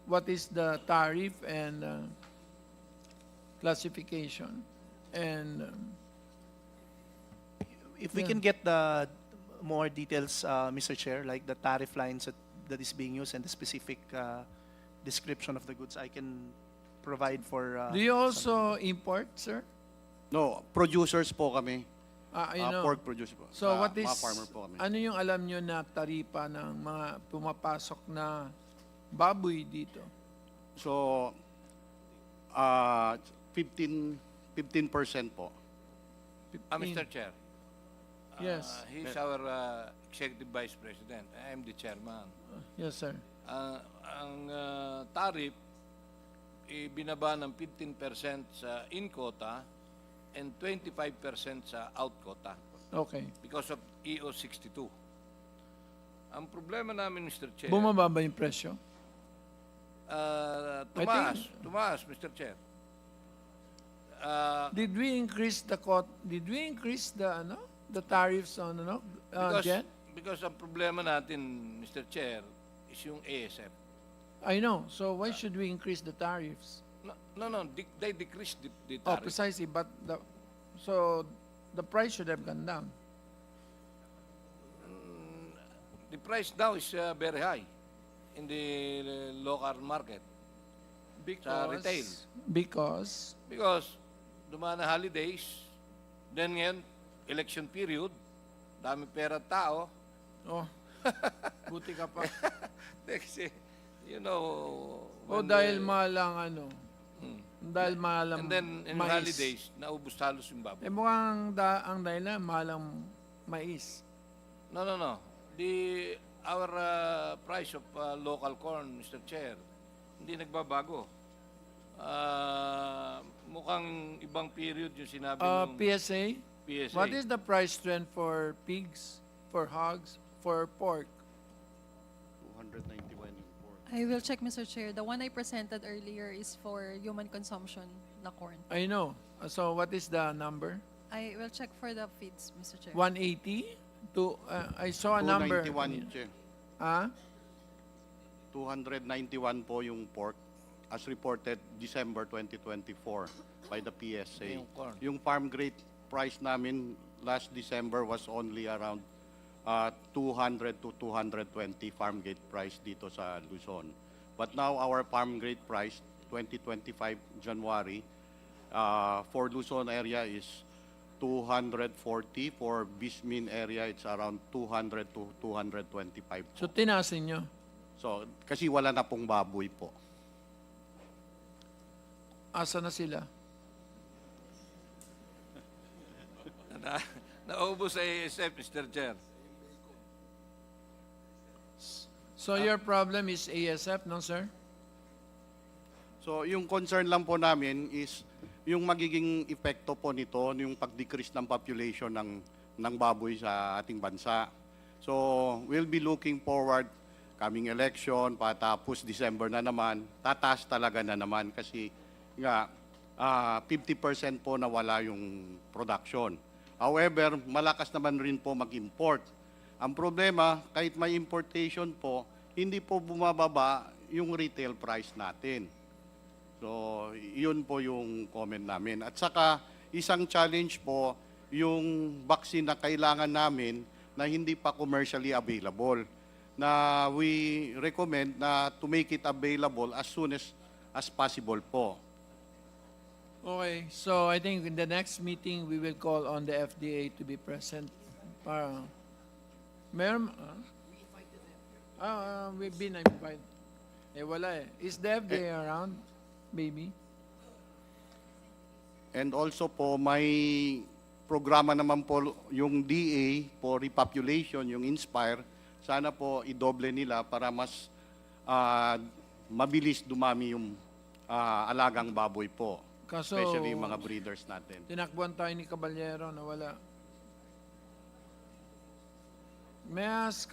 what is the tariff and classification? And If we can get the more details, Mr. Chair, like the tariff lines that is being used and the specific description of the goods, I can provide for... do you also import, sir? No, producers po kami. You know. Pork producer po. So what is, Mga farmer po kami. ano yung alam nyo na taripa ng mga pumapasok na baboy dito? So, 15% po. Mr. Chair. Yes. He's our Executive Vice President. I am the Chairman. Yes, sir. Ang tariff, binaba ng 15% sa in quota and 25% sa out quota. Okay. Because of EO 62. Ang problema namin, Mr. Chair, Bumaba ba yung presyo? tumaas, Mr. Chair. Did we increase the tariffs on Jet? Because ang problema natin, Mr. Chair, is yung ASF. I know. So why should we increase the tariffs? No, they decreased the Oh, tariff. precisely. But the price should have gone down. The price now is very high in the local market. Sa retail. Because dumaan na holidays, then ngayon, election period, dami pera tao. Oh, buti ka pa. Kasi, you know... dahil malang dahil malang And then, in mais. holidays, naubos halos yung baboy. Mukhang ang dahilan malang mais. No. Our price of local corn, Mr. Chair, hindi nagbabago. Mukhang ibang period yung sinabi ng PSA? PSA. What is the price trend for pigs, for hogs, for pork? 291 yung pork. I will check, Mr. Chair. The one I presented earlier is for human consumption na corn. I know. So what is the number? I will check for the feeds, Mr. Chair. 180? I saw a number. 291, Che. 291 po yung pork as reported December 2024 by the PSA. Yung corn. Yung farm grade price namin last December was only around 200 to 220 farm gate price dito sa Luzon. But now our farm grade price 2025 January for Luzon area is 240. For Bismin area it's around 200 to 225. So tinasin nyo? So kasi wala na pong baboy po. Asa na sila? Naubos sa ASF, Mr. Chair. So your problem is ASF, no sir? So yung concern lang po namin is yung magiging epekto po nito, yung pag-decrease ng population ng baboy sa ating bansa. So we'll be looking forward coming election, patapos December na naman, tataas talaga na naman kasi nga 50% po nawala yung production. However, malakas naman rin po mag-import. Ang problema, kahit may importation po, hindi po bumababa yung retail price natin. So, yun po yung comment namin. At saka, isang challenge po, yung vaccine na kailangan namin na hindi pa commercially available, na we recommend na to make it available as soon as possible po. Okay, so I think in the next meeting, we will call on the FDA to be present. Para, meron, we've been invited. Wala eh. Is the FDA around, baby? And also po, may programa naman po yung DA po repopulation, yung Inspire. Sana po idoble nila para mas mabilis dumami yung alagang baboy po. Kaso, Especially yung mga breeders natin. tinakbuhan tayo ni Caballero na wala. May I ask,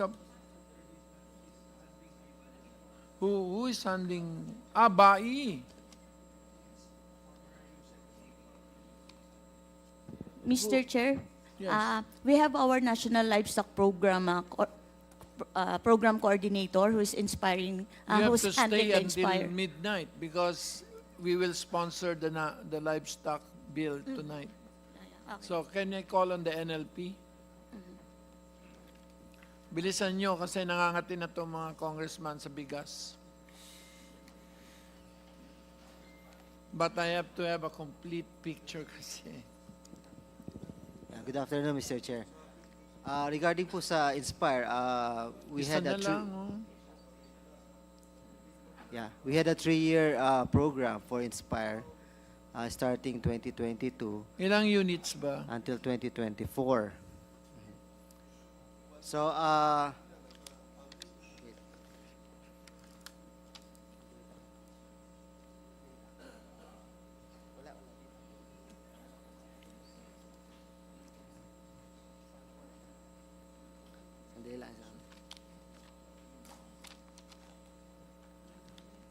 who is handling, Bai. Mr. Chair, Yes. we have our National Livestock Program program coordinator who is inspiring, You have who's to handling stay the until Inspire. midnight because we will sponsor the livestock bill tonight. Okay. So can I call on the NLP? Bilisan nyo kasi nangangati na itong mga congressman sa bigas. But I have to have a complete picture kasi. Good afternoon, Mr. Chair. Regarding po sa Inspire, we Isa had na a lang, oh. we had a 3-year program for Inspire starting 2022 Ilang units ba? until 2024. So, sandali lang.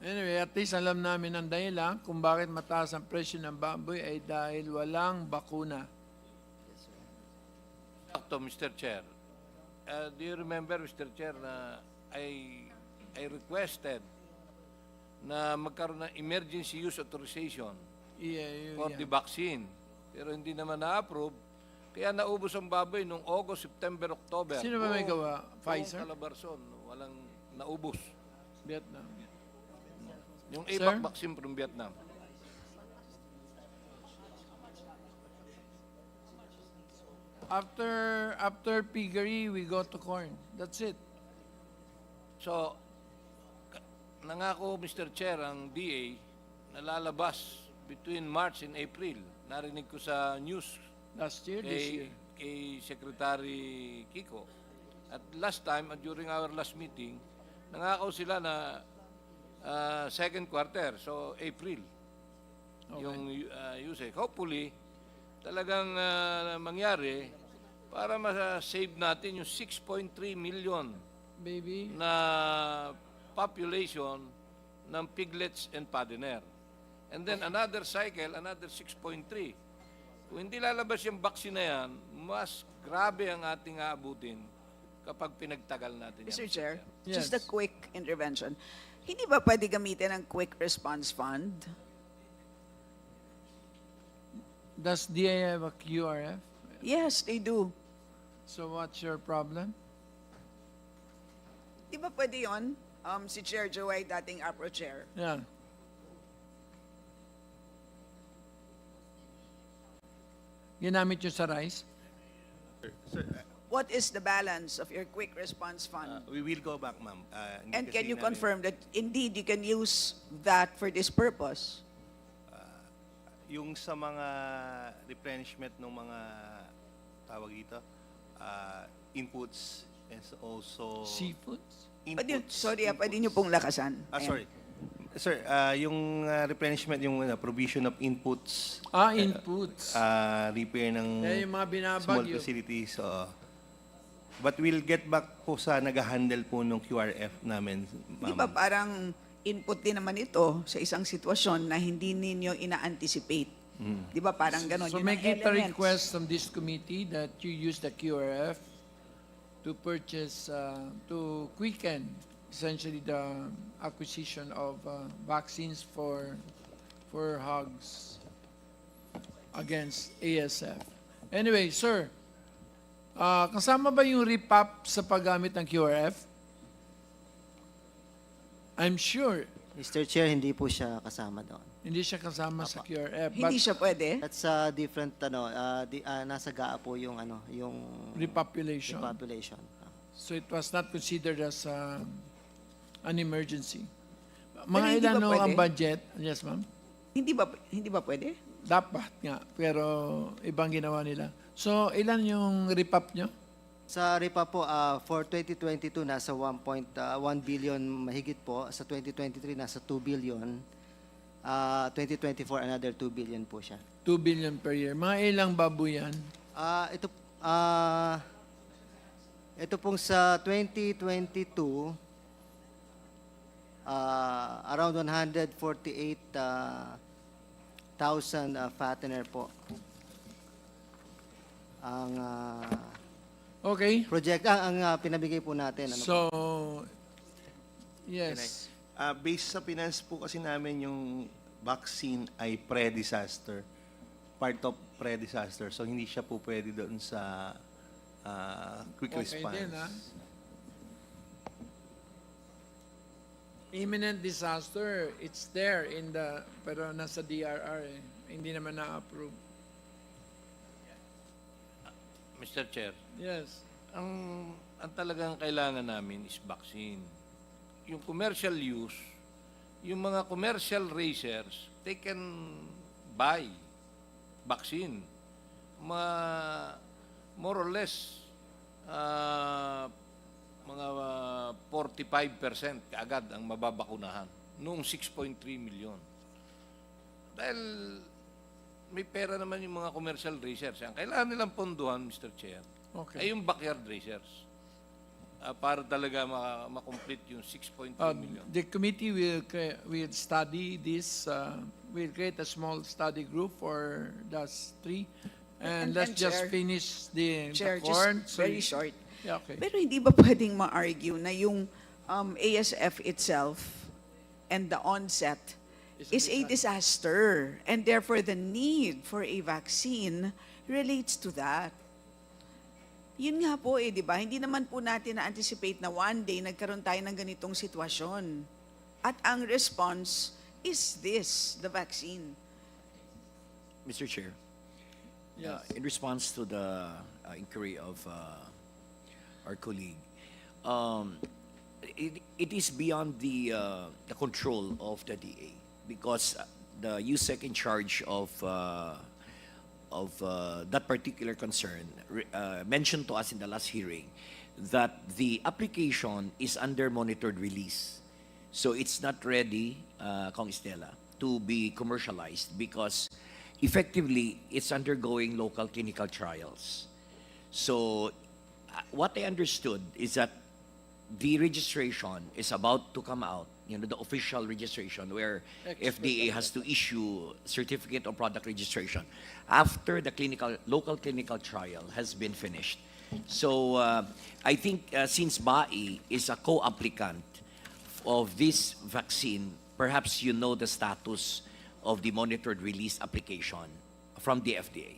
Anyway, at least alam namin ang dahilan kung bakit mataas ang presyo ng baboy ay dahil walang bakuna. Sakto, Mr. Chair. Do you remember, Mr. Chair, na I requested na magkaroon ng emergency use authorization for the vaccine. Pero hindi naman na-approve. Kaya naubos ang baboy noong August, September, October. Sino ba may gawa? Buong Pfizer? Calabarzon, walang naubos. Vietnam. Yung Sir? APAC vaccine from Vietnam. After piggery, we go to corn. That's it. So, nangako, Mr. Chair, ang DA na lalabas between March and April. Narinig ko sa news Last year, this year. kay Secretary Kiko. At last time, during our last meeting, nangako sila na second quarter, so April, yung usage. Hopefully, talagang mangyari para ma-save natin yung 6.3 million Baby. na population ng piglets and paddoner. And then another cycle, another 6.3. Kung hindi lalabas yung vaccine na yan, mas grabe ang ating aabutin kapag pinagtagal natin yan. Mr. Chair, Yes. just a quick intervention. Hindi ba pwede gamitin ang Quick Response Fund? Does DA have a QRF? Yes, they do. So what's your problem? Di ba pwede yun? Si Chair Joe ay dating APRO Chair. Yeah. Ginamit nyo sa rice? What is the balance of your Quick Response Fund? We will go back, ma'am. And can you confirm that indeed you can use that for this purpose? yung sa mga replenishment ng mga tawag dito, inputs and also Seafoods? Pwede niyo pong lakasan. Ayan. sorry. Sir, yung replenishment, yung provision of inputs, Inputs. repair ng Yung mga small binabagyo. facilities. But we'll get back po sa nag-handle po ng QRF namin, Di ba parang input din naman ito sa isang sitwasyon na hindi ninyo ina-anticipate? Di ba parang ganon? So Yun ang make it a elements. request from this committee that you use the QRF to purchase, to quicken essentially the acquisition of vaccines for hogs against ASF. Anyway, sir, kasama ba yung repop sa paggamit ng QRF? I'm sure Mr. Chair, hindi po siya kasama doon. hindi siya kasama sa QRF. Hindi siya pwede? That's different, nasa GAA po yung, yung Repopulation. repopulation. So it was not considered as an emergency. Pero Mga hindi ilan ba no pwede? ang budget? Yes, ma'am. Hindi ba pwede? Dapat nga, pero ibang ginawa nila. So, ilan yung repop nyo? Sa RIPA po, for 2022, nasa 1.1 billion mahigit po. Sa 2023, nasa 2 billion. 2024, another 2 billion po siya. 2 billion per year. Mga ilang baboy yan? Ito pong sa 2022, around 148,000 fattener po. Ang okay. Project, ang pinabigay po natin. Ano So, po? yes. Based sa finance po kasi namin, yung vaccine ay pre-disaster. Part of pre-disaster. So, hindi siya po pwede doon sa quick Okay response. din, ha? Imminent disaster, it's there in the, pero nasa DRR eh. Hindi naman na-approve. Mr. Chair, Yes. ang talagang kailangan namin is vaccine. Yung commercial use, yung mga commercial raisers, they can buy vaccine. More or less, mga 45% kaagad ang mababakunahan noong 6.3 million. Dahil may pera naman yung mga commercial racers. Ang kailangan nilang ponduhan, Mr. Chair, ay yung backyard racers. Para talaga makomplete yung 6.3 million. The committee will study this, will create a small study group for those three. And let's just Chair, finish the just corn. very short. Yeah, okay. Pero hindi ba pwedeng ma-argue na yung ASF itself and the onset is a disaster, and therefore the need for a vaccine relates to that? Yun nga po di ba? Hindi naman po natin na-anticipate na one day nagkaroon tayo ng ganitong sitwasyon. At ang response is this, the vaccine. Mr. Chair, Yes. in response to the inquiry of our colleague, it is beyond the control of the DA because the USEC in charge of that particular concern mentioned to us in the last hearing that the application is under monitored release. So it's not ready, Kong Estela, to be commercialized because effectively it's undergoing local clinical trials. So what I understood is that the registration is about to come out, the official registration where FDA has to issue certificate of product registration after the local clinical trial has been finished. So I think since BAI is a co-applicant of this vaccine, perhaps you know the status of the monitored release application from the FDA.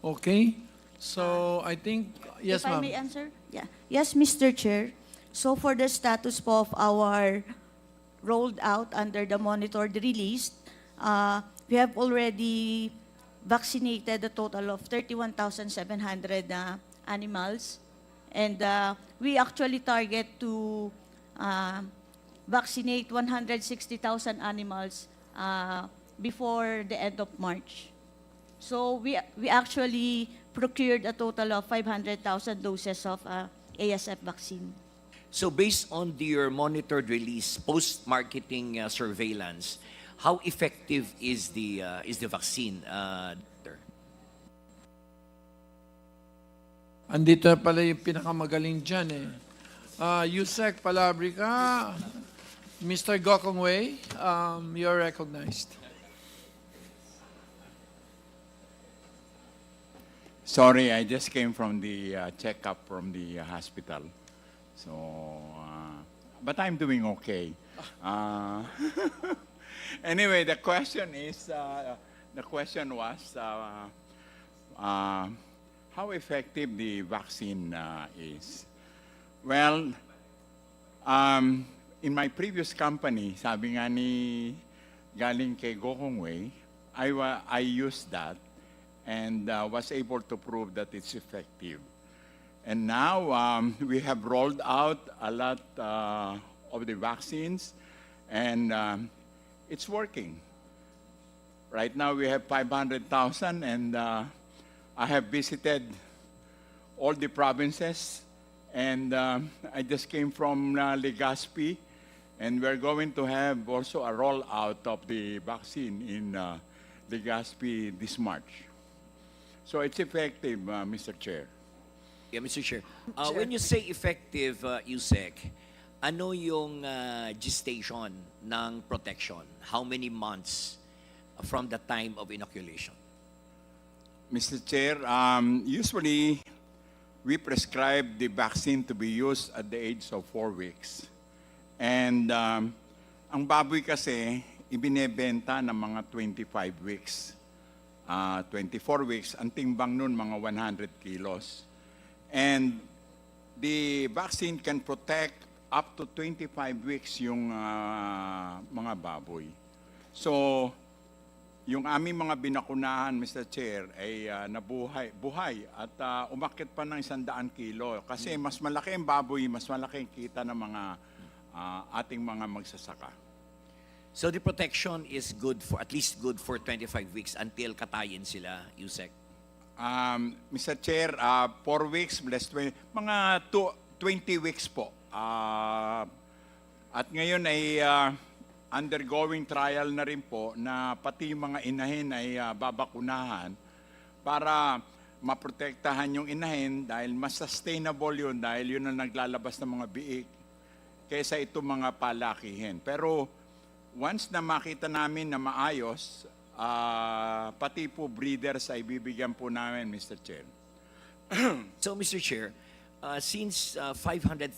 Okay. So I think, yes, If I ma'am. may answer? Yeah. Yes, Mr. Chair. So for the status po of our rolled out under the monitored release, we have already vaccinated a total of 31,700 animals. And we actually target to vaccinate 160,000 animals before the end of March. So we actually procured a total of 500,000 doses of ASF vaccine. So based on your monitored release, post-marketing surveillance, how effective is the vaccine? Doctor? Andito na pala yung pinakamagaling dyan eh. Yusek Palabrica, Mr. Gokong Wei, you're recognized. Sorry, I just came from the checkup from the hospital. So, but I'm doing okay. Anyway, the question was, how effective the vaccine is. Well, in my previous company, sabi nga ni galing kay Gokong Wei, I used that and was able to prove that it's effective. And now we have rolled out a lot of the vaccines, and it's working. Right now we have 500,000, and I have visited all the provinces, and I just came from Legazpi, and we're going to have also a rollout of the vaccine in Legazpi this March. So it's effective, Mr. Chair. Yeah, Mr. Chair. When you say effective, Yusek, ano yung gestation ng protection? How many months from the time of inoculation? Mr. Chair, usually we prescribe the vaccine to be used at the age of 4 weeks. And ang baboy kasi, ibinebenta ng mga 25 weeks. 24 weeks, ang timbang nun mga 100 kilos. And the vaccine can protect up to 25 weeks yung mga baboy. So, yung aming mga binakunahan, Mr. Chair, ay buhay at umakyat pa ng 100 kilo. Kasi mas malaki ang baboy, mas malaki ang kita ng mga ating mga magsasaka. So the protection is good for, at least good for 25 weeks until katayin sila, Yusek? Mr. Chair, 4 weeks, less 20, mga 20 weeks po. At ngayon ay undergoing trial na rin po na pati yung mga inahin ay babakunahan para maprotektahan yung inahin dahil mas sustainable yun dahil yun ang naglalabas ng mga biik kaysa itong mga palakihin. Pero once na makita namin na maayos, pati po breeders ay bibigyan po namin, Mr. Chair. So, Mr. Chair, since 500,000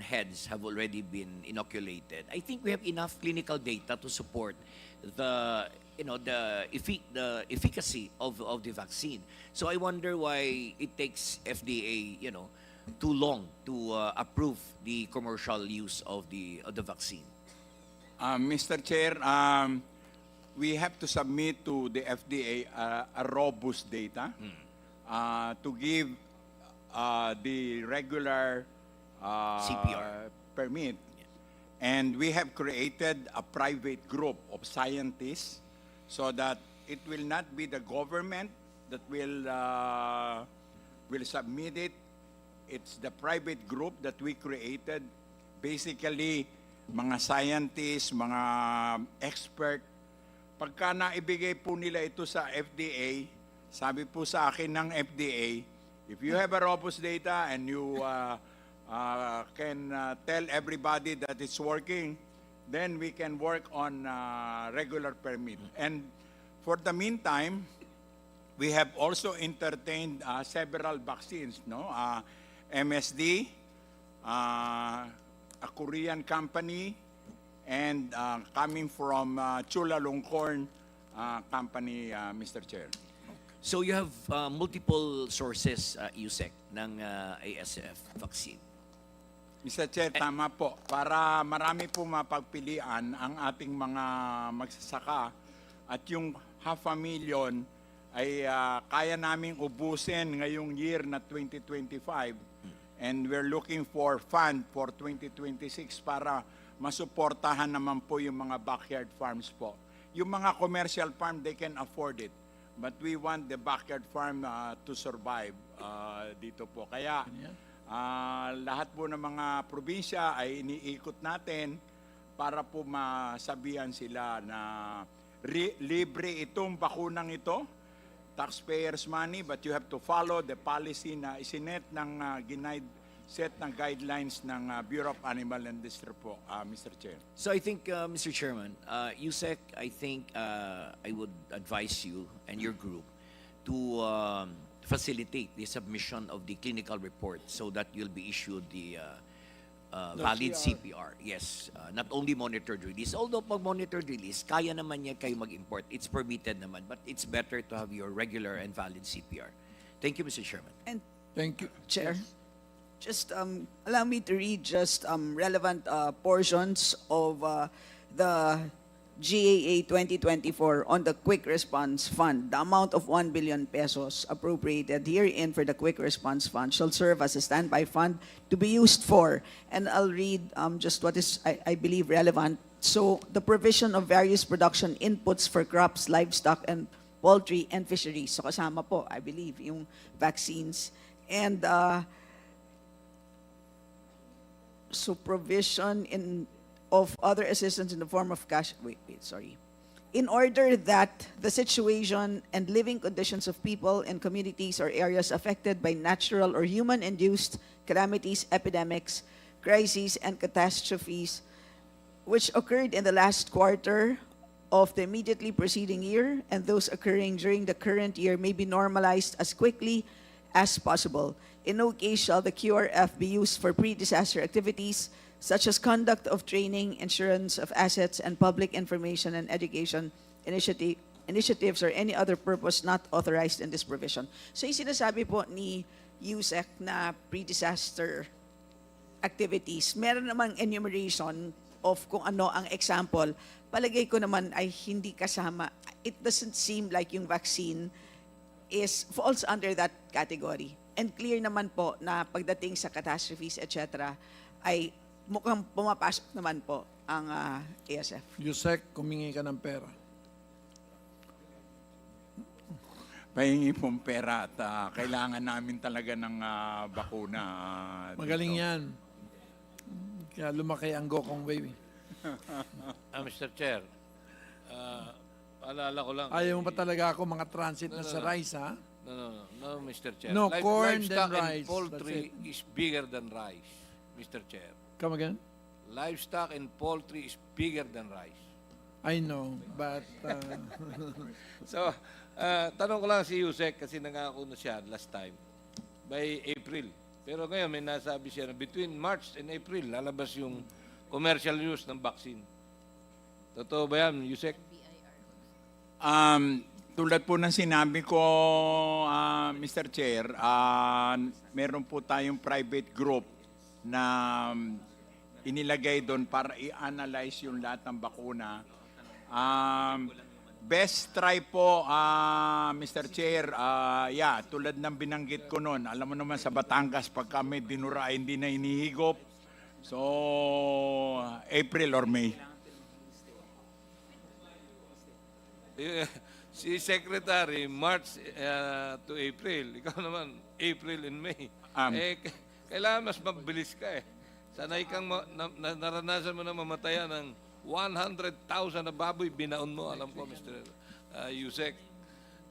heads have already been inoculated, I think we have enough clinical data to support the efficacy of the vaccine. So I wonder why it takes FDA, too long to approve the commercial use of the vaccine. Mr. Chair, we have to submit to the FDA a robust data to give the regular CPR permit. And we have created a private group of scientists so that it will not be the government that will submit it. It's the private group that we created. Basically, mga scientists, mga expert. Pagka naibigay po nila ito sa FDA, sabi po sa akin ng FDA, if you have a robust data and you can tell everybody that it's working, then we can work on regular permit. And for the meantime, we have also entertained several vaccines, MSD, a Korean company, and coming from Chulalongkorn company, Mr. Chair. So you have multiple sources, Yusek, ng ASF vaccine. Mr. Chair, tama po. Para marami po mapagpilian ang ating mga magsasaka at yung 500,000 ay kaya naming ubusin ngayong year na 2025. And we're looking for fund for 2026 para masuportahan naman po yung mga backyard farms po. yung mga commercial farm, they can afford it. But we want the backyard farm to survive dito po. Kaya lahat po ng mga probinsya ay iniikot natin para po masabihan sila na libre itong bakunang ito, taxpayers money, but you have to follow the policy na isinet ng set ng guidelines ng Bureau of Animal Industry po, Mr. Chair. So I think, Mr. Chairman, USEC, I think I would advise you and your group to facilitate the submission of the clinical report so that you'll be issued the valid CPR. Yes, not only monitored release. Although pag monitored release, kaya naman yan kayo mag-import. It's permitted naman, but it's better to have your regular and valid CPR. Thank you, Mr. Chairman. And Thank you. Chair, just allow me to read just relevant portions of the GAA 2024 on the Quick Response Fund. The amount of 1 billion pesos appropriated herein for the Quick Response Fund shall serve as a standby fund to be used for, and I'll read just what is, I believe, relevant. So, the provision of various production inputs for crops, livestock, and poultry and fisheries. So, kasama po, I believe, yung vaccines. And so provision of other assistance in the form of cash. Sorry. In order that the situation and living conditions of people and communities or areas affected by natural or human-induced calamities, epidemics, crises, and catastrophes, which occurred in the last quarter of the immediately preceding year, and those occurring during the current year may be normalized as quickly as possible. In no case shall the QRF be used for pre-disaster activities such as conduct of training, insurance of assets, and public information and education initiatives or any other purpose not authorized in this provision. So yung sinasabi po ni USEC na pre-disaster activities, meron namang enumeration of kung ano ang example. Palagay ko naman ay hindi kasama. It doesn't seem like yung vaccine falls under that category. And clear naman po na pagdating sa catastrophes, etc., ay mukhang pumapasok naman po ang ASF. Yusek, kumingi ka ng pera. Pahingi pong pera at kailangan namin talaga ng bakuna. Magaling yan. Kaya lumaki ang Gokong Wave. Mr. Chair, paalala ko lang. Ayaw mo pa talaga ako mga transit na sa rice, ha? No, Mr. Chair. No, corn then livestock rice. and poultry is bigger than rice, Mr. Chair. Come again? Livestock and poultry is bigger than rice. I know, but... So, tanong ko lang si Yusek kasi nangako na siya last time by April. Pero ngayon may nasabi siya na between March and April lalabas yung commercial use ng vaccine. Totoo ba yan, Yusek? Tulad po ng sinabi ko, Mr. Chair, meron po tayong private group na inilagay doon para i-analyze yung lahat ng bakuna. Best try po, Mr. Chair, tulad ng binanggit ko noon, alam mo naman sa Batangas, pag kami dinura, hindi na inihigop. So, April or May. Si Secretary, March to April. Ikaw naman, April and May. Kailangan mas mabilis ka eh. Sanay kang naranasan mo na mamatayan ng 100,000 na baboy, binaon mo, alam ko, Mr. Yusek.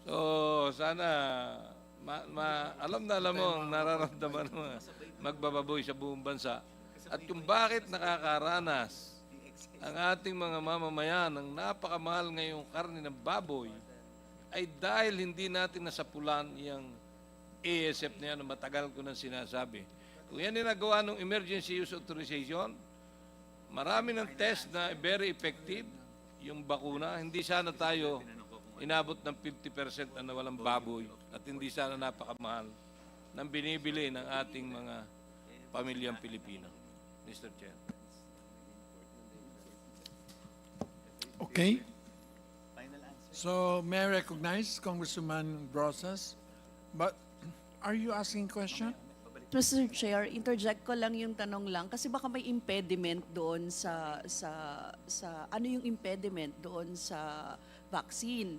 So, sana, alam mo, nararamdaman mo, magbababoy sa buong bansa. At kung bakit nakakaranas ang ating mga mamamayan ng napakamahal ngayong karne ng baboy, ay dahil hindi natin nasapulan yung ASF na yan na matagal ko nang sinasabi. Kung yan nagawa ng emergency use authorization, marami ng test na very effective, yung bakuna, hindi sana tayo inabot ng 50% na nawalang baboy at hindi sana napakamahal ng binibili ng ating mga pamilyang Pilipino. Mr. Chair. Okay. So, may I recognize Congresswoman Brosas? But, are you asking a question? Mr. Chair, interject ko lang yung tanong lang kasi baka may impediment doon ano yung impediment doon sa vaccine?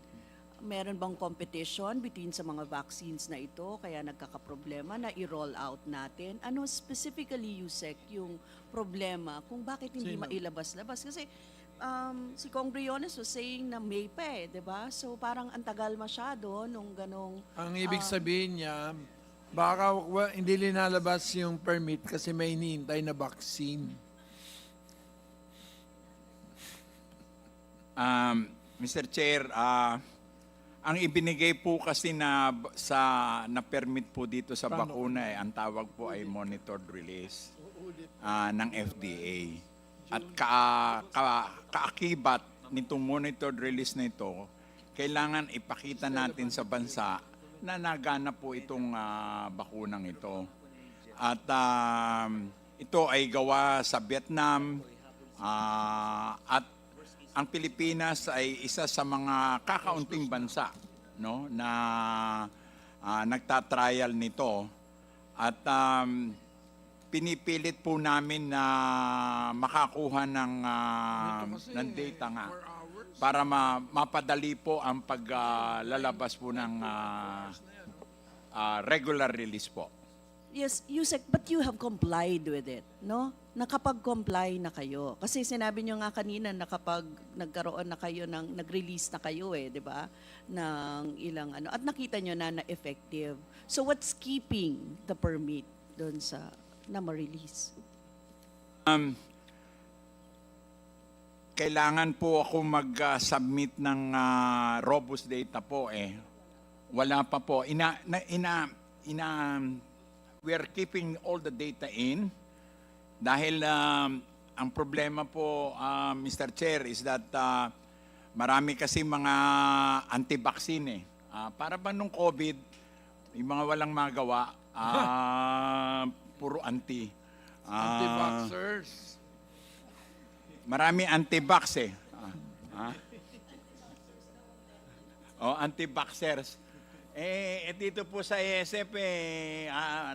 Meron bang competition between sa mga vaccines na ito kaya nagkakaproblema na i-roll out natin? Ano specifically, Yusek, yung problema kung bakit hindi Sino? mailabas-labas? Kasi si Kong Briones was saying na May pa eh, di ba? So parang antagal masyado nung ganong... Ang ibig sabihin niya, baka hindi linalabas yung permit kasi may hinihintay na vaccine. Mr. Chair, ang ibinigay po kasi na permit po dito sa bakuna ang tawag po ay monitored release ng FDA. At kaakibat nitong monitored release na ito, kailangan ipakita natin sa bansa na nagana po itong bakunang ito. At ito ay gawa sa Vietnam at ang Pilipinas ay isa sa mga kakaunting bansa, no, na nagtatrial nito. At pinipilit po namin na makakuha ng data nga para mapadali po ang paglalabas po ng regular release po. Yes, Yusek, but you have complied with it, no? Nakapag-comply na kayo. Kasi sinabi nyo nga kanina na kapag nagkaroon na kayo nag-release na kayo di ba? Ng ilang ano. At nakita nyo na effective. So what's keeping the permit doon na ma-release? Kailangan po ako mag-submit ng robust data po Wala pa po. We are keeping all the data in dahil ang problema po, Mr. Chair, is that marami kasi mga anti-vaccine para ba nung COVID, yung mga walang magawa, puro anti. Anti-vaxxers. Marami anti-vax anti-vaxxers. Dito po sa ASF,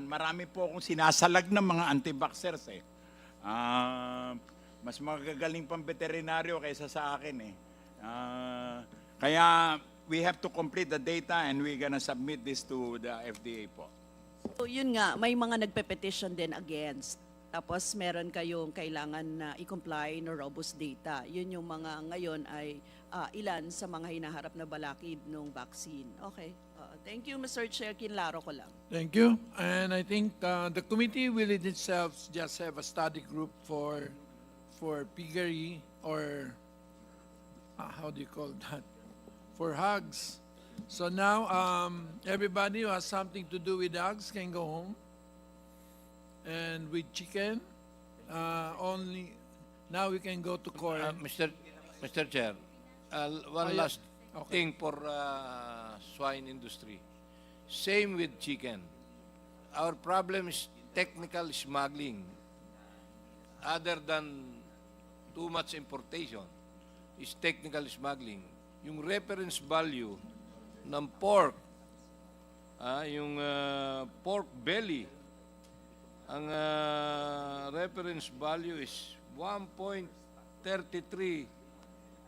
marami po akong sinasalag ng mga anti-vaxxers mas magagaling pang veterinaryo kaysa sa akin Kaya we have to complete the data and we're gonna submit this to the FDA po. So yun nga, may mga nagpe-petition din against. Tapos meron kayong kailangan na i-comply no robust data. Yun yung mga ngayon ay ilan sa mga hinaharap na balakid ng vaccine. Okay. Thank you, Mr. Chair. Kinlaro ko lang. Thank you. And I think the committee will in itself just have a study group for piggery or how do you call that? For hogs. So now everybody who has something to do with hogs can go home. And with chicken, only now we can go to corn. Mr. Chair, one last thing for swine industry. Same with chicken. Our problem is technical smuggling. Other than too much importation, is technical smuggling. Yung reference value ng pork, yung pork belly, ang reference value is 1.33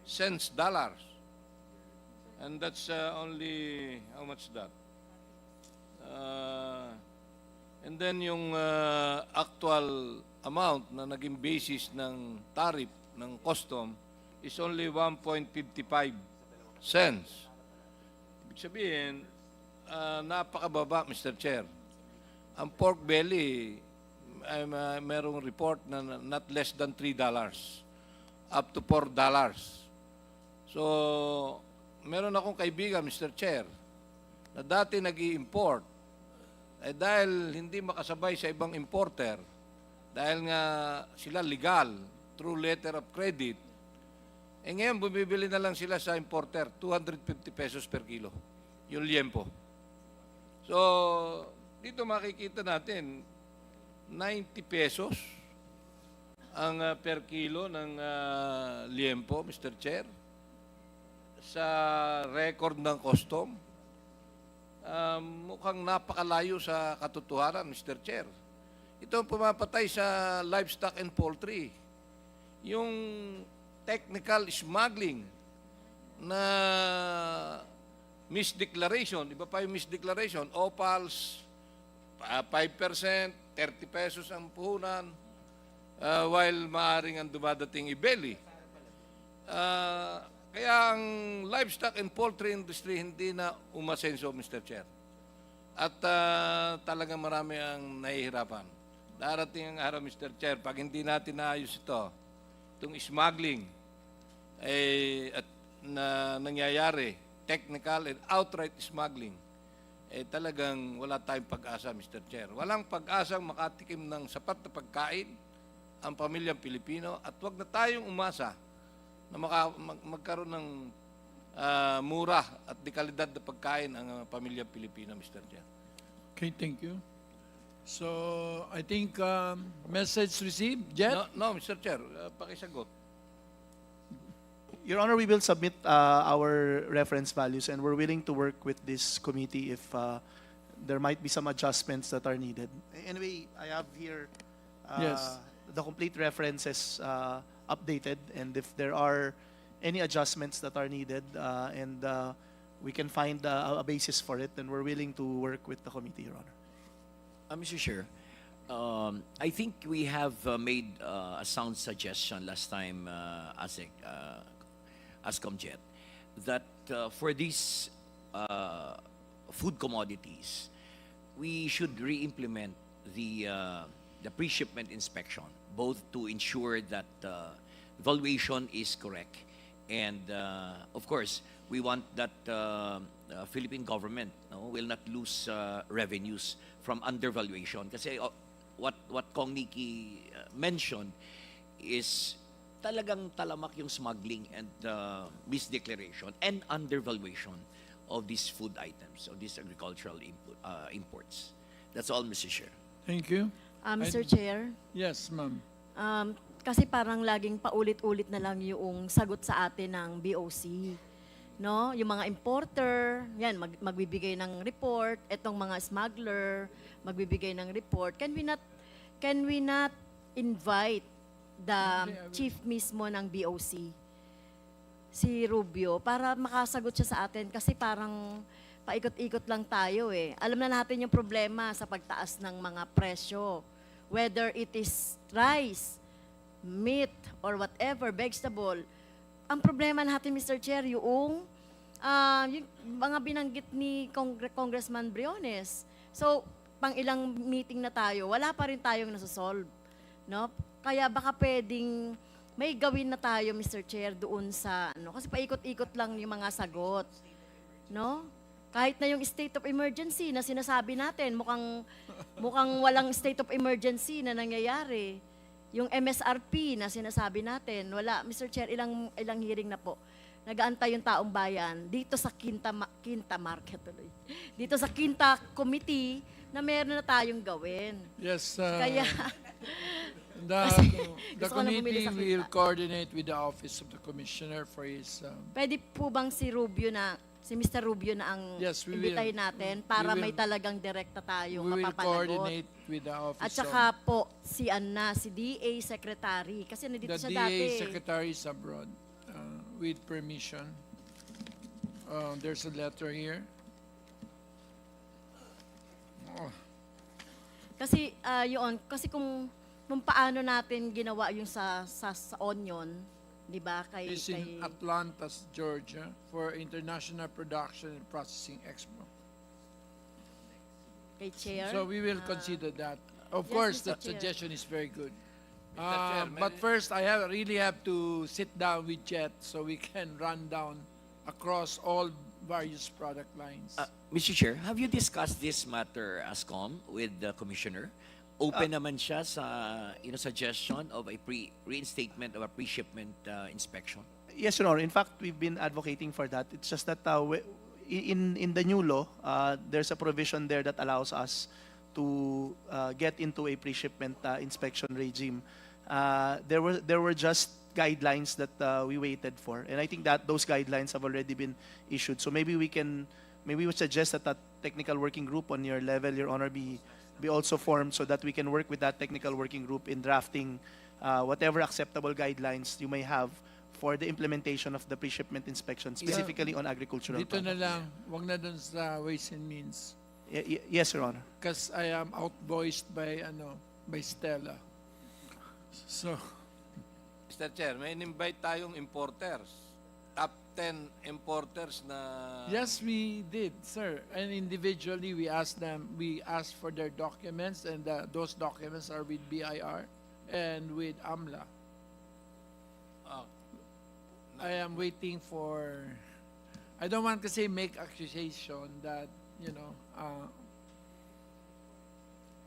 cents dollars. And that's only, how much that? And then yung actual amount na naging basis ng tariff ng custom is only 1.55 cents. Ibig sabihin, napakababa, Mr. Chair. Ang pork belly, merong report na not less than $3, up to $4. So, meron akong kaibigan, Mr. Chair, na dati nag-i-import, dahil hindi makasabay sa ibang importer, dahil nga sila legal, through letter of credit, ngayon bumibili na lang sila sa importer, 250 pesos per kilo, yung liempo. So, dito makikita natin, 90 pesos ang per kilo ng liempo, Mr. Chair, sa record ng custom. mukhang napakalayo sa katotohanan, Mr. Chair. Ito ang pumapatay sa livestock and poultry. Yung technical smuggling na misdeclaration, iba pa yung misdeclaration, opals, 5%, 30 pesos ang puhunan, while maaring ang dumadating ibeli. Kaya ang livestock and poultry industry hindi na umasenso, Mr. Chair. At talagang marami ang nahihirapan. Darating ang araw, Mr. Chair, pag hindi natin naayos itong smuggling, at na nangyayari, technical and outright smuggling, talagang wala tayong pag-asa, Mr. Chair. Walang pag-asang makatikim ng sapat na pagkain ang pamilyang Pilipino at wag na tayong umasa na magkaroon ng mura at di kalidad na pagkain ang pamilyang Pilipino, Mr. Chair. Okay, thank you. So, I think message received. Jet? No, Mr. Chair, pakisagot. Your Honor, we will submit our reference values and we're willing to work with this committee if there might be some adjustments that are needed. Anyway, I have here Yes. the complete references updated, and if there are any adjustments that are needed and we can find a basis for it, then we're willing to work with the committee, Your Honor. Mr. Chair, I think we have made a sound suggestion last time as Comjet that for these food commodities, we should re-implement the pre-shipment inspection, both to ensure that valuation is correct, and of course, we want that Philippine government will not lose revenues from undervaluation. Kasi what Kong Nikki mentioned is talagang talamak yung smuggling and misdeclaration and undervaluation of these food items, of these agricultural imports. That's all, Mr. Chair. Thank you. Mr. Chair, Yes, ma'am. kasi parang laging paulit-ulit na lang yung sagot sa atin ng BOC. No? Yung mga importer, yan, magbibigay ng report. Etong mga smuggler, magbibigay ng report. Can we not invite the chief mismo ng BOC, si Rubio, para makasagot siya sa atin? Kasi parang paikot-ikot lang tayo eh. Alam na natin yung problema sa pagtaas ng mga presyo. Whether it is rice, meat, or whatever, vegetable. Ang problema natin, Mr. Chair, yung mga binanggit ni Congressman Briones. So, pang ilang meeting na tayo, wala pa rin tayong nasosolve. No? Kaya baka pwedeng may gawin na tayo, Mr. Chair, doon sa, kasi paikot-ikot lang yung mga sagot. No? Kahit na yung state of emergency na sinasabi natin, mukhang walang state of emergency na nangyayari. Yung MSRP na sinasabi natin, wala. Mr. Chair, ilang hearing na po. Nag-aantay yung taong bayan dito sa Quinta Market tuloy. Dito sa Quinta Committee na meron na tayong gawin. Yes. Kaya The committee will coordinate with the Office of the Commissioner for his... pwede po bang si Mr. Rubio na ang imbitahin natin para may talagang direkta tayong we will mapapanagot? coordinate with the Office At saka po, si DA Secretary, kasi nandito the siya DA dati. Secretary is abroad with permission. There's a letter here. Kasi kasi kung paano natin ginawa yung sa onion, di ba? Is in Atlanta, Georgia, for International Production and Processing Expo. Kay Chair. So we will consider that. Of Yes, course, Mr. that Chair. suggestion is very good. Chair, But first, I really have to sit down with Jet so we can run down across all various product lines. Mr. Chair, have you discussed this matter, ASCOM, with the Commissioner? Open naman siya sa suggestion of a reinstatement of a pre-shipment inspection? Yes, Your Honor. In fact, we've been advocating for that. It's just that in the new law, there's a provision there that allows us to get into a pre-shipment inspection regime. There were just guidelines that we waited for, and I think that those guidelines have already been issued. So maybe we can maybe we would suggest that technical working group on your level, Your Honor, be also formed so that we can work with that technical working group in drafting whatever acceptable guidelines you may have for the implementation of the pre-shipment inspection, specifically on agricultural Dito na products. lang, wag na dun sa Ways and Means. Yes, Your Honor. Because I am outvoiced by Stella. So, Mr. Chair, may invite tayong importers. Top 10 importers na... yes, we did, sir. And individually, we asked for their documents, and those documents are with BIR and with AMLA. I am waiting for, I don't want to say make accusation that,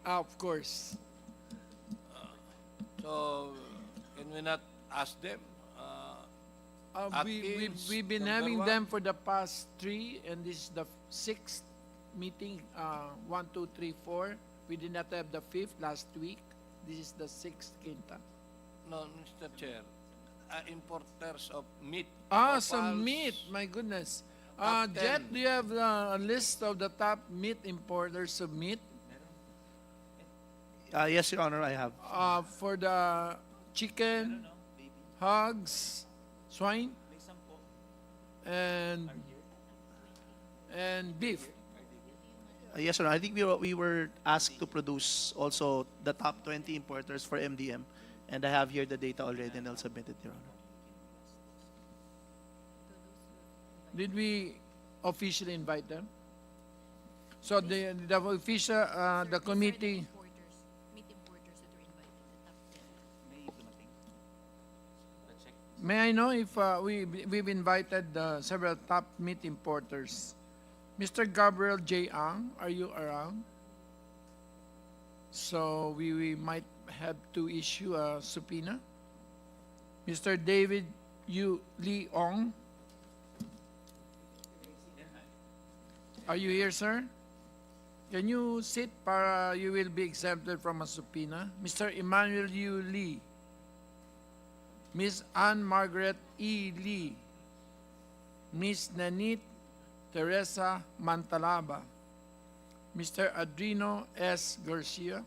of course. So, can we not ask them? We've been having them for the past 3, and this is the 6th meeting, 1, 2, 3, 4. We did not have the 5th last week. This is the 6th, quinta. No, Mr. Chair. Importers of meat. Some meat. My goodness. Top 10. Jet, do you have a list of the top meat importers of meat? Yes, Your Honor, I have. For the chicken, hogs, swine, and beef. Yes, Your Honor. I think we were asked to produce also the top 20 importers for MDM, and I have here the data already, and I'll submit it, Your Honor. Did we officially invite them? So the official, the committee. May I know if we've invited several top meat importers? Mr. Gabriel J. Ang, are you around? So we might have to issue a subpoena. Mr. David U. Lee Ong, are you here, sir? Can you sit para you will be exempted from a subpoena? Mr. Emmanuel U. Lee, Miss Anne Margaret E. Lee, Miss Nanit Teresa Mantalaba, Mr. Adrino S. Garcia,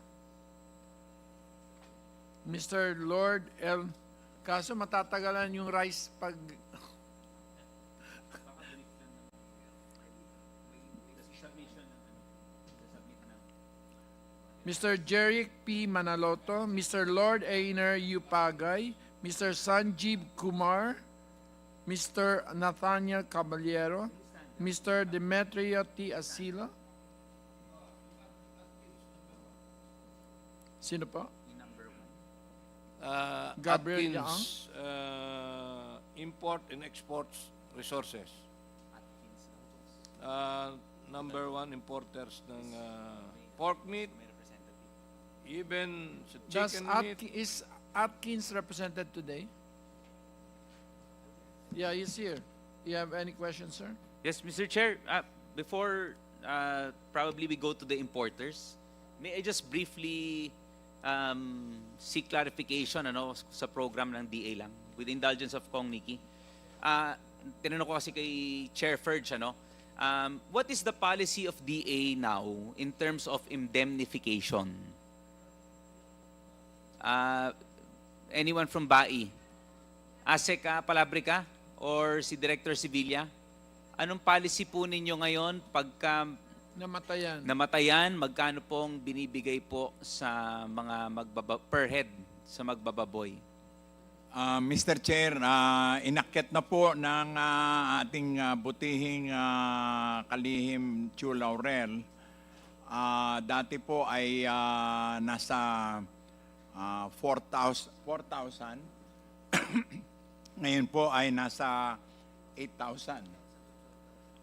Mr. Lord L. Kaso matatagalan yung rice pag... Mr. Jeric P. Manaloto, Mr. Lord Ainer U. Pagay, Mr. Sanjeev Kumar, Mr. Nathaniel Caballero, Mr. Demetrio T. Asila. Sino pa? Gabriel Atkins, Import and Exports Resources. Number 1 importers ng pork meat, even sa chicken meat. Is Atkins represented today? Yeah, he's here. You have any questions, sir? Yes, Mr. Chair. Before probably we go to the importers, may I just briefly seek clarification sa program ng DA lang, with indulgence of Kong Nikki. Tinanong ko kasi kay Chair Ferge, what is the policy of DA now in terms of indemnification? Anyone from BAI? ASEC Palabrica or si Director Sevilla? Anong policy po ninyo ngayon pagka namatayan, magkano pong binibigay po sa mga per head sa magbababoy? Mr. Chair, inakyat na po ng ating butihing kalihim Chu Laurel. Dati po ay nasa 4,000. Ngayon po ay nasa 8,000.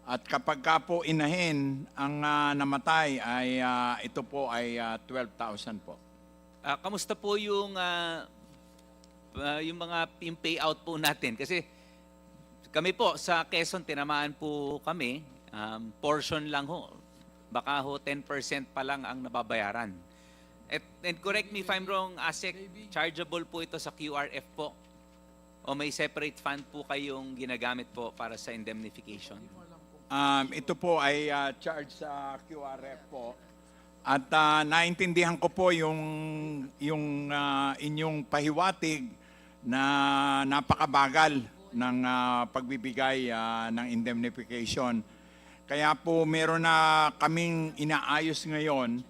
At kapag ka po inahin, ang namatay ay ito po ay 12,000 po. Kamusta po yung yung payout po natin? Kasi kami po sa Quezon, tinamaan po kami, portion lang ho. Baka ho 10% pa lang ang nababayaran. And correct me if I'm wrong, ASEC, chargeable po ito sa QRF po? O may separate fund po kayong ginagamit po para sa indemnification? Ito po ay charge sa QRF po. At naintindihan ko po yung inyong pahiwatig na napakabagal ng pagbibigay ng indemnification. Kaya po meron na kaming inaayos ngayon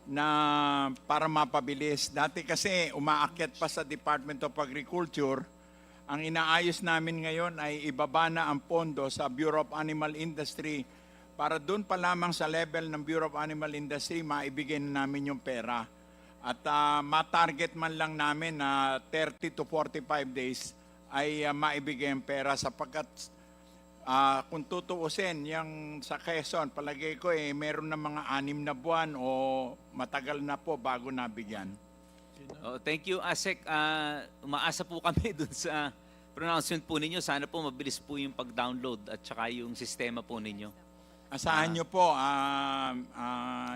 na para mapabilis. Dati kasi umaakyat pa sa Department of Agriculture. Ang inaayos namin ngayon ay ibaba na ang pondo sa Bureau of Animal Industry para doon pa lamang sa level ng Bureau of Animal Industry maibigay na namin yung pera. At ma-target man lang namin na 30 to 45 days ay maibigay ang pera sapagkat kung tutuusin yung sa Quezon, palagay ko meron na mga 6 na buwan o matagal na po bago nabigyan. Oh, thank you, ASEC. Umaasa po kami dun sa pronouncement po ninyo. Sana po mabilis po yung pag-download at saka yung sistema po ninyo. Asahan nyo po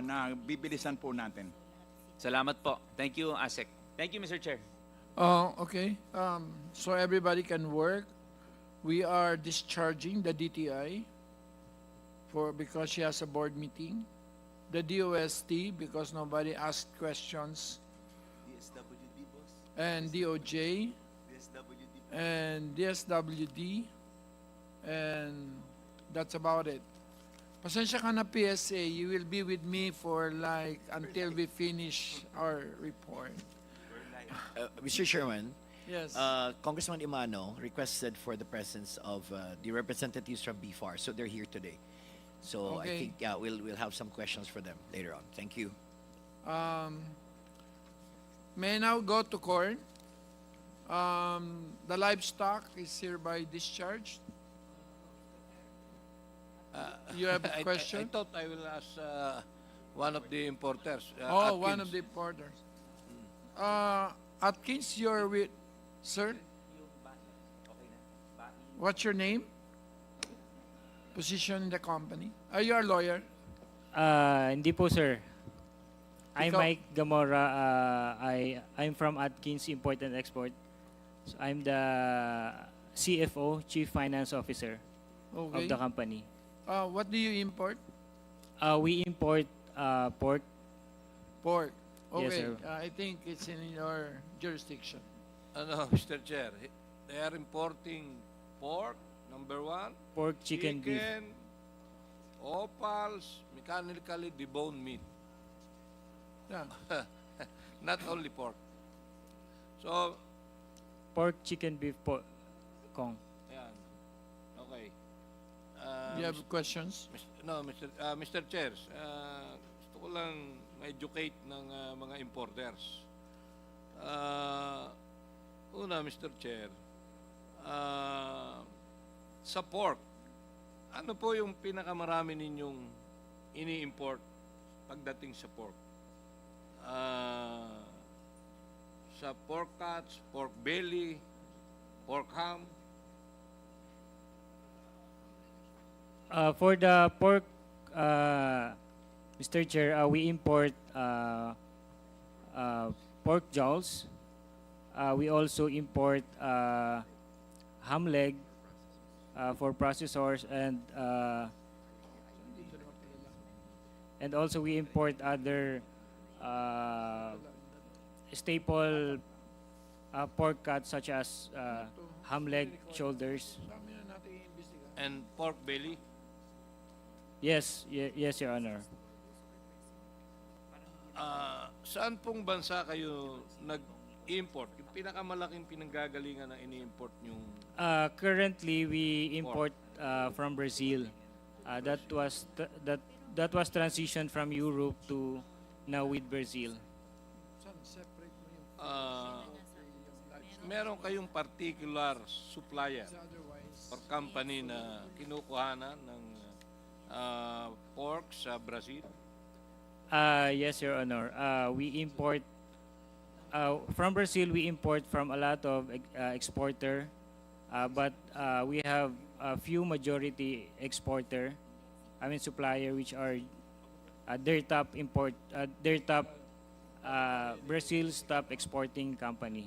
na bibilisan po natin. Salamat po. Thank you, ASEC. Thank you, Mr. Chair. Okay. So everybody can work. We are discharging the DTI because she has a board meeting. The DOST because nobody asked questions. DSWD, boss. And DOJ. DSWD. And DSWD. And that's about it. Pasensya ka na PSA, you will be with me for until we finish our report. Mr. Chairman, Yes. Congressman Imano requested for the presence of the representatives from BFAR, so they're here today. So I Okay. think we'll have some questions for them later on. Thank you. May I now go to court? The livestock is hereby discharged. You have a I question? thought I will ask one of the importers. One of the porters. Atkins, you're with, sir? What's your name? Position in the company? Are you a lawyer? Hindi po, sir. I'm Ikaw? Mike Gamora. I'm from Atkins Import and Export. So I'm the CFO, Chief Finance Officer of Okay. the company. What do you import? We import pork. Pork. Yes, Okay. sir. I think it's in your jurisdiction. Mr. Chair, they are importing pork, number one. Pork, chicken, beef. Opals, mechanically deboned meat. Yeah. Not only pork. So, Pork, chicken, beef, Kong. yan. Okay. You have questions? Mr. Chair, gusto ko lang ma-educate ng mga importers. Una, Mr. Chair, sa pork, ano po yung pinakamarami ninyong ini-import pagdating sa pork? Sa pork cuts, pork belly, pork ham? For the pork, Mr. Chair, we import pork jowls. We also import ham leg for processors, and also we import other staple pork cuts such as ham leg, shoulders. And pork belly? Yes, yes, Your Honor. Saan pong bansa kayo nag-import? Yung pinakamalaking pinanggagalingan na ini-import yung Currently, we import from Brazil. That was transitioned from Europe to now with Brazil. meron kayong particular supplier or company na kinukuhanan ng pork sa Brazil? Yes, Your Honor. We import from Brazil. We import from a lot of exporter, but we have a few majority exporter. I mean supplier, which are their top Brazil's top exporting company.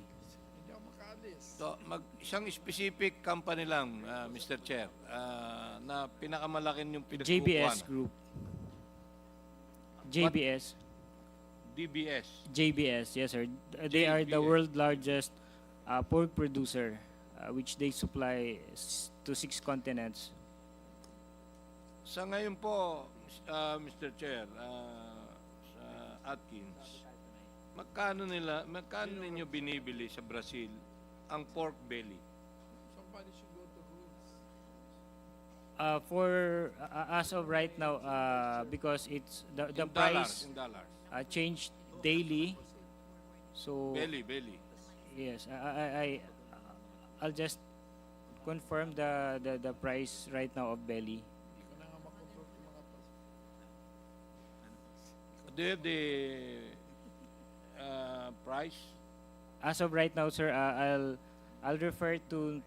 So, isang specific company lang, Mr. Chair, na pinakamalaki yung pinagkukuhan? JBS Group. JBS. DBS. JBS, yes sir. They are the JBS. world largest pork producer, which they supply to 6 continents. Sa ngayon po, Mr. Chair, sa Atkins, magkano ninyo binibili sa Brazil ang pork belly? As of right now, because it's the In price dollars. changed daily, so Belly. yes, I'll just confirm the price right now of belly. Do you have the price? As of right now, sir, I'll refer to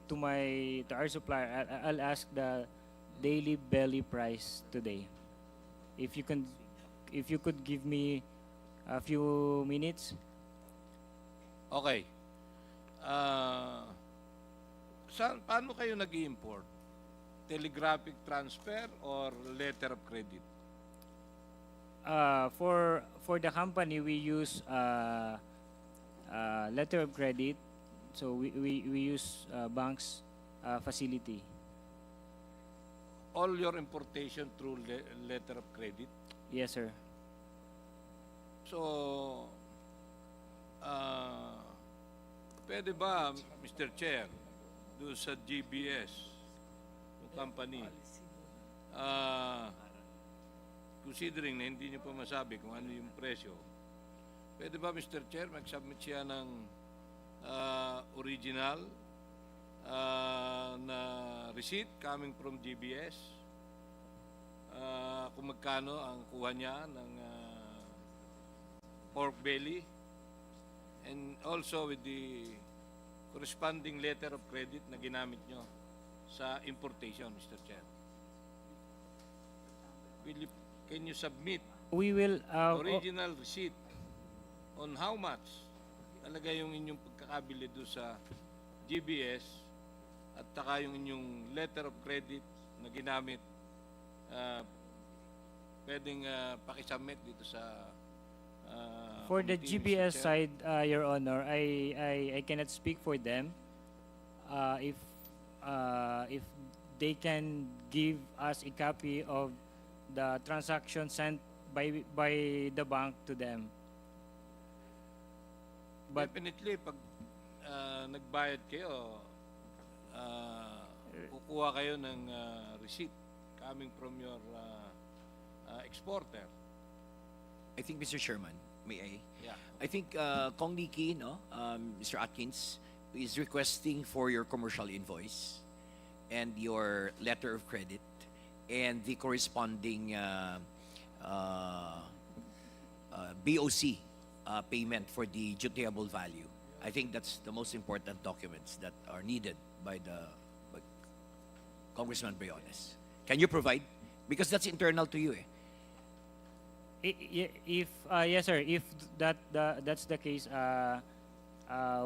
our supplier. I'll ask the daily belly price today. If you could give me a few minutes. Okay. Paano kayo nag-i-import? Telegraphic transfer or letter of credit? For the company, we use letter of credit. So we use bank's facility. All your importation through letter of credit? Yes, sir. So, pwede ba, Mr. Chair, doon sa GBS, yung company, considering na hindi niyo pa masabi kung ano yung presyo, pwede ba, Mr. Chair, mag-submit siya ng original na receipt coming from GBS, kung magkano ang kuha niya ng pork belly, and also with the corresponding letter of credit na ginamit nyo sa importation, Mr. Chair. Can you submit We will original receipt on how much talaga yung inyong pagkakabili doon sa GBS at saka yung inyong letter of credit na ginamit, pwedeng pakisubmit dito sa for the committee, Mr. GBS Chair. side, Your Honor, I cannot speak for them. If they can give us a copy of the transaction sent by the bank to them. But Definitely, pag nagbayad kayo, kukuha kayo ng receipt coming from your exporter. I think, Mr. Chairman, may I? Yeah. I think Kong Nikki, no, Mr. Atkins, is requesting for your commercial invoice and your letter of credit and the corresponding BOC payment for the dutiable value. I think that's the most important documents that are needed by Congressman Briones. Can you provide? Because that's internal to you. if yes, sir, if that's the case,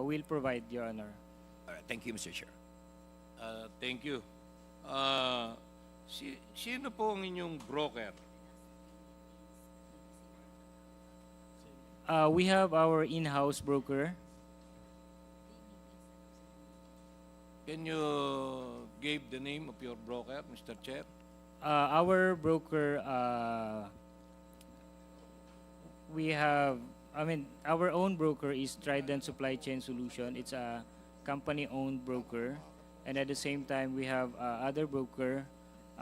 we'll provide, Your Honor. All right, thank you, Mr. Chair. Thank you. Sino po ang inyong broker? We have our in-house broker. Can you give the name of your broker, Mr. Chair? Our broker, we have, our own broker is Trident Supply Chain Solution. It's a company-owned broker. And at the same time, we have other broker,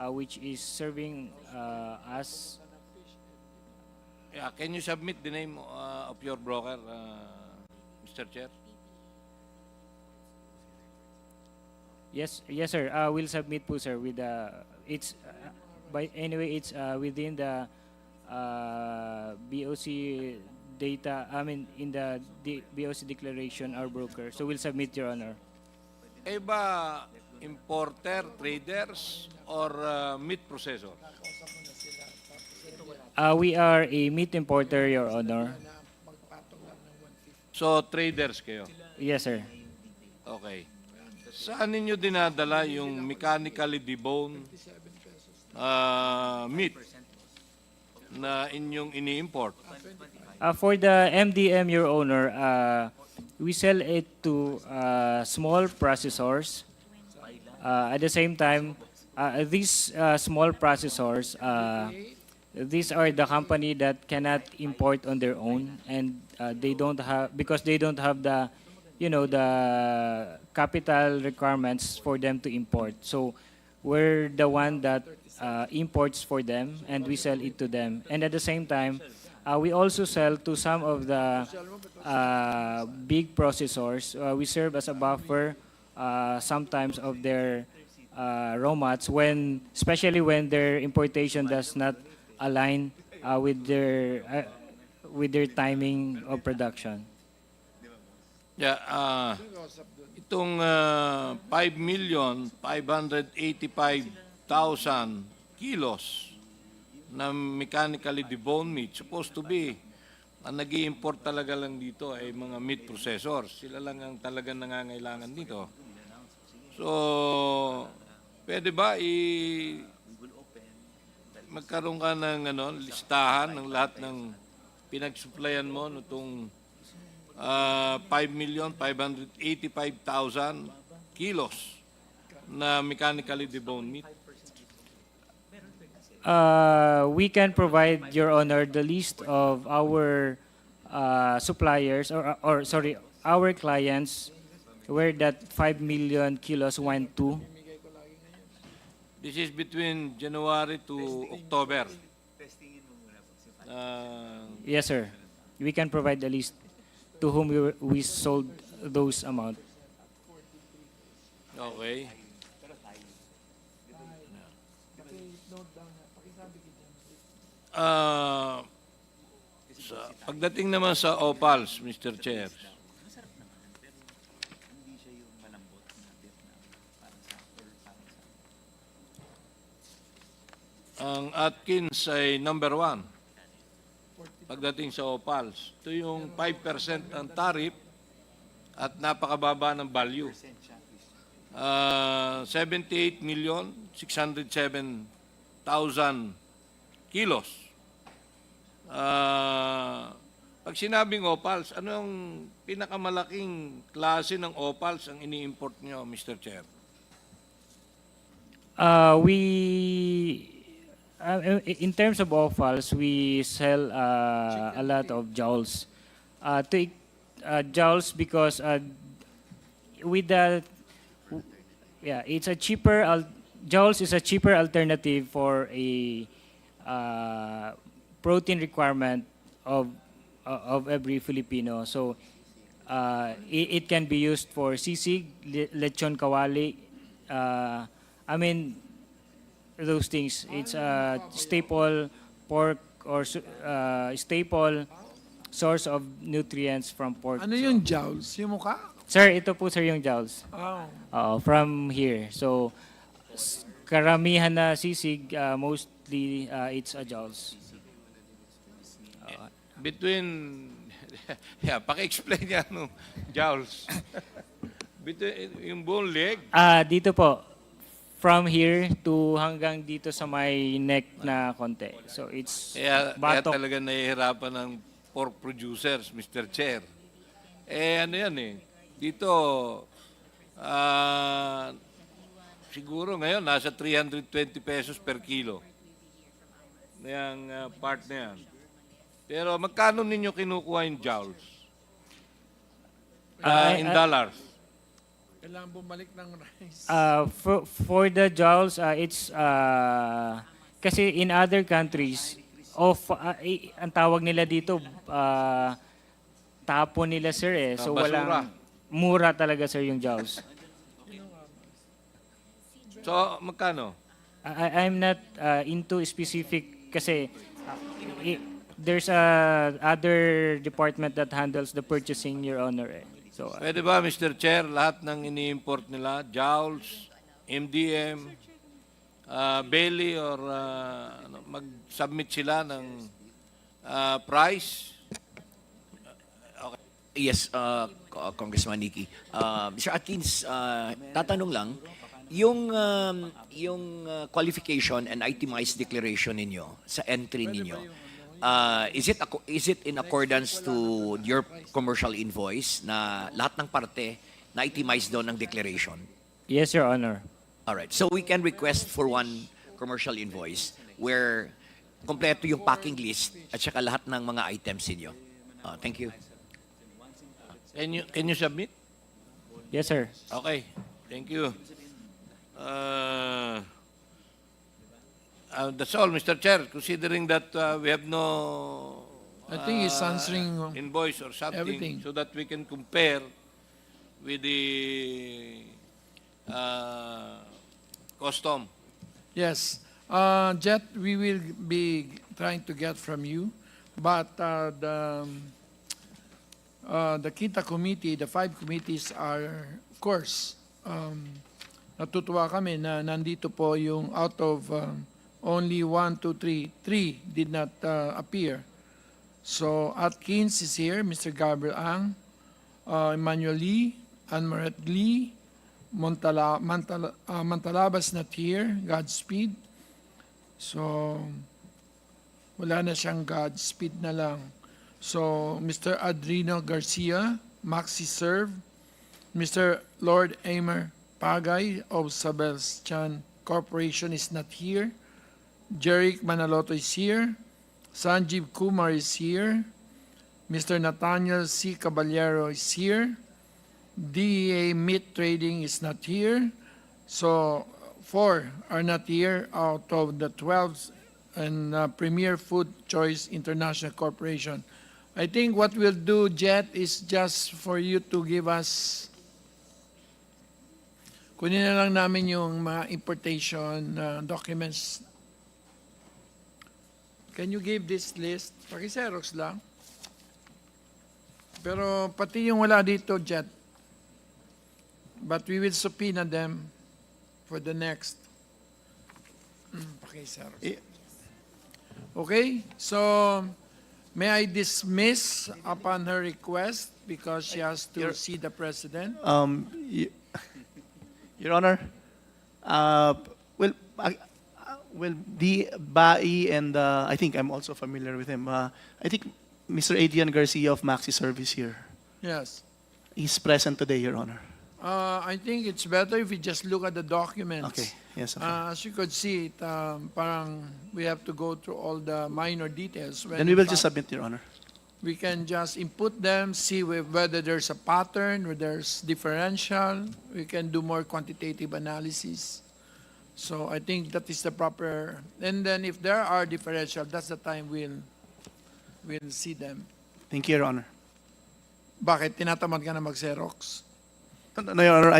which is serving us. Yeah, can you submit the name of your broker, Mr. Chair? Yes, sir. We'll submit po, sir, with it's it's within the BOC data. In the BOC declaration, our broker. So we'll submit, Your Honor. Ba importer, traders, or meat processor? We are a meat importer, Your Honor. So traders kayo? Yes, sir. Okay. Saan ninyo dinadala yung mechanically debone meat na inyong ini-import? For the MDM, Your Honor, we sell it to small processors. At the same time, these small processors, these are the company that cannot import on their own, and they don't have, because they don't have the, the capital requirements for them to import. So we're the one that imports for them, and we sell it to them. And at the same time, we also sell to some of the big processors. We serve as a buffer sometimes of their raw mats, especially when their importation does not align with their timing of production. Yeah, itong 5,585,000 kilos na mechanically deboned meat, supposed to be, ang nag-i-import talaga lang dito ay mga meat processors. Sila lang ang talagang nangangailangan dito. So, pwede ba magkaroon ka ng listahan ng lahat ng pinag-supplyan mo nitong 5,585,000 kilos na mechanically deboned meat? We can provide, Your Honor, the list of our suppliers, or sorry, our clients, where that 5 million kilos went to. This is between January to October. Yes, sir. We can provide the list to whom we sold those amount. Okay. Pagdating naman sa opals, Mr. Chair, ang Atkins ay number 1 pagdating sa opals. Ito yung 5% ang tariff at napakababa ng value. 78,607,000 kilos. Pag sinabing opals, ano ang pinakamalaking klase ng opals ang ini-import nyo, Mr. Chair? In terms of offals, we sell a lot of jowls. Jowls because with the it's a cheaper. Jowls is a cheaper alternative for a protein requirement of every Filipino. So it can be used for sisig, lechon kawali. Those things. It's a staple pork or staple source of nutrients from pork. Ano yung jowls? Yung mukha? Sir, ito po sir yung jowls. Oh. From here. So, karamihan na sisig, mostly it's a jowls. Paki-explain niya no, jowls. Yung buong leg? Dito po. From here to hanggang dito sa may neck na konti. So it's Kaya batok. talaga nahihirapan ng pork producers, Mr. Chair. Ano yan eh. Dito, siguro ngayon nasa 320 pesos per kilo. Yung part na yan. Pero magkano ninyo kinukuha yung jowls? In dollars? Kailangan bumalik ng rice. For the jowls, it's kasi in other countries, ang tawag nila dito, tapon nila sir eh. So walang mura talaga sir yung jowls. So magkano? I'm not into specific kasi there's a other department that handles the purchasing, Your Honor. So, Pwede ba, Mr. Chair, lahat ng ini-import nila, jowls, MDM, belly, or mag-submit sila ng price? Okay. Yes, Congressman Nikki. Mr. Atkins, tatanong lang, yung qualification and itemized declaration ninyo sa entry ninyo, is it in accordance to your commercial invoice na lahat ng parte na itemize doon ng declaration? Yes, Your Honor. All right. So we can request for one commercial invoice where kompleto yung packing list at saka lahat ng mga items ninyo. Thank you. Can you submit? Yes, sir. Okay. Thank you. That's all, Mr. Chair. Considering that we have no I think he's answering invoice or something everything. so that we can compare with the custom. Yes. Jet, we will be trying to get from you, but the Kita Committee, the 5 committees are, of course, natutuwa kami na nandito po yung out of only 1, 2, 3 did not appear. So Atkins is here, Mr. Gabriel Ang, Emmanuel Lee, Anne-Maret Lee, Mantalabas not here, Godspeed. So, wala na siyang Godspeed na lang. So, Mr. Adrino Garcia, Maxi Serve, Mr. Lord Amer Pagay of Sabelstian Corporation is not here. Jeric Manaloto is here. Sanjeev Kumar is here. Mr. Nathaniel C. Caballero is here. DEA Meat Trading is not here. So, 4 are not here out of the 12 and Premier Food Choice International Corporation. I think what we'll do, Jet, is just for you to give us, kunin na lang namin yung mga importation documents. Can you give this list? Paki-Xerox lang. Pero pati yung wala dito, Jet. But we will subpoena them for the next. Paki-Xerox. Okay, so may I dismiss upon her request because she has to see the president? Your Honor, well, the Bai and I think I'm also familiar with him. I think Mr. Adrian Garcia of Maxi Service here. Yes. He's present today, Your Honor. I think it's better if we just look at the documents. Okay, yes. As you could see, parang we have to go through all the minor details. When Then we in will just fact, submit, Your Honor. we can just input them, see whether there's a pattern, whether there's differential. We can do more quantitative analysis. So I think that is the proper, and then if there are differential, that's the time we'll see them. Thank you, Your Honor. Bakit? Tinatamad ka na mag-Xerox? No, Your Honor,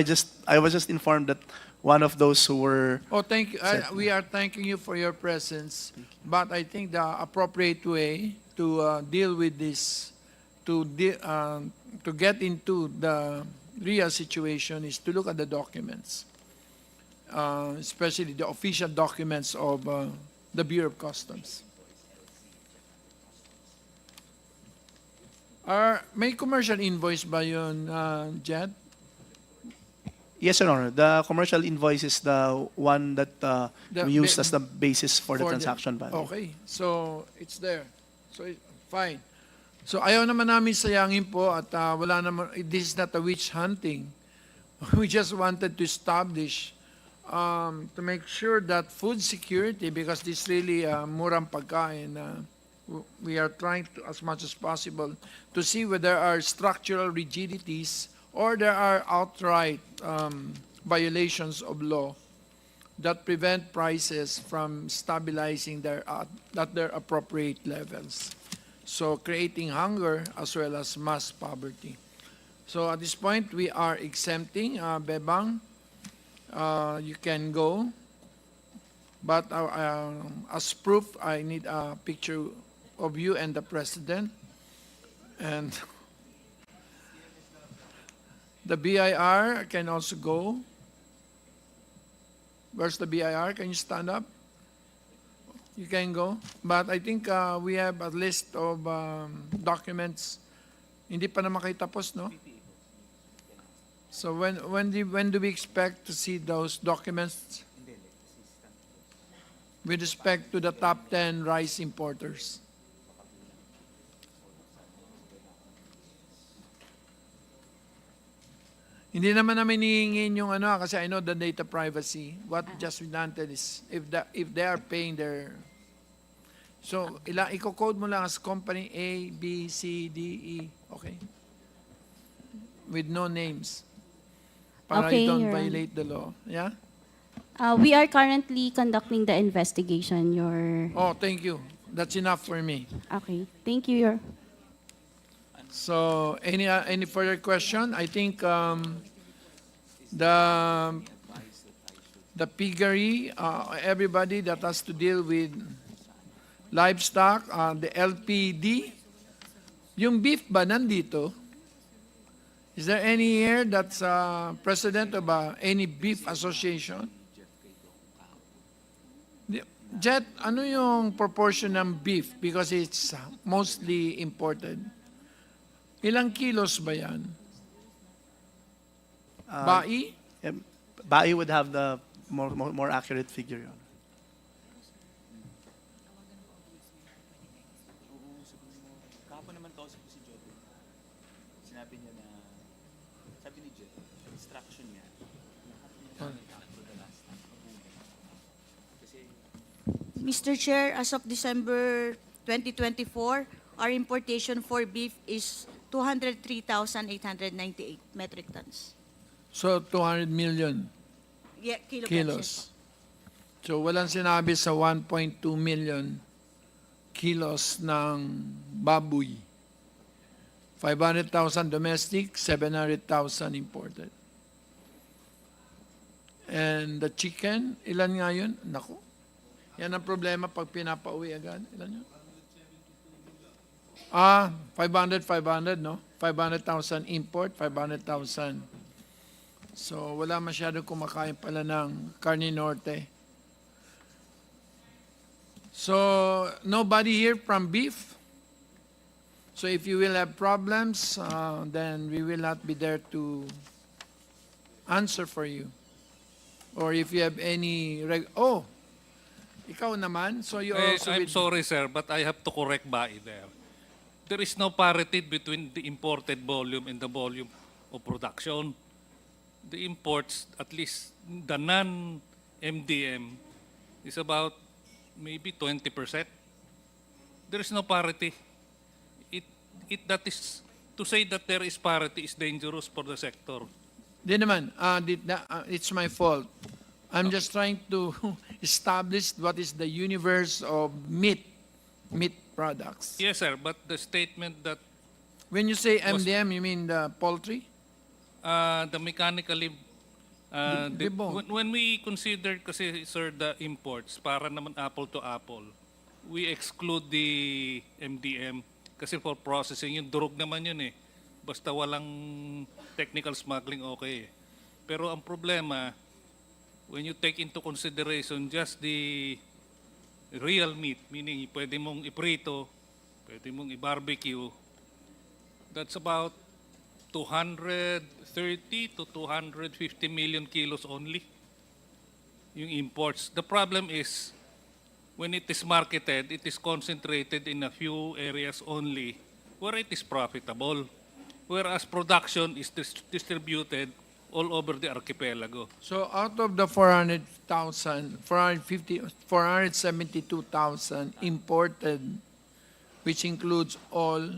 I was just informed that one of those who were... Oh, thank you. We are thanking you for your presence. But I think the appropriate way to deal with this, to get into the real situation is to look at the documents, especially the official documents of the Bureau of Customs. May commercial invoice ba yun, Jed? Yes, Your Honor. The commercial invoice is the one that we used as the basis for the transaction value. Okay. So, it's there. So, fine. So, ayaw naman namin sayangin po at wala naman, this is not a witch hunting. We just wanted to establish, to make sure that food security, because this really Murang Pagkain, we are trying to, as much as possible, to see whether there are structural rigidities or there are outright violations of law that prevent prices from stabilizing at their appropriate levels. So creating hunger as well as mass poverty. So at this point, we are exempting Bebang. You can go. But as proof, I need a picture of you and the president. And the BIR can also go. Where's the BIR? Can you stand up? You can go. But I think we have a list of documents. Hindi pa naman kayo tapos, no? So when do we expect to see those documents with respect to the top 10 rice importers? Hindi naman namin hihingin yung ano kasi I know the data privacy. What just we wanted is if they are paying their so i-code mo lang as company A, B, C, D, E, okay? With no names. Para Okay, you don't Your Honor. violate the law. Yeah? We are currently conducting the investigation, Your... Oh, thank you. That's enough for me. Okay, thank you, Your... So, any further question? I think the piggery, everybody that has to deal with livestock, the LPD, yung beef ba nandito? Is there any here that's president of any beef association? Jet, ano yung proportion ng beef? Because it's mostly imported. Ilang kilos ba yan? Bai? Bai would have the more accurate figure, Your Honor. Kahapon naman kausap ko si Joby. Sinabi niya na, sabi ni Jet, instruction niya. Mr. Chair, as of December 2024, our importation for beef is 203,898 metric tons. So, 200 million Yeah, kilograms. kilos. So, walang sinabi sa 1.2 million kilos ng baboy. 500,000 domestic, 700,000 imported. And the chicken, ilan nga yun? Naku. Yan ang problema pag pinapauwi agad. Ilan yun? 500, no? 500,000 import, 500,000. So, wala masyado kumakain pala ng Carne Norte. So, nobody here from beef? So, if you will have problems, then we will not be there to answer for you. Or if you have any... ikaw naman, so you also... I'm sorry, sir, but I have to correct Bai there. There is no parity between the imported volume and the volume of production. The imports, at least the non-MDM, is about maybe 20%. There is no parity. That is, to say that there is parity is dangerous for the sector. Di naman, it's my fault. I'm just trying to establish what is the universe of meat products. Yes, sir, but the statement that When you say MDM, you mean the poultry? the mechanically, when we consider kasi, sir, the imports, para naman apple to apple, we exclude the MDM kasi for processing, yung durog naman yun eh. Basta walang technical smuggling, okay. Pero ang problema, when you take into consideration just the real meat, meaning pwede mong iprito, pwede mong i-barbecue, that's about 230 to 250 million kilos only, yung imports. The problem is, when it is marketed, it is concentrated in a few areas only where it is profitable, whereas production is distributed all over the archipelago. So out of the 472,000 imported, which includes all...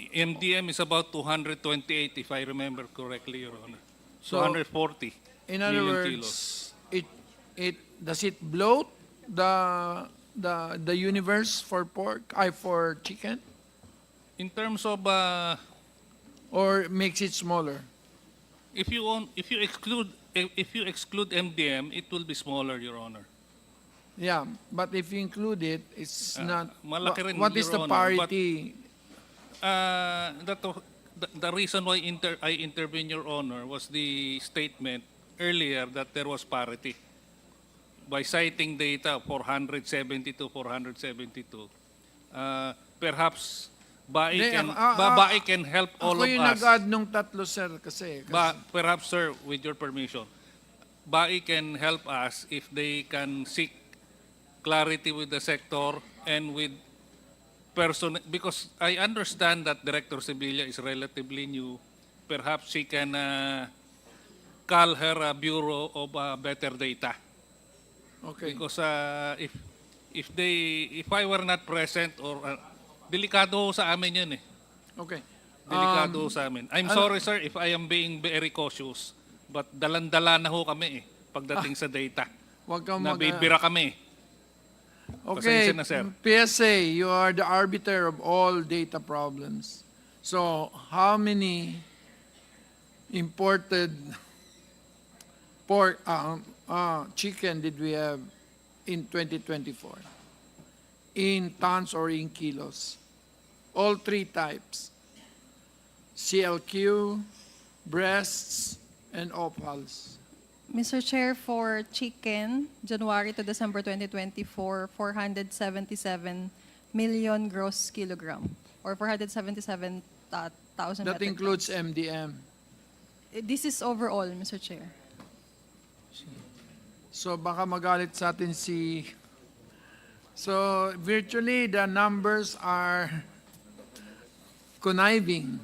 MDM is about 228, if I remember correctly, Your Honor. So, 240 In other million words, kilos. does it bloat the universe for for chicken? In terms of or makes it smaller? if you exclude MDM, it will be smaller, Your Honor. Yeah, but if you include it, it's not. Malaki rin, What is Your the Honor, but, parity? The reason why I intervened, Your Honor, was the statement earlier that there was parity. By citing data 470 to 472, perhaps BAI Hindi, can, ako- BAI can help all Ako of yung us. nag-add nung tatlo, sir, kasi. Perhaps, sir, with your permission, BAI can help us if they can seek clarity with the sector and with person, because I understand that Director Sevilla is relatively new. Perhaps she can call her Bureau of Better Data. Okay. Because if I were not present or delikado ho sa amin yun eh. Okay. Delikado ho sa amin. I'm sorry sir if I am being very cautious, but dalan-dala na ho kami eh pagdating sa data. Wag kang Nabibira kami. Okay, Pasensya na, sir. PSA, you are the arbiter of all data problems. So, how many imported pork, chicken did we have in 2024? In tons or in kilos? All three types. CLQ, breasts, and offals. Mr. Chair, for chicken, January to December 2024, 477 million gross kilogram, or 477,000 That metric includes tons. MDM. This is overall, Mr. Chair. So baka magalit sa atin si... So virtually the numbers are conniving.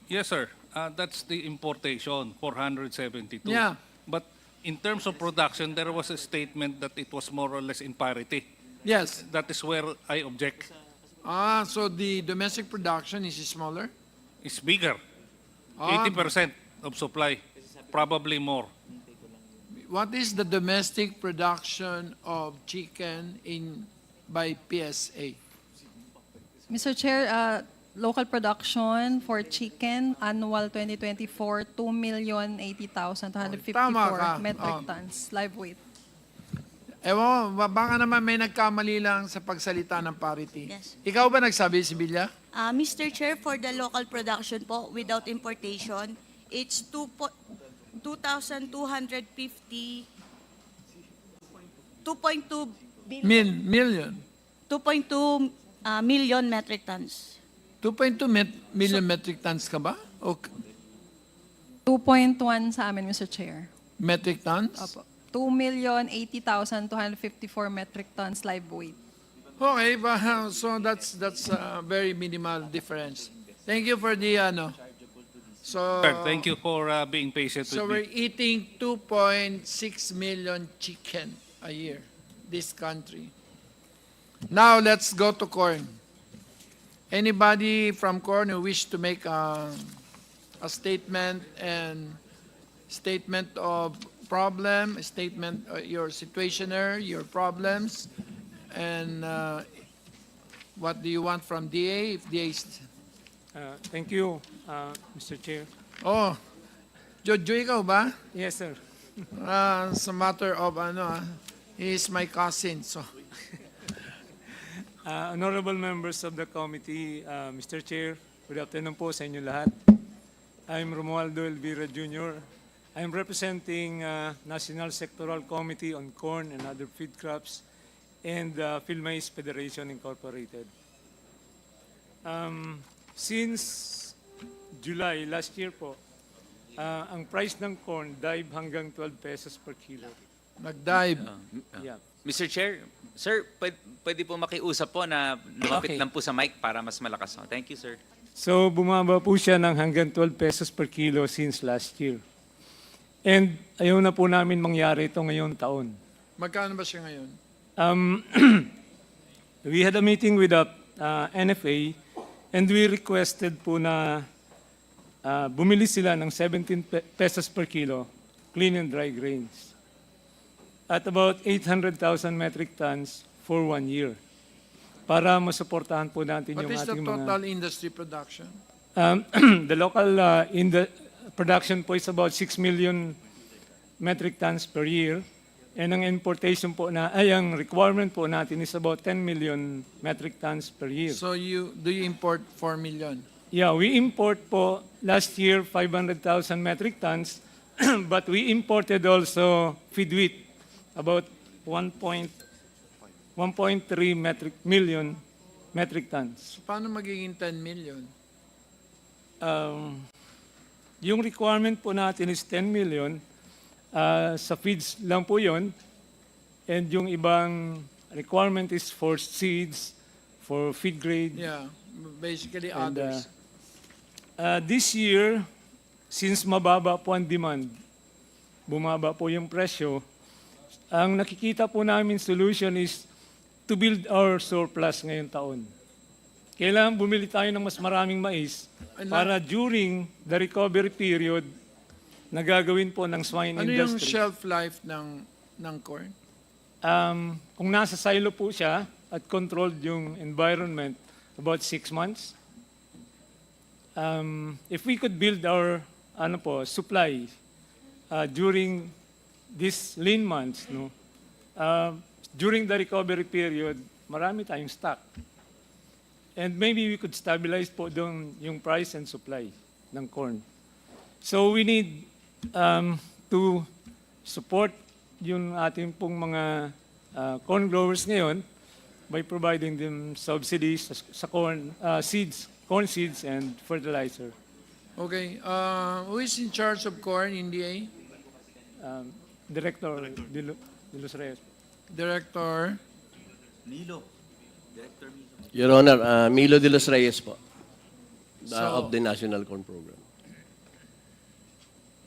Yes sir. That's the importation, 472. Yeah. But in terms of production, there was a statement that it was more or less in parity. Yes. That is where I object. So the domestic production is smaller? It's bigger. Ah. 80% of supply, probably more. What is the domestic production of chicken by PSA? Mr. Chair, local production for chicken, annual 2024, 2,080,254 Tama ka. metric tons, live weight. Ewan, baka naman may nagkamali lang sa pagsalita ng parity. Yes. Ikaw ba nagsabi, Sibilya? Mr. Chair, for the local production po, without importation, it's 2,250, 2.2 Million. 2.2 million metric tons. 2.2 million metric tons ka ba? O 2.1 sa amin, Mr. Chair. metric tons? Opo. 2,080,254 metric tons live weight. Okay, so that's a very minimal difference. Thank you for the So Sir, thank you for being patient So with we're me. eating 2.6 million chicken a year, this country. Now let's go to corn. Anybody from corn who wish to make a statement of problem, a statement your situationer, your problems, and what do you want from DA? If DA is... Thank you, Mr. Chair. Oh, Jojo, ikaw ba? Yes, sir. Sa matter of he is my cousin, so. Honorable members of the committee, Mr. Chair, good afternoon po sa inyo lahat. I'm Romualdo Elvira Jr. I'm representing National Sectoral Committee on Corn and Other Feed Crops and Field Maize Federation Incorporated. Since July last year po, ang price ng corn dive hanggang 12 pesos per kilo. Nag-dive. Yeah. Mr. Chair, sir, pwede po makiusap po na lumapit Okay. lang po sa mic para mas malakas. Thank you, sir. So bumaba po siya ng hanggang 12 pesos per kilo since last year. And ayaw na po namin mangyari ito ngayong taon. Magkano ba siya ngayon? We had a meeting with the NFA and we requested po na bumili sila ng 17 pesos per kilo, clean and dry grains, at about 800,000 metric tons for 1 year para masuportahan po natin What yung is the ating total industry production? The local in the production po is about 6 million metric tons per year. And ang importation po ang requirement po natin is about 10 million metric tons per year. So do you import 4 million? Yeah, we import po last year 500,000 metric tons, but we imported also feed wheat, about 1.3 million metric tons. Paano magiging 10 million? Yung requirement po natin is 10 million. Sa feeds lang po yun. And yung ibang requirement is for seeds, for feed grade. Yeah, basically And, others. this year, since mababa po ang demand, bumaba po yung presyo, ang nakikita po namin solution is to build our surplus ngayong taon. Kailangan bumili tayo ng mas maraming mais para during the recovery period na gagawin po ng swine Ano yung industry. shelf life ng corn? Kung nasa silo po siya at controlled yung environment, about 6 months. If we could build our supply during these lean months, during the recovery period, marami tayong stock. And maybe we could stabilize po doon yung price and supply ng corn. So we need to support yung ating pong mga corn growers ngayon by providing them subsidies sa corn seeds and fertilizer. Okay, who is in charge of corn in DA? Director de los Reyes. Director? Milo. Director Milo. Your Honor, Milo de los Reyes po, So- of the National Corn Program.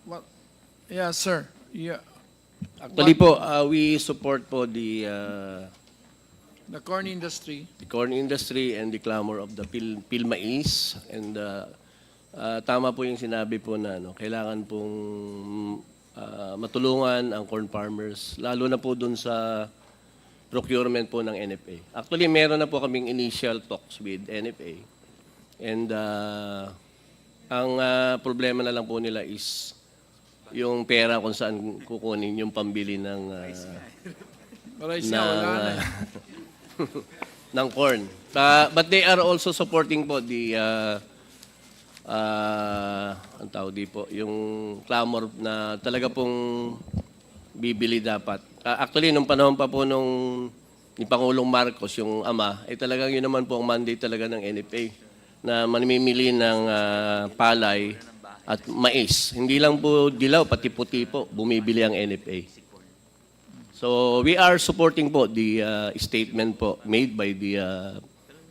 What? Yeah, sir. Yeah. Actually po, we support po the corn industry. the corn industry and the clamor of the pil mais. And tama po yung sinabi po na kailangan pong matulungan ang corn farmers, lalo na po dun sa procurement po ng NFA. Actually, meron na po kaming initial talks with NFA. And ang problema na lang po nila is yung pera kung saan kukunin yung pambili ng Rice nga, wala na. ng corn. But they are also supporting po the ang tawag di po, yung clamor na talaga pong bibili dapat. Actually, nung panahon pa po ni Pangulong Marcos, yung ama, ay talagang yun naman po ang mandate talaga ng NFA na mamimili ng palay at mais. Hindi lang po dilaw, pati puti po, bumibili ang NFA. So we are supporting po the statement po made by the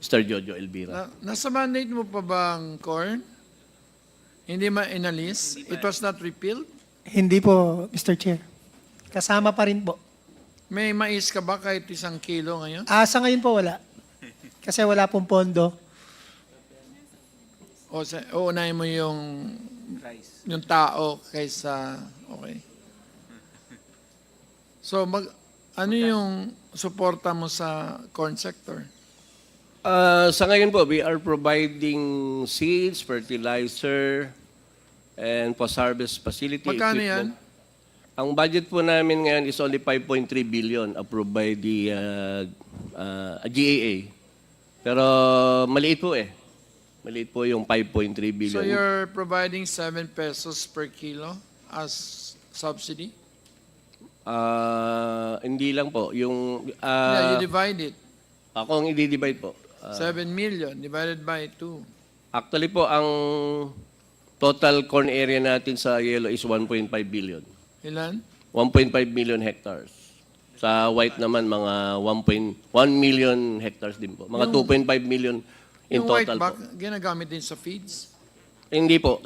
Mr. Jojo Elvira. Nasa mandate mo pa ba ang corn? Hindi ma-inalis? It was not repealed? Hindi po, Mr. Chair. Kasama pa rin po. May mais ka ba kahit 1 kilo ngayon? Sa ngayon po wala. Kasi wala pong pondo. Uunahin mo yung tao kaysa, okay. So, ano yung suporta mo sa corn sector? Sa ngayon po, we are providing seeds, fertilizer, and post-harvest facility Magkano equipment. yan? Ang budget po namin ngayon is only 5.3 billion approved by the GAA. Pero maliit po eh. Maliit po yung 5.3 billion. So, you're providing 7 pesos per kilo as subsidy? Hindi lang po. Yung, Yeah, you divide it. Ako ang i-divide po. 7 million divided by 2. Actually po, ang total corn area natin sa yellow is 1.5 billion. Ilan? 1.5 million hectares. Sa white naman, mga 1 million hectares din po. Mga 2.5 million in Yung white total bag, po. ginagamit din sa feeds? Hindi po.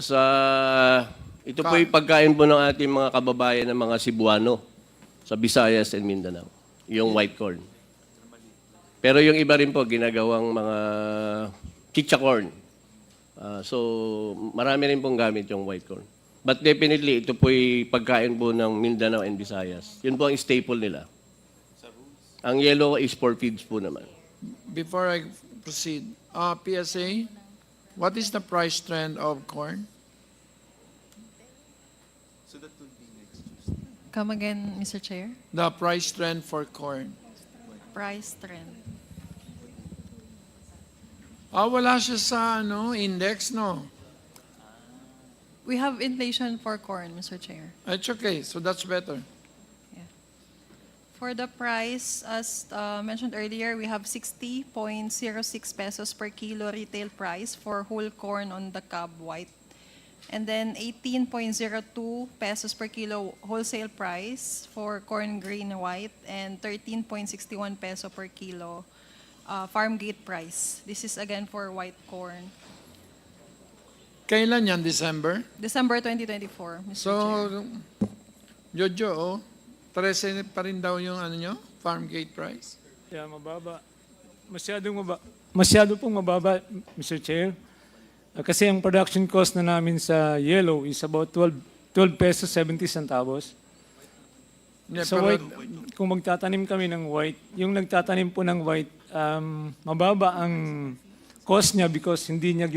Ito po yung pagkain po ng ating mga kababayan ng mga Cebuano sa Visayas and Mindanao. Yung white corn. Pero yung iba rin po, ginagawang mga chicha corn. So, marami rin pong gamit yung white corn. But definitely, ito po yung pagkain po ng Mindanao and Visayas. Yun po ang staple nila. Ang yellow is for feeds po naman. Before I proceed, PSA, what is the price trend of corn? So that will be next Tuesday. Come again, Mr. Chair. The price trend for corn. Price trend. Wala siya sa index, no? We have inflation for corn, Mr. Chair. It's okay, so that's better. For the price, as mentioned earlier, we have 60.06 pesos per kilo retail price for whole corn on the cob white. And then 18.02 pesos per kilo wholesale price for corn green white, and 13.61 peso per kilo farm gate price. This is again for white corn. Kailan yan? December? December 2024, Mr. So, Chair. Jojo, 13 pa rin daw yung ano nyo? Farm gate price? Yeah, mababa. Masyado pong mababa, Mr. Chair. Kasi ang production cost na namin sa yellow is about 12 pesos 70 centavos. Yeah, Sa pero- white, kung magtatanim kami ng white, yung nagtatanim po ng white, mababa ang cost niya because hindi niya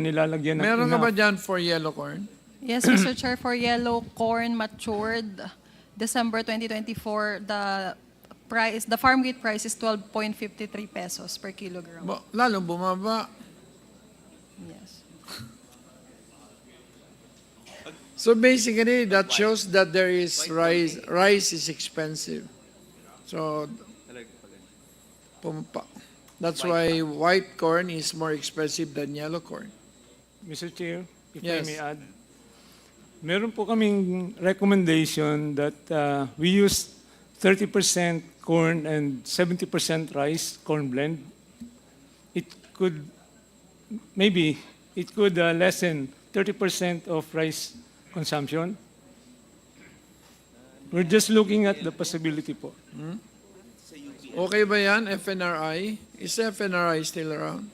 nilalagyan ng Meron ka ba enough. dyan for yellow corn? Yes, Mr. Chair, for yellow corn matured December 2024, the farm gate price is 12.53 pesos per kilogram. Lalong bumaba. Yes. So basically, that shows that there is rice. Rice is expensive. So, that's why white corn is more expensive than yellow corn. Mr. Chair, if Yes. I may add, meron po kaming recommendation that we use 30% corn and 70% rice, corn blend. It could lessen 30% of rice consumption. We're just looking at the possibility po. Okay ba yan, FNRI? Is FNRI still around?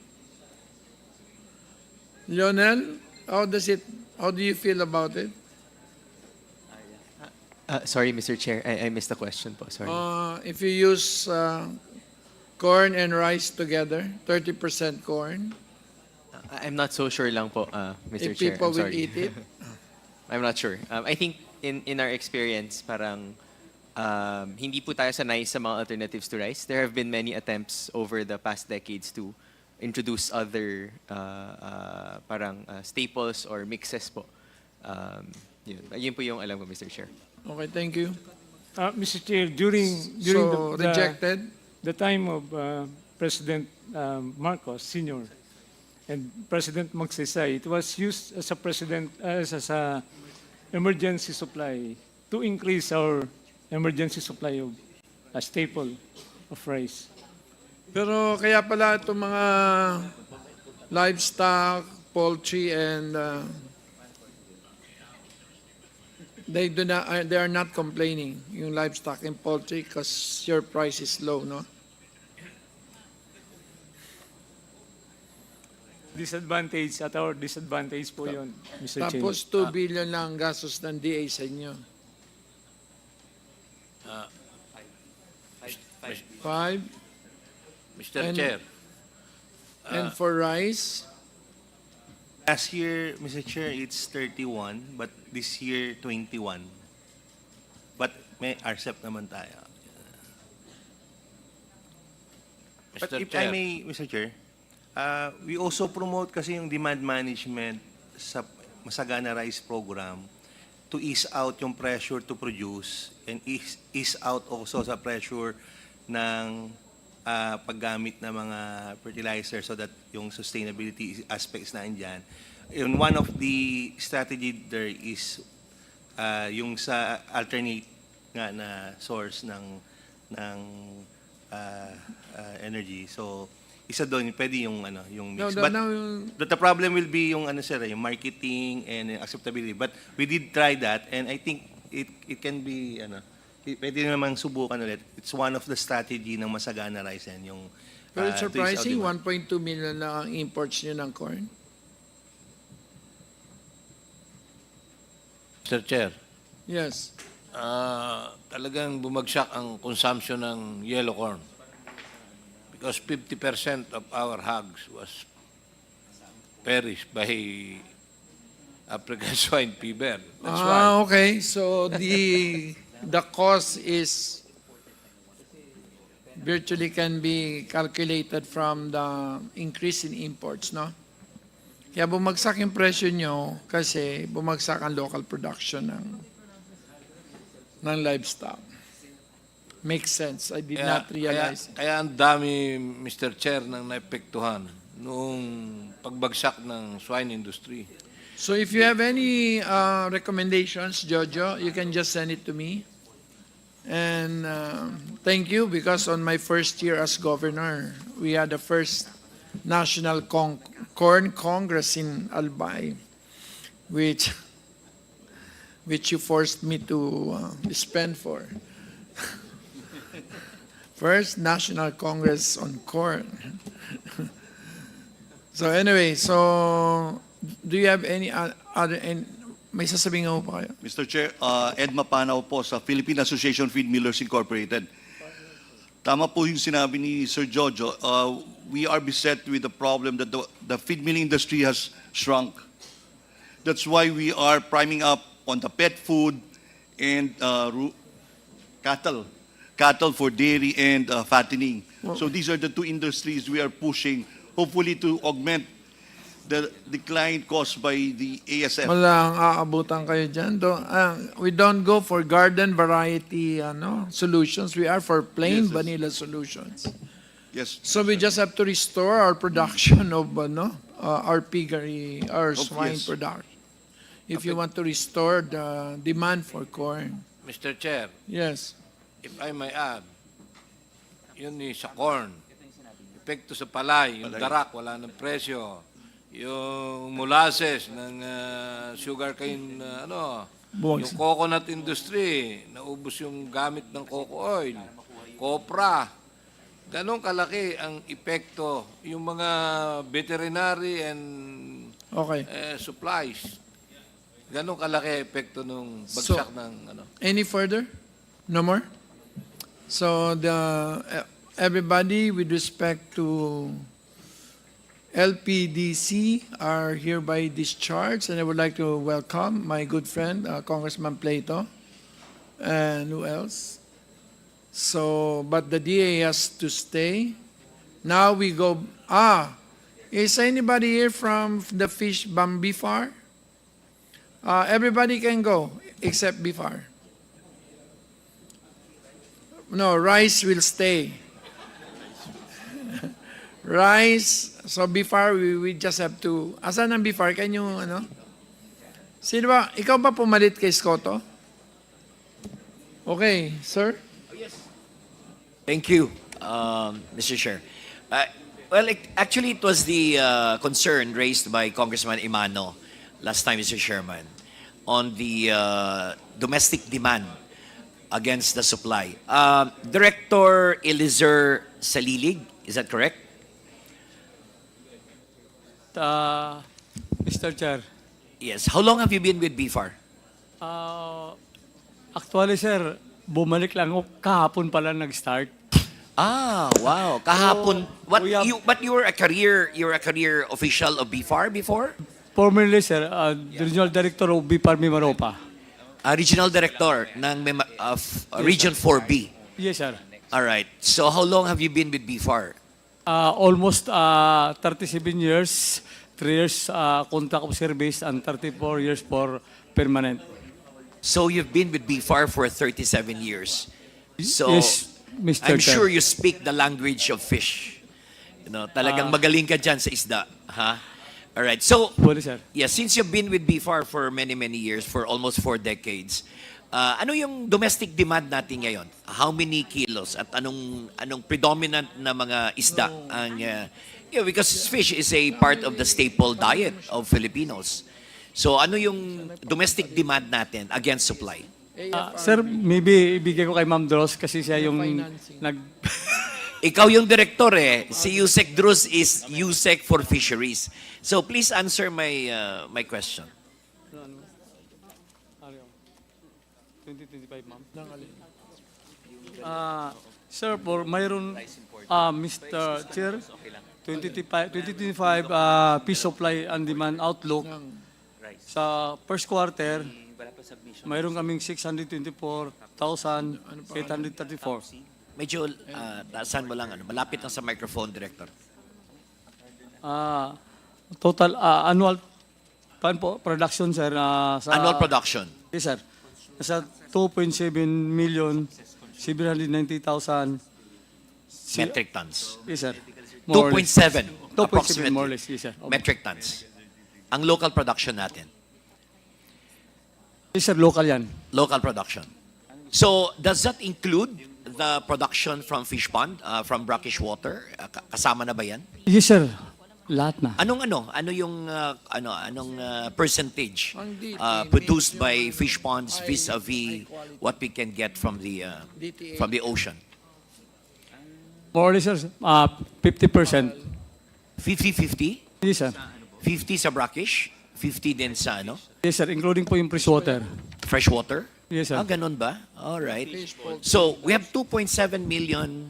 Lionel, how do you feel about it? Sorry, Mr. Chair, I missed the question po. Sorry. If you use corn and rice together, 30% corn, I'm not so sure lang po, Mr. if Chair. people I'm will sorry. eat it? I'm not sure. I think in our experience, parang hindi po tayo sanay sa mga alternatives to rice. There have been many attempts over the past decades to introduce other staples or mixes po. Yun po yung alam ko, Mr. Chair. Okay, thank you. Mr. Chair, during So, rejected? the time of President Marcos Sr. and President Magsaysay, it was used as a emergency supply to increase our emergency supply of a staple of rice. Pero kaya pala itong mga livestock, poultry, and they are not complaining, yung livestock and poultry, because your price is low, no? Disadvantage at our disadvantage po yun, Mr. Chair. Tapos 2 billion lang ang gastos ng DA sa inyo. 5? Mr. Chair. And for rice? Last year, Mr. Chair, it's 31, but this year, 21. But may RCEP naman tayo. But Mr. if Chair. I may, Mr. Chair, we also promote kasi yung demand management sa Masagana Rice Program to ease out yung pressure to produce and ease out also sa pressure ng paggamit ng mga fertilizer so that yung sustainability aspects na andyan. And one of the strategy there is yung sa alternate nga na source ng energy. So isa doon pwede yung yung mix. But the problem will be yung yung marketing and acceptability. But we did try that and I think it can be pwede namang subukan ulit. It's one of the strategy ng Masagana Rice and yung Pero it's to ease out surprising, demand. 1.2 million lang ang imports nyo ng corn. Mr. Chair. Yes. Talagang bumagsak ang consumption ng yellow corn because 50% of our hogs was perished by African swine fever. That's why. Okay. So the cost is virtually can be calculated from the increase in imports, no? Kaya bumagsak yung presyo nyo kasi bumagsak ang local production ng livestock. Makes sense. I did not realize. Kaya ang dami, Mr. Chair, nang naepektuhan noong pagbagsak ng swine industry. So if you have any recommendations, Jojo, you can just send it to me. And thank you, because on my first year as governor, we had the first National Corn Congress in Albay, which you forced me to spend for. First National Congress on Corn. So anyway, so do you have any other, may sasabihin mo pa kayo? Mr. Chair, Ed Mapanaw po sa Philippine Association of Feed Millers Incorporated. Tama po yung sinabi ni Sir Jojo. We are beset with the problem that the feed milling industry has shrunk. That's why we are priming up on the pet food and cattle for dairy and fattening. So these are the two industries we are pushing, hopefully to augment the decline caused by the ASF. Walang aabutan kayo dyan. We don't go for garden variety solutions. We are for plain vanilla solutions. Yes. So we just have to restore our production of our piggery, our swine production. If you want to restore the demand for corn. Mr. Chair, Yes. if I may add, yun sa corn, epekto sa palay, yung darak, wala ng presyo, yung molasses ng sugarcane, yung coconut industry, naubos yung gamit ng coco oil, copra, ganong kalaki ang epekto, yung mga veterinary and supplies, ganong kalaki epekto nung bagsak ng Any further? No more? So everybody with respect to LPDC are hereby discharged, and I would like to welcome my good friend, Congressman Plato, and who else? So, but the DA has to stay. Now we go, is anybody here from the fish BIFAR? Everybody can go, except BIFAR. No, rice will stay. Rice, so BIFAR, we just have to, asan ang BIFAR? Can you, Sino ba, ikaw ba pumalit kay Scotto? Okay, sir? Thank you, Mr. Chair. Well, actually, it was the concern raised by Congressman Imano last time, Mr. Chairman, on the domestic demand against the supply. Director Elizer Salilig, is that correct? Mr. Chair. Yes. How long have you been with BIFAR? Actually, sir, bumalik lang ako. Kahapon pala nag-start. Wow. Kahapon. But you were a career official of BIFAR before? Formerly, sir, Regional Director of BIFAR Mimaropa. Regional Director ng Region 4B. Yes, sir. All right. So how long have you been with BIFAR? Almost 37 years, 3 years contract of service, and 34 years for permanent. So you've been with BIFAR for 37 years. So Yes, Mr. I'm Chair. sure you speak the language of fish. Talagang magaling ka dyan sa isda. All right. So, since you've been with BIFAR for many, many years, for almost 4 decades, ano yung domestic demand natin ngayon? How many kilos? At anong predominant na mga isda ang because fish is a part of the staple diet of Filipinos. So ano yung domestic demand natin against supply? Sir, maybe ibigay ko kay Ma'am Dros kasi siya yung Ikaw yung director Si Yusek Drus is Yusek for Fisheries. So please answer my question. 2025, ma'am. Sir, mayroon, Mr. Chair, 2025 fish supply and demand outlook. Sa first quarter, mayroon kaming 624,834. Medyo taasan mo lang, malapit lang sa microphone, Director. Total annual production, sir. Annual production? Yes, sir. Nasa 2.7 million 790,000. Metric tons. Yes, sir. More or less. 2.7 2.7 approximately. more or less, yes, sir. Metric tons. Ang local production natin. Yes, sir, local yan. Local production. So, does that include the production from fish pond, from brackish water? Kasama na ba yan? Yes, sir. Lahat na. Ano yung percentage produced by fish ponds vis-a-vis what we can get from the ocean? More or less, sir, 50%. 50-50? Yes, sir. 50 sa brackish, 50 din sa ano? Yes, sir, including po yung freshwater. Freshwater? Yes, sir. Ganun ba? All right. So, we have 2.7 million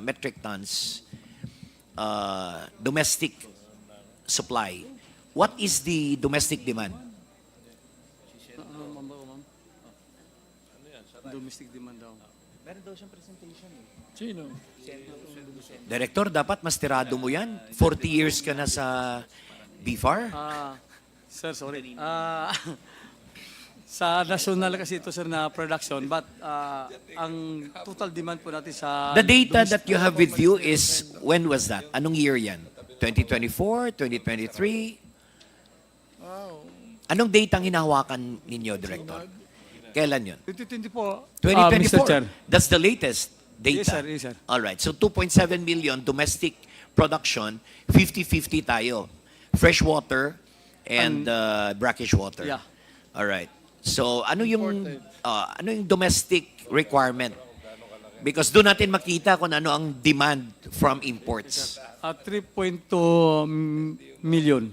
metric tons domestic supply. What is the domestic demand? Domestic demand daw. Meron daw siyang presentation eh. Sino? Director, dapat mastirado mo yan. 40 years ka na sa BFAR. Sir, sorry. Sa national kasi ito, sir, na production, but ang total demand po natin sa... The data that you have with you is, when was that? Anong year yan? 2024? 2023? Anong data ang hinahawakan ninyo, Director? Kailan yun? 2024. 2024? Mr. Chair. That's the latest data. Yes, sir. Yes, sir. All right. So 2.7 million domestic production, 50-50 tayo. Freshwater and brackish water. Yeah. All right. So ano yung domestic requirement? Because doon natin makita kung ano ang demand from imports. 3.2 million.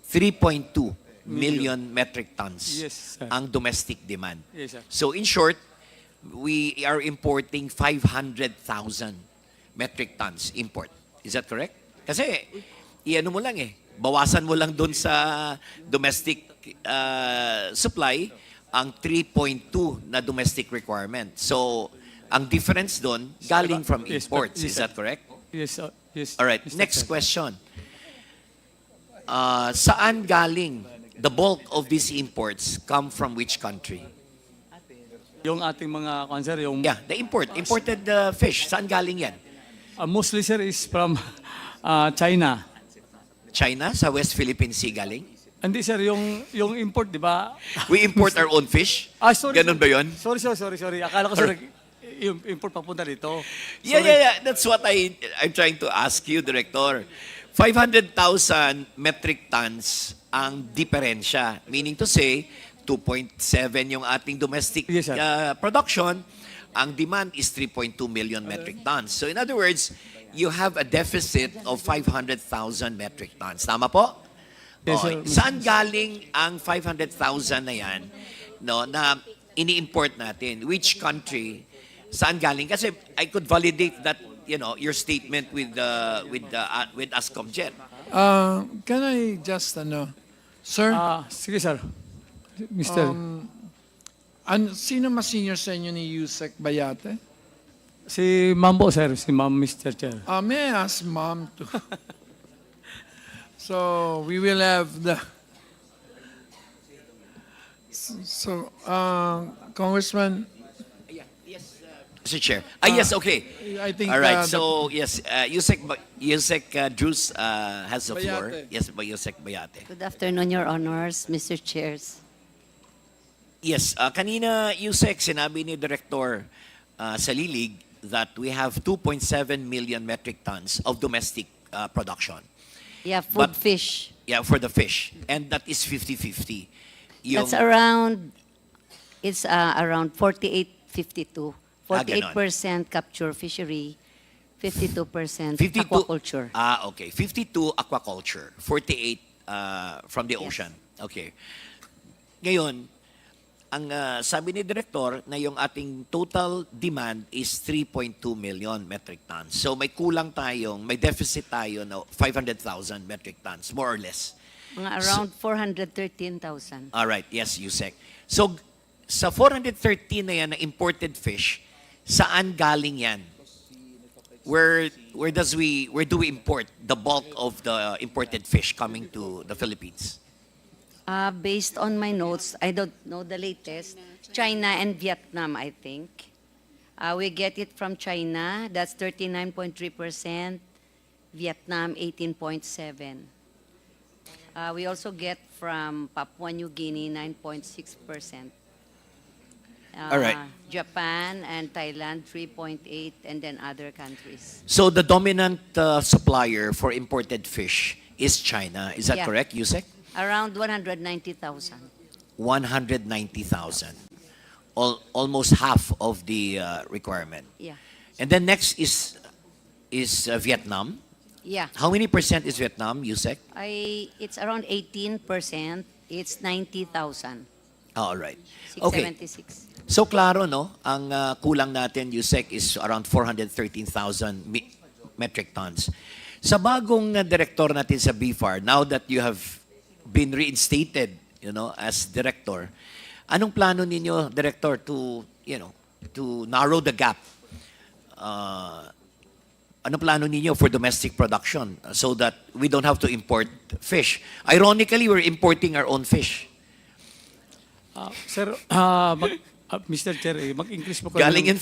3.2 million metric tons Yes, sir. ang domestic demand. Yes, sir. So in short, we are importing 500,000 metric tons import. Is that correct? Kasi, iano mo lang bawasan mo lang doon sa domestic supply ang 3.2 na domestic requirement. So, ang difference doon galing from Yes, imports. yes, Is that correct? Yes, yes. All right. Mr. Next Chair. question. Saan galing the bulk of these imports come from which country? Yung ating mga cancer, yung... Yeah, the imported fish. Saan galing yan? Mostly, sir, is from China. China? Sa West Philippine Sea galing? Hindi, sir, yung import, di ba? We import our own fish? Sorry. Ganun ba yun? Sorry. Akala ko, sir, yung import papunta dito. Yeah. That's what I'm trying to ask you, Director. 500,000 metric tons ang diferensya. Meaning to say, 2.7 yung ating domestic Yes, sir. production. Ang demand is 3.2 million metric tons. So in other words, you have a deficit of 500,000 metric tons. Tama po? Yes, sir. Saan galing ang 500,000 na yan na ini-import natin? Which country? Saan galing? Kasi I could validate that, your statement with ASCOMJET. Can I just, sir? Sige, sir. Mr. Sino mas senior sa inyo ni Yusek Bayate? Si Ma'am po, sir. Si Ma'am, Mr. Chair. May I ask Ma'am to... So, we will have the... So, Congressman... Mr. Chair. Yes, okay. I think... All right, so yes, Yusek Drews has the floor. Bayate. Yes, Yusek Bayate. Good afternoon, Your Honors, Mr. Chairs. Yes, kanina Yusek, sinabi ni Director sa Lilig that we have 2.7 million metric tons of domestic production. Yeah, food fish. Yeah, for the fish. And that is 50-50. That's around, it's around 48-52. 48% capture fishery, 52% aquaculture. Okay. 52 aquaculture, 48 from the ocean. Okay. Ngayon, ang sabi ni Director na yung ating total demand is 3.2 million metric tons. So may kulang tayong, may deficit tayo na 500,000 metric tons, more or less. Mga around 413,000. All right, yes, Yusek. So sa 413 na yan na imported fish, saan galing yan? Where do we import the bulk of the imported fish coming to the Philippines? Based on my notes, I don't know the latest, China and Vietnam, I think. We get it from China, that's 39.3%, Vietnam 18.7%. We also get from Papua New Guinea 9.6%. All right. Japan and Thailand 3.8%, and then other countries. So the dominant supplier for imported fish is China. Is that Yeah. correct, Yusek? Around 190,000. 190,000. Almost half of the requirement. Yeah. And then next is Vietnam. Yeah. How many percent is Vietnam, Yusek? It's around 18%. It's 90,000. All right. Okay. 676. So klaro, no? Ang kulang natin, Yusek, is around 413,000 metric tons. Sa bagong director natin sa BFAR, now that you have been reinstated, as director, anong plano ninyo, director, to narrow the gap? Ano plano ninyo for domestic production so that we don't have to import fish? Ironically, we're importing our own fish. Sir, Mr. Chair, mag-increase po kami. Galing yung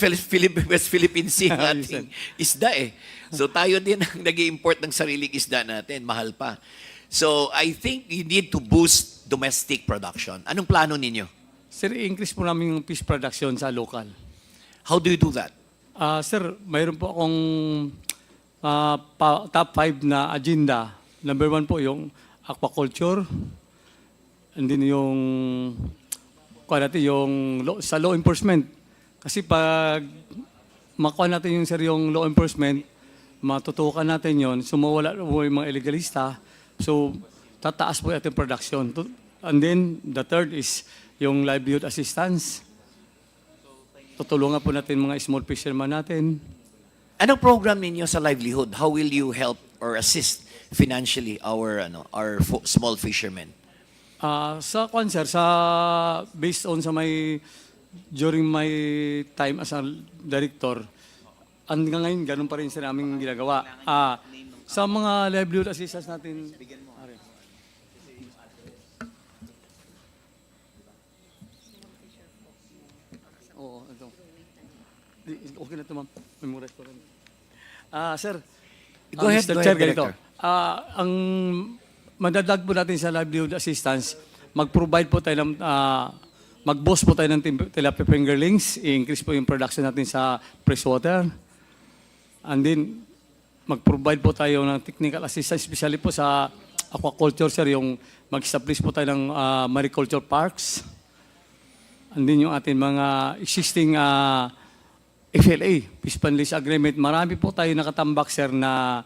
West Philippine Sea ang ating isda eh. So tayo din ang nag-import ng sariling isda natin, mahal pa. So I think you need to boost domestic production. Anong plano ninyo? Sir, i-increase po namin yung fish production sa local. How do you do that? Sir, mayroon po akong top 5 na agenda. Number 1 po yung aquaculture. And then yung sa law enforcement. Kasi pag makuha natin yung law enforcement, matutukan natin yon, sumawala po yung mga illegalista, so tataas po yung ating production. And then the third is yung livelihood assistance. Tutulungan po natin mga small fishermen natin. Anong program ninyo sa livelihood? How will you help or assist financially our small fishermen? Sa sir, based on during my time as a director, hanggang ngayon, ganun pa rin sa aming ginagawa. Sa mga livelihood assistance natin, ito. Okay na ito, ma'am. May mga restaurant. Sir, Go ahead, Mr. Chair, Director. ang madadag po natin sa livelihood assistance, mag-provide po tayo ng, mag-boss po tayo ng tilapia fingerlings, i-increase po yung production natin sa freshwater. And then, mag-provide po tayo ng technical assistance, especially po sa aquaculture, sir, yung mag-establish po tayo ng mariculture parks. And then yung ating mga existing FLA, Fish Fund Lease Agreement, marami po tayo nakatambak, sir, na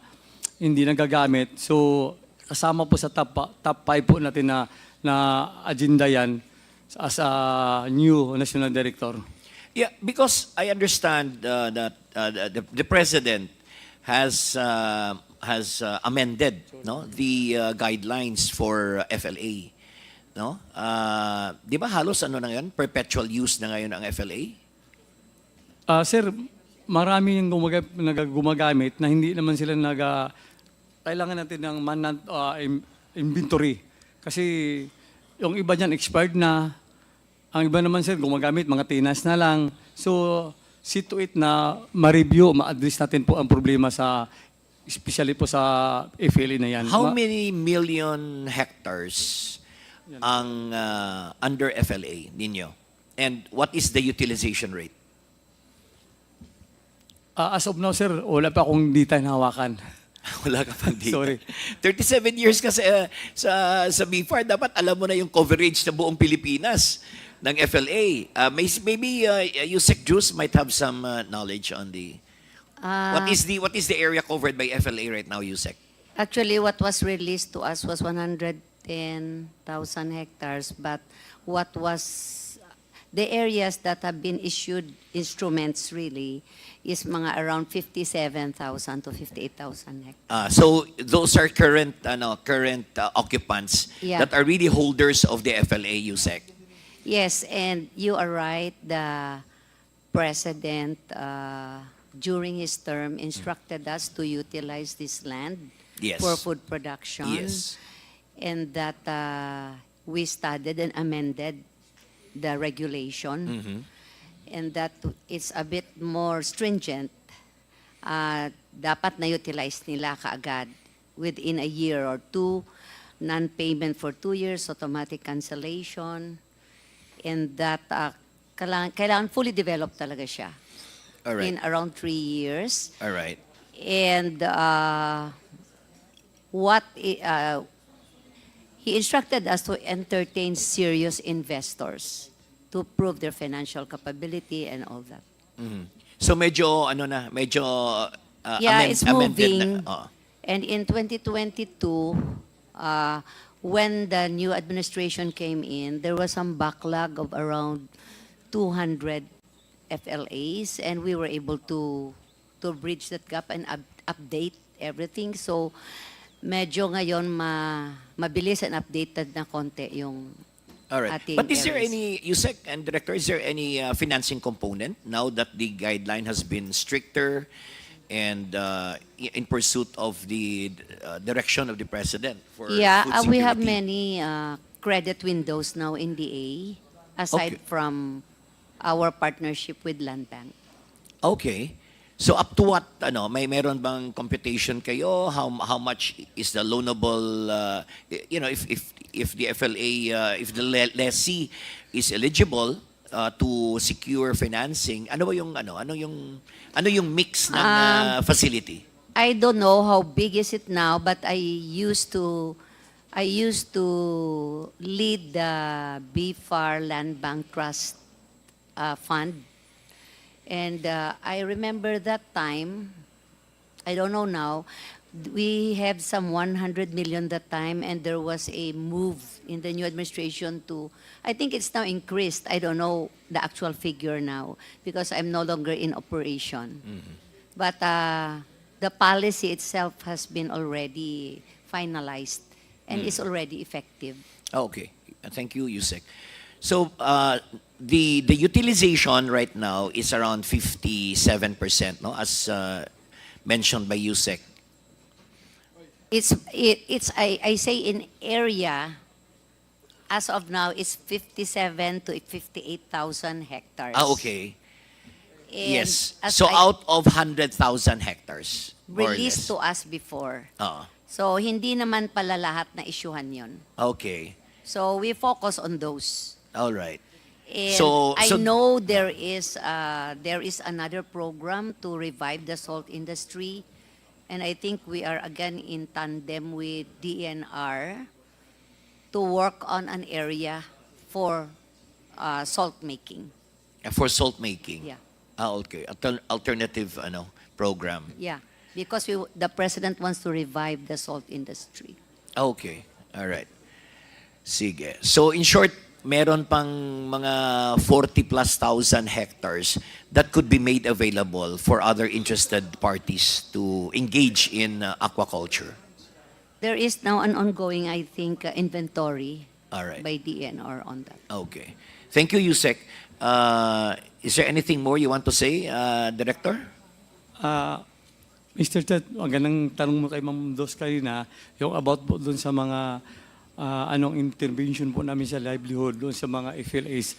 hindi nagagamit. So, kasama po sa top 5 po natin na agenda yan as a new national director. Yeah, because I understand that the president has amended the guidelines for FLA. No? Di ba halos na ngayon? Perpetual use na ngayon ang FLA? Sir, marami yung gumagamit na hindi naman sila kailangan natin ng inventory. Kasi yung iba dyan expired na. Ang iba naman, sir, gumagamit, mga tinas na lang. So, see to it na ma-review, ma-address natin po ang problema especially po sa FLA na yan. How many million hectares ang under FLA ninyo? And what is the utilization rate? As of now, sir, wala pa akong data na hawakan. Wala ka pang data. Sorry. 37 years ka sa BFAR, dapat alam mo na yung coverage na buong Pilipinas ng FLA. Maybe Yusek Juice might have some knowledge on the... what is the area covered by FLA right now, Yusek? Actually, what was released to us was 110,000 hectares, but what was the areas that have been issued instruments really is mga around 57,000 to 58,000 hectares. So those are current occupants that are really holders of the FLA, Yusek. Yes, and you are right. The president, during his term, instructed us to utilize this land for food production. Yes. And that we studied and amended the regulation. and that it's a bit more stringent, dapat na-utilize nila kaagad within a year or two, non-payment for 2 years, automatic cancellation, and that kailangan fully developed talaga siya All right. in around 3 years. All right. And he instructed us to entertain serious investors to prove their financial capability and all that. So medyo ano na, medyo It's amended moving. na. Oh. And in 2022, when the new administration came in, there was some backlog of around 200 FLAs, and we were able to bridge that gap and update everything. So medyo ngayon mabilis and updated na konti yung All right. ating But is there areas. any, Yusek and Director, is there any financing component now that the guideline has been stricter and in pursuit of the direction of the President for food we have security? many credit windows now in DA, aside Okay. from our partnership with Land Bank. Okay. So up to what, meron bang computation kayo? How much is the loanable, if the FLA, if the lessee is eligible to secure financing, ano yung mix ng facility? I don't know how big is it now, but I used to lead the BFAR Land Bank Trust Fund. And I remember that time, I don't know now, we have some 100 million that time, and there was a move in the new administration to, I think it's now increased. I don't know the actual figure now because I'm no longer in operation. But the policy itself has been already finalized and is already effective. Okay. Thank you, Yusek. So the utilization right now is around 57%, no? As mentioned by Yusek. I say in area, as of now, it's 57 to 58,000 hectares. Okay. And Yes. as So I out of 100,000 hectares, more or released less. to us before. Ah, So hindi naman pala lahat na isyuhan yun. okay. So we focus on those. All right. And So- I so- know there is another program to revive the salt industry, and I think we are again in tandem with DNR to work on an area for salt making. For salt making. Yeah. Okay. Alternative program. Yeah, because the president wants to revive the salt industry. Okay. All right. Sige. So in short, meron pang mga 40 plus thousand hectares that could be made available for other interested parties to engage in aquaculture. There is now an ongoing, I think, inventory All right. by DNR on that. Okay. Thank you, Yusek. Is there anything more you want to say, Director? Mr. Chat, magandang tanong mo kay Ma'am Dos kanina, yung about po doon sa mga anong intervention po namin sa livelihood doon sa mga FLAs.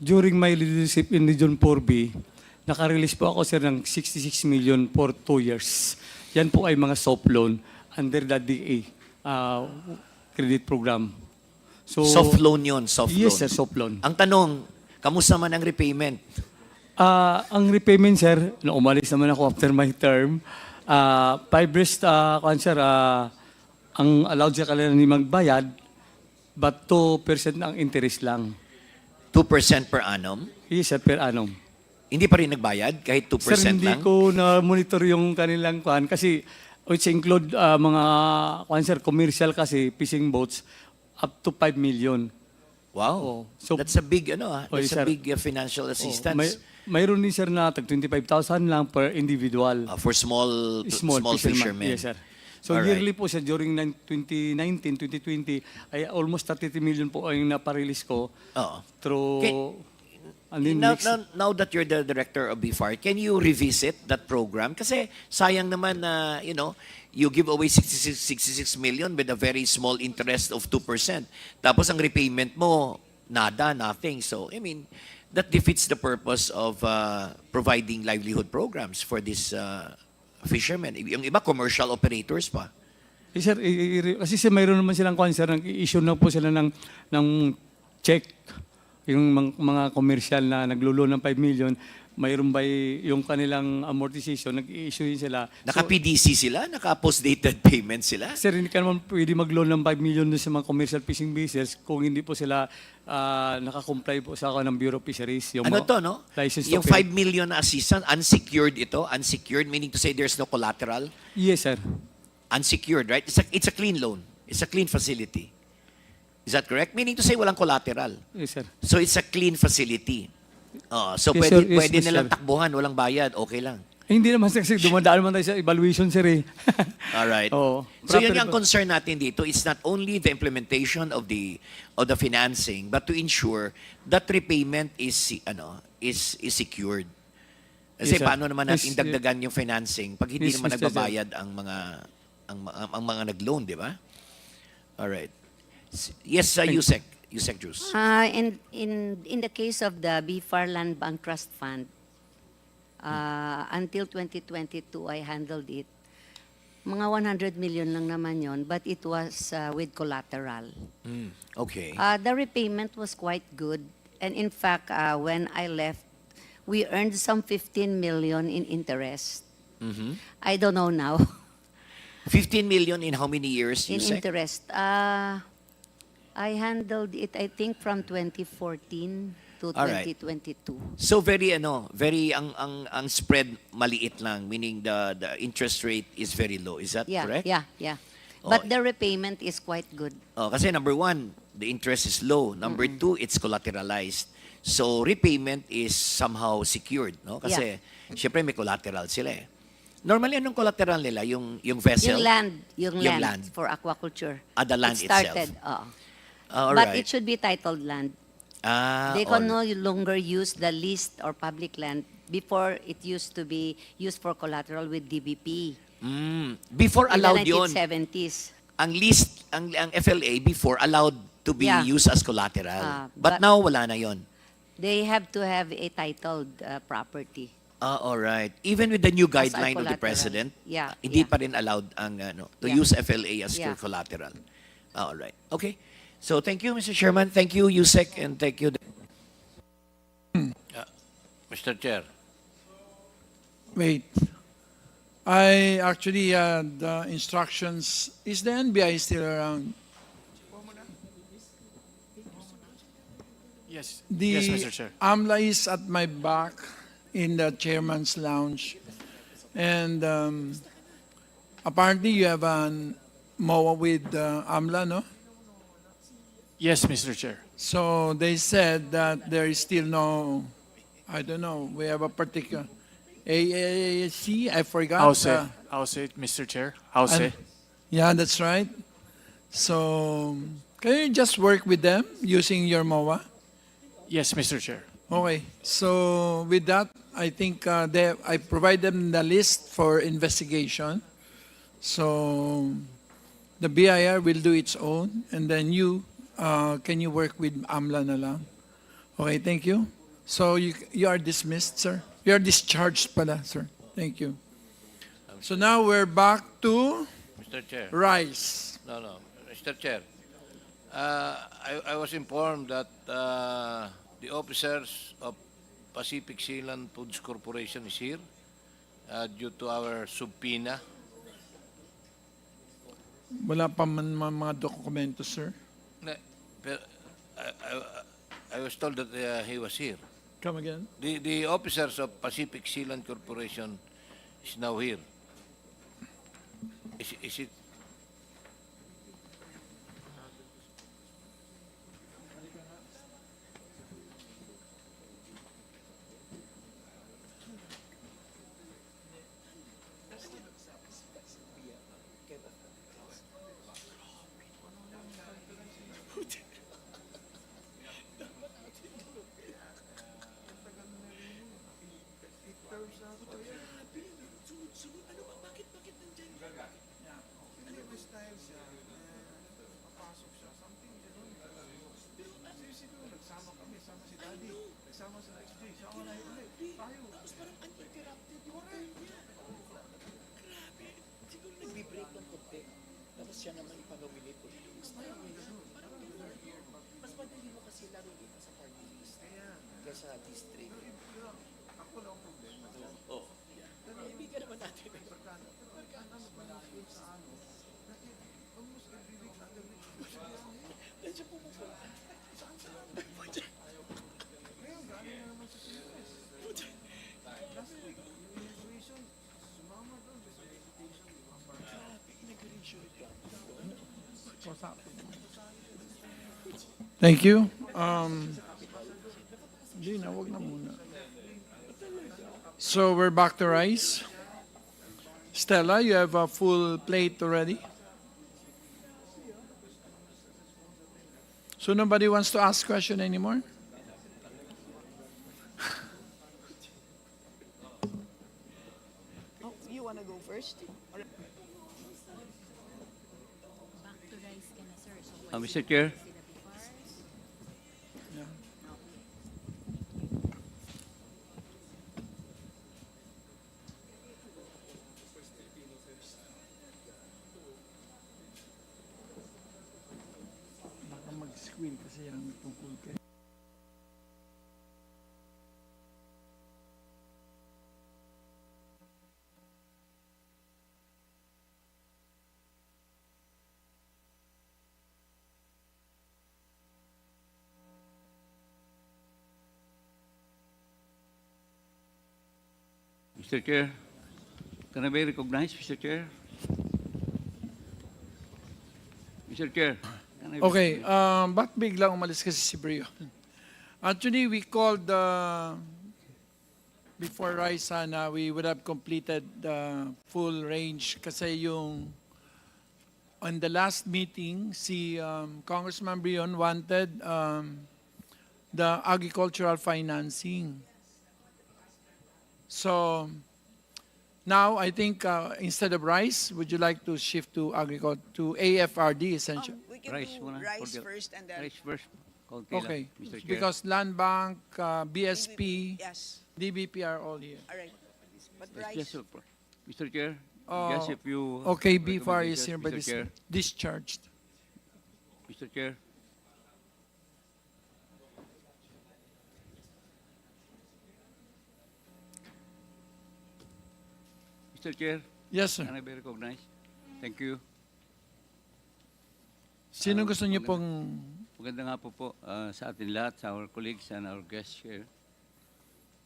During my leadership in Region 4B, nakarelease po ako, sir, ng 66 million for 2 years. Yan po ay mga soft loan under the DA credit program. So, Soft loan yun, soft loan. Yes, sir, soft loan. Ang tanong, kamusta man ang repayment? Ang repayment, sir, nung umalis naman ako after my term, 5 years, sir, ang allowed siya kanila ni magbayad, but 2% ang interest lang. 2% per annum? Yes, sir, per annum. Hindi pa rin nagbayad kahit 2% Sir, hindi lang? ko na-monitor yung kanilang kwan kasi which include mga sir, commercial kasi, fishing boats, up to 5 million. Wow. So, That's a big, that's a sir. big financial assistance. Mayroon din, sir, na tag 25,000 lang per individual. For small fishermen. Yes, sir. So All right. yearly po siya during 2019, 2020, ay almost 33 million po ang naparelease ko Oo. through... Okay. And then Now that you're the director of BFAR, can you revisit that program? Kasi sayang naman na, you give away 66 million with a very small interest of 2%. Tapos ang repayment mo, nothing. So, that defeats the purpose of providing livelihood programs for these fishermen. Yung iba, commercial operators pa. Eh, sir, kasi sir, mayroon naman silang sir, nag-issue na po sila ng check, yung mga commercial na naglo-loan ng 5 million, mayroon ba yung kanilang amortization, nag-issue sila. Naka-PDC sila? Naka-post-dated payment sila? Sir, hindi ka naman pwede mag-loan ng 5 million dun sa mga commercial fishing vessels kung hindi po sila naka-comply po sa ng Bureau of Fisheries. Yung Ano to, no? License Yung to 5 million na assistance, unsecured ito? Unsecured, meaning to say there's no collateral? Yes, sir. Unsecured, right? It's a clean loan. It's a clean facility. Is that correct? Meaning to say walang collateral. Yes, sir. So it's a clean facility. So Yes, pwede, sir. Yes, pwede yes, nilang sir. takbuhan, walang bayad, okay lang. Hindi naman sir, kasi dumadaan naman tayo sa evaluation, sir. Alright. Oo. So yun Proper ang po. concern natin dito. It's not only the implementation of the financing, but to ensure that repayment is secured. Kasi Yes, sir. paano naman natin Yes, dagdagan yung financing pag hindi Yes, naman Mr. Chair. nagbabayad ang mga nag-loan, di ba? Alright. Yes, Yusek. Yusek Juice. In the case of the BFAR Land Bank Trust Fund, until 2022, I handled it. Mga 100 million lang naman yon, but it was with collateral. Okay. The repayment was quite good. And in fact, when I left, we earned some 15 million in interest. I don't know now. 15 million in how many years, In Yusek? interest. I handled it, I think, from 2014 to Alright. 2022. So very ang spread maliit lang, meaning the interest rate is very low. Is that Yeah, correct? yeah. But the repayment is quite good. Kasi number one, the interest is low. Number two, it's collateralized. So repayment is somehow secured, no? Kasi syempre may collateral sila eh. Normally anong collateral nila? Yung vessel? Yung land for aquaculture. The land it started, itself. But it should be titled land. They can no alright. longer use the leased or public land. Before, it used to be used for collateral with DBP. Before allowed in the yun. 1970s. Ang list, ang FLA before allowed to be Yeah. used as collateral. But but- now wala na yon. They have to have a titled property. All right. Even with the new As a guideline of the collateral. president, Yeah, hindi yeah. pa rin allowed ang to Yeah. use FLA as Yeah. collateral. All right. Okay. So thank you, Mr. Chairman. Thank you, Yusek, and thank you. Mr. Chair. Wait. I actually had instructions. Is the NBI still around? Yes. The Yes, Mr. Chair. AMLA is at my back in the chairman's lounge. And apparently you have an MOA with AMLA, no? Yes, Mr. Chair. So they said that there is still no, I don't know, we have a particular, AAC, I forgot. I'll say it, Mr. Chair. Yeah, that's right. So can you just work with them using your MOA? Yes, Mr. Chair. Okay, so with that, I think I provide them the list for investigation. So the BIR will do its own, and then can you work with AMLA na lang? Okay, thank you. So you are dismissed, sir. You are discharged pala, sir. Thank you. So now we're back to Mr. Chair. rice. No. Mr. Chair. I was informed that the officers of Pacific Sealand Foods Corporation is here due to our subpoena. Wala pa man mga dokumento, sir. I was told that he was here. Come again? The officers of Pacific Sealand Corporation is now here. Is it? Thank you. Hindi na, wag na muna. So we're back to rice. Stella, you have a full plate already. So nobody wants to ask question anymore? Oh, you want to go first? Mr. Chair. Baka mag-screen kasi ang tungkol kay... Mr. Chair, can I be recognized, Mr. Chair? Mr. Chair, can I be Okay, ba't biglang umalis kasi si Brio? Actually, we called before rice sana, we would have completed the full range kasi yung on the last meeting, si Congressman Brion wanted the agricultural financing. So now I think instead of rice, would you like to shift to agriculture, to AFRD essentially? We can Rice do muna, rice konti- first and then Rice first. Konti lang, Okay, Mr. Chair. because Land Bank, BSP, yes. DBP are all here. All right. But Yes, rice. Mr. Chair, Oh, just if you... Okay, BFAR is recommendations, here by Mr. Chair. discharged. Mr. Chair. Mr. Chair, Yes, sir. can I be recognized? Thank you. Sino gusto niyo maganda- pong... Maganda nga po sa atin lahat, sa our colleagues and our guests here.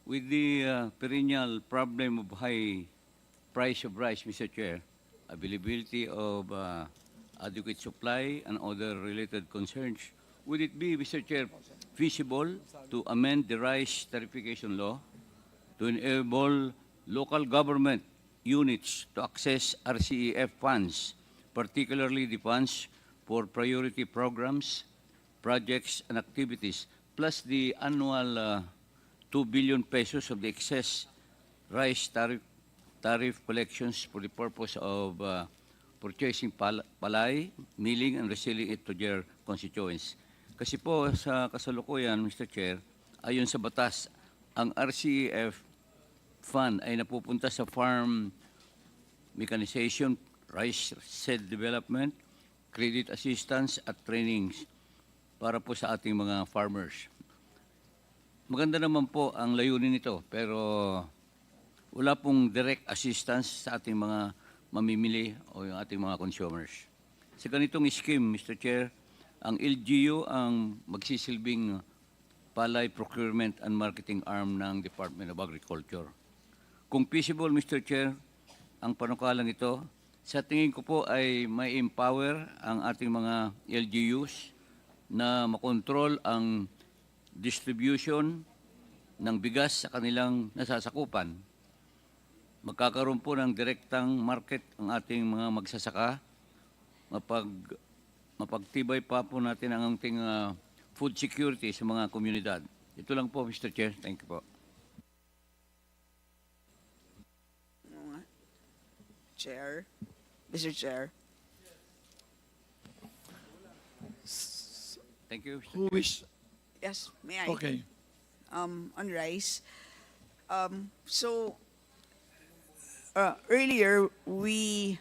With the perennial problem of high price of rice, Mr. Chair, availability of adequate supply and other related concerns, would it be, Mr. Chair, feasible to amend the rice tariffication law to enable local government units to access RCEF funds, particularly the funds for priority programs, projects, and activities, plus the annual 2 billion pesos of the excess rice tariff collections for the purpose of purchasing palay, milling, and reselling it to their constituents. Kasi po sa kasalukuyan, Mr. Chair, ayon sa batas, ang RCEF fund ay napupunta sa farm mechanization, rice seed development, credit assistance at trainings para po sa ating mga farmers. Maganda naman po ang layunin nito, pero wala pong direct assistance sa ating mga mamimili o yung ating mga consumers. Sa ganitong scheme, Mr. Chair, ang LGU ang magsisilbing palay procurement and marketing arm ng Department of Agriculture. Kung feasible, Mr. Chair, ang panukalang ito, sa tingin ko po ay may empower ang ating mga LGUs na makontrol ang distribution ng bigas sa kanilang nasasakupan. Magkakaroon po ng direktang market ang ating mga magsasaka. Mapagtibay pa po natin ang ating food security sa mga komunidad. Ito lang po, Mr. Chair. Thank you po. Chair. Mr. Chair. Thank you, Mr. Who Chair. wish? Yes, may I? Okay. On rice. Earlier, we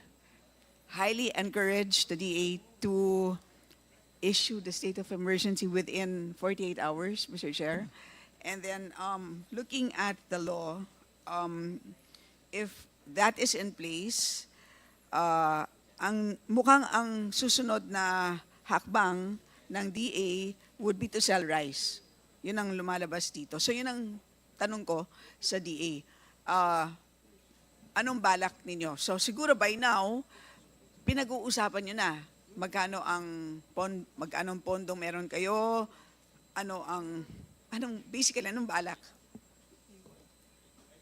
highly encouraged the DA to issue the state of emergency within 48 hours, Mr. Chair. And then looking at the law, if that is in place, mukhang ang susunod na hakbang ng DA would be to sell rice. Yun ang lumalabas dito. So yun ang tanong ko sa DA. Anong balak ninyo? So siguro by now, pinag-uusapan nyo na magkano ang pondong meron kayo, basically anong balak?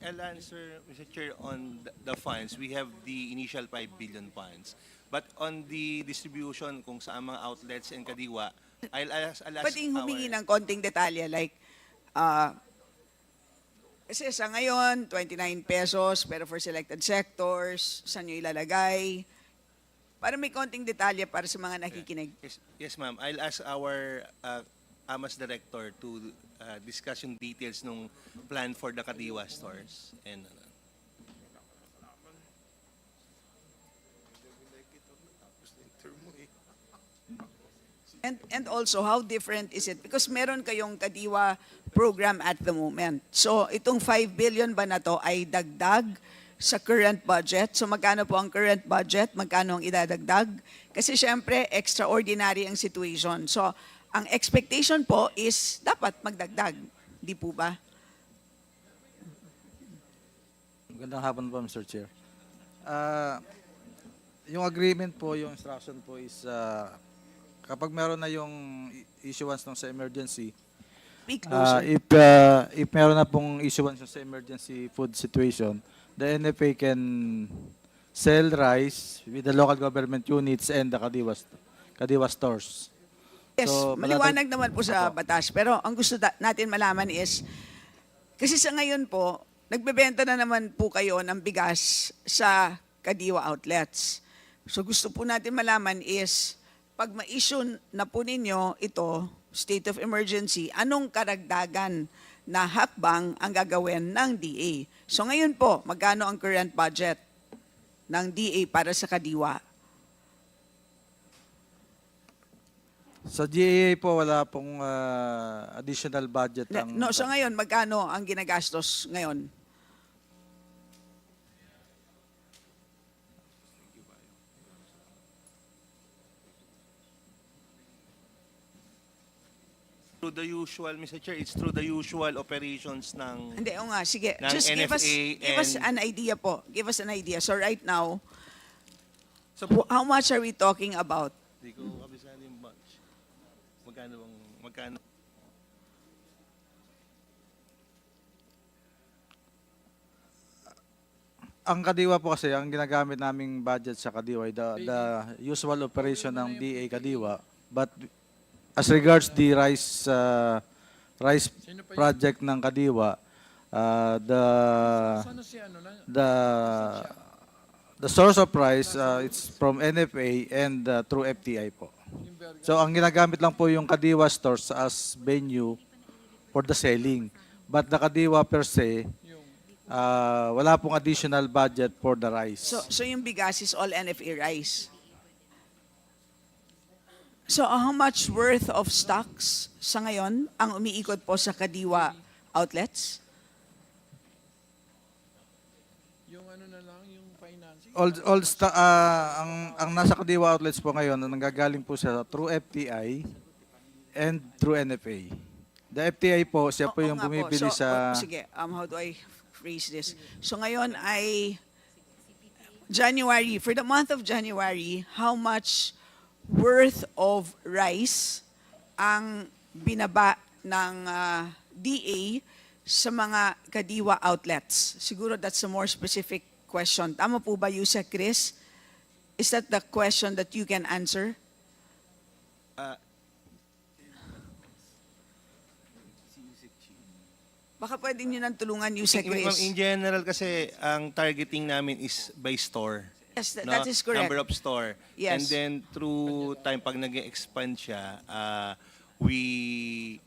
I'll answer, Mr. Chair, on the funds. We have the initial 5 billion funds. But on the distribution, kung sa mga outlets and kadiwa, I'll ask Pwedeng humingi ng konting detalye, like, kasi sa ngayon, 29 pesos, pero for selected sectors, saan nyo ilalagay? Para may konting detalye para sa mga nakikinig. Yes, ma'am. I'll ask our AMAS director to discuss yung details ng plan for the Kadiwa stores. And also, how different is it? Because meron kayong Kadiwa program at the moment. So, itong 5 billion ba na to ay dagdag sa current budget? So, magkano po ang current budget? Magkano ang idadagdag? Kasi syempre, extraordinary ang situation. So, ang expectation po is dapat magdagdag. Di po ba? Magandang hapon po, Mr. Chair. Yung agreement po, yung instruction po is kapag meron na yung issuance ng sa emergency, if meron na pong issuance sa emergency food situation, the NFA can sell rice with the local government units and the Kadiwa stores. Yes, maliwanag naman po sa batas. Pero ang gusto natin malaman is, kasi sa ngayon po, nagbebenta na naman po kayo ng bigas sa Kadiwa outlets. So gusto po natin malaman is, pag ma-issue na po ninyo ito, state of emergency, anong karagdagan na hakbang ang gagawin ng DA? So ngayon po, magkano ang current budget ng DA para sa Kadiwa? Sa GAA po, wala pong additional budget. So ngayon, magkano ang ginagastos ngayon? Through the usual, Mr. Chair, it's through the usual operations ng Hindi, o nga, sige. ng Just give us an idea po. Give us an idea. So right now, how much are we talking about? Hindi ko kabisado yung bunch. Magkano? Ang Kadiwa po kasi, ang ginagamit naming budget sa Kadiwa ay the usual operation ng DA Kadiwa. But as regards the rice project ng Kadiwa, the source of rice it's from NFA and through FTI po. So ang ginagamit lang po yung Kadiwa stores as venue for the selling. But the Kadiwa per se, wala pong additional budget for the rice. So yung bigas is all NFA rice? So how much worth of stocks sa ngayon ang umiikot po sa Kadiwa outlets? Yung ano na lang, yung financing. Ang nasa Kadiwa outlets po ngayon, nanggagaling po siya through FTI and through NFA. The FTI po, siya po yung bumibili sa... Sige, how do I phrase this? So ngayon ay January, for the month of January, how much worth of rice ang binaba ng DA sa mga Kadiwa outlets? Siguro that's a more specific question. Tama po ba, Yusek Chris? Is that the question that you can answer? Baka pwede nyo nang tulungan, Yusek Chris. In general kasi, ang targeting namin is by store. Yes, that is correct. Number of store. Yes. And then through time, pag nag-expand siya, we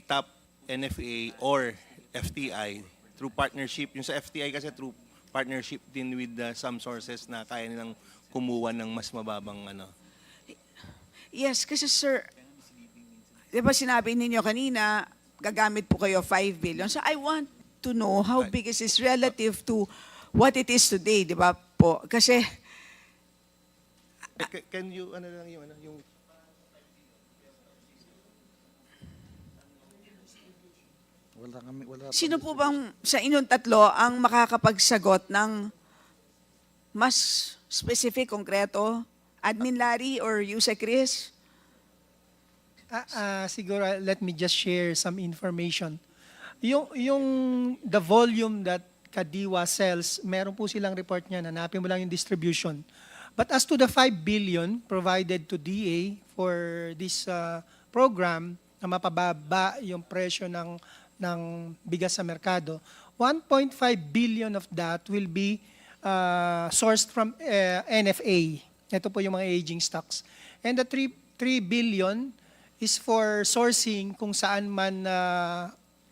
tap NFA or FTI through partnership. Yung sa FTI kasi through partnership din with some sources na kaya nilang kumuha ng mas mababang ano. Yes, kasi sir, di ba sinabi ninyo kanina, gagamit po kayo 5 billion. So I want to know how big is this relative to what it is today, di ba po? Kasi, Can you, ano lang yung, sino po bang sa inyong tatlo ang makakapagsagot ng mas specific, konkreto? Admin Larry or Yusek Chris? Siguro, let me just share some information. The volume that Kadiwa sells, meron po silang report niyan. Hanapin mo lang yung distribution. But as to the 5 billion provided to DA for this program, na mapababa yung presyo ng bigas sa merkado, 1.5 billion of that will be sourced from NFA. Ito po yung mga aging stocks. And the 3 billion is for sourcing kung saan man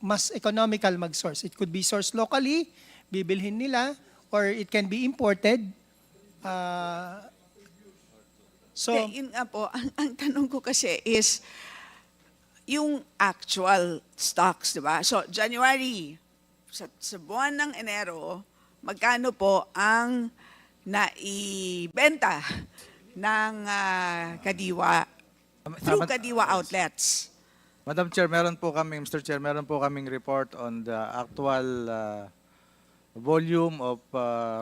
mas economical mag-source. It could be sourced locally, bibilhin nila, or it can be imported. Yun nga po, ang tanong ko kasi is, yung actual stocks, di ba? So, January, sa buwan ng Enero, magkano po ang naibenta ng Kadiwa through Kadiwa outlets? Madam Chair, Mr. Chair, meron po kaming report on the actual volume of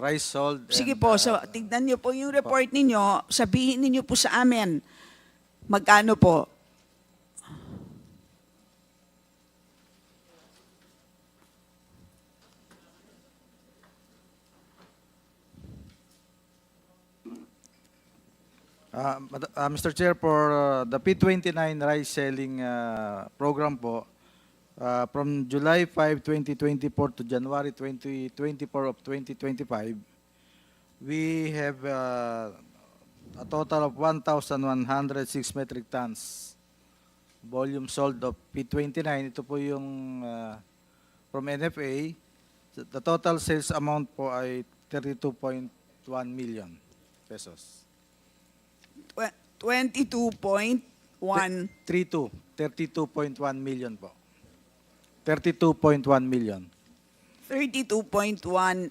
rice sold. Sige po, so tignan niyo po yung report ninyo, sabihin niyo po sa amin, magkano po? Mr. Chair, for the P29 rice selling program po, from July 5, 2024 to January 2024 of 2025, we have a total of 1,106 metric tons volume sold of P29. Ito po yung from NFA. The total sales amount po ay 32.1 million pesos. 22.1 32.1 million po. 32.1 million. 32.1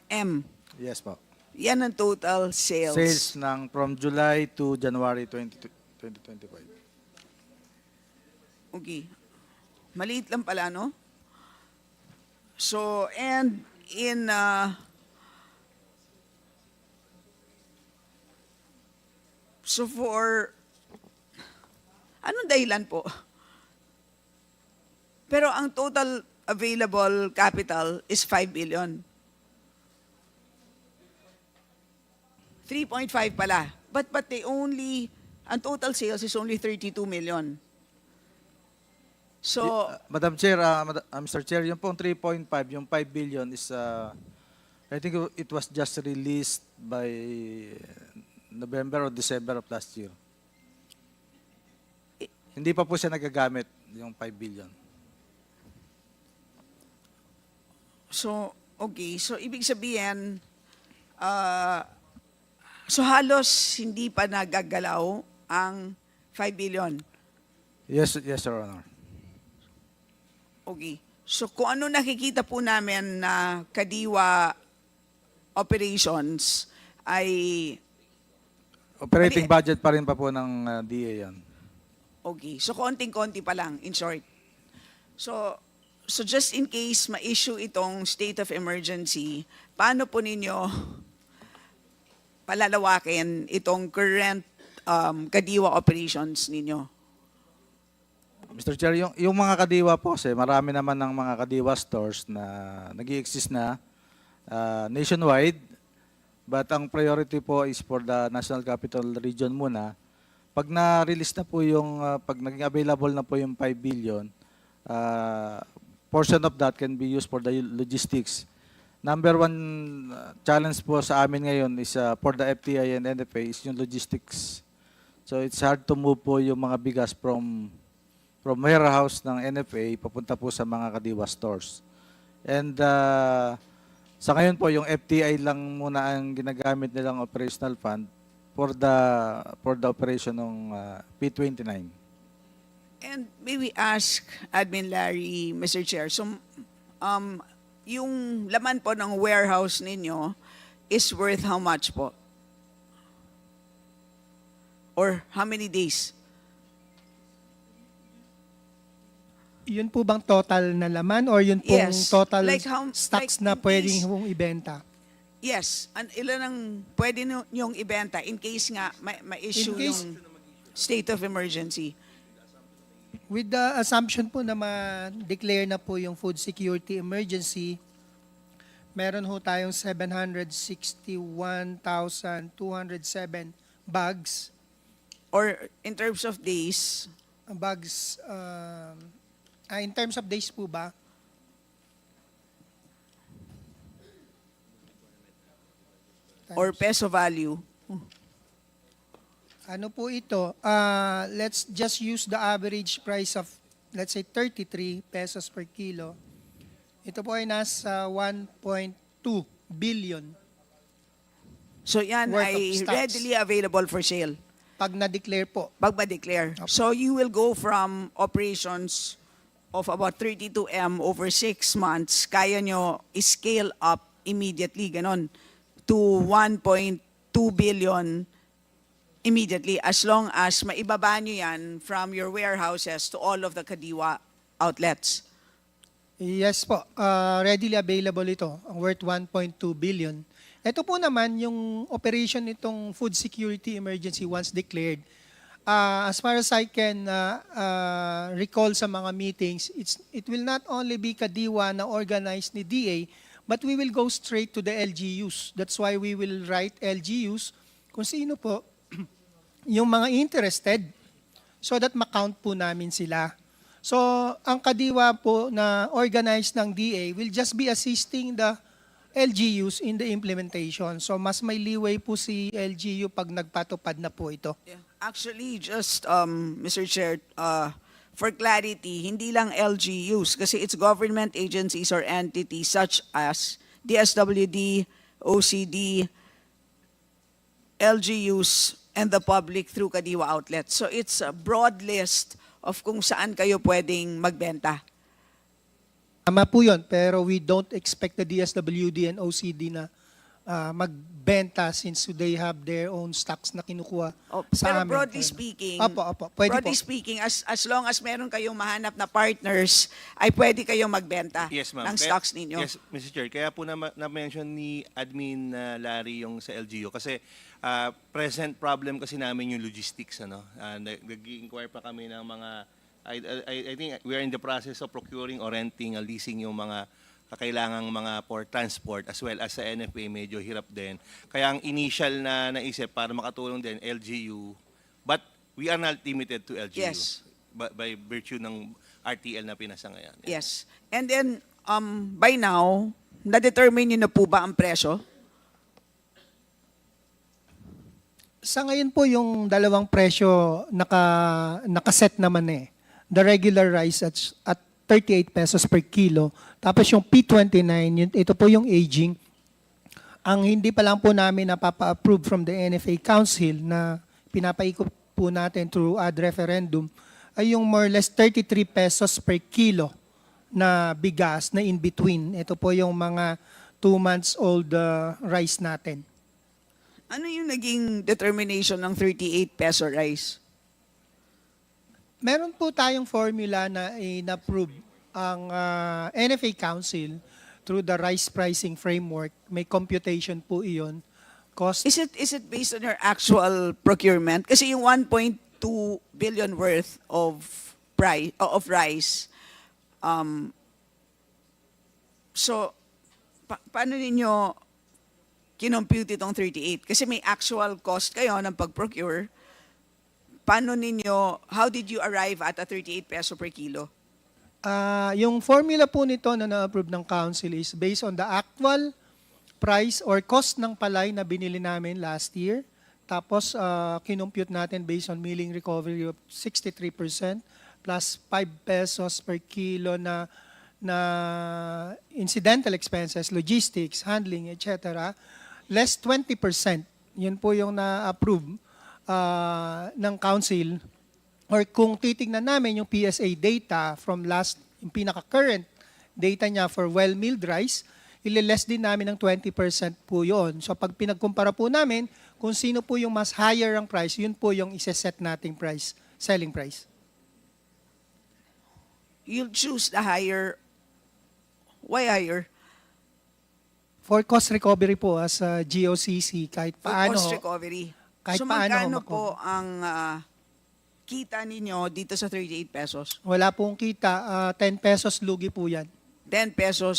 M. Yes po. Yan ang total sales. Sales ng from July to January 2025. Okay. Maliit lang pala, no? So, and in so for anong dahilan po? Pero ang total available capital is 5 billion. 3.5 pala. But ang total sales is only 32 million. So, Madam Chair, Mr. Chair, yung pong 3.5, yung 5 billion is, I think it was just released by November or December of last year. Hindi pa po siya nagagamit, yung 5 billion. So, okay. So, ibig sabihin, so halos hindi pa nagagalaw ang 5 billion. Yes, Your Honor. Okay. So, kung ano nakikita po namin na Kadiwa operations ay Operating budget pa rin pa po ng DA yan. okay. So, konting-konti pa lang, in short. So just in case ma-issue itong state of emergency, paano po ninyo palalawakin itong current Kadiwa operations ninyo? Mr. Chair, yung mga Kadiwa po, marami naman ng mga Kadiwa stores na nag-i-exist na nationwide. But ang priority po is for the National Capital Region muna. Pag na-release na po pag naging available na po yung 5 billion, portion of that can be used for the logistics. Number one challenge po sa amin ngayon is for the FTI and NFA is yung logistics. So it's hard to move po yung mga bigas from warehouse ng NFA papunta po sa mga Kadiwa stores. And sa ngayon po, yung FTI lang muna ang ginagamit nilang operational fund for the operation ng P29. And may we ask, Admin Larry, Mr. Chair, so yung laman po ng warehouse ninyo is worth how much po? Or how many days? Yun po bang total na laman or yun pong Yes. total Like stocks like na in pwedeng case- hong ibenta? Yes. Ilan ang pwede nyong ibenta in case nga ma-issue In case- yung state of emergency? With the assumption po na ma-declare na po yung food security emergency, meron ho tayong 761,207 bags. Or in terms of days? Bags, in terms of days po ba? Or peso value? Ano po ito? Let's just use the average price of, let's say, 33 pesos per kilo. Ito po ay nasa 1.2 billion. So yan Worth of ay stocks. readily available for sale? Pag na-declare po. Pag ma-declare. So you will go from operations of about 32 M over 6 months, kaya nyo scale up immediately, ganon, to 1.2 billion immediately as long as maibaba nyo yan from your warehouses to all of the Kadiwa outlets. Yes po, readily available ito, worth 1.2 billion. Ito po naman yung operation nitong food security emergency once declared. As far as I can recall sa mga meetings, it will not only be Kadiwa na organized ni DA, but we will go straight to the LGUs. That's why we will write LGUs kung sino po yung mga interested so that makount po namin sila. So, ang Kadiwa po na organized ng DA will just be assisting the LGUs in the implementation. So, mas may leeway po si LGU pag nagpatupad na po ito. Actually, just, Mr. Chair, for clarity, hindi lang LGUs kasi it's government agencies or entities such as DSWD, OCD, LGUs, and the public through Kadiwa outlets. So it's a broad list of kung saan kayo pwedeng magbenta. Tama po yun, pero we don't expect the DSWD and OCD na magbenta since they have their own stocks na kinukuha sa Pero amin. broadly speaking, pwede broadly po. speaking, as long as meron kayong mahanap na partners, ay pwede kayong magbenta Yes, ma'am. ng stocks ninyo. Yes, Mr. Chair. Kaya po na-mention ni Admin Larry yung sa LGU kasi present problem kasi namin yung logistics. Nag-inquire pa kami ng mga, I think we are in the process of procuring or renting or leasing yung mga kakailangang mga for transport as well as sa NFA medyo hirap din. Kaya ang initial na naisip para makatulong din LGU, but we are not limited to LGU. Yes. By virtue ng RTL na pinasa ngayon. Yes. And then, by now, na-determine nyo na po ba ang presyo? Sa ngayon po yung dalawang presyo nakaset naman eh. The regular rice at 38 pesos per kilo. Tapos yung P29, ito po yung aging. Ang hindi pa lang po namin napapa-approve from the NFA Council na pinapaikot po natin through ad referendum ay yung more or less 33 pesos per kilo na bigas na in between. Ito po yung mga 2 months old rice natin. Ano yung naging determination ng 38 peso rice? Meron po tayong formula na in-approve ang NFA Council through the rice pricing framework. May computation po iyon. Cost. Is it based on your actual procurement? Kasi yung 1.2 billion worth of rice, so paano ninyo kinompute itong 38? Kasi may actual cost kayo ng pag-procure. Paano ninyo, how did you arrive at a 38 peso per kilo? Yung formula po nito na na-approve ng Council is based on the actual price or cost ng palay na binili namin last year. Tapos, kinompute natin based on milling recovery of 63% plus 5 pesos per kilo na incidental expenses, logistics, handling, etc. Less 20% Yun po yung na-approve ng council. Or kung titignan namin yung PSA data from yung pinaka-current data niya for well-milled rice, ililess din namin ng 20% po yun. So pag pinagkumpara po namin, kung sino po yung mas higher ang price, yun po yung isa-set nating price, selling price. You'll choose the higher. Why higher? For cost recovery po as a GOCC, kahit For paano. cost recovery. Kahit So paano magkano po ang kita ninyo dito sa 38 pesos? Wala pong kita, 10 pesos lugi po yan. 10 pesos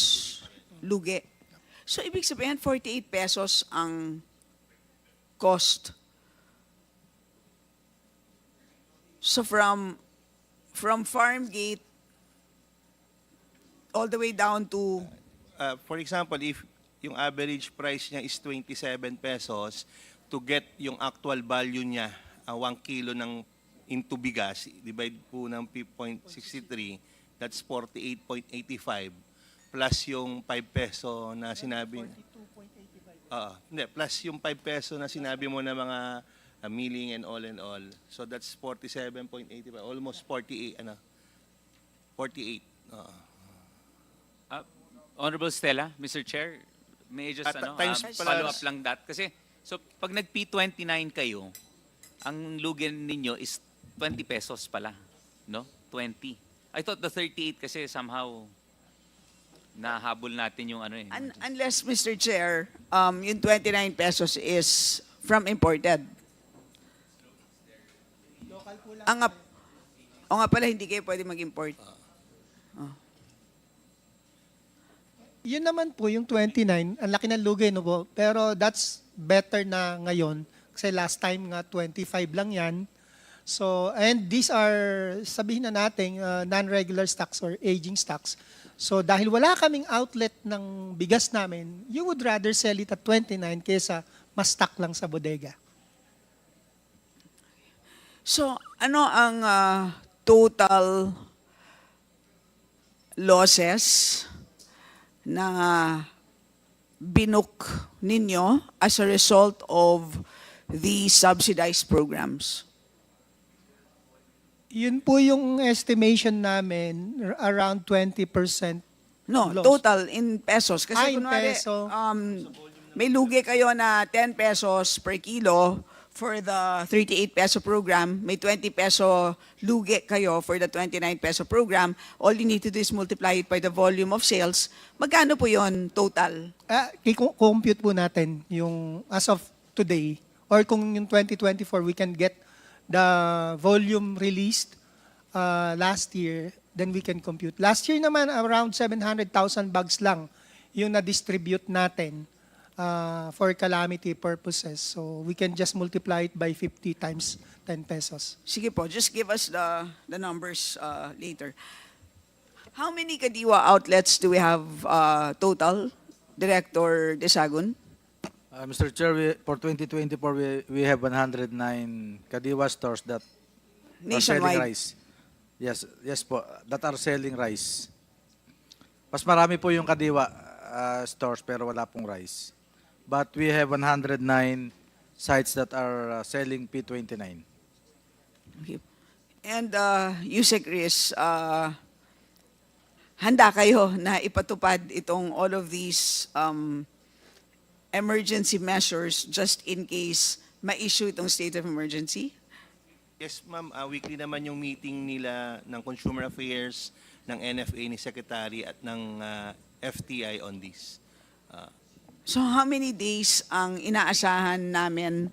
lugi. So ibig sabihin 48 pesos ang cost. So from farm gate all the way down to For example, if yung average price niya is 27 pesos, to get yung actual value niya, 1 kilo ng into bigas, divide po ng 0.63, that's 48.85 plus yung 5 peso na sinabi. Hindi, plus yung 5 peso na sinabi mo na mga milling and all. So that's 47.85, almost 48, 48. Honorable Stella, Mr. Chair, may I just follow up lang that? Kasi, so pag nag-P29 kayo, ang lugin ninyo is 20 pesos pala, no? 20. I thought the 38 kasi somehow nahabol natin yung ano eh. Unless, Mr. Chair, yung 29 pesos is from imported. O nga pala, hindi kayo pwede mag-import. Yun naman po yung 29, ang laki ng lugi, no po? Pero that's better na ngayon. Kasi last time nga 25 lang yan. So, and these are, sabihin na natin, non-regular stocks or aging stocks. So, dahil wala kaming outlet ng bigas namin, you would rather sell it at 29 kaysa mas stock lang sa bodega. So, ano ang total losses na binook ninyo as a result of the subsidized programs? Yun po yung estimation namin, around 20% No, loss. total in pesos. Kasi In kunwari, peso. may lugi kayo na 10 pesos per kilo for the 38 peso program, may 20 peso lugi kayo for the 29 peso program, all you need to do is multiply it by the volume of sales. Magkano po yon total? I-compute po natin yung as of today, or kung yung 2024, we can get the volume released last year, then we can compute. Last year naman, around 700,000 bags lang yung na-distribute natin for calamity purposes. So we can just multiply it by 50 times 10 pesos. Sige po, just give us the numbers later. How many Kadiwa outlets do we have total, Director Desagun? Mr. Chair, for 2024, we have 109 Kadiwa stores that are selling Nationwide. rice. Yes po, that are selling rice. Mas marami po yung Kadiwa stores pero wala pong rice. But we have 109 sites that are selling P29. Okay. And Yusek Riz, handa kayo na ipatupad itong all of these emergency measures just in case ma-issue itong state of emergency? Yes, ma'am. Weekly naman yung meeting nila ng Consumer Affairs, ng NFA ni Secretary at ng FTI on this. So how many days ang inaasahan namin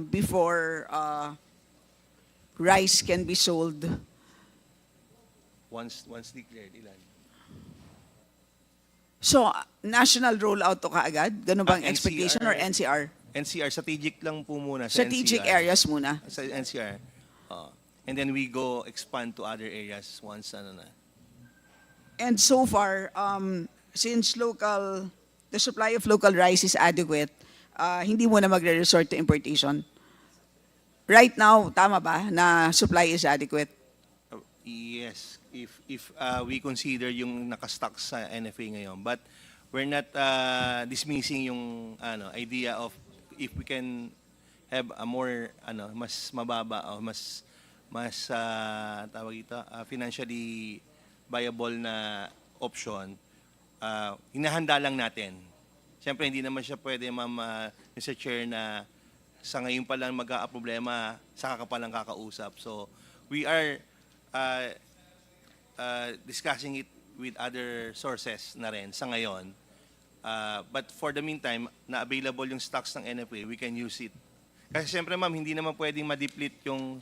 before rice can be sold? Once declared, ilan? So national rollout to kaagad? Ganun bang expectation or NCR? NCR, strategic lang po muna sa Strategic NCR. areas muna. Sa NCR. And then we go expand to other areas once ano na. And so far, since the supply of local rice is adequate, hindi mo na magre-resort to importation. Right now, tama ba na supply is adequate? Yes, if we consider yung nakastock sa NFA ngayon, but we're not dismissing yung idea of if we can have a more mas mababa o mas tawag ito, financially viable na option, hinahanda lang natin. Siyempre, hindi naman siya pwede, Ma'am, Mr. Chair, na sa ngayon pa lang magka-problema, saka ka pa lang kakausap. So, we are discussing it with other sources na rin sa ngayon. But for the meantime, na available yung stocks ng NFA, we can use it. Kasi siyempre, Ma'am, hindi naman pwedeng ma-deplete yung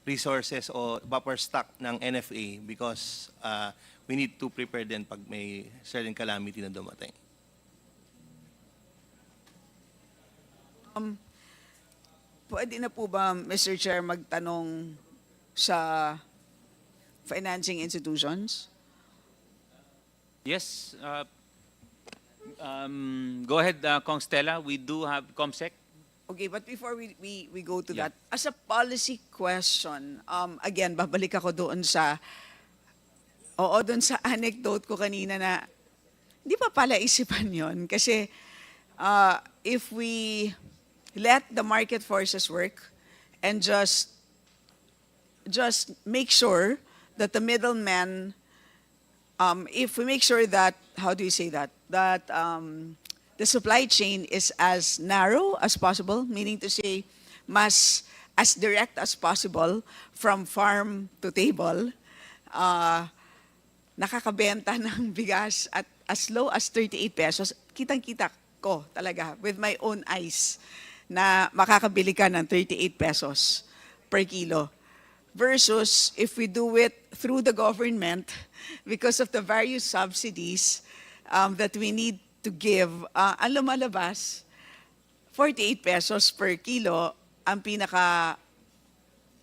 resources o buffer stock ng NFA because we need to prepare din pag may certain calamity na dumating. Pwede na po ba, Mr. Chair, magtanong sa financing institutions? Yes. Go ahead, Kong Stella. We do have COMSEC. Okay, but before we go to that, as a policy question, again, babalik ako doon sa anecdote ko kanina na hindi pa pala isipan yon kasi if we let the market forces work and just make sure that the middleman, if we make sure that, how do you say that the supply chain is as narrow as possible, meaning to say, as direct as possible from farm to table, nakakabenta ng bigas at as low as 38 pesos, kitang-kita ko talaga with my own eyes na makakabili ka ng 38 pesos per kilo. Versus if we do it through the government because of the various subsidies that we need to give, ang lumalabas, 48 pesos per kilo ang pinaka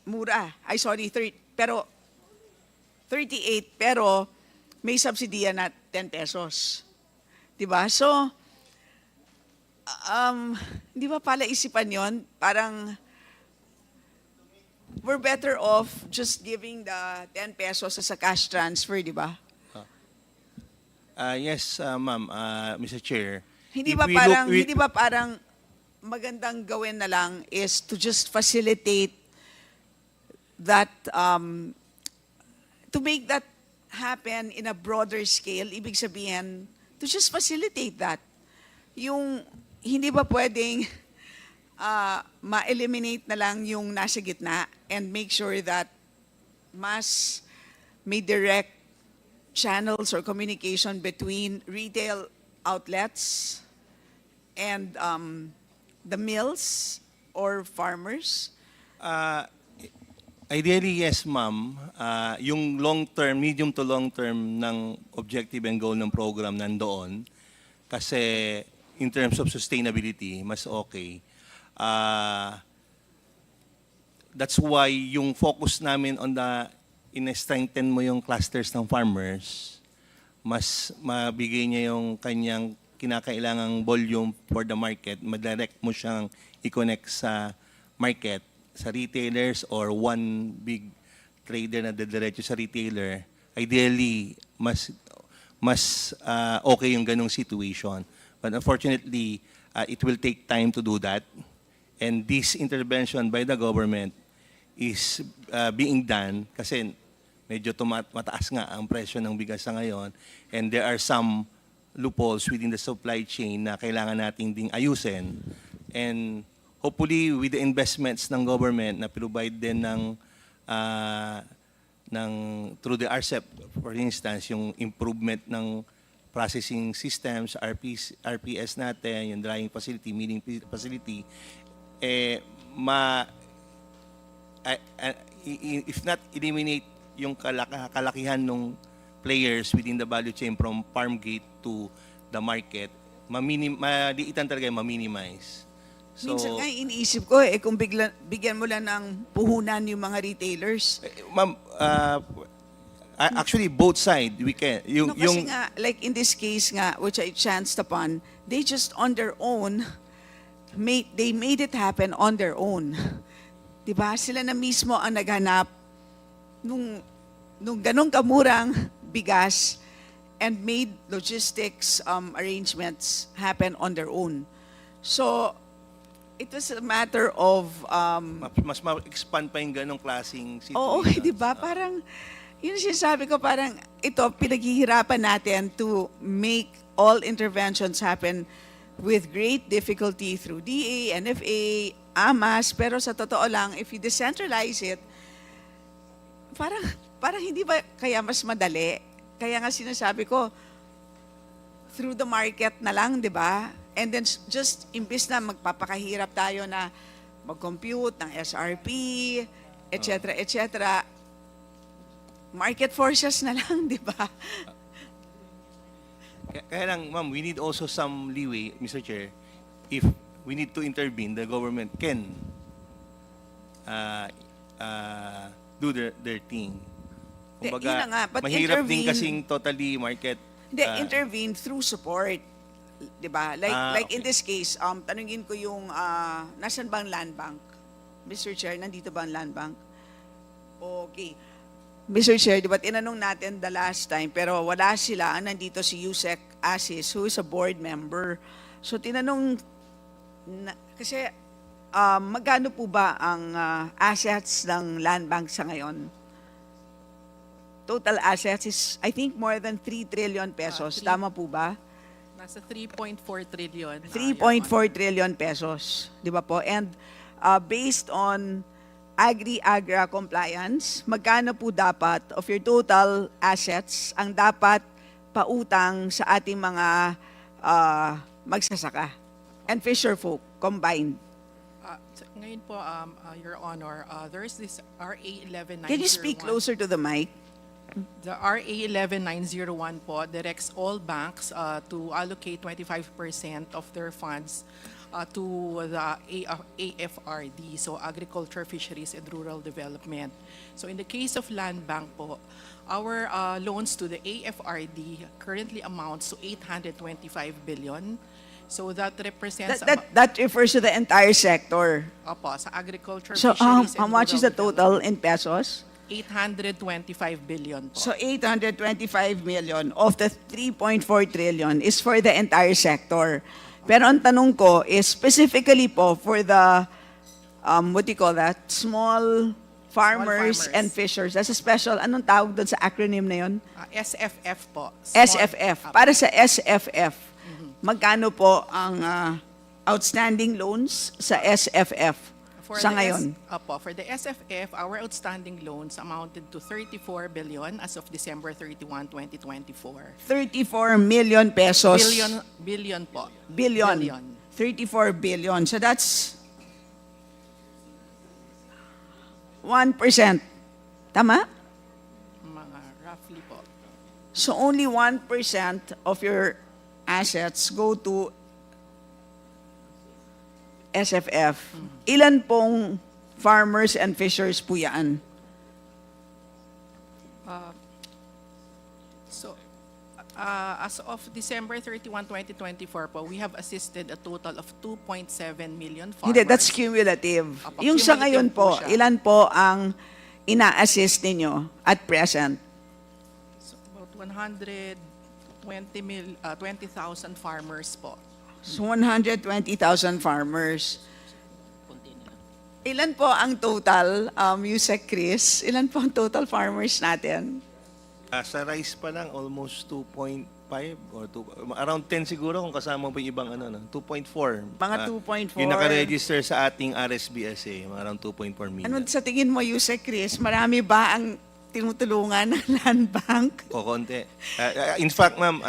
mura. Ay, sorry, 38 pero may subsidiya na 10 pesos. Diba? So, di ba pala isipan yon? Parang, we're better off just giving the 10 pesos as a cash transfer, di ba? Yes, Ma'am, Mr. Chair. Hindi If ba we parang look with- hindi ba parang magandang gawin na lang is to just facilitate that to make that happen in a broader scale, ibig sabihin to just facilitate that. Yung hindi ba pwedeng ma-eliminate na lang yung nasa gitna and make sure that mas may direct channels or communication between retail outlets and the mills or farmers? Ideally, yes, Ma'am. Yung long-term, medium to long-term ng objective and goal ng program nandoon. Kasi in terms of sustainability, mas okay. That's why yung focus namin on in-strengthen mo yung clusters ng farmers, mas mabigay niya yung kanyang kinakailangang volume for the market, madirect mo siyang i-connect sa market, sa retailers or one big trader na dediretso sa retailer. Ideally, mas okay yung ganong situation. But unfortunately, it will take time to do that. And this intervention by the government is being done kasi medyo mataas nga ang presyo ng bigas sa ngayon and there are some loopholes within the supply chain na kailangan nating ding ayusin. And hopefully with the investments ng government na provide din ng through the RCEP, for instance, yung improvement ng processing systems, RPS natin, yung drying facility, milling facility, if not eliminate yung kalakihan ng players within the value chain from farm gate to the market, maliitan talaga ma-minimize. So, minsan nga iniisip ko kung bigyan mo lang ng puhunan yung mga retailers. Ma'am, actually both sides we can. Kasi nga, like in this case nga, which I chanced upon, they just on their own, they made it happen on their own. Diba? Sila na mismo ang naghanap nung ganong kamurang bigas and made logistics arrangements happen on their own. So, It was a matter of Mas ma-expand pa yung ganong klaseng situation. oo, di ba? Parang, yun sinasabi ko, parang ito, pinaghihirapan natin to make all interventions happen with great difficulty through DA, NFA, AMAS, pero sa totoo lang, if you decentralize it, parang hindi ba kaya mas madali? Kaya nga sinasabi ko, through the market na lang, di ba? And then just imbis na magpapakahirap tayo na mag-compute ng SRP, etc., market forces na lang, di ba? Kaya lang, ma'am, we need also some leeway, Mr. Chair. If we need to intervene, the government can do their thing. Yun na nga, but mahirap din intervene- kasing totally market. Hindi, intervene through support. Di ba? Like in okay. this case, tanungin ko yung, nasan ba ang land bank? Mr. Chair, nandito ba ang land bank? Okay. Mr. Chair, di ba tinanong natin the last time, pero wala sila. Nandito si Yusek Asis, who is a board member. So tinanong, kasi magkano po ba ang assets ng land bank sa ngayon? Total assets is, I think, more than 3 trillion pesos. Tama po ba? Nasa 3.4 trillion. 3.4 trillion pesos. Di ba po? And based on Agri-Agra compliance, magkano po dapat of your total assets ang dapat pautang sa ating mga magsasaka and fisher folk combined? Ngayon po, Your Honor, there is this RA 11901. Can you speak closer to the mic? The RA 11901 po directs all banks to allocate 25% of their funds to the AFRD, so Agriculture, Fisheries, and Rural Development. So in the case of land bank po, our loans to the AFRD currently amounts to 825 billion. So that represents... That refers to the entire sector. Opo, sa Agriculture, So Fisheries, how and much is the Rural total in pesos? 825 billion po. So 825 million of the 3.4 trillion is for the entire sector. Pero ang tanong ko is specifically po for the, what do you call that? Small farmers and fishers. That's a special, anong tawag doon sa acronym na yun? SFF po. SFF. Para sa SFF, magkano po ang outstanding loans sa SFF sa ngayon? For the SFF, our outstanding loans amounted to 34 billion as of December 31, 2024. 34 million pesos. Billion po. Billion. 34 billion. So that's 1%. Tama? Mga roughly po. So only 1% of your assets go to SFF. Ilan pong farmers and fishers po yan? As of December 31, 2024 po, we have assisted a total of 2.7 million farmers. Hindi, that's cumulative. Yung sa ngayon po, siya. ilan po ang ina-assist ninyo at present? So, about 20,000 farmers po. So 120,000 farmers. Ilan po ang total, Yusek Chris? Ilan po ang total farmers natin? Sa rice pa lang, almost 2.5 or around 10 siguro kung kasama po yung ibang 2.4. Mga 2.4. Yung nakaregister sa ating RSBSA, around 2.4 million. Ano sa tingin mo, Yusek Chris? Marami ba ang tinutulungan ng land bank? Konti. In fact, ma'am,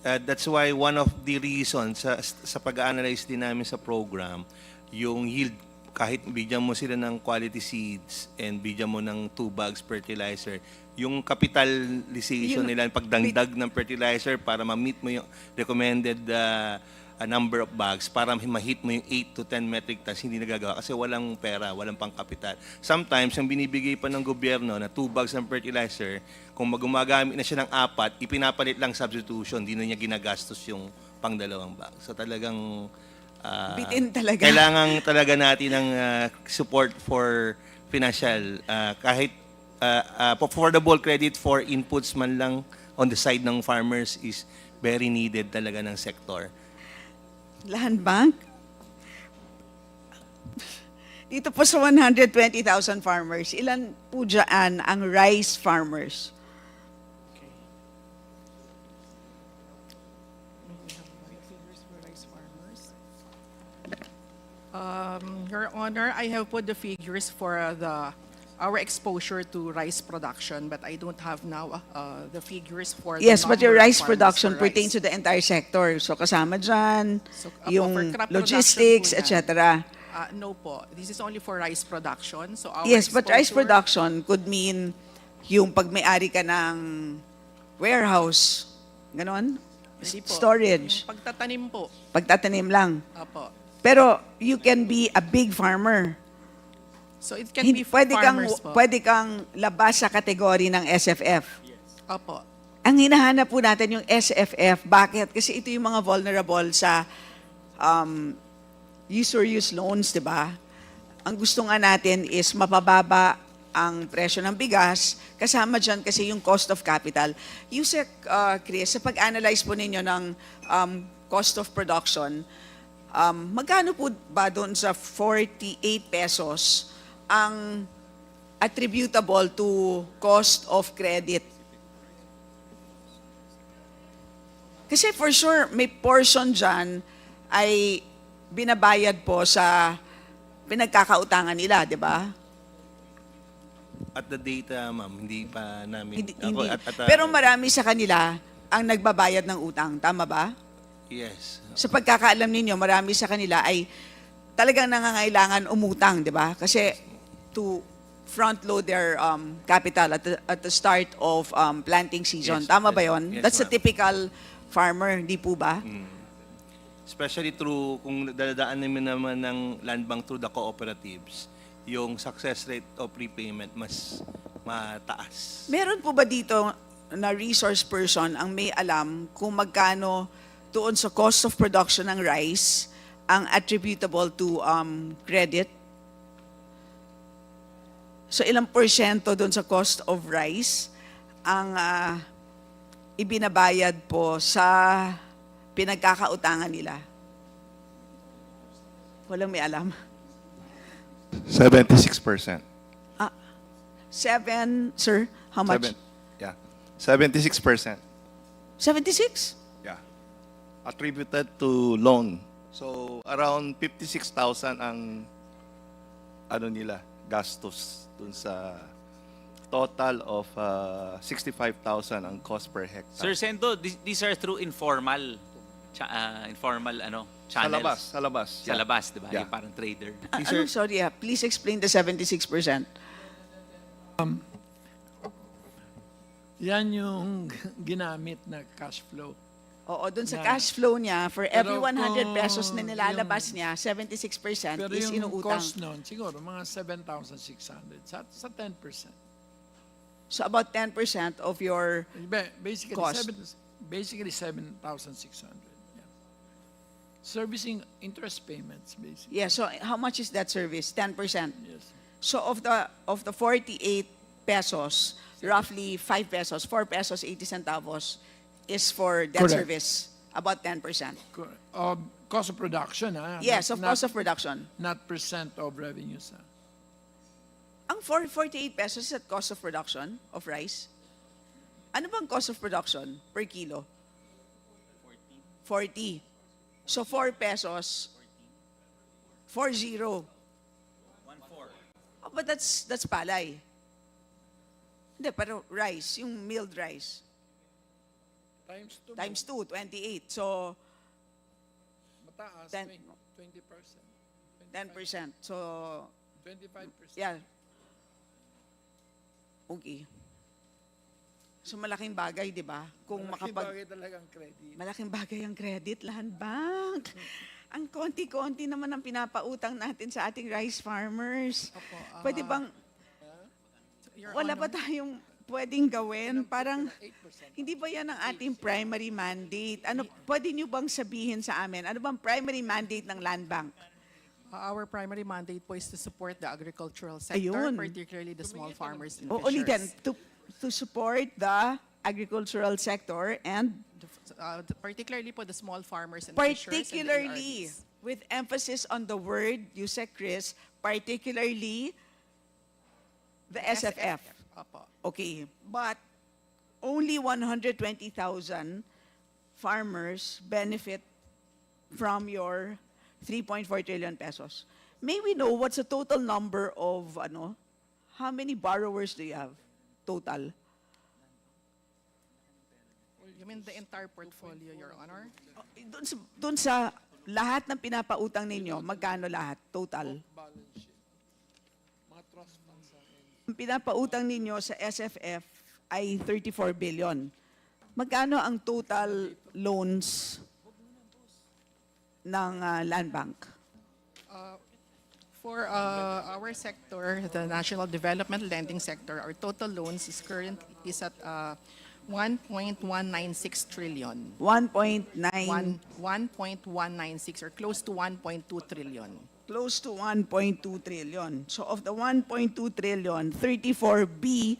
that's why one of the reasons sa pag-analyze din namin sa program, yung yield, kahit bigyan mo sila ng quality seeds and bigyan mo ng 2 bags fertilizer, yung capitalization nila, pagdagdag ng fertilizer para ma-meet mo yung recommended number of bags, para ma-hit mo yung 8 to 10 metric tons, hindi nagagawa kasi walang pera, walang pang-kapital. Sometimes, yung binibigay pa ng gobyerno na 2 bags ng fertilizer, kung gumagamit na siya ng 4, ipinapalit lang substitution, hindi na niya ginagastos yung pang-2 bag. So talagang Bitin talaga. kailangan talaga natin ng support for financial, kahit affordable credit for inputs man lang on the side ng farmers is very needed talaga ng sector. Land bank? Dito po sa 120,000 farmers, ilan po dyan ang rice farmers? Your Honor, I have put the figures for our exposure to rice production, but I don't have now the figures for the Yes, but your number of rice farmers production for rice. pertains to the entire sector. So kasama dyan, Apo, yung for crop logistics, production po etc. No po. This is only for rice production. So our Yes, but rice exposure- production could mean yung pag may-ari ka ng warehouse, ganon? Hindi po. Storage, Yung pagtatanim po. pagtatanim lang. Apo. Pero you can be a big farmer. So it can be Pwede farmers po. kang labas sa kategory ng SFF. Apo. Ang hinahanap po natin yung SFF. Bakit? Kasi ito yung mga vulnerable sa use loans, di ba? Ang gusto nga natin is mapababa ang presyo ng bigas, kasama dyan kasi yung cost of capital. Yusek, Chris, sa pag-analyze po ninyo ng cost of production, magkano po ba doon sa 48 pesos ang attributable to cost of credit? Kasi for sure, may portion dyan ay binabayad po sa pinagkakautangan nila, di ba? At the data, ma'am, hindi pa namin... Hindi. Ako, Pero marami sa kanila ang nagbabayad ng utang. Tama ba? Yes. Sa pagkakaalam ninyo, marami sa kanila ay talagang nangangailangan umutang, di ba? Kasi to front load their capital at the start of planting season. Yes, Tama ba yes, yon? yes, That's a ma'am. typical farmer, di po ba? Especially through, kung dadaan naman ng land bank through the cooperatives, yung success rate of prepayment mas mataas. Meron po ba dito na resource person ang may alam kung magkano doon sa cost of production ng rice ang attributable to credit? So ilang porsyento doon sa cost of rice ang ibinabayad po sa pinagkakautangan nila? Walang may alam. 76%. 7, sir? How much? 76%. 76? Yeah. Attributed to loan. So around 56,000 ang gastos dun sa total of 65,000 ang cost per hectare. Sir Sendo, these are through informal channels. Sa labas. Sa labas, di ba? Yeah. Yung parang trader. Sorry, please explain the 76%. Yan yung ginamit na cash flow. Oo, dun sa Yeah. cash flow niya, for every Pero 100 kung pesos na nilalabas niya, 76% Pero is yung inuutang. cost nun, siguro mga 7,600 sa 10%. So about 10% of your Basically, cost. basically 7,600. Yeah. Servicing interest payments, basically. Yeah, so how much is that service? 10%. Yes. So of the 48 pesos, roughly 5 pesos, 4 pesos 80 centavos is for debt Correct. service, about 10%. Cost of production, Yes, of cost of production. Not percent of revenues. Ang 48 pesos is at cost of production of rice? Ano bang cost of production per kilo? 40. So 4 pesos, 40. 1.4. Oh, but that's palay. Hindi, pero rice, yung milled rice. Times 2, 28. So, Mataas, 10. 20%. 10%. So, 25%. yeah. Okay. So, malaking bagay, di ba? Kung Malaking bagay talaga ang credit. Malaking bagay ang credit, land bank. Ang konti-konti naman ang pinapautang natin sa ating rice farmers. Pwede bang, Your wala Honor, ba tayong pwedeng gawin? Parang, hindi ba yan ang ating primary mandate? Ano, pwede nyo bang sabihin sa amin? Ano bang primary mandate ng land bank? our primary mandate po is to support the agricultural sector, Ayun. particularly the small farmers and O ulitin, fishers. to support the agricultural sector and Particularly po the small farmers and fishers and the particularly, ARBs. with emphasis on the word you said, Chris, particularly the SFF. Opo. Okay, but only 120,000 farmers benefit from your 3.4 trillion pesos. May we know what's the total number of, how many borrowers do you have total? You mean the entire portfolio, Your Honor? Dun sa lahat ng pinapautang ninyo, magkano lahat total? Ang pinapautang ninyo sa SFF ay 34 billion. Magkano ang total loans ng land bank? For our sector, the National Development Lending Sector, our total loans is at 1.196 trillion. 1.196 or close to 1.2 trillion. Close to 1.2 trillion. So of the 1.2 trillion, 34B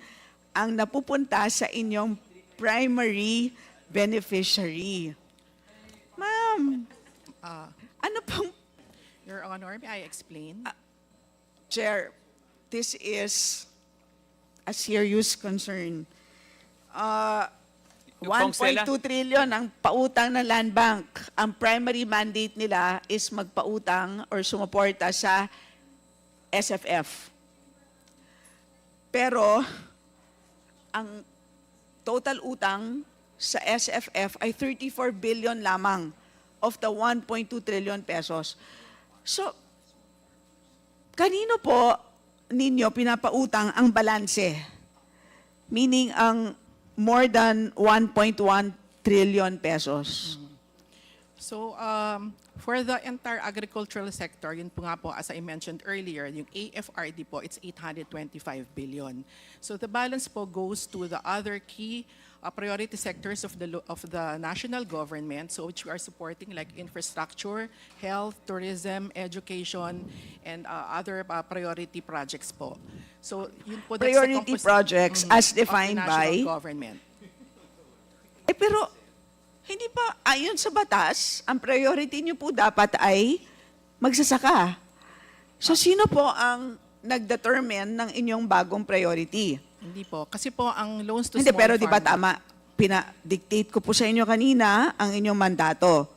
ang napupunta sa inyong primary beneficiary. Ma'am, ano pang... Your Honor, may I explain? Chair, this is a serious concern. 1.2 trillion ang pautang ng land bank. Ang primary mandate nila is magpautang or sumuporta sa SFF. Pero, ang total utang sa SFF ay 34 billion lamang of the 1.2 trillion pesos. So, kanino po ninyo pinapautang ang balanse? Meaning ang more than 1.1 trillion pesos. So, for the entire agricultural sector, yun po nga po, as I mentioned earlier, yung AFRD po, it's 825 billion. So the balance po goes to the other key priority sectors of the national government, so which we are supporting like infrastructure, health, tourism, education, and other priority projects po. So yun po, that's the Priority projects as defined of the national by? government. Pero, hindi pa, ayon sa batas, ang priority niyo po dapat ay magsasaka. So, sino po ang nag-determine ng inyong bagong priority? Hindi po. Kasi po, ang loans to Hindi, small pero di ba farmers- tama? Pina-dictate ko po sa inyo kanina ang inyong mandato.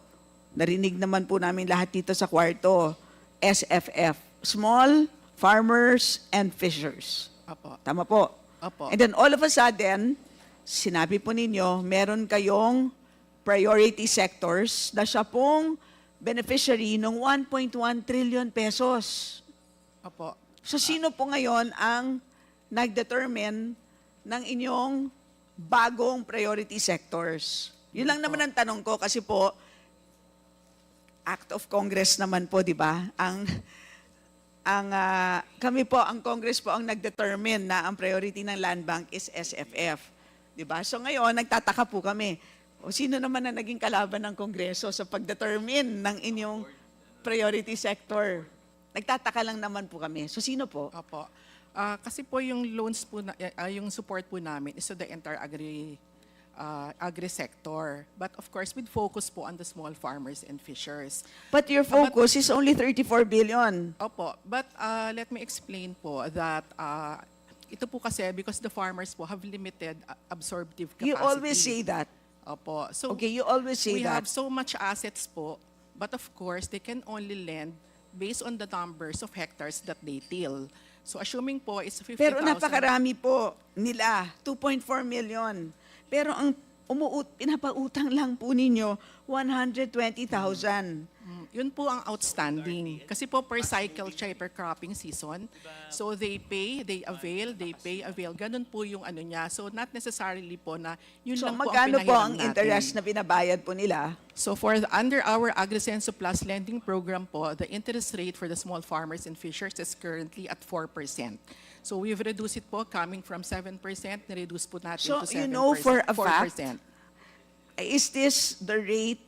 Narinig naman po namin lahat dito sa kwarto. SFF, Small Farmers and Fishers. Apo. Tama po? Apo. And then all of a sudden, sinabi po ninyo, meron kayong priority sectors na siya pong beneficiary ng 1.1 trillion pesos. Apo. So sino po ngayon ang nag-determine ng inyong bagong priority sectors? Yun lang naman ang tanong ko kasi po, Act of Congress naman po, di ba? Kami po, ang Congress po ang nag-determine na ang priority ng land bank is SFF. Di ba? So ngayon, nagtataka po kami. O sino naman na naging kalaban ng Kongreso sa pag-determine ng inyong priority sector? Nagtataka lang naman po kami. So sino po? Apo. Kasi po yung loans po, yung support po namin is to the entire agri-sector. But of course, with focus po on the small farmers and fishers. But your focus is only 34 billion. Opo. But let me explain po that ito po kasi because the farmers po have limited absorptive capacity. You always say that. Opo. So Okay, you always say we that. have so much assets po, but of course, they can only lend based on the numbers of hectares that they till. So assuming po it's 50,000. Pero napakarami po nila, 2.4 million. Pero ang pinapautang lang po ninyo, 120,000. Yun po ang outstanding. Kasi po per cycle siya, per cropping season. So they pay, they avail, they pay, avail. Ganun po yung ano niya. So not necessarily po na yun So lang po ang magkano po pinahiram ang natin. interest na binabayad po nila? So under our AgriSenso Plus lending program po, the interest rate for the small farmers and fishers is currently at 4%. So we've reduced it po coming from 7%, na-reduce po natin So to 7%. you know for a 4%. fact, is this the rate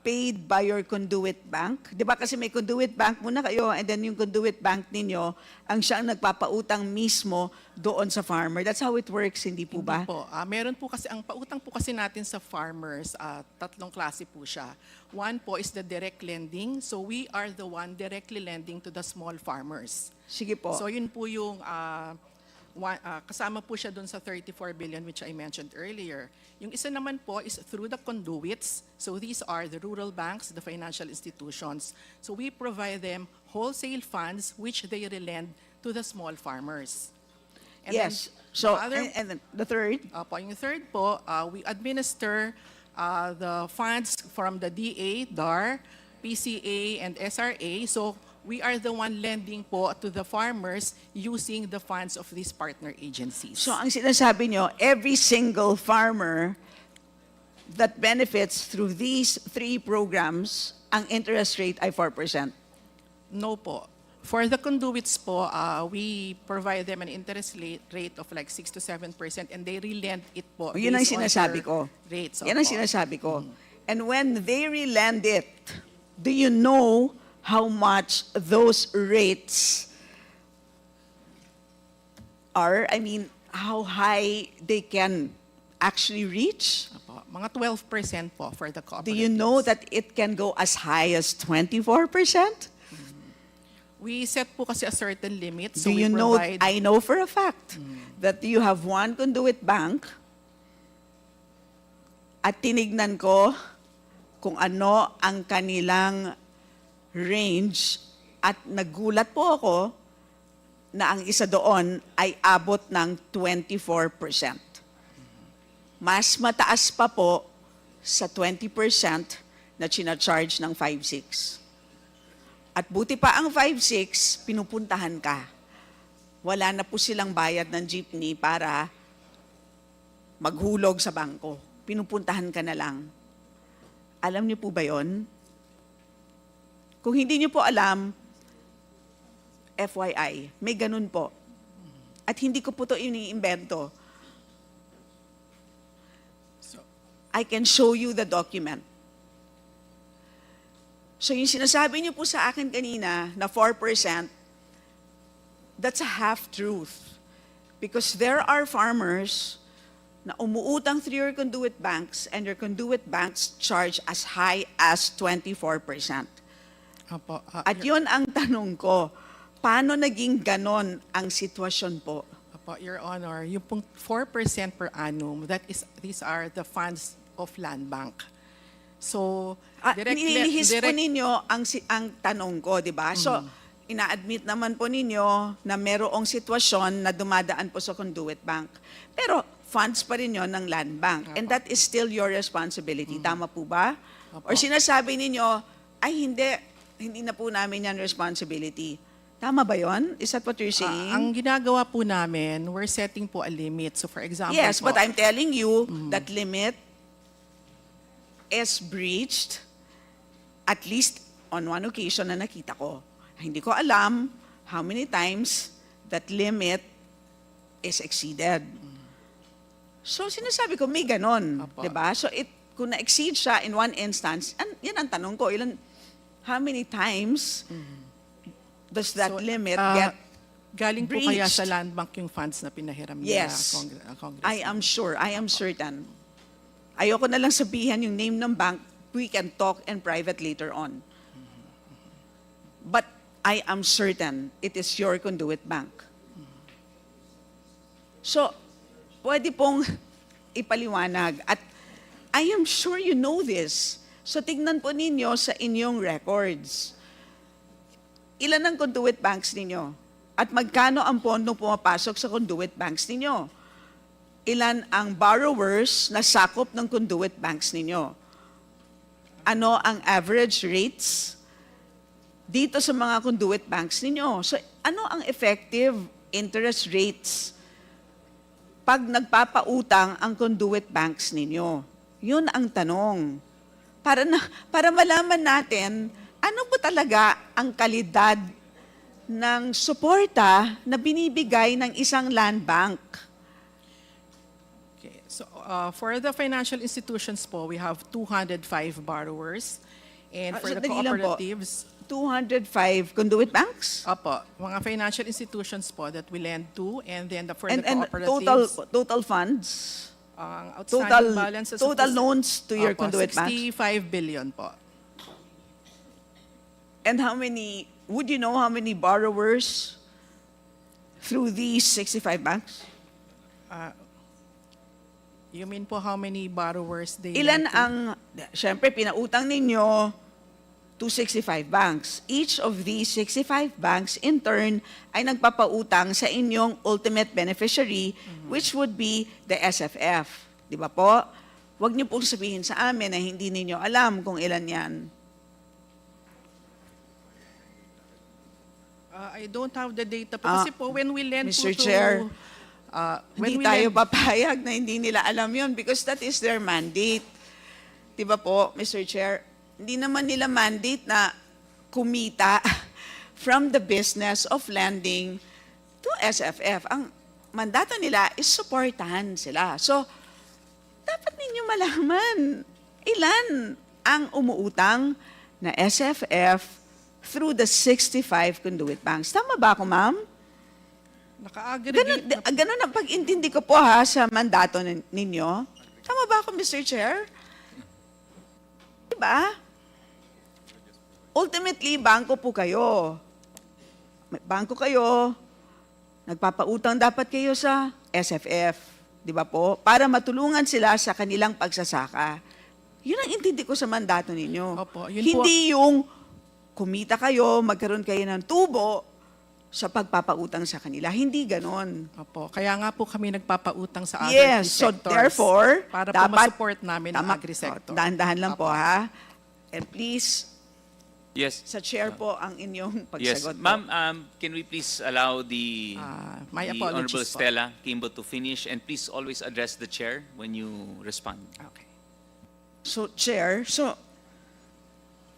paid by your conduit bank? Di ba kasi may conduit bank muna kayo and then yung conduit bank ninyo ang siyang nagpapautang mismo doon sa farmer. That's how it works, hindi po ba? Hindi po. Meron po kasi, ang pautang po kasi natin sa farmers, tatlong klase po siya. One po is the direct lending. So we are the one directly lending to the small farmers. Sige po. So yun po yung kasama po siya doon sa 34 billion which I mentioned earlier. Yung isa naman po is through the conduits. So these are the rural banks, the financial institutions. So we provide them wholesale funds which they relend to the small farmers. And yes. then So, the other- and then the third? po, yung third po, we administer the funds from the DA, DAR, PCA, and SRA. So we are the one lending po to the farmers using the funds of these partner agencies. So ang sinasabi nyo, every single farmer that benefits through these three programs, ang interest rate ay 4%. No po. For the conduits po, we provide them an interest rate of like 6 to 7% and they relend it po. Yun ang based on sinasabi their ko. Rates. Yan ang Opo. sinasabi ko. And when they relend it, do you know how much those rates are? I mean, how high they can actually reach? Opo. Mga 12% po for the Do cooperatives. you know that it can go as high as 24%? We set po kasi a certain limit. So Do we you know, provide, I know for a fact that you have one conduit bank at tinignan ko kung ano ang kanilang range at nagulat po ako na ang isa doon ay abot ng 24%. Mas mataas pa po sa 20% na charge ng 5-6. At buti pa ang 5-6, pinupuntahan ka. Wala na po silang bayad ng jeepney para maghulog sa bangko. Pinupuntahan ka na lang. Alam niyo po ba yon? Kung hindi niyo po alam, FYI, may ganun po. At hindi ko po ito iniimbento. I can show you the document. So yung sinasabi niyo po sa akin kanina na 4%, that's a half-truth. Because there are farmers na umuutang through your conduit banks and your conduit banks charge as high as 24%. Opo, At yun ang tanong ko, paano naging ganon ang sitwasyon po? Opo, Your Honor, yung pong 4% per annum, these are the funds of land bank. So, Nililihis po ninyo ang tanong ko, di ba? So, ina-admit naman po ninyo na merong sitwasyon na dumadaan po sa conduit bank. Pero, funds pa rin yun ng land bank. And that is still your responsibility. Tama po ba? Or sinasabi ninyo, ay hindi na po namin yan responsibility. Tama ba yon? Is that what you're saying? Ang ginagawa po namin, we're setting po a limit. So, for example Yes, po, but I'm telling you that limit is breached at least on one occasion na nakita ko. Hindi ko alam how many times that limit is exceeded. So sinasabi ko, may ganon. Diba? So kung na-exceed siya in one instance, yan ang tanong ko, how many times does that limit get galing po breached? kaya sa land bank yung funds na pinahiram nila, Yes, Congressman? I am sure, I am certain. Ayoko na lang sabihin yung name ng bank, we can talk in private later on. But I am certain it is your conduit bank. So, pwede pong ipaliwanag. At I am sure you know this. So, tignan po ninyo sa inyong records. Ilan ang conduit banks ninyo? At magkano ang pondo pumapasok sa conduit banks ninyo? Ilan ang borrowers na sakop ng conduit banks ninyo? Ano ang average rates dito sa mga conduit banks ninyo? So, ano ang effective interest rates pag nagpapautang ang conduit banks ninyo? Yun ang tanong. Para malaman natin, ano po talaga ang kalidad ng suporta na binibigay ng isang land bank? Okay, so for the financial institutions po, we have 205 borrowers. And for the Sandali lang po. cooperatives, 205 conduit banks? Opo, mga financial institutions po that we lend to, and then for And the cooperatives, total funds? ang outstanding balances of Total this- loans to your Opo, conduit banks? 65 billion po. And would you know how many borrowers through these 65 banks? You mean po how many borrowers they Ilan lend to? ang, syempre, pinautang ninyo to 65 banks. Each of these 65 banks, in turn, ay nagpapautang sa inyong ultimate beneficiary, which would be the SFF. Di ba po? Huwag niyo pong sabihin sa amin na hindi ninyo alam kung ilan yan. I don't have the data po. Kasi po, when we lend Mr. po to... Chair, when hindi we tayo lend- papayag na hindi nila alam yun because that is their mandate. Di ba po, Mr. Chair? Hindi naman nila mandate na kumita from the business of lending to SFF. Ang mandato nila is supportahan sila. So, dapat ninyo malaman ilan ang umuutang na SFF through the 65 conduit banks. Tama ba ako, ma'am? Naka-aggregate na po. Ganun ang pag-intindi ko po ha sa mandato ninyo. Tama ba ako, Mr. Chair? Diba? Ultimately, bangko po kayo. Bangko kayo, nagpapautang dapat kayo sa SFF. Di ba po? Para matulungan sila sa kanilang pagsasaka. Yun ang intindi ko sa mandato ninyo. Opo, yun Hindi yung kumita kayo, magkaroon kayo ng tubo sa pagpapautang sa kanila. Hindi ganon. Opo, kaya nga po kami nagpapautang sa Yes, so agri-sectors therefore, para po dapat- ma-support namin ang agri-sector. Dahan-dahan lang po Opo. ha. And please, Yes. sa chair po ang inyong Yes. pagsagot po. Ma'am, can we please allow the, my the apologies Honorable po. Stella Kimbo to finish, and please always address the chair when you respond. Okay. So, Chair,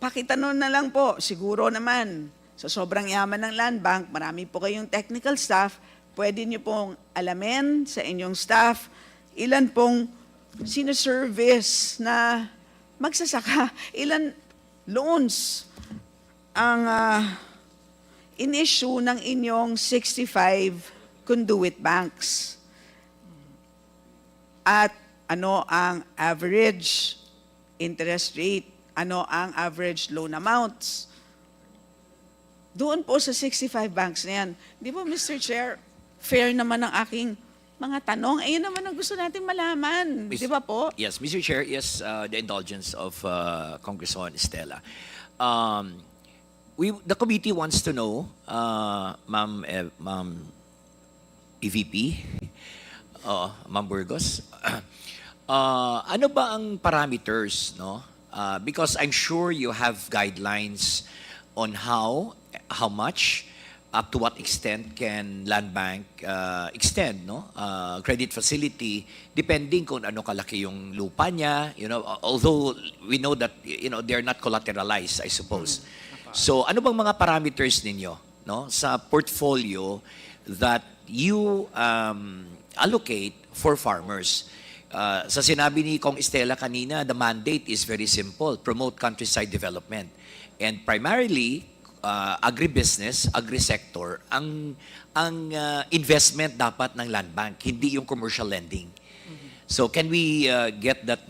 pakitanon na lang po, siguro naman, sa sobrang yaman ng Land Bank, marami po kayong technical staff, pwede niyo pong alamin sa inyong staff, ilan pong sinoservice na magsasaka, ilan loans ang in-issue ng inyong 65 conduit banks. At ano ang average interest rate, ano ang average loan amounts. Doon po sa 65 banks na yan. Di ba, Mr. Chair, fair naman ang aking mga tanong. Ayun naman ang gusto natin malaman. Di ba po? Yes, Mr. Chair, yes, the indulgence of Congresswoman Estela. The committee wants to know, Ma'am EVP, Ma'am Burgos, ano ba ang parameters, no? Because I'm sure you have guidelines on how much, up to what extent can Land Bank extend, no? Credit facility, depending kung ano kalaki yung lupa niya, although we know that, they're not collateralized, I suppose. So, ano bang mga parameters ninyo, no, sa portfolio that you allocate for farmers? Sa sinabi ni Kong Estela kanina, the mandate is very simple, promote countryside development. And primarily, agribusiness, agri-sector, ang investment dapat ng Land Bank, hindi yung commercial lending. So can we get that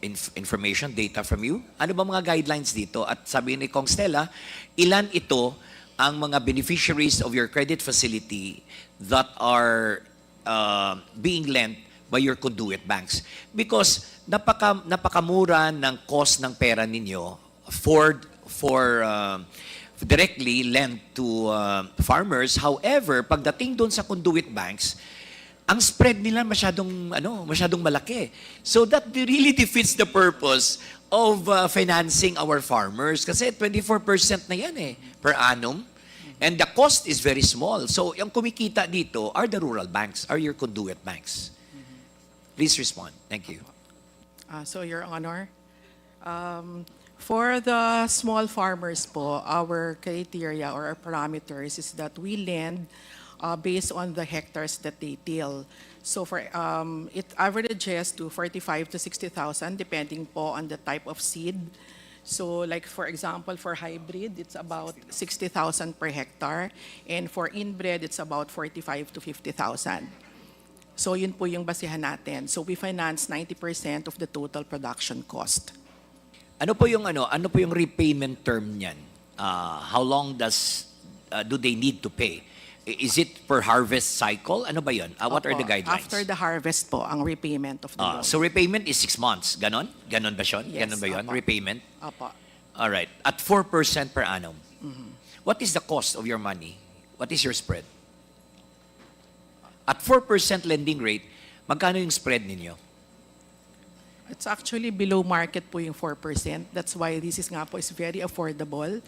information, data from you? Ano ba mga guidelines dito? At sabi ni Kong Stella, ilan ito ang mga beneficiaries of your credit facility that are being lent by your conduit banks? Because napakamura ng cost ng pera ninyo for directly lent to farmers. However, pagdating doon sa conduit banks, ang spread nila masyadong malaki. So that really defeats the purpose of financing our farmers. Kasi 24% na yan per annum. And the cost is very small. So yung kumikita dito are the rural banks, are your conduit banks. Please respond. Thank you. So, Your Honor, for the small farmers po, our criteria or our parameters is that we lend based on the hectares that they till. So it averages to 45 to 60,000 depending po on the type of seed. So like for example, for hybrid, it's about 60,000 per hectare. And for inbred, it's about 45 to 50,000. So yun po yung basihan natin. So we finance 90% of the total production cost. Ano po yung repayment term niyan? How long do they need to pay? Is it per harvest cycle? Ano ba yun? What are the guidelines? After the harvest po, ang repayment of the loan. So repayment is 6 months. Ganon? Ganon ba yun? Yes, Ganon ba yun? opo. Repayment? Opo. All right. At 4% per annum. What is the cost of your money? What is your spread? At 4% lending rate, magkano yung spread ninyo? It's actually below market po yung 4%. That's why this is nga po is very affordable.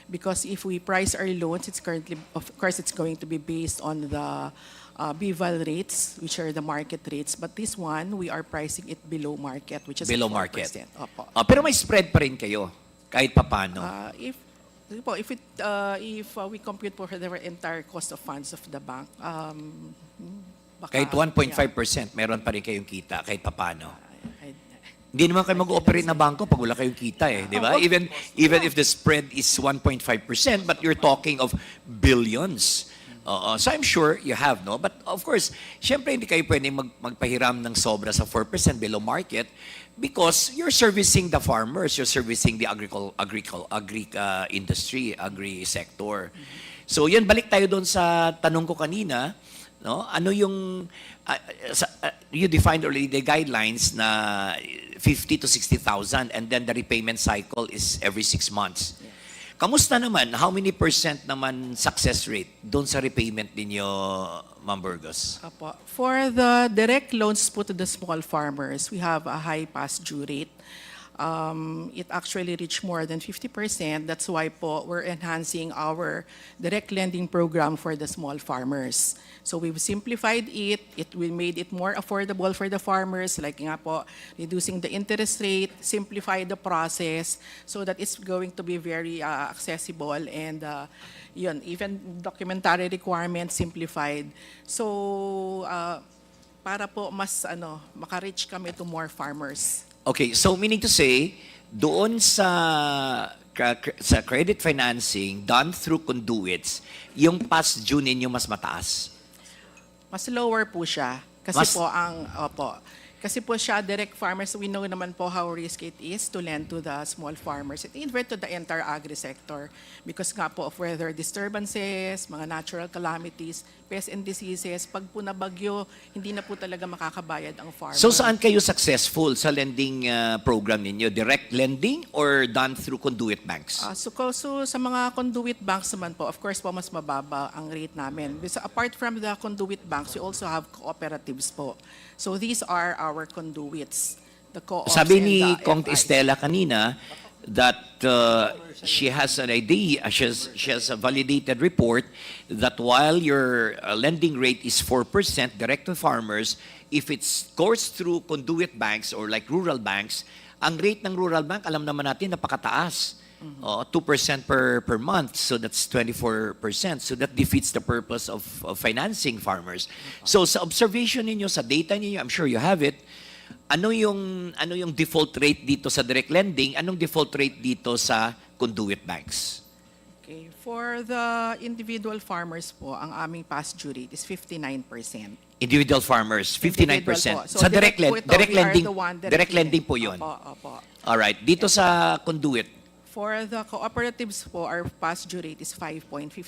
Because if we price our loans, it's currently, of course, it's going to be based on the BVAL rates, which are the market rates. But this one, we are pricing it below market, which is Below 4%. market. Opo. Pero may spread pa rin kayo, kahit papano. If we compute for the entire cost of funds of the bank, baka, Kahit 1.5%, meron pa rin kayong kita, kahit papano. Hindi naman kayo mag-ooperate na bangko pag wala kayong kita eh, di ba? Even if the spread is 1.5%, but you're talking of billions. So I'm sure you have, no? But of course, syempre hindi kayo pwedeng magpahiram ng sobra sa 4% below market because you're servicing the farmers, you're servicing the industry, agri-sector. So yan, balik tayo doon sa tanong ko kanina, no? Ano yung you defined already the guidelines na 50 to 60,000 and then the repayment cycle is every 6 months. Kamusta naman? How many % naman success rate doon sa repayment ninyo, Ma'am Burgos? Apo. For the direct loans po to the small farmers, we have a high past due rate. It actually reached more than 50%. That's why po we're enhancing our direct lending program for the small farmers. So we've simplified it. We made it more affordable for the farmers, like nga po, reducing the interest rate, simplify the process so that it's going to be very accessible and yun, even documentary requirements simplified. So para po mas maka-reach kami to more farmers. Okay, so meaning to say, doon sa credit financing done through conduits, yung past due ninyo mas mataas? Mas lower po siya. Kasi kasi po siya, direct farmers, we know naman po how risky it is to lend to the small farmers and even to the entire agri-sector because nga po of weather disturbances, mga natural calamities, pests and diseases, pag po nabagyo, hindi na po talaga makakabayad ang farmer. So saan kayo successful sa lending program ninyo? Direct lending or done through conduit banks? So sa mga conduit banks naman po, of course po mas mababa ang rate namin. So apart from the conduit banks, we also have cooperatives po. So these are our conduits, the co-ops Sabi ni and the Kong FIs. Estela kanina that she has an idea, she has a validated report that while your lending rate is 4% direct to farmers, if it goes through conduit banks or like rural banks, ang rate ng rural bank, alam naman natin, napakataas. 2% per month, so that's 24%. So that defeats the purpose of financing farmers. So sa observation ninyo, sa data ninyo, I'm sure you have it, ano yung default rate dito sa direct lending? Anong default rate dito sa conduit banks? Okay. For the individual farmers po, ang aming past due rate is 59%. Individual farmers, 59%. Individual po. So Sa direct lending, direct lending po yun. Opo. Alright, dito sa conduit, For the cooperatives po, our past due rate is 5.55%.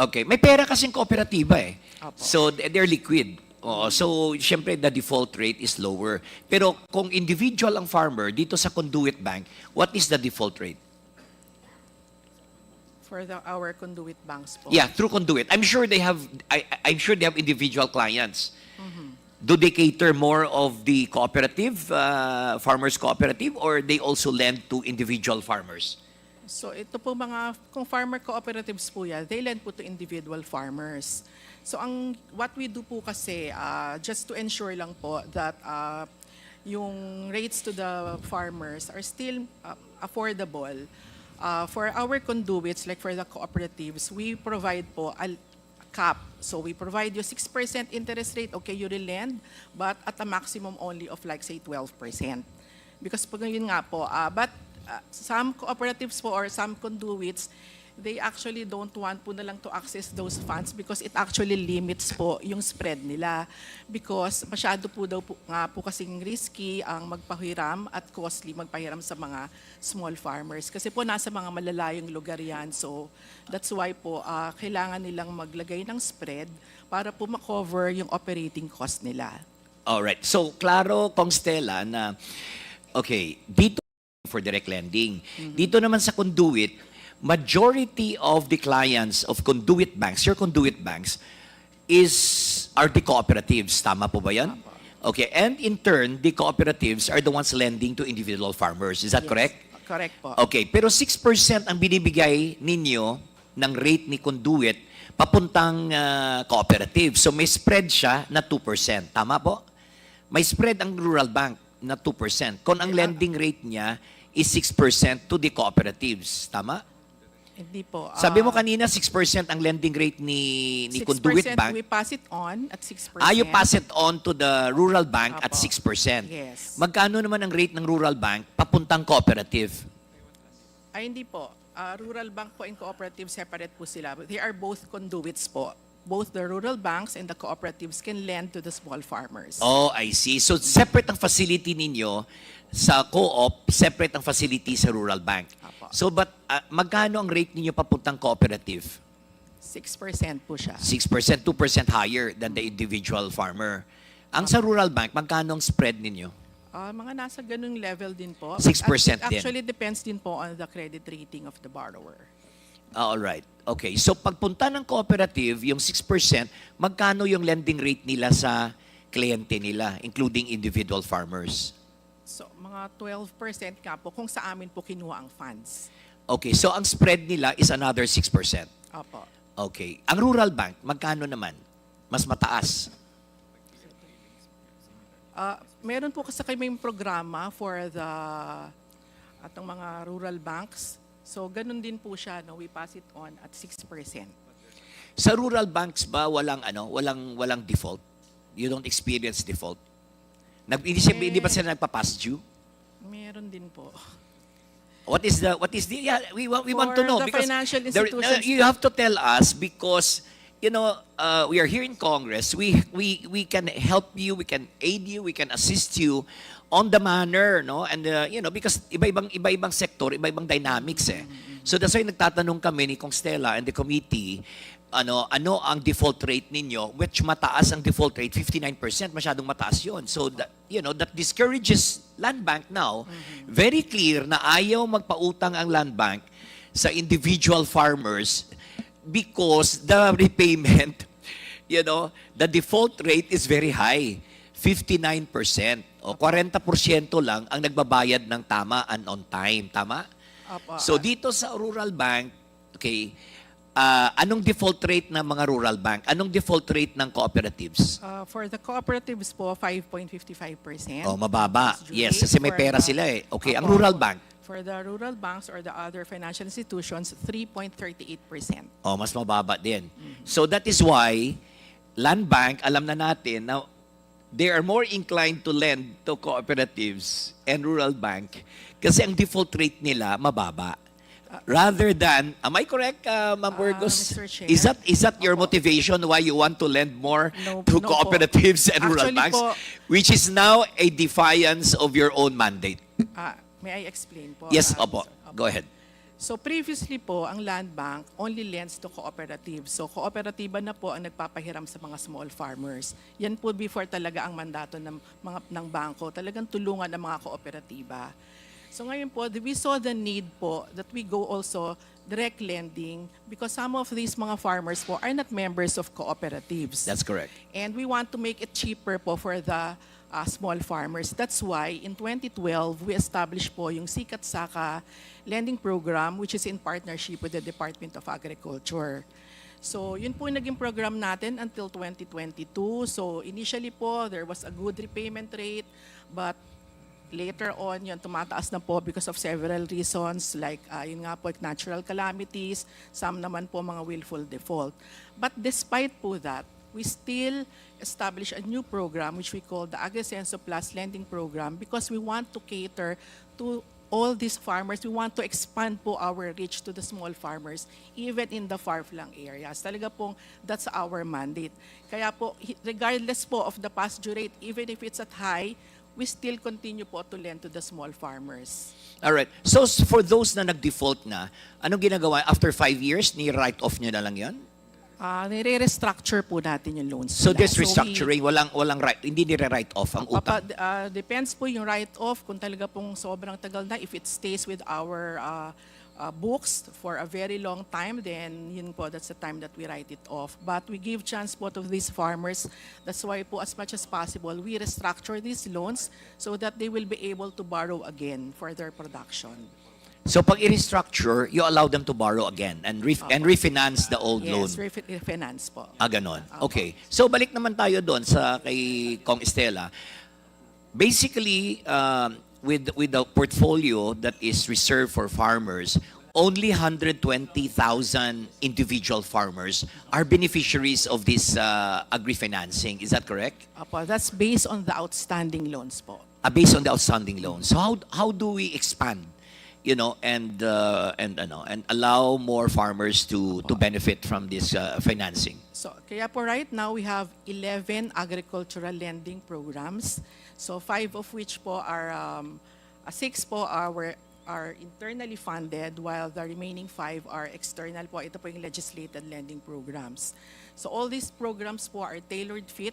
okay, may pera kasing kooperatiba eh. Opo. So they're liquid. So syempre the default rate is lower. Pero kung individual ang farmer dito sa conduit bank, what is the default rate? For our conduit banks po. Yeah, through conduit. I'm sure they have individual clients. Do they cater more of the cooperative, farmers cooperative, or they also lend to individual farmers? So ito po kung farmer cooperatives po yan, they lend po to individual farmers. So what we do po kasi, just to ensure lang po that yung rates to the farmers are still affordable, for our conduits, like for the cooperatives, we provide po a cap So we provide you 6% interest rate, okay, you relend, but at a maximum only of like say 12%. Because po yun nga po, some cooperatives po or some conduits, they actually don't want po na lang to access those funds because it actually limits po yung spread nila. Because masyado po daw po, nga po kasing risky ang magpahiram at costly magpahiram sa mga small farmers. Kasi po nasa mga malalayong lugar yan. So that's why po kailangan nilang maglagay ng spread para po makover yung operating cost nila. Alright. So, klaro, Kong Stella, na, okay, dito for direct lending. Dito naman sa conduit, majority of the clients of conduit banks, your conduit banks, are the cooperatives. Tama po ba yan? Okay, and in turn, the cooperatives are the ones lending to individual farmers. Is that correct? Correct po. Okay, pero 6% ang binibigay ninyo ng rate ni conduit papuntang cooperative. So may spread siya na 2%. Tama po? May spread ang rural bank na 2%. Kung ang lending rate niya is 6% to the cooperatives. Tama? Hindi po. Sabi mo kanina 6% ang lending rate ni Conduit 6% Bank. we pass it on at 6%. You pass it on to the rural bank at 6%. Yes. Magkano naman ang rate ng rural bank papuntang cooperative? Ay, hindi po. Rural bank po and cooperative, separate po sila. They are both conduits po. Both the rural banks and the cooperatives can lend to the small farmers. Oh, I see. So separate ang facility ninyo sa co-op, separate ang facility sa rural bank. So but magkano ang rate ninyo papuntang cooperative? 6% po siya. 6%, 2% higher than the individual farmer. Ang sa rural bank, magkano ang spread ninyo? Mga nasa ganung level din po. 6% It din. actually depends din po on the credit rating of the borrower. All right. Okay. So pagpunta ng cooperative, yung 6%, magkano yung lending rate nila sa kliyente nila, including individual farmers? So, mga 12% nga po kung sa amin po kinuha ang funds. Okay. So ang spread nila is another 6%. Opo. Okay. Ang rural bank, magkano naman? Mas mataas. Meron po kasi kaming programa for the atong mga rural banks. So, ganun din po siya, no? We pass it on at 6%. Sa rural banks ba walang default? You don't experience default? Hindi ba sila nagpa-pass due? Meron din po. What is the we want to know For the because financial institutions, you have to tell us because we are here in Congress. We can help you, we can aid you, we can assist you on the manner, no? And because iba-ibang sector, iba-ibang dynamics eh. So that's why nagtatanong kami ni Kong Stella and the committee, ano ang default rate ninyo, which mataas ang default rate, 59%, masyadong mataas 'yon. So that discourages land bank now. Very clear na ayaw magpautang ang land bank sa individual farmers because the repayment, the default rate is very high, 59%. O 40% lang ang nagbabayad ng tama and on time, tama? So dito sa rural bank, okay, anong default rate ng mga rural bank? Anong default rate ng cooperatives? For the cooperatives po, 5.55%. Oh, mababa. Yes, kasi may pera sila eh. Okay, ang rural bank? For the rural banks or the other financial institutions, 3.38%. Oh, mas mababa din. So that is why land bank, alam na natin na they are more inclined to lend to cooperatives and rural bank kasi ang default rate nila mababa. Rather than, am I correct, Ma'am Burgos? Mr. Chair? Is that your motivation why you want to lend more to cooperatives and rural Actually banks, po, which is now a defiance of your own mandate? may I explain po? Yes, opo. Go ahead. So previously po, ang land bank only lends to cooperatives. So kooperatiba na po ang nagpapahiram sa mga small farmers. Yan po before talaga ang mandato ng bangko, talagang tulungan ang mga kooperatiba. So ngayon po, we saw the need po that we go also direct lending because some of these mga farmers po are not members of cooperatives. That's correct. And we want to make it cheaper po for the small farmers. That's why in 2012, we established po yung Sikat Saka lending program which is in partnership with the Department of Agriculture. So yun po yung naging program natin until 2022. So initially po, there was a good repayment rate, but later on, yun, tumataas na po because of several reasons like, yun nga po, natural calamities, some naman po mga willful default. But despite po that, we still establish a new program which we call the AgriSenso Plus Lending Program because we want to cater to all these farmers. We want to expand po our reach to the small farmers, even in the far-flung areas. Talaga pong, that's our mandate. Kaya po, regardless po of the pasture rate, even if it's at high, we still continue po to lend to the small farmers. All right. So for those na nag-default na, anong ginagawa? After 5 years, ni-write-off nyo na lang yan? Nire-restructure po natin yung loans. So nila. this restructuring, walang right, hindi nire-write-off ang utang? Depends po yung write-off kung talaga pong sobrang tagal na. If it stays with our books for a very long time, then yun po, that's the time that we write it off. But we give chance po to these farmers. That's why po, as much as possible, we restructure these loans so that they will be able to borrow again for their production. So pag i-restructure, you allow them to borrow again and refinance the old loan? Yes, refinance po. Ganon. Okay. So balik naman tayo doon sa kay Kong Estela. Basically, with the portfolio that is reserved for farmers, only 120,000 individual farmers are beneficiaries of this agri-financing. Is that correct? That's based on the outstanding loans po. Based on the outstanding loans. So how do we expand, and allow more farmers to benefit from this financing? So, kaya po right now we have 11 agricultural lending programs. So 5 of which po are 6 po are internally funded, while the remaining 5 are external po. Ito po yung legislated lending programs. So all these programs po are tailored fit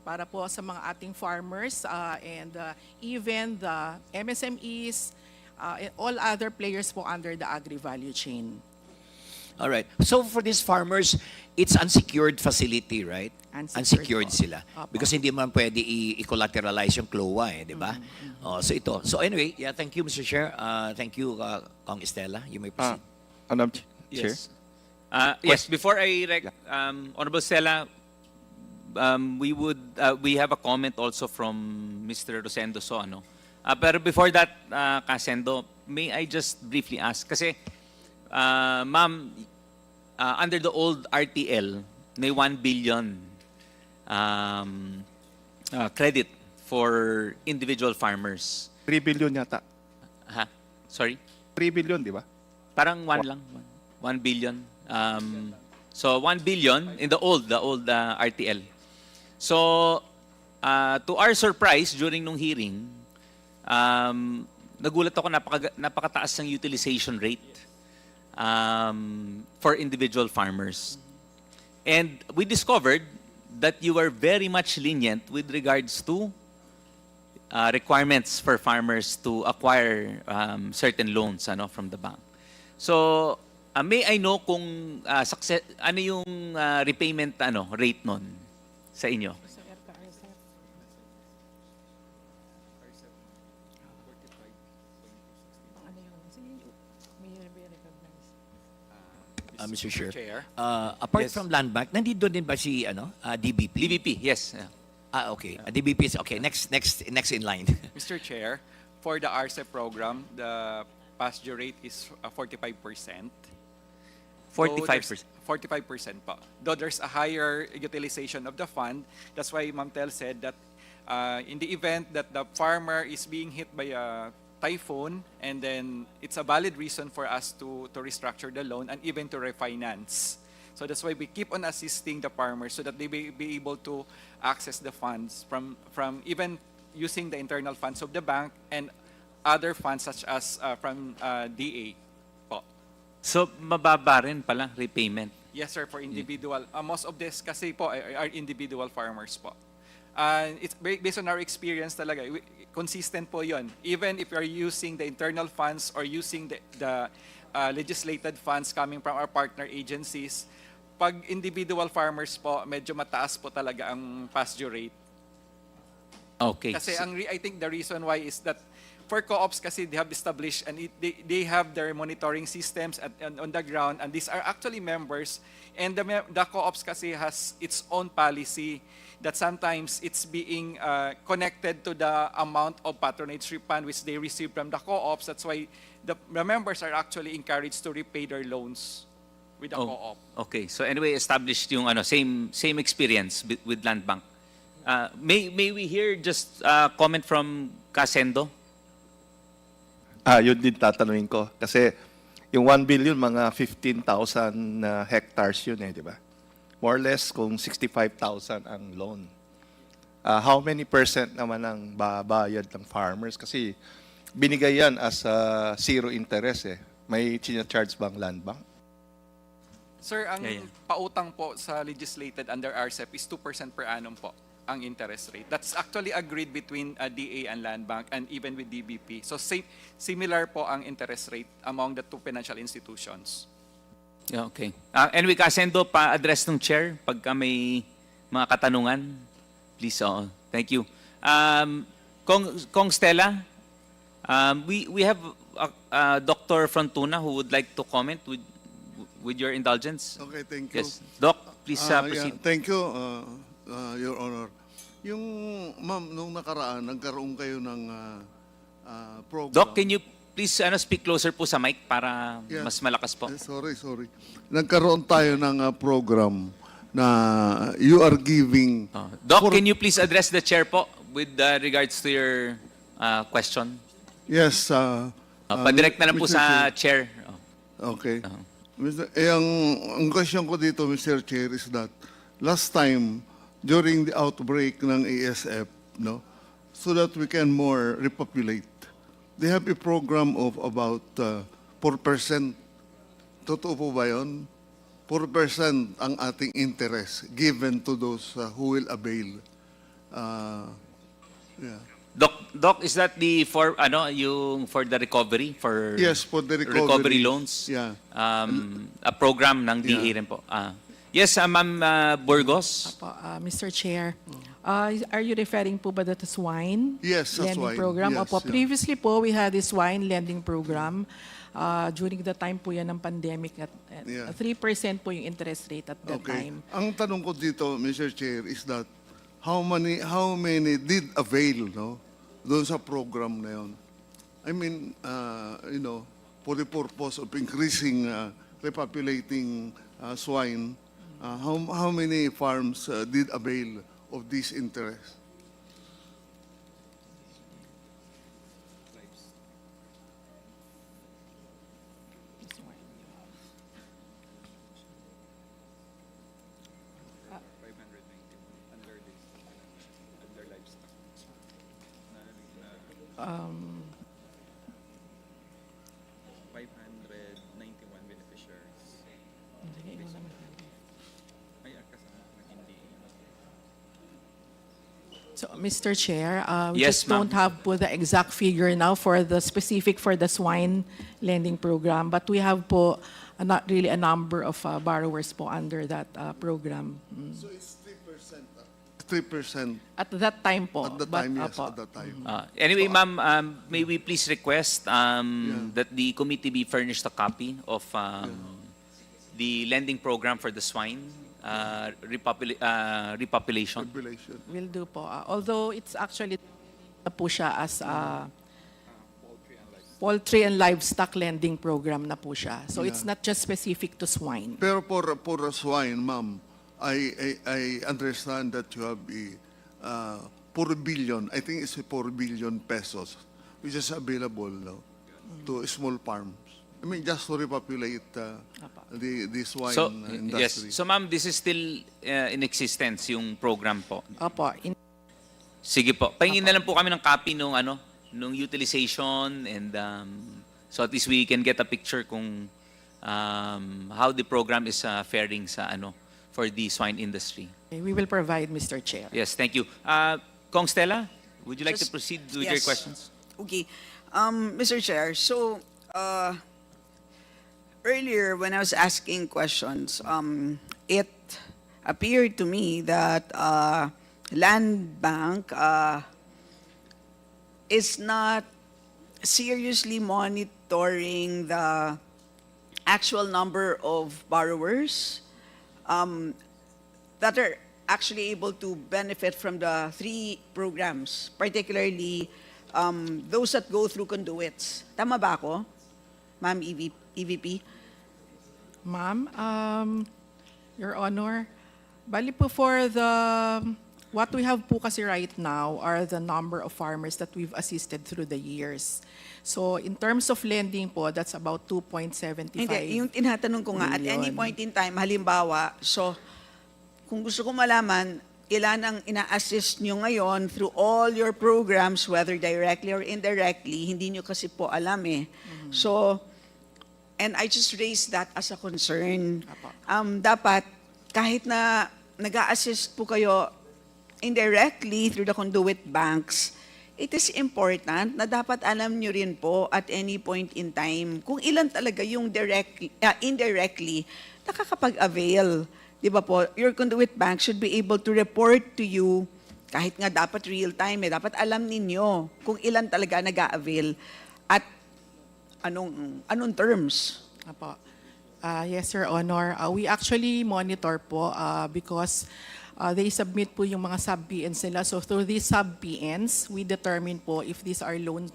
para po sa mga ating farmers and even the MSMEs, and all other players po under the agri-value chain. All right. So for these farmers, it's unsecured facility, right? Unsecured sila. Because hindi man pwede i-collateralize yung CLOA, di ba? So ito. So anyway, yeah, thank you, Mr. Chair. Thank you, Kong Estela. You may proceed. Madam Chair? Yes, before Honorable Stella, we have a comment also from Mr. Rosendo Soano. Pero before that, Kasendo, may I just briefly ask? Kasi, ma'am, under the old RTL, may 1 billion credit for individual farmers. 3 billion yata. Ha? Sorry? 3 billion, di ba? Parang 1 lang. 1 billion. So 1 billion in the old RTL. So to our surprise during nung hearing, nagulat ako, napakataas ng utilization rate for individual farmers. And we discovered that you were very much lenient with regards to requirements for farmers to acquire certain loans from the bank. So, may I know kung ano yung repayment rate nun sa inyo? Mr. Chair. Apart Yes. From Land Bank, nandito din ba si DBP? DBP, yes. Okay. DBP is okay. Next in line. Mr. Chair, for the RCEP program, the pasture rate is 45%. 45%. 45% pa. Though there's a higher utilization of the fund, that's why Ma'am Tel said that in the event that the farmer is being hit by a typhoon, and then it's a valid reason for us to restructure the loan and even to refinance. So that's why we keep on assisting the farmers so that they be able to access the funds from even using the internal funds of the bank and other funds such as from DA po. So mababa rin pala repayment? Yes sir, for individual. Most of this kasi po are individual farmers po. It's based on our experience talaga. Consistent po yon. Even if you're using the internal funds or using the legislated funds coming from our partner agencies, pag individual farmers po, medyo mataas po talaga ang pasture rate. Okay. Kasi I think the reason why is that for co-ops kasi they have established and they have their monitoring systems on the ground, and these are actually members, and the co-ops kasi has its own policy that sometimes it's being connected to the amount of patronage refund which they receive from the co-ops. That's why the members are actually encouraged to repay their loans with the co-op. Okay, so anyway, established yung same experience with Land Bank. May we hear just comment from Casendo? Yun din tatanungin ko. Kasi yung 1 billion, mga 15,000 hectares yun di ba? More or less kung 65,000 ang loan. How many % naman ang babayad ng farmers? Kasi binigay yan as zero interest May charge bang Land Bank? Sir, ang pautang po sa legislated under RCEP is 2% per annum po ang interest rate. That's actually agreed between DA and Land Bank and even with DBP. So similar po ang interest rate among the two financial institutions. Yeah, okay. Anyway, Casendo, pa-address ng chair pagka may mga katanungan. Please, thank you. Kong Stella, we have Dr. Frontuna who would like to comment with your indulgence. Okay, thank you. Yes. Doc, please proceed. Yeah, thank you, Your Honor. Yung, ma'am, nung nakaraan, nagkaroon kayo ng program. Doc, can you please speak closer po sa mic para mas malakas po? Sorry. Nagkaroon tayo ng program na you are giving... Doc, can you please address the chair po with regards to your question? Yes. Padirect na lang po sa chair. Okay. Ang question ko dito, Mr. Chair, is that last time, during the outbreak ng ASF, so that we can more repopulate, they have a program of about 4%. Totoo po ba yun? 4% ang ating interest given to those who will avail. Doc, is that yung for the recovery? Yes, for the recovery loans? Yeah. A program ng DA rin po. Yes, Ma'am Burgos? Mr. Chair, are you referring po ba to swine? Yes, sa lending swine. program? Yes, Opo, yeah. previously po, we had a swine lending program. During the time po yan ng pandemic, at 3% po yung interest rate at that time. Ang tanong ko dito, Mr. Chair, is that how many did avail, doon sa program na yun? I mean, for the purpose of increasing, repopulating swine, how many farms did avail of this interest? Um, 591 beneficiaries. So, Mr. Chair, we Yes, just don't ma'am. have po the exact figure now for the specific for the swine lending program, but we have po not really a number of borrowers po under that program. So it's 3%. 3%. At that time po. At the but, time, yes, apo. at that time. Anyway, ma'am, may we please request that the committee be furnished a copy of the lending program for the swine repopulation. Will do po. Although it's actually po siya as poultry and livestock lending program na po siya. So it's not just specific to swine. Pero for swine, ma'am, I understand that you have a 4 billion, I think it's 4 billion pesos, which is available to small farms. I mean, just to repopulate the swine industry. Yes. So ma'am, this is still in existence yung program po. Opo. Sige po. Pahingin na lang po kami ng copy nung utilization and so at least we can get a picture kung how the program is faring sa for the swine industry. We will provide, Mr. Chair. Yes, thank you. Kong Stella, would you like to proceed with your questions? Okay. Mr. Chair, so earlier when I was asking questions, it appeared to me that Land Bank is not seriously monitoring the actual number of borrowers that are actually able to benefit from the 3 programs, particularly those that go through conduits. Tama ba ako, Ma'am EVP? Ma'am, Your Honor, bali po for the, what we have po kasi right now are the number of farmers that we've assisted through the years. So in terms of lending po, that's about 2.75 Hindi, yung tinatanong ko nga, at any million. point in time, halimbawa, so kung gusto ko malaman, ilan ang ina-assist nyo ngayon through all your programs, whether directly or indirectly, hindi nyo kasi po alam eh. So, and I just raised that as a concern. Dapat, kahit na nag-a-assist po kayo indirectly through the conduit banks, it is important na dapat alam nyo rin po at any point in time kung ilan talaga yung indirectly nakakapag-avail. Di ba po, your conduit bank should be able to report to you, kahit nga dapat real time, dapat alam ninyo kung ilan talaga nag-a-avail at anong terms. Apo. Yes, Your Honor. We actually monitor po because they submit po yung mga sub-PNs nila. So through these sub-PNs, we determine po if these are loans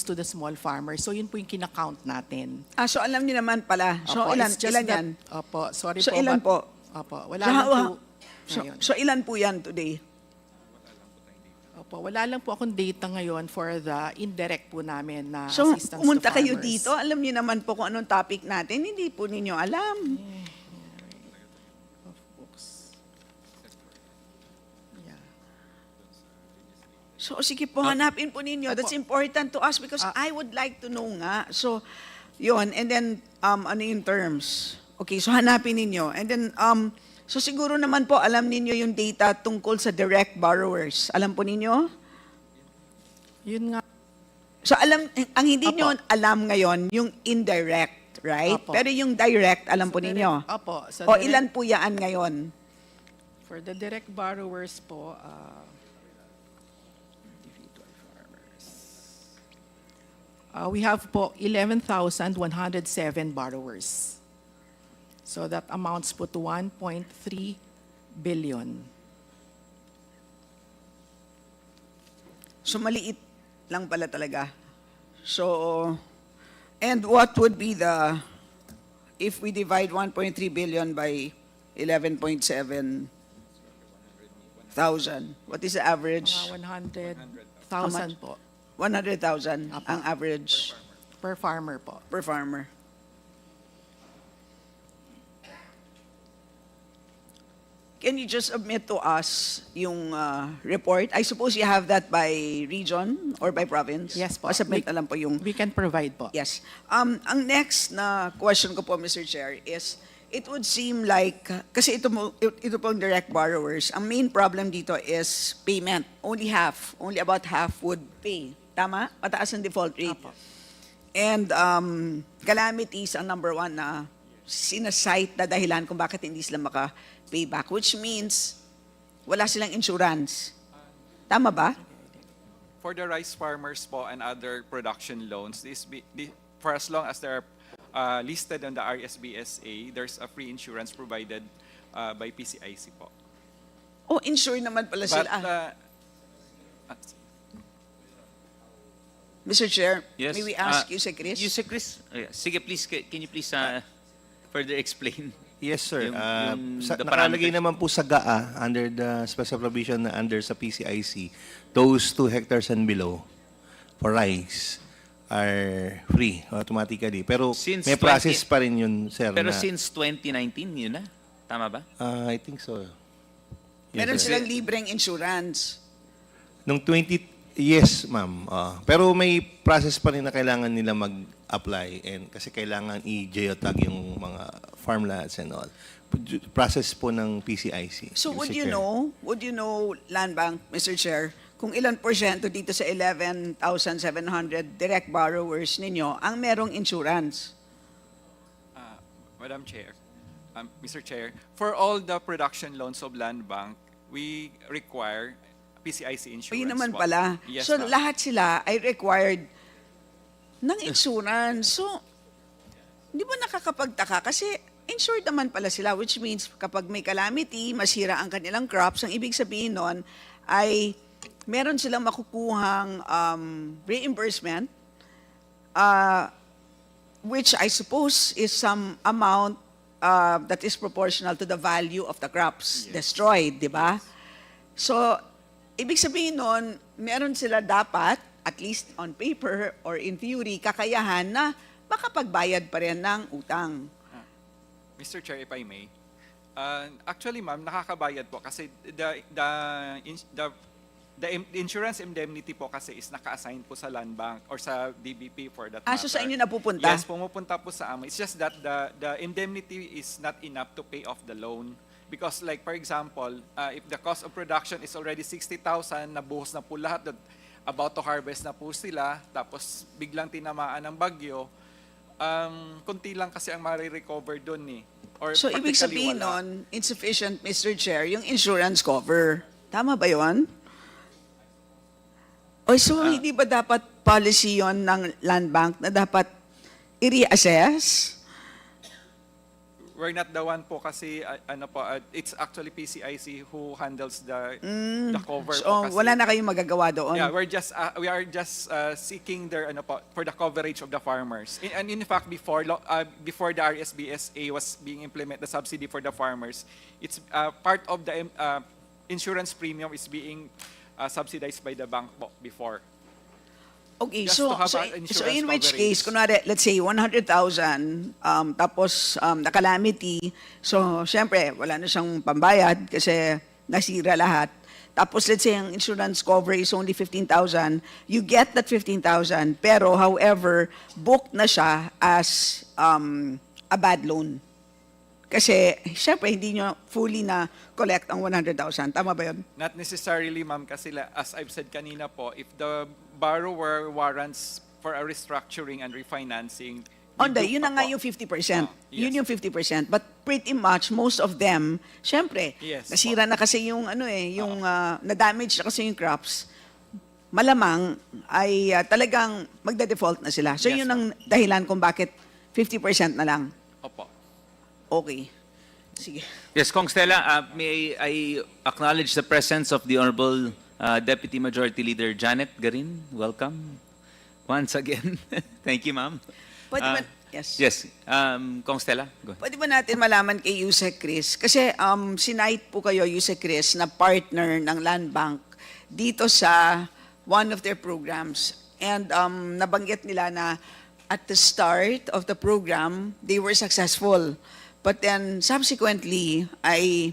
to the small farmers. So yun po yung kinakount natin. So alam niyo naman pala. So Opo, ilan it's just that- yan? Opo, sorry So po. ilan but- po? Opo, wala lang po ngayon. So ilan po yan today? Opo, wala lang po akong data ngayon for the indirect po namin na So assistance pumunta to kayo farmers. dito, alam niyo naman po kung anong topic natin, hindi po ninyo alam. So sige po, hanapin po ninyo. That's important to us because I would like to know nga. So, yun. And then, ano yung terms? Okay, so hanapin ninyo. And then, so siguro naman po, alam ninyo yung data tungkol sa direct borrowers. Alam po ninyo? Yun nga. So alam, ang hindi nyo alam ngayon, yung indirect, right? Apo. Pero yung direct, alam po ninyo. Opo. Sa O direct- ilan po yaan ngayon? For the direct borrowers po, we have po 11,107 borrowers. So that amounts po to 1.3 billion. So maliit lang pala talaga. So, and what would be the, if we divide 1.3 billion by 11.7 thousand, what is the average? 100,000 po 100,000 ang average per farmer po. per farmer. Can you just submit to us yung report? I suppose you have that by region or by province? Yes po. Submit na lang po yung... We can provide po. Yes. Ang next na question ko po, Mr. Chair, is it would seem like, kasi ito pong direct borrowers, ang main problem dito is payment. Only about half would pay. Tama? Mataas ang default rate. And calamities ang number 1 na sinasite na dahilan kung bakit hindi sila maka-payback, which means wala silang insurance. Tama ba? For the rice farmers po and other production loans, for as long as they're listed on the RSBSA, there's a free insurance provided by PCIC po. Oh, insure naman pala sila. Mr. Chair, Yes. may we ask you, Sir Chris? You, Sir Chris, sige please, can you please further explain? Yes, sir. The Nakalagay parameters? naman po sa GAA, under the special provision na under sa PCIC, those 2 hectares and below for rice are free automatically. Pero Since may process pa rin yun, sir. Pero na, since 2019, yun na? Tama ba? I think so. Meron sir. silang libreng insurance. Nung 20, yes, ma'am. Pero may process pa rin na kailangan nila mag-apply and kasi kailangan i-geotag yung mga farmlands and all. Process po ng PCIC. So Mr. would you Chair. know, Land Bank, Mr. Chair, kung ilan porsyento dito sa 11,700 direct borrowers ninyo ang merong insurance? Madam Chair, Mr. Chair, for all the production loans of Land Bank, we require PCIC insurance. Yun naman po. pala. Yes, So ma'am. lahat sila ay required ng insurance. So, di ba nakakapagtaka? Kasi insured naman pala sila, which means kapag may calamity, masira ang kanilang crops, ang ibig sabihin nun ay meron silang makukuhang reimbursement, which I suppose is some amount that is proportional to the value of the crops destroyed, di ba? So, ibig sabihin nun, meron sila dapat, at least on paper or in theory, kakayahan na makapagbayad pa rin ng utang. Mr. Chair, if I may. Actually, ma'am, nakakabayad po kasi the insurance indemnity po kasi is naka-assign po sa land bank or sa DBP for that matter. So sa inyo napupunta? Yes, pumupunta po sa amin. It's just that the indemnity is not enough to pay off the loan. Because like for example, if the cost of production is already 60,000, nabuhos na po lahat, about to harvest na po sila, tapos biglang tinamaan ng bagyo, kunti lang kasi ang marirecover doon eh. Or So ibig sabihin nun, insufficient, Mr. Chair, yung insurance cover. Tama ba yun? O so hindi ba dapat policy yon ng land bank na dapat i-reassess? We're not the one po kasi it's actually PCIC who handles the cover So po kasi. wala na kayong magagawa doon? Yeah, we are just seeking their for the coverage of the farmers. And in fact, before the RSBSA was being implemented, the subsidy for the farmers, it's part of the insurance premium is being subsidized by the bank po before. Okay, Just so to have so, an so insurance in which coverage. case, kunwari, let's say 100,000, tapos na calamity, so syempre, wala na siyang pambayad kasi nasira lahat. Tapos let's say ang insurance cover is only 15,000, you get that 15,000, pero however, booked na siya as a bad loan. Kasi syempre, hindi nyo fully na collect ang 100,000. Tama ba yun? Not necessarily, ma'am, kasi as I've said kanina po, if the borrower warrants for a restructuring and refinancing, Yun na nga yung 50%. Yun yung 50%. But pretty much, most of them, syempre, Yes, nasira na kasi yung, na-damage na kasi yung crops, malamang ay talagang magda-default na sila. So Yes, yun ang dahilan kung bakit 50% na lang. Opo. Okay. Sige. Yes, Kong Stella, may I acknowledge the presence of the Honorable Deputy Majority Leader Janet Garin. Welcome once again. Thank you, ma'am. Pwede ba, yes. Yes, Kong Stella, go ahead. Pwede ba natin malaman kay Yusek Chris? Kasi sinight po kayo, Yusek Chris, na partner ng Land Bank dito sa one of their programs. And nabanggit nila na at the start of the program, they were successful. But then subsequently, ay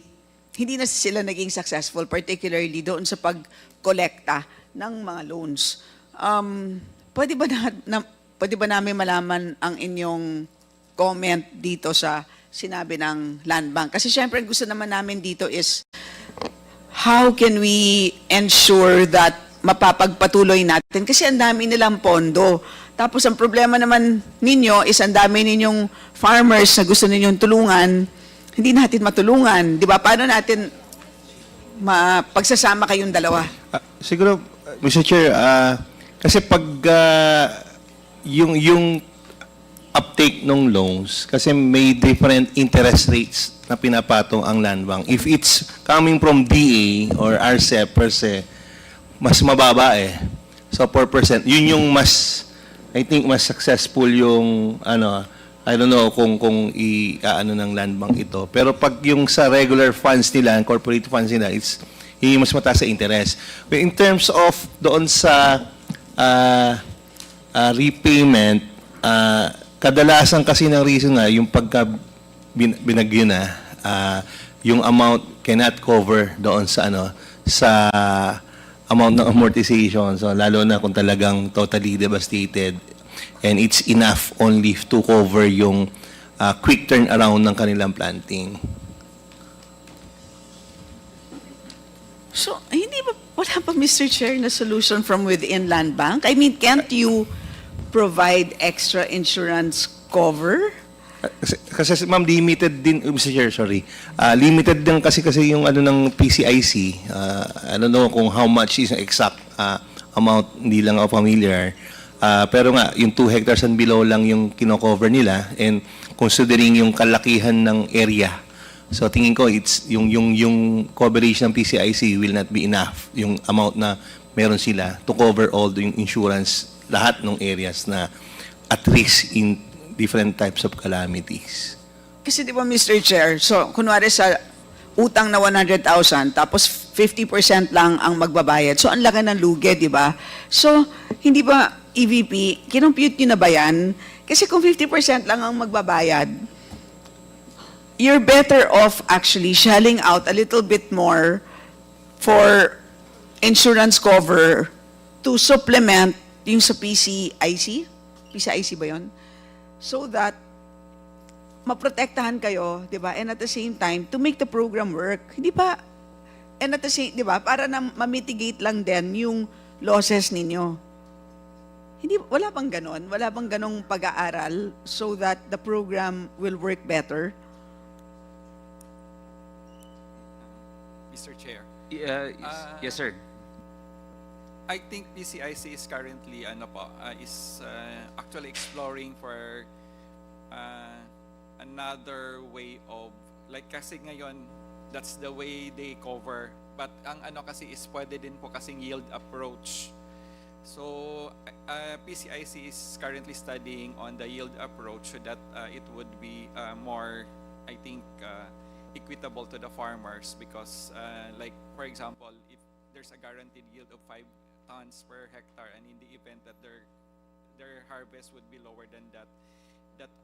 hindi na sila naging successful, particularly doon sa pag-kolekta ng mga loans. Pwede ba namin malaman ang inyong comment dito sa sinabi ng Land Bank? Kasi syempre gusto naman namin dito is how can we ensure that mapapagpatuloy natin? Kasi ang dami nilang pondo. Tapos ang problema naman ninyo is ang dami ninyong farmers na gusto ninyong tulungan, hindi natin matulungan. Di ba? Paano natin pagsasama kayong dalawa? Siguro, Mr. Chair, kasi pag yung uptake ng loans, kasi may different interest rates na pinapatong ang Land Bank. If it's coming from DA or RCEP per se, mas mababa eh. So 4%. Yun yung I think mas successful yung I don't know kung i-ano ng Land Bank ito. Pero pag yung sa regular funds nila, corporate funds nila, yung mas mataas sa interest. But in terms of doon sa repayment, kadalasan kasi ng reason nga, yung pagka binagyo na, yung amount cannot cover doon sa sa amount ng amortization. So lalo na kung talagang totally devastated. And it's enough only to cover yung quick turnaround ng kanilang planting. So, wala pa, Mr. Chair, na solution from within Land Bank? I mean, can't you provide extra insurance cover? Kasi ma'am, limited din, Mr. Chair, sorry. Limited din kasi yung ng PCIC. I don't know kung how much is ang exact amount, hindi lang ako familiar. Pero nga, yung 2 hectares and below lang yung kino-cover nila, and considering yung kalakihan ng area, so tingin ko it's yung coverage ng PCIC will not be enough, yung amount na meron sila to cover all yung insurance, lahat ng areas na at risk in different types of calamities. Kasi di ba, Mr. Chair, so kunwari sa utang na 100,000, tapos 50% lang ang magbabayad. So ang laki ng lugi, di ba? So hindi ba EVP, kinompute nyo na ba yan? Kasi kung 50% lang ang magbabayad, you're better off actually shelling out a little bit more for insurance cover to supplement yung sa PCIC? PCIC ba yun? So that maprotektahan kayo, di ba? And at the same time, to make the program work. Hindi ba? And at the same, di ba? Para na ma-mitigate lang din yung losses ninyo. Hindi, wala bang ganon? Wala bang ganong pag-aaral so that the program will work better? Mr. Chair. Yes, sir. I think PCIC is currently actually exploring for another way of, like kasi ngayon that's the way they cover, but ang kasi is pwede din po kasing yield approach. So PCIC is currently studying on the yield approach so that it would be more, I think, equitable to the farmers, because like for example, if there's a guaranteed yield of 5 tons per hectare, and in the event that their harvest would be lower than that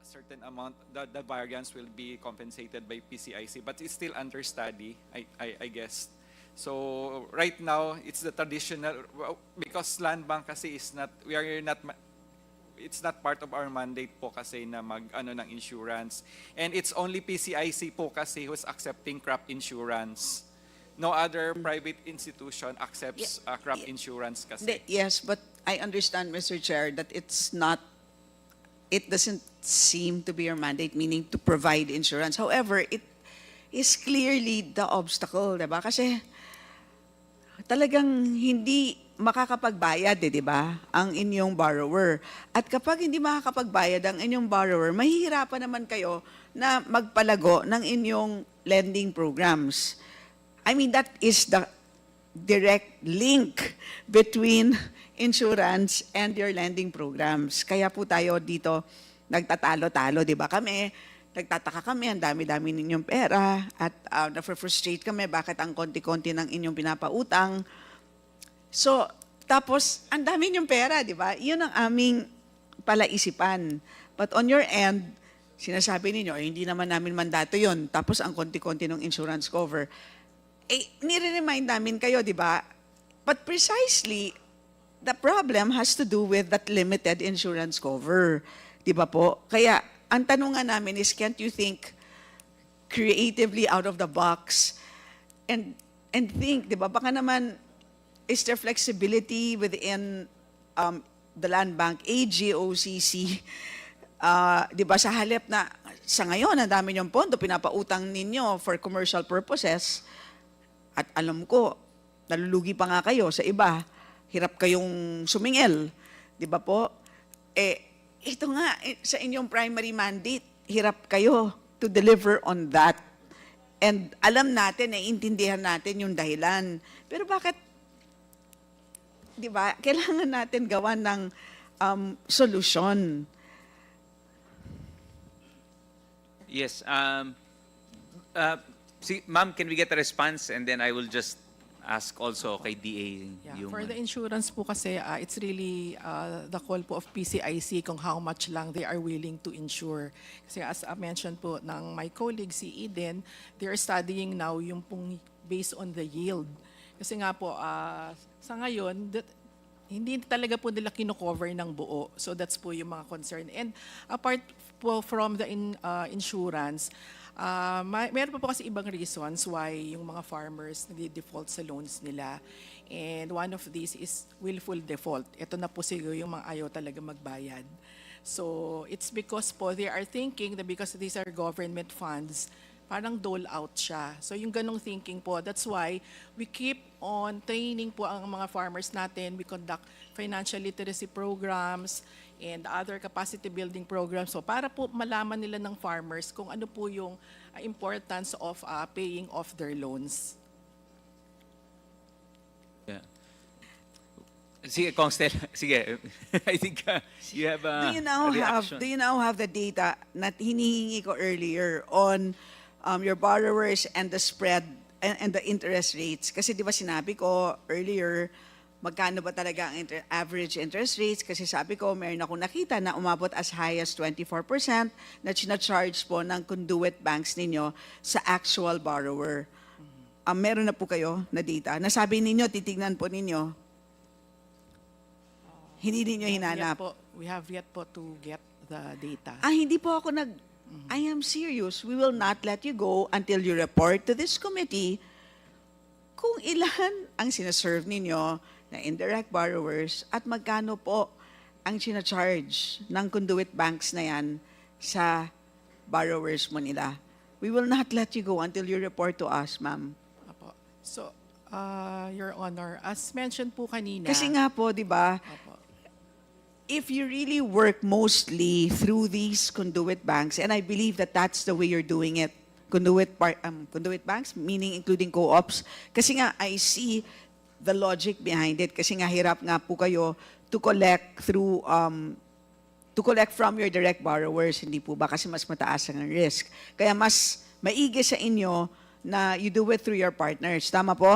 certain amount, the variance will be compensated by PCIC, but it's still under study, I guess. So right now it's the traditional, because land bank kasi is not, it's not part of our mandate po kasi na ng insurance, and it's only PCIC po kasi who's accepting crop insurance. No other private institution accepts crop insurance kasi. Yes, but I understand, Mr. Chair, that it doesn't seem to be your mandate, meaning to provide insurance. However, it is clearly the obstacle, diba? Kasi talagang hindi makakapagbayad, di ba, ang inyong borrower. At kapag hindi makakapagbayad ang inyong borrower, mahihirapan naman kayo na magpalago ng inyong lending programs. I mean, that is the direct link between insurance and your lending programs. Kaya po tayo dito nagtatalo-talo, di ba? Nagtataka kami, ang dami-dami ninyong pera, at na-frustrate kami, bakit ang konti-konti ng inyong pinapautang. So, tapos, ang dami ninyong pera, di ba? Yun ang aming palaisipan. But on your end, sinasabi ninyo, hindi naman namin mandato yun. Tapos, ang konti-konti ng insurance cover. Nire-remind namin kayo, di ba? But precisely, the problem has to do with that limited insurance cover. Di ba po? Kaya, ang tanungan namin is, can't you think creatively out of the box and think, di ba? Baka naman, is there flexibility within the land bank, AGOCC, di ba, sa halip na sa ngayon, ang dami niyong pondo, pinapautang ninyo for commercial purposes, at alam ko, nalulugi pa nga kayo sa iba, hirap kayong sumingil, di ba po? Ito nga, sa inyong primary mandate, hirap kayo to deliver on that. And alam natin, naiintindihan natin yung dahilan. Pero bakit, di ba, kailangan natin gawa ng solusyon. Yes. Ma'am, can we get a response, and then I will just ask also kay DA. Yung, for the insurance po kasi, it's really the call po of PCIC kung how much lang they are willing to insure. Kasi as I mentioned po ng my colleague, si Eden, they are studying now yung pong based on the yield. Kasi nga po, sa ngayon, hindi talaga po nila kino-cover ng buo. So that's po yung mga concern. And apart po from the insurance, meron pa po kasi ibang reasons why yung mga farmers nagde-default sa loans nila. And one of these is willful default. Ito na po siguro yung mga ayaw talaga magbayad. So it's because po they are thinking that because these are government funds, parang dole out siya. So yung ganong thinking po, that's why we keep on training po ang mga farmers natin. We conduct financial literacy programs and other capacity building programs. So para po malaman nila ng farmers kung ano po yung importance of paying off their loans. Yeah. Sige, Congstel. Sige. I think you have a reaction. Do you now have the data na hinihingi ko earlier on your borrowers and the spread and the interest rates? Kasi di ba sinabi ko earlier, magkano ba talaga ang average interest rates? Kasi sabi ko, meron ako nakita na umabot as high as 24% na charge po ng conduit banks ninyo sa actual borrower. Meron na po kayo na data. Nasabi ninyo, titignan po ninyo. Hindi ninyo hinanap. We have yet po to get the data. Hindi po ako I am serious. We will not let you go until you report to this committee kung ilan ang sinaserve ninyo na indirect borrowers at magkano po ang sinacharge ng conduit banks na yan sa borrowers mo nila. We will not let you go until you report to us, ma'am. Apo. So, Your Honor, as mentioned po kanina. Kasi nga po, di ba, if you really work mostly through these conduit banks, and I believe that that's the way you're doing it, conduit banks, meaning including co-ops, kasi nga I see the logic behind it, kasi nga hirap nga po kayo to collect from your direct borrowers, hindi po ba? Kasi mas mataas ang risk. Kaya mas maigi sa inyo na you do it through your partners. Tama po?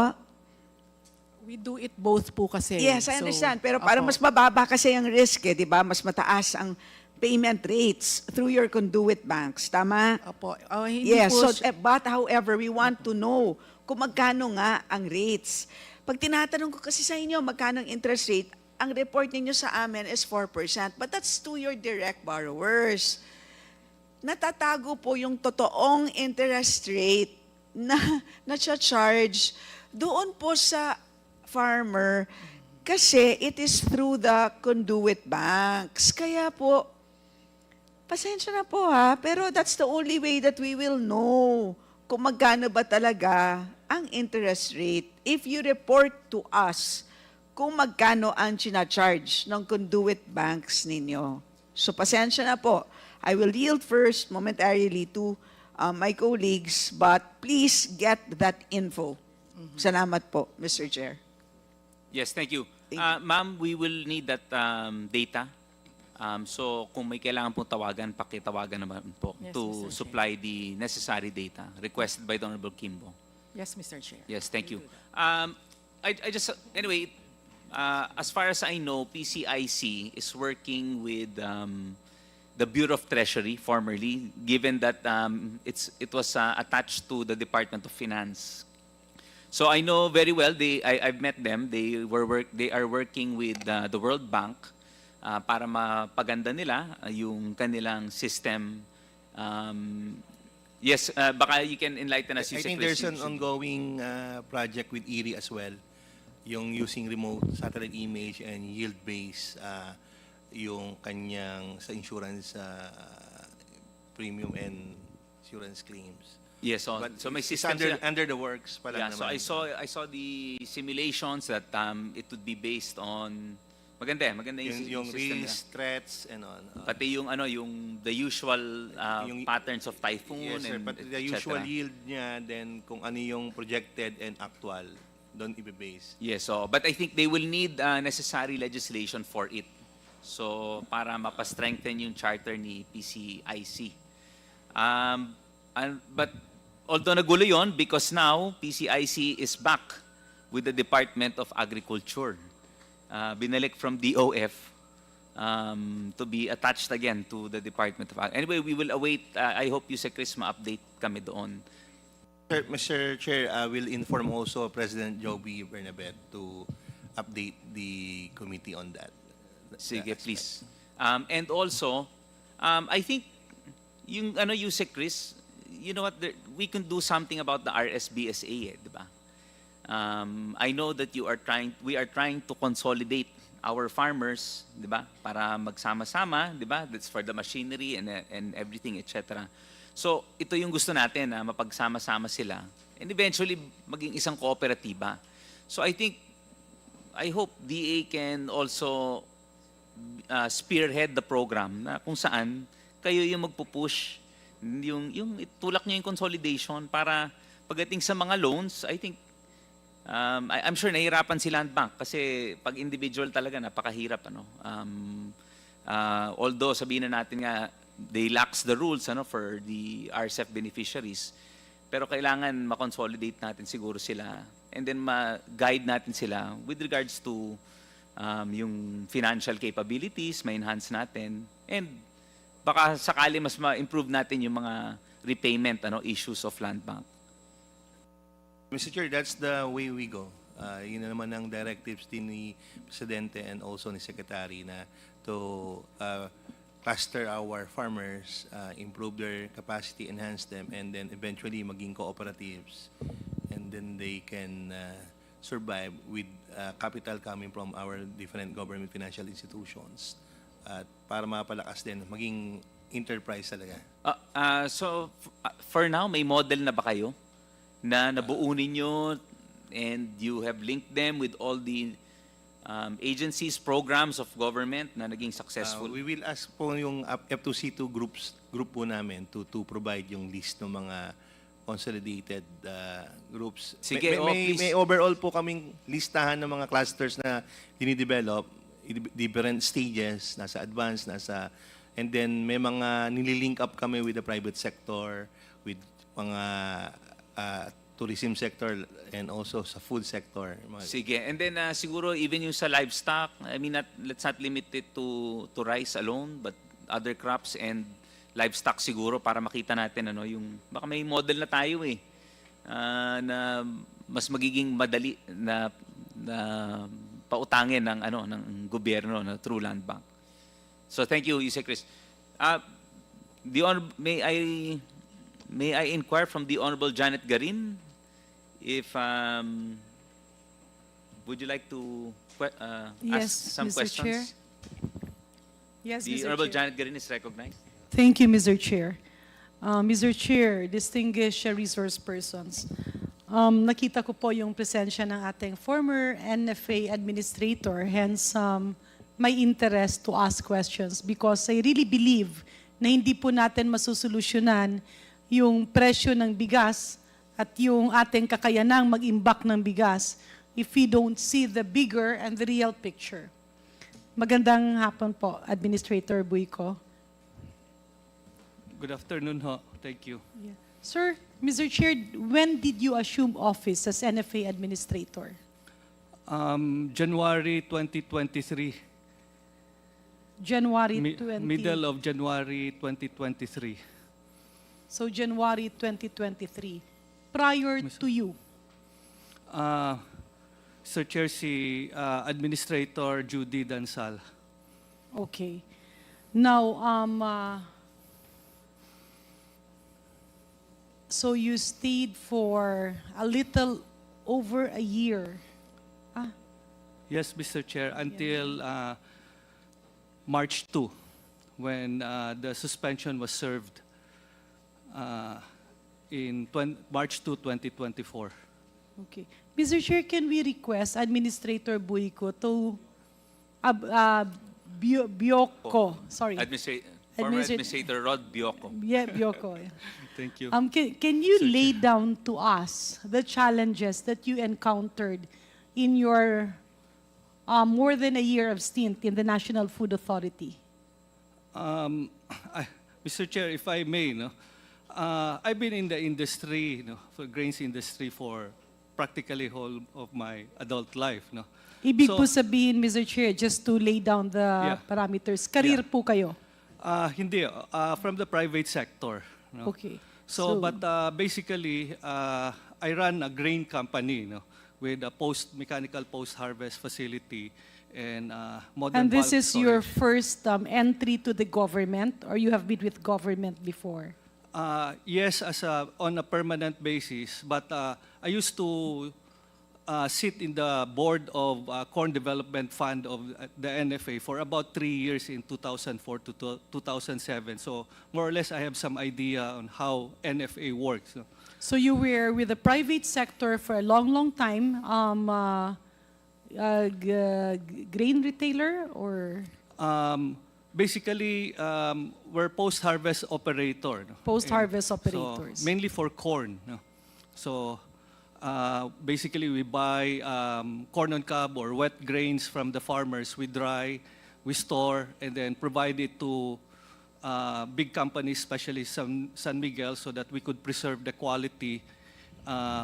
We do it both po kasi. Yes, I understand. Pero para mas mababa kasi ang risk, di ba? Mas mataas ang payment rates through your conduit banks. Tama? Opo. Yes, but however, we want to know kung magkano nga ang rates. Pag tinatanong ko kasi sa inyo, magkano ang interest rate, ang report ninyo sa amin is 4%, but that's to your direct borrowers. Natatago po yung totoong interest rate na charge doon po sa farmer kasi it is through the conduit banks. Kaya po, pasensya na po pero that's the only way that we will know kung magkano ba talaga ang interest rate if you report to us kung magkano ang charge ng conduit banks ninyo. So pasensya na po. I will yield first momentarily to my colleagues, but please get that info. Salamat po, Mr. Chair. Yes, thank you. Ma'am, we will need that data. So kung may kailangan pong tawagan, pakitawagan naman po to supply the necessary data requested by the Honorable Kimbo. Yes, Mr. Chair. Yes, thank you. Anyway, as far as I know, PCIC is working with the Bureau of Treasury formerly, given that it was attached to the Department of Finance. So I know very well. I've met them. They are working with the World Bank para mapaganda nila yung kanilang system. Yes, baka you can enlighten us. I think there's an ongoing project with ERI as well, yung using remote satellite image and yield-based yung kanyang sa insurance premium and insurance claims. Yes, so may system under the works pa lang naman. So I saw the simulations that it would be based on maganda yung system risk, threats and on. Pati yung the usual patterns of typhoon and but the usual yield niya, then kung ano yung projected and actual doon ibe-base. Yes, but I think they will need necessary legislation for it. So para mapa-strengthen yung charter ni PCIC. But although nagulo yon, because now PCIC is back with the Department of Agriculture. Binalik from DOF to be attached again to the Department of Agriculture. Anyway, we will await. I hope you, Chris, ma-update kami doon. Mr. Chair, I will inform also President Joby Bernabet to update the committee on that. Sige, please. And also, I think yung Chris, you know what, we can do something about the RSBSA, di ba? I know that we are trying to consolidate our farmers, di ba? Para magsama-sama, di ba? That's for the machinery and everything, etc. So ito yung gusto natin na mapagsama-sama sila and eventually maging isang kooperatiba. So I hope DA can also spearhead the program na kung saan kayo yung magpupush, yung itulak nyo yung consolidation para pagdating sa mga loans, I think, I'm sure nahihirapan si Land Bank kasi pag individual talaga napakahirap. Although sabihin na natin nga, they lax the rules for the RCEP beneficiaries, pero kailangan ma-consolidate natin siguro sila and then ma-guide natin sila with regards to yung financial capabilities, ma-enhance natin, and baka sakali mas ma-improve natin yung mga repayment issues of Land Bank. Mr. Chair, that's the way we go. Yun na naman ang directives din ni Presidente and also ni Secretary na to cluster our farmers, improve their capacity, enhance them, and then eventually maging cooperatives. And then they can survive with capital coming from our different government financial institutions. At para mapalakas din, maging enterprise talaga. So, for now, may model na ba kayo na nabuo ninyo and you have linked them with all the agencies, programs of government na naging successful? We will ask po yung F2C2 group po namin to provide yung list ng mga consolidated groups. Sige, may overall po kaming listahan ng mga clusters na dinidevelop, different stages, nasa advanced, and then may mga nililink up kami with the private sector, with mga tourism sector, and also sa food sector. Sige. And then siguro even yung sa livestock, I mean, let's not limit it to rice alone, but other crops and livestock siguro para makita natin yung baka may model na tayo na mas magiging madali na pautangin ng gobyerno through Land Bank. So thank you, Yusek Chris. May I inquire from the Honorable Janet Garin if would you like to yes, ask some Mr. questions? Chair. Yes, The Mr. Honorable Chair. Janet Garin is recognized. Thank you, Mr. Chair. Mr. Chair, distinguished resource persons, nakita ko po yung presensya ng ating former NFA administrator, hence my interest to ask questions because I really believe na hindi po natin masusolusyonan yung presyo ng bigas at yung ating kakayanang mag-imbak ng bigas if we don't see the bigger and the real picture. Magandang hapon po, Administrator Buico. Good afternoon ho. Thank you. Yeah. Sir, Mr. Chair, when did you assume office as NFA Administrator? January 2023. January Middle of January 2023. So January 2023. Prior to you? Sir Chair, si Administrator Judy Dansal. Okay. Now, so you stayed for a little over a year. Yes, Mr. Chair, until March 2, when the suspension was served in March 2, 2024. Okay. Mr. Chair, can we request Administrator Buico to Bioko, sorry. Former Administrator Rod Bioko. Yeah, Bioko. Yeah. Thank you. Can you lay down to us the challenges that you encountered in your more than a year of stint in the National Food Authority? Mr. Chair, if I may, I've been in the industry, for grains industry for practically whole of my adult life. Ibig po sabihin, Mr. Chair, just to lay down the parameters, career po kayo? Hindi, from the private sector. Okay. So, but basically, I run a grain company, with a mechanical post-harvest facility and modern And this bulk is your storage. first entry to the government, or you have been with government before? Yes, on a permanent basis, but I used to sit in the board of Corn Development Fund of the NFA for about 3 years in 2004 to 2007. So more or less, I have some idea on how NFA works. So you were with the private sector for a long, long time, grain retailer or? Basically, we're post-harvest operator. No? Post-harvest And operators. So mainly for corn. No? So basically, we buy corn on cob or wet grains from the farmers. We dry, we store, and then provide it to big companies, especially San Miguel, so that we could preserve the quality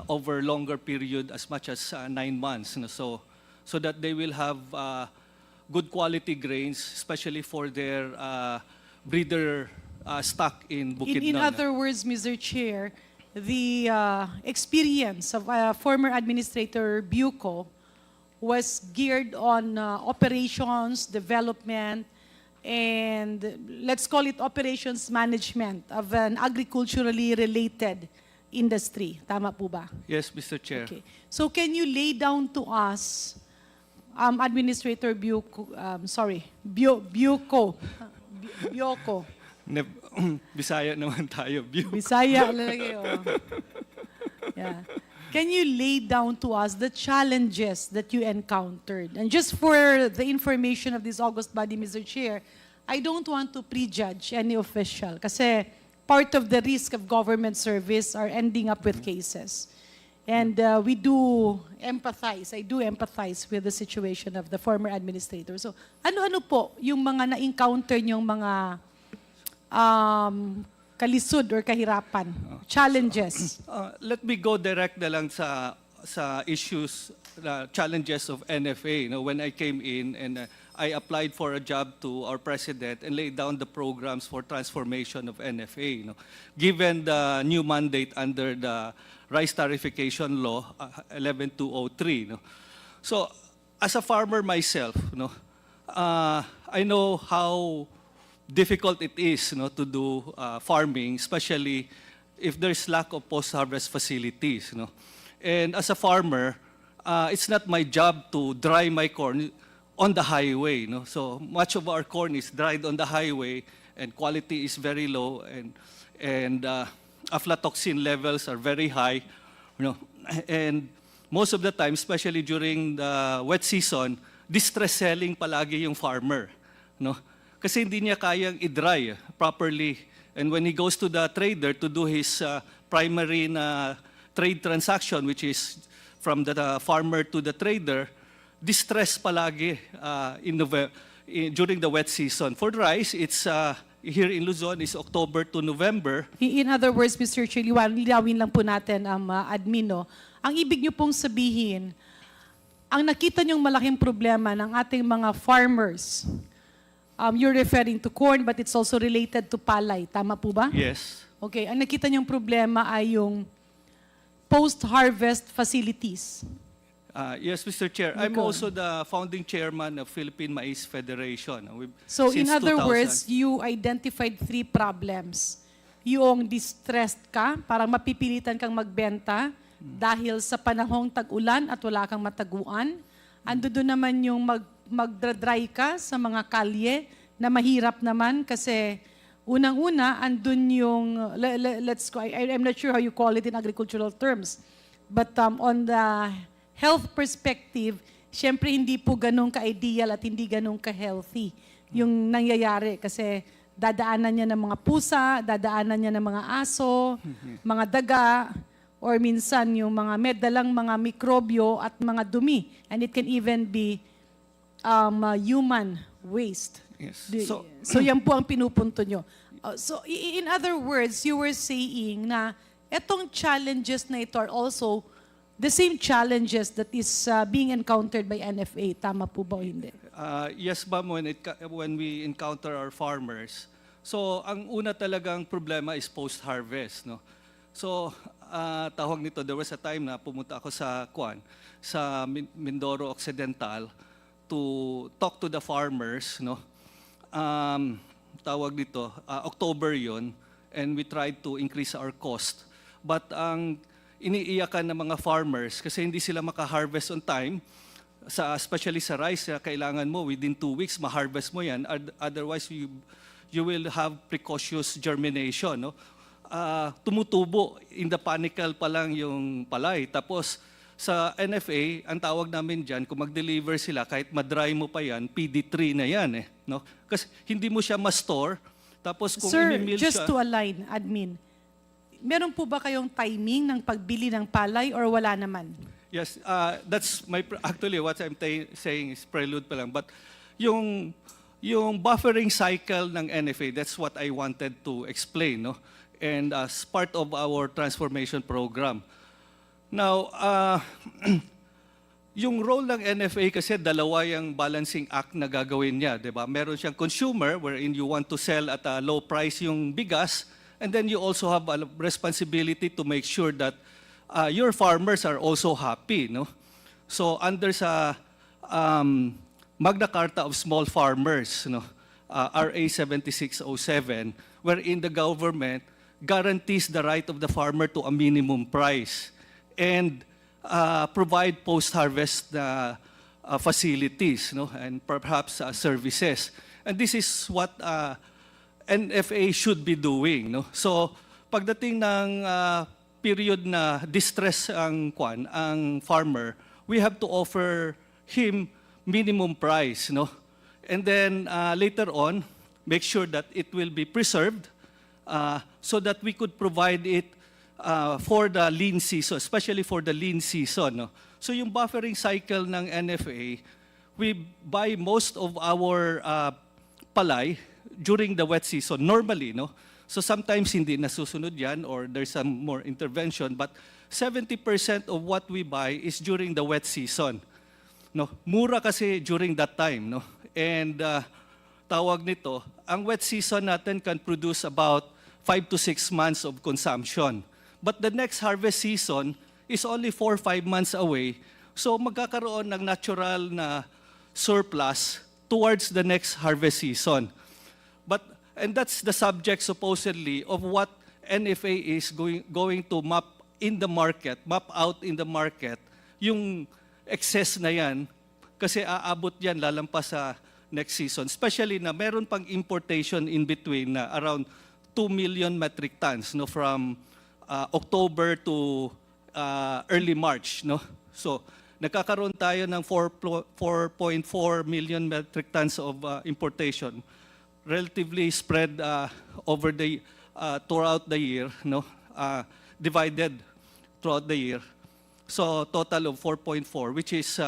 over longer period, as much as 9 months. No? So that they will have good quality grains, especially for their breeder stock in Bukidnon. In other words, Mr. Chair, the experience of former Administrator Bucco was geared on operations, development, and let's call it operations management of an agriculturally related industry. Tama po ba? Yes, Mr. Chair. Okay. So can you lay down to us, Administrator Bucco, Bucco. Bisaya naman tayo. Bisaya lagi, oh. Yeah. Can you lay down to us the challenges that you encountered? And just for the information of this august body, Mr. Chair, I don't want to prejudge any official kasi part of the risk of government service are ending up with cases. And we do empathize, I do empathize with the situation of the former administrator. So ano-ano po yung mga na-encounter niyong mga kalisod or kahirapan, challenges? Let me go direct na lang sa issues, challenges of NFA. You know, when I came in and I applied for a job to our president and laid down the programs for transformation of NFA. You know, given the new mandate under the Rice Tariffication Law 11203. You know. So, as a farmer myself, you know, I know how difficult it is, you know, to do farming, especially if there's lack of post-harvest facilities. You know. And as a farmer, it's not my job to dry my corn on the highway. You know. So much of our corn is dried on the highway, and quality is very low, and aflatoxin levels are very high. You know. And most of the time, especially during the wet season, distress selling palagi yung farmer. No? Kasi hindi niya kayang i-dry properly. And when he goes to the trader to do his primary na trade transaction, which is from the farmer to the trader, distress palagi during the wet season. For rice, it's here in Luzon, is October to November. In other words, Mr. Chair, lilawin lang po natin ang admin, no? Ang ibig niyo pong sabihin, ang nakita niyong malaking problema ng ating mga farmers, you're referring to corn, but it's also related to palay. Tama po ba? Yes. Okay. Ang nakita niyong problema ay yung post-harvest facilities. Yes, Mr. Chair. I'm also the founding chairman of Philippine Maize Federation. So in since other 2000. words, you identified 3 problems. Yung distressed ka, parang mapipilitan kang magbenta dahil sa panahong tag-ulan at wala kang mataguan. Ando doon naman yung magdra-dry ka sa mga kalye na mahirap naman kasi unang-una, andun yung, let's go, I'm not sure how you call it in agricultural terms, but on the health perspective, syempre hindi po ganun ka-ideal at hindi ganun ka-healthy yung nangyayari kasi dadaanan niya ng mga pusa, dadaanan niya ng mga aso, mga daga, or minsan yung mga medalang mga mikrobyo at mga dumi. And it can even be human waste. Yes. So yan po ang pinupunto nyo. So in other words, you were saying na etong challenges na ito are also the same challenges that is being encountered by NFA. Tama po ba o hindi? Yes, ma'am, when we encounter our farmers. So, ang una talagang problema is post-harvest. No? So, tawag nito, there was a time na pumunta ako sa Mindoro Occidental to talk to the farmers. No? Tawag dito, October yon, and we tried to increase our cost. But ang iniiyakan ng mga farmers kasi hindi sila maka-harvest on time. Especially sa rice, kailangan mo within 2 weeks ma-harvest mo yan. Otherwise, you will have precocious germination. No? Tumutubo, in the panicle pa lang yung palay. Tapos sa NFA, ang tawag namin dyan, kung mag-deliver sila, kahit ma-dry mo pa yan, PD3 na yan. No? Kasi hindi mo siya ma-store. Tapos kung Sir, imimil just siya, to align, admin, meron po ba kayong timing ng pagbili ng palay or wala naman? yes, that's actually what I'm saying is prelude pa lang. But yung buffering cycle ng NFA, that's what I wanted to explain, no? And as part of our transformation program. Now, yung role ng NFA kasi dalawa yung balancing act na gagawin niya, 'di ba? Meron siyang consumer wherein you want to sell at a low price yung bigas, and then you also have a responsibility to make sure that your farmers are also happy, no? So under sa Magna Carta of Small Farmers, no, RA 7607, wherein the government guarantees the right of the farmer to a minimum price and provide post-harvest facilities, no, and perhaps services. And this is what NFA should be doing, no. So pagdating ng period na distress ang farmer, we have to offer him minimum price, no? And then later on, make sure that it will be preserved so that we could provide it for the lean season, especially for the lean season, no? So yung buffering cycle ng NFA, we buy most of our palay during the wet season, normally, no? So sometimes hindi nasusunod yan or there's some more intervention, but 70% of what we buy is during the wet season. No, mura kasi during that time, no? And tawag nito, ang wet season natin can produce about 5 to 6 months of consumption. But the next harvest season is only 4 or 5 months away. So magkakaroon ng natural na surplus towards the next harvest season. And that's the subject supposedly of what NFA is going to map out in the market, yung excess na yan, kasi aabot yan lalampas sa next season. Especially na meron pang importation in between na around 2 million metric tons, no, from October to early March, no. So nagkakaroon tayo ng 4.4 million metric tons of importation, relatively spread over the throughout the year, no, divided throughout the year. So total of 4.4, which is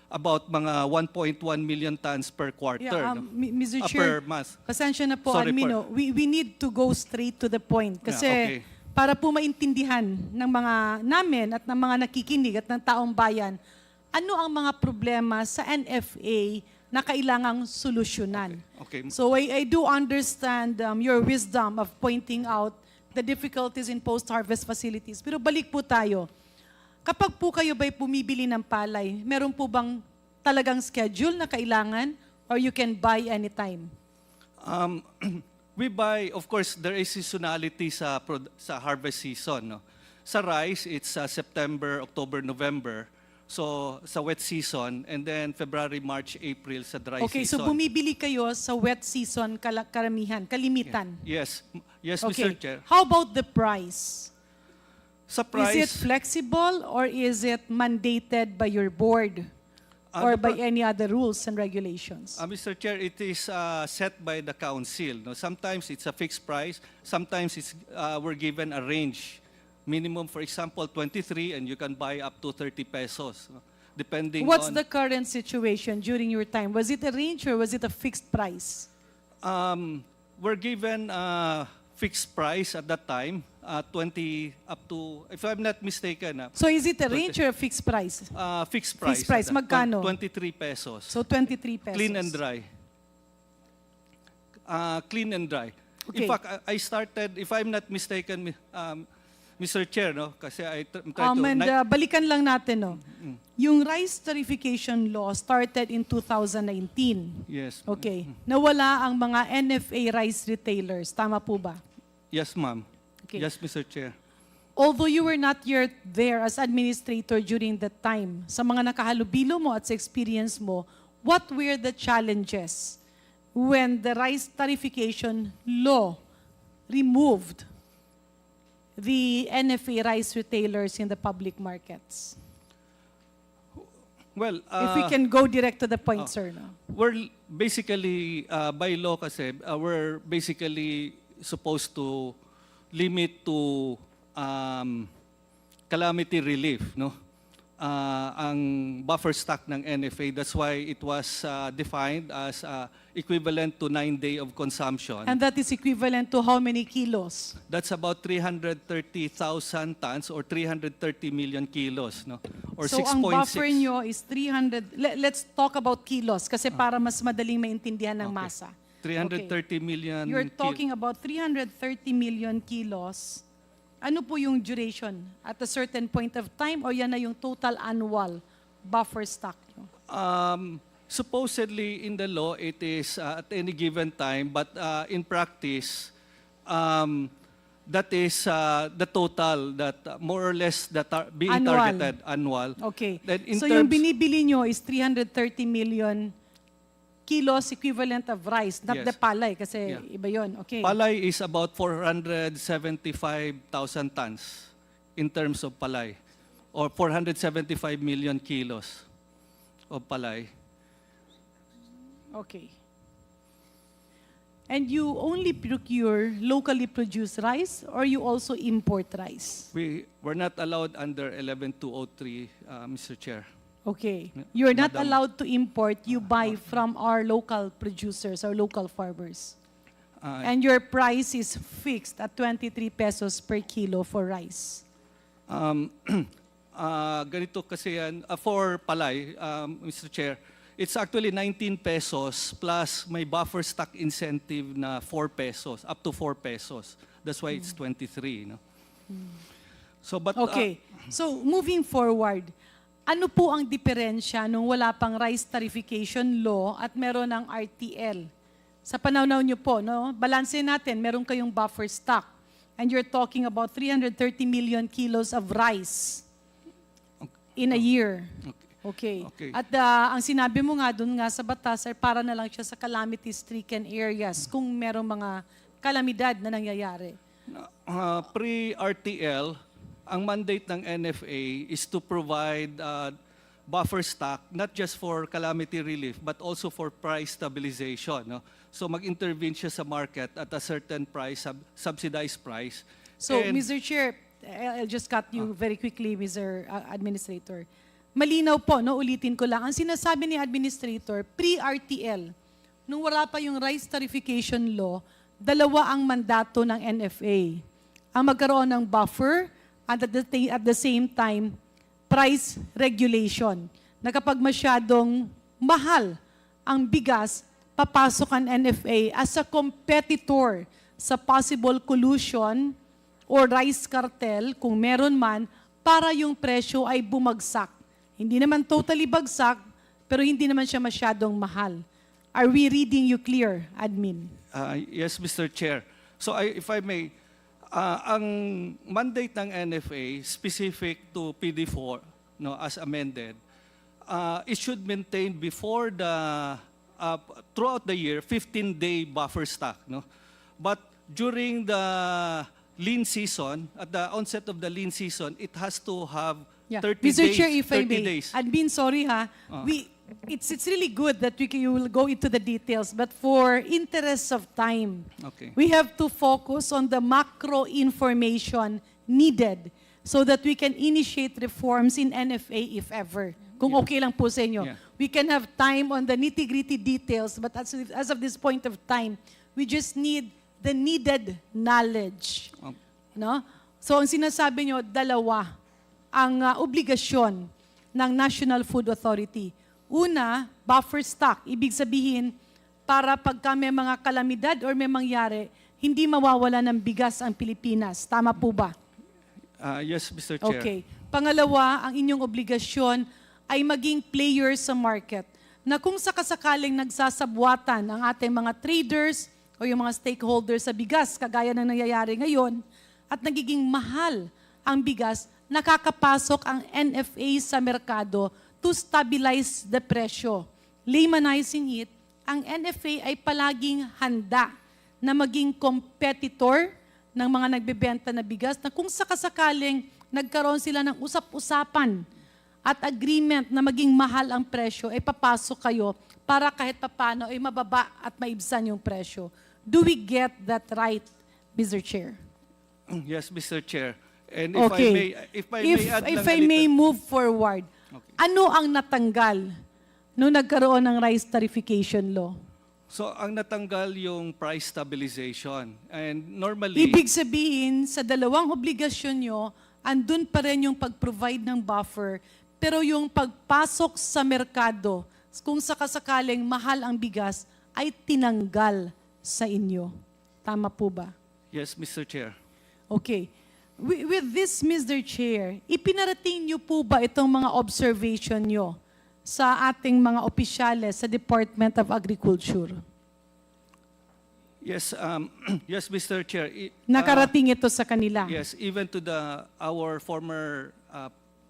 about mga 1.1 million tons per quarter, no? Mr. Chair, per month. pasensya na po, Sorry, Admino. We need to go straight to the point. Kasi Yeah, okay. para po maintindihan ng mga namin at ng mga nakikinig at ng taong bayan, ano ang mga problema sa NFA na kailangang solusyonan. Okay. So I do understand your wisdom of pointing out the difficulties in post-harvest facilities. Pero balik po tayo. Kapag po kayo ba'y pumibili ng palay, meron po bang talagang schedule na kailangan or you can buy anytime? We buy, of course, there is seasonality sa harvest season, no? Sa rice, it's September, October, November. So sa wet season, and then February, March, April sa dry Okay, season. so bumibili kayo sa wet season kalimitan. Yes, yes, Okay. Mr. Chair. How about the price? Sa price, Is it flexible or is it mandated by your board or by any other rules and regulations? Mr. Chair, it is set by the council. No? Sometimes it's a fixed price. Sometimes we're given a range. Minimum, for example, 23, and you can buy up to 30 pesos, no? Depending What's on... the current situation during your time? Was it a range or was it a fixed price? We're given a fixed price at that time, 20 up to, if I'm not mistaken. So is it a range or a fixed price? Fixed price. Fixed price, magkano? 23 pesos. So 23 pesos. Clean and dry. Clean and dry. Okay. In fact, I started, if I'm not mistaken, Mr. Chair, no, kasi I'm trying to... And balikan lang natin, no. Yung rice tarification law started in 2019. Yes. Okay. Nawala ang mga NFA rice retailers. Tama po ba? Yes, ma'am. Okay. Yes, Mr. Chair. although you were not yet there as administrator during that time, sa mga nakahalubilo mo at sa experience mo, what were the challenges when the rice tariffication law removed the NFA rice retailers in the public markets? Well, If we can go direct to the point, sir. No? we're basically, by law kasi, we're basically supposed to limit to calamity relief, no? Ang buffer stock ng NFA. That's why it was defined as equivalent to 9 days of consumption. And that is equivalent to how many kilos? That's about 330,000 tons or 330 million kilos, no? Or So 6.6. ang buffer nyo is 300, let's talk about kilos kasi para mas madaling maintindihan ng masa. 330 million You're talking about 330 million kilos. Ano po yung duration? At a certain point of time o yan na yung total annual buffer stock nyo? Supposedly in the law it is at any given time, but in practice that is the total that more or less that are being Annual. targeted annual. Okay. Then in So yung terms- binibili nyo is 330 million kilos equivalent of rice, not Yes. the palay kasi Yeah. iba yun. Okay. Palay is about 475,000 tons in terms of palay, or 475 million kilos of palay. Okay. And you only procure locally produced rice or you also import rice? We're not allowed under 11203, Mr. Chair. Okay. You're not Madam. allowed to import, you buy from our local producers or local farmers. And your price is fixed at 23 pesos per kilo for rice. Ganito kasi yan, for palay, Mr. Chair, it's actually 19 pesos plus may buffer stock incentive na 4 pesos, up to 4 pesos. That's why it's 23. No? So, but, Okay. So moving forward, ano po ang diferensya nung wala pang rice tariffication law at meron ng RTL? Sa pananaw nyo po, no? Balansin natin, meron kayong buffer stock and you're talking about 330 million kilos of rice in a year. Okay. Okay. At ang sinabi mo nga doon nga sa batas ay para na lang siya sa calamity-stricken areas kung merong mga kalamidad na nangyayari. Pre-RTL, ang mandate ng NFA is to provide buffer stock not just for calamity relief but also for price stabilization. No? So mag-intervene siya sa market at a certain price, subsidized price. So, And- Mr. Chair, I'll just cut you very quickly, Mr. Administrator. Malinaw po, no, ulitin ko lang. Ang sinasabi ni Administrator, pre-RTL, nung wala pa yung rice tariffication law, dalawa ang mandato ng NFA. Ang magkaroon ng buffer at at the same time, price regulation. Na kapag masyadong mahal ang bigas, papasok ang NFA as a competitor sa possible collusion or rice cartel, kung meron man, para yung presyo ay bumagsak. Hindi naman totally bagsak, pero hindi naman siya masyadong mahal. Are we reading you clear, Admin? Yes, Mr. Chair. So if I may, ang mandate ng NFA specific to PD4, no, as amended, it should maintain before the throughout the year 15-day buffer stock, no. But during the lean season, at the onset of the lean season, it has to have 30 Mr. days. Chair, if I 30 may, days. Admin, sorry ha, it's really good that you will go into the details, but for interest of time, Okay. we have to focus on the macro information needed so that we can initiate reforms in NFA if ever. Kung okay lang po sa inyo. Yeah. We can have time on the nitty-gritty details, but as of this point of time, we just need the needed knowledge. No? So ang sinasabi nyo, dalawa ang obligasyon ng National Food Authority. Una, buffer stock. Ibig sabihin, para pagka may mga kalamidad or may mangyari, hindi mawawala ng bigas ang Pilipinas. Tama po ba? Yes, Mr. Chair. Okay. Pangalawa, ang inyong obligasyon ay maging players sa market na kung sakasakaling nagsasabwatan ang ating mga traders o yung mga stakeholders sa bigas, kagaya ng nangyayari ngayon, at nagiging mahal ang bigas, nakakapasok ang NFA sa merkado to stabilize the presyo. Laymanizing it, ang NFA ay palaging handa na maging competitor ng mga nagbebenta na bigas na kung sakasakaling nagkaroon sila ng usap-usapan at agreement na maging mahal ang presyo, ay papasok kayo para kahit papano ay mababa at maibsan yung presyo. Do we get that right, Mr. Chair? Yes, Mr. Chair. And Okay. if I may add If lang I a may little- move forward, ano ang natanggal nung nagkaroon ng rice tarification law? So ang natanggal yung price stabilization. And normally, Ibig sabihin, sa dalawang obligasyon nyo, andun pa rin yung pag-provide ng buffer, pero yung pagpasok sa merkado, kung sakasakaling mahal ang bigas, ay tinanggal sa inyo. Tama po ba? yes, Mr. Chair. Okay. With this, Mr. Chair, ipinarating niyo po ba itong mga observation niyo sa ating mga opisyales sa Department of Agriculture? Yes, yes, Mr. Chair. Nakarating ito sa kanila? Yes, even to our former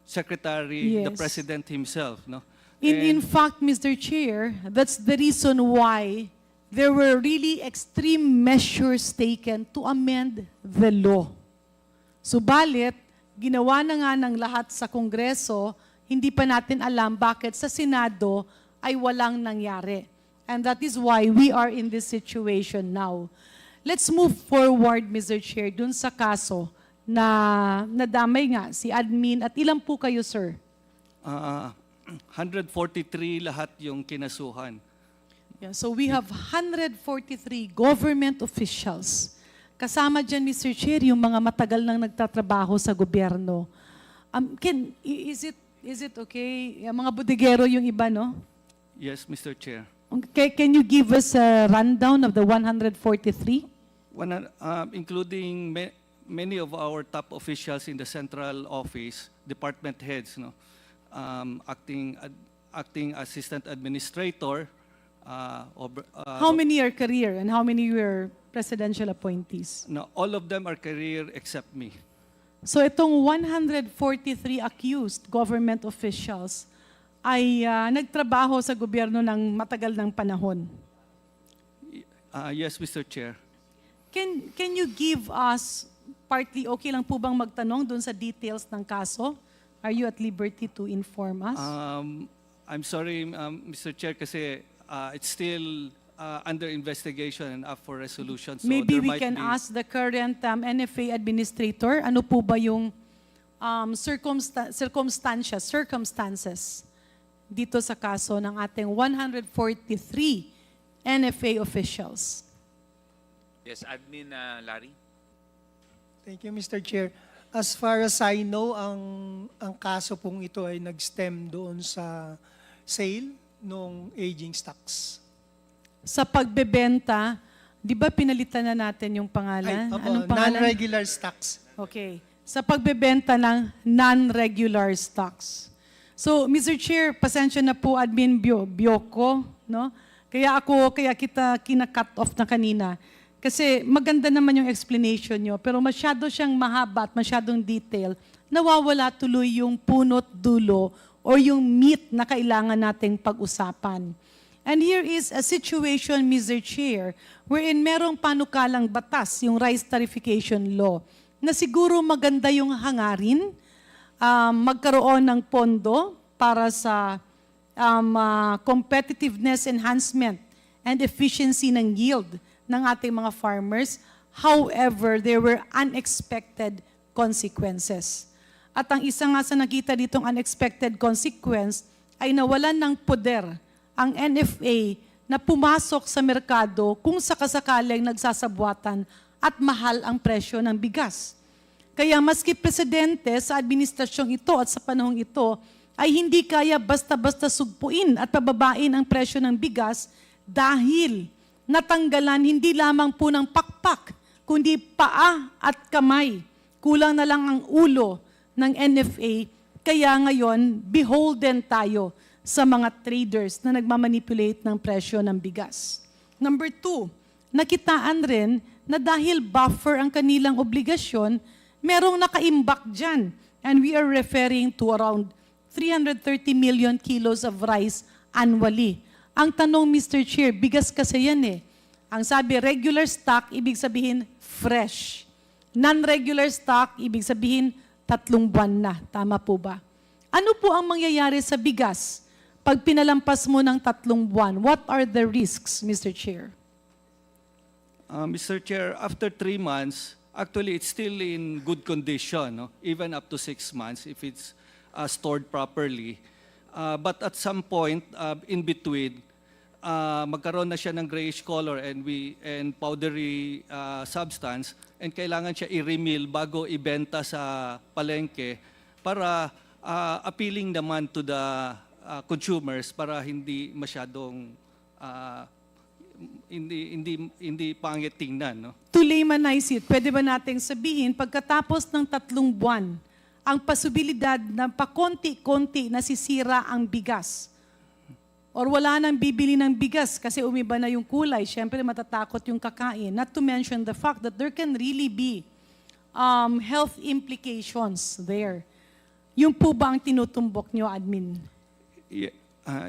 secretary, the Yes. president himself, no. In fact, Mr. Chair, that's the reason why there were really extreme measures taken to amend the law. Subalit, ginawa na nga ng lahat sa Kongreso, hindi pa natin alam bakit sa Senado ay walang nangyari. And that is why we are in this situation now. Let's move forward, Mr. Chair, dun sa kaso na nadamay nga si admin at ilan po kayo, sir? 143 lahat yung kinasuhan. Yeah, so we have 143 government officials. Kasama dyan, Mr. Chair, yung mga matagal nang nagtatrabaho sa gobyerno. Is it okay? Yung mga bodegero yung iba, no? Yes, Mr. Chair. Okay, can you give us a rundown of the 143? Including many of our top officials in the central office, department heads, no, acting assistant administrator. How many are career and how many were presidential appointees? No, all of them are career except me. So itong 143 accused government officials ay nagtrabaho sa gobyerno ng matagal ng panahon. Yes, Mr. Chair. Can you give us, partly okay lang po bang magtanong doon sa details ng kaso? Are you at liberty to inform us? I'm sorry, Mr. Chair, kasi it's still under investigation and up for resolution. So Maybe there we might can be- ask the current NFA administrator, ano po ba yung circumstances dito sa kaso ng ating 143 NFA officials? Yes, Admin Larry. Thank you, Mr. Chair. As far as I know, ang kaso pong ito ay nag-stem doon sa sale ng aging stocks. Sa pagbebenta, di ba pinalitan na natin yung pangalan? Anong pangalan? Non-regular stocks. Okay. Sa pagbebenta ng non-regular stocks. So, Mr. Chair, pasensya na po, Admin Bioko, no? Kaya kita kina-cut off na kanina. Kasi maganda naman yung explanation nyo, pero masyado siyang mahaba at masyadong detail, nawawala tuloy yung punot dulo o yung meat na kailangan nating pag-usapan. And here is a situation, Mr. Chair, wherein merong panukalang batas, yung rice tarification law, na siguro maganda yung hangarin, magkaroon ng pondo para sa competitiveness enhancement and efficiency ng yield ng ating mga farmers. However, there were unexpected consequences. At ang isa nga sa nakita ditong unexpected consequence ay nawalan ng poder ang NFA na pumasok sa merkado kung sakasakaling nagsasabwatan at mahal ang presyo ng bigas. Kaya maski presidente sa administrasyong ito at sa panahong ito ay hindi kaya basta-basta sugpuin at pababain ang presyo ng bigas dahil natanggalan hindi lamang po ng pakpak, kundi paa at kamay. Kulang na lang ang ulo ng NFA, kaya ngayon beholden tayo sa mga traders na nagmamanipulate ng presyo ng bigas. Number 2, nakitaan rin na dahil buffer ang kanilang obligasyon, merong nakaimbak dyan. And we are referring to around 330 million kilos of rice annually. Ang tanong, Mr. Chair, bigas kasi yan eh. Ang sabi, regular stock, ibig sabihin fresh. Non-regular stock, ibig sabihin 3 buwan na. Tama po ba? Ano po ang mangyayari sa bigas pag pinalampas mo ng 3 buwan? What are the risks, Mr. Chair? Mr. Chair, after 3 months, actually it's still in good condition, no? Even up to 6 months if it's stored properly. But at some point in between, magkaroon na siya ng grayish color and powdery substance, and kailangan siya i-remill bago ibenta sa palengke para appealing naman to the consumers, para hindi masyadong hindi pangit tingnan, no? To laymanize it, pwede ba nating sabihin, pagkatapos ng 3 buwan, ang posibilidad na pakonti-konti nasisira ang bigas, or wala nang bibili ng bigas kasi umiba na yung kulay, syempre matatakot yung kakain. Not to mention the fact that there can really be health implications there. Yung po ba ang tinutumbok nyo, admin?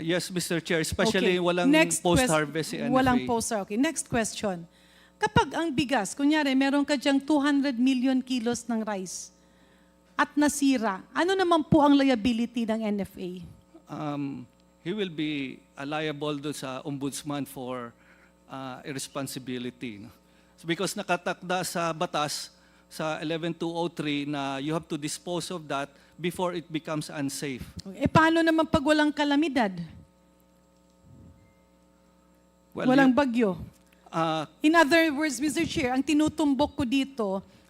Yes, Mr. Chair, especially Okay. walang Next post-harvest si NFA. Walang post-harvest. Okay, next question. Kapag ang bigas, kunyari, meron ka dyang 200 million kilos ng rice at nasira, ano naman po ang liability ng NFA? He will be liable doon sa ombudsman for irresponsibility, no? So because nakatakda sa batas, sa 11203, na you have to dispose of that before it becomes unsafe. Paano naman pag walang kalamidad? Well, Walang bagyo? In other words, Mr. Chair, ang tinutumbok ko dito,